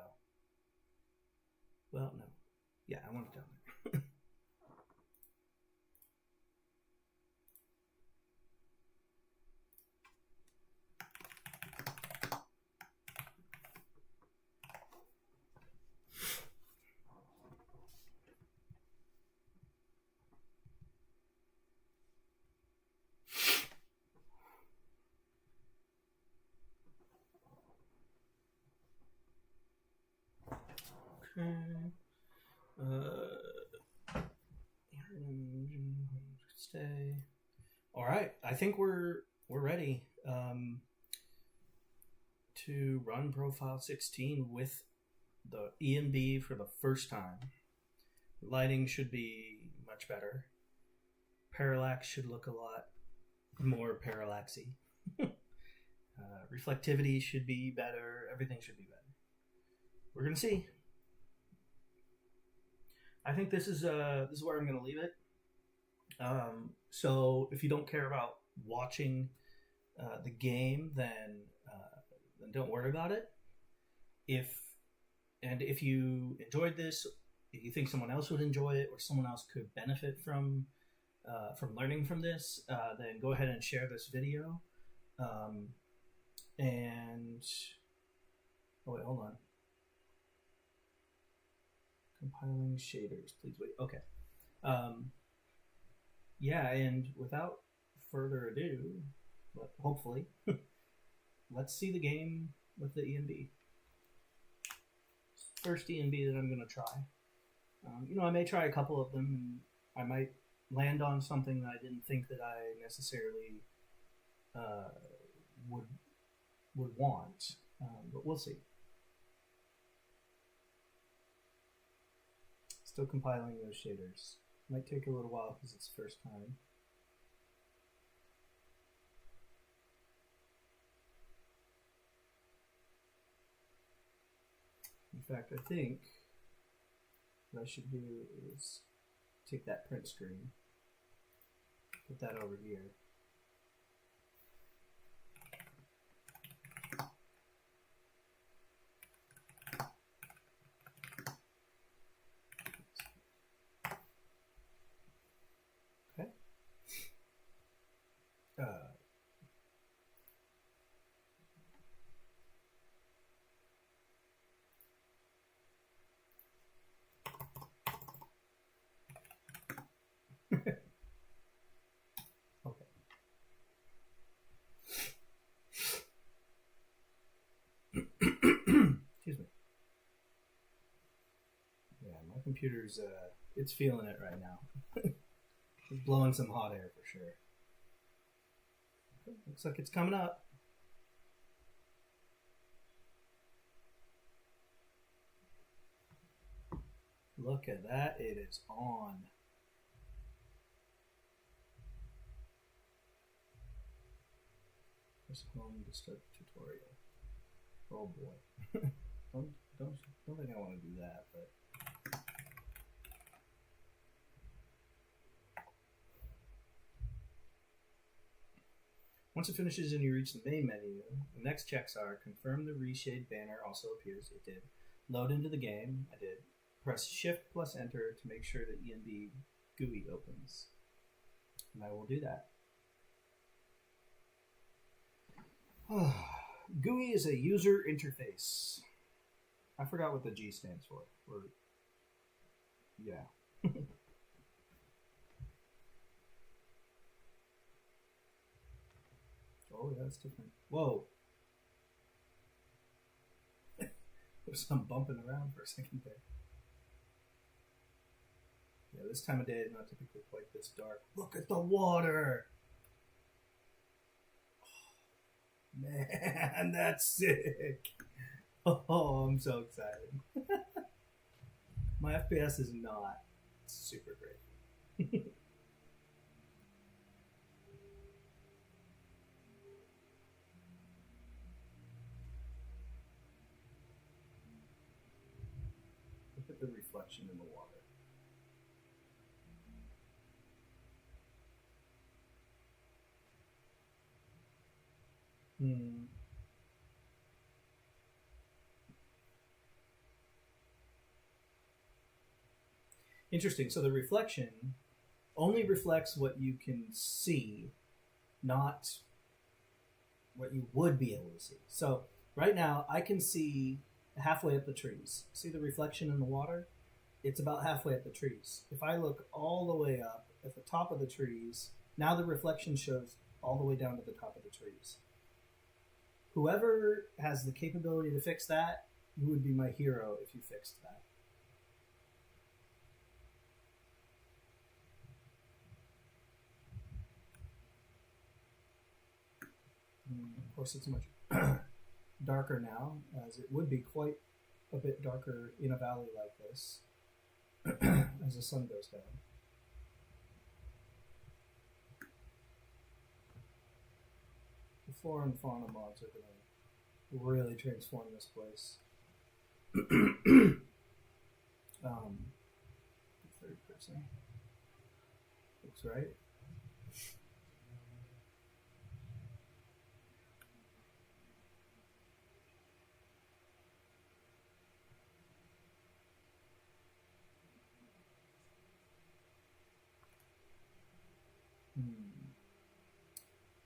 Well, no. Yeah, I want it down there. Stay. All right, I think we're ready to run Profile 16 with the EMB for the first time. Lighting should be much better. Parallax should look a lot more parallaxy. Reflectivity should be better. Everything should be better. We're gonna see. I think this is where I'm gonna leave it. So if you don't care about watching the game, then don't worry about it. If you enjoyed this, if you think someone else would enjoy it, or someone else could benefit from learning from this, then go ahead and share this video. And oh wait, hold on. Compiling shaders, please wait. Okay. Yeah, and without further ado, but hopefully, let's see the game with the EMB. First EMB that I'm going to try. I may try a couple of them, and I might land on something that I didn't think that I necessarily would want, but we'll see. Still compiling those shaders. Might take a little while because it's the first time. In fact, I think what I should do is take that print screen, put that over here. computer's it's feeling it right now. It's blowing some hot air for sure. Looks like it's coming up. Look at that, it is on. Press home to start the tutorial. Oh boy. don't think I want to do that, but once it finishes and you reach the main menu, the next checks are confirm the reshade banner also appears. It did. Load into the game. I did. Press Shift plus Enter to make sure that ENB GUI opens. And I will do that. GUI is a user interface. I forgot what the G stands for. Or, yeah. Oh, yeah, that's different. Whoa. There's some bumping around for a second there. Yeah, this time of day is not typically quite this dark. Look at the water! Oh, man, that's sick! Oh, I'm so excited. My FPS is not super great. Look at the reflection in the water. Interesting. So the reflection only reflects what you can see, not what you would be able to see. So right now I can see halfway up the trees. See the reflection in the water? It's about halfway up the trees. If I look all the way up at the top of the trees, now the reflection shows all the way down to the top of the trees. Whoever has the capability to fix that, you would be my hero if you fixed that. Of course, it's much darker now, as it would be quite a bit darker in a valley like this as the sun goes down. The flora and fauna mods are going to really transform this place. Third person. Looks right.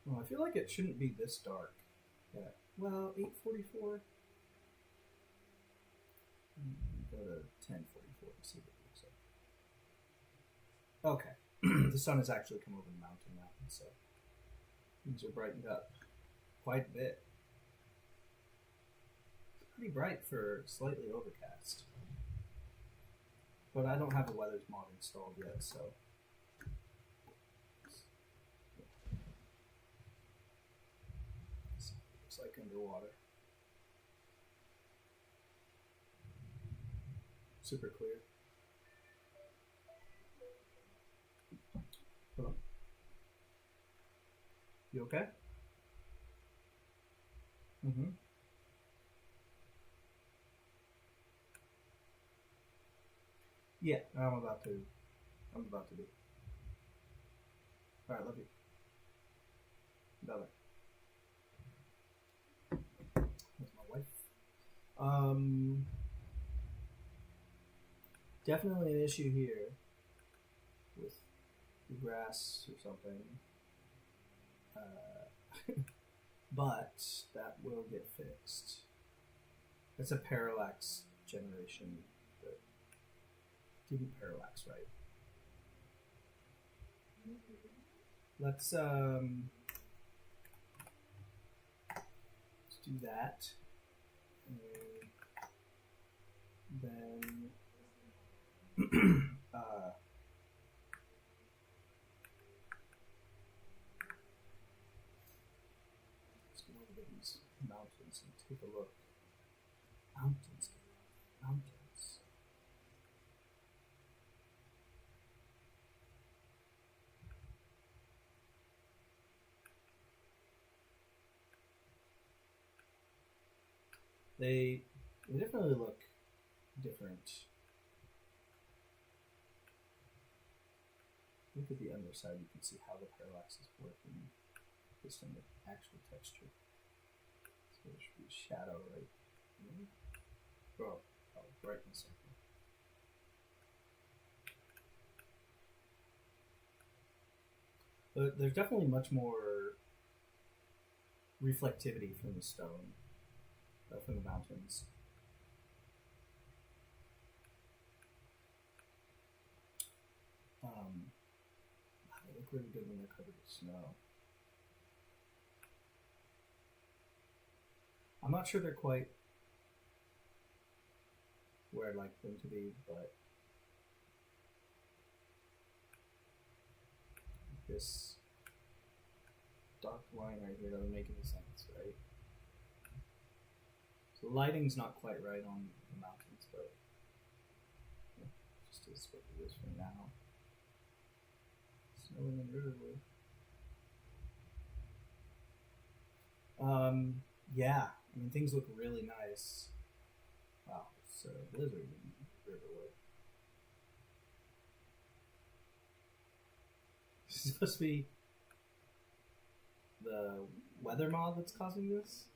Well, I feel like it shouldn't be this dark. Yeah. Well, 8:44. Go to 10:44 to see what it looks like. Okay. The sun has actually come over the mountain now, so things are brightened up quite a bit. It's pretty bright for slightly overcast. But I don't have the weather's mod installed yet, so. Like underwater. Super clear. Hello. You okay? Mm-hmm. Yeah, I'm about to be. Alright, love you. Bye-bye. Definitely an issue here with the grass or something, but that will get fixed. It's a parallax generation that didn't parallax right. Let's do that. And then let's go over to these mountains and take a look. Mountains. Mountains. They definitely look different. Look at the underside, you can see how the parallax is working based on the actual texture. So there should be a shadow right here. Oh, brightness. But there's definitely much more reflectivity from the stone, from the mountains. They look really good when they're covered with snow. I'm not sure they're quite where I'd like them to be, but this dark line right here doesn't make any sense, right? So the lighting's not quite right on the mountains, but yeah, just is what it is for now. Snowing in Riverwood. Yeah, I mean, things look really nice. Wow, it's a blizzard in Riverwood. This is supposed to be the weather mod that's causing this?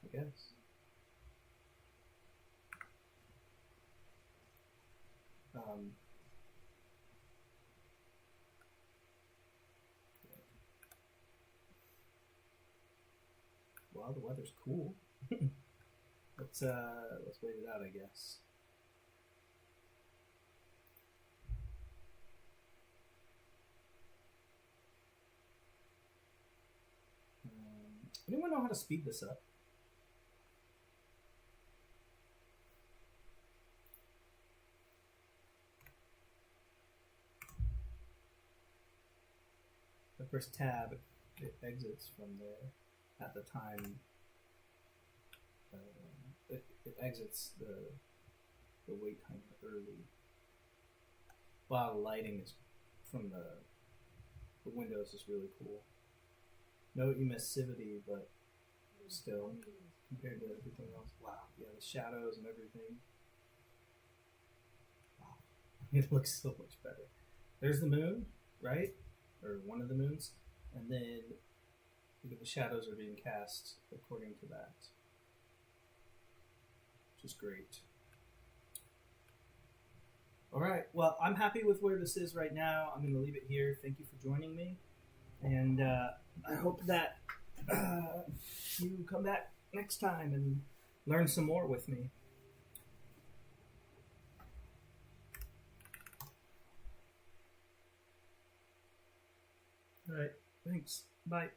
I guess. Well, the weather's cool. Let's wait it out, I guess. Anyone know how to speed this up? The first tab, it exits from there at the time. It exits the wait timer early. Wow, the lighting is from the windows is really cool. No emissivity, but still, compared to everything else, wow, yeah, the shadows and everything. Wow, it looks so much better. There's the moon, right? Or one of the moons, and then the shadows are being cast according to that, which is great. All right, well, I'm happy with where this is right now. I'm going to leave it here. Thank you for joining me, and I hope that you come back next time and learn some more with me. All right, thanks. Bye.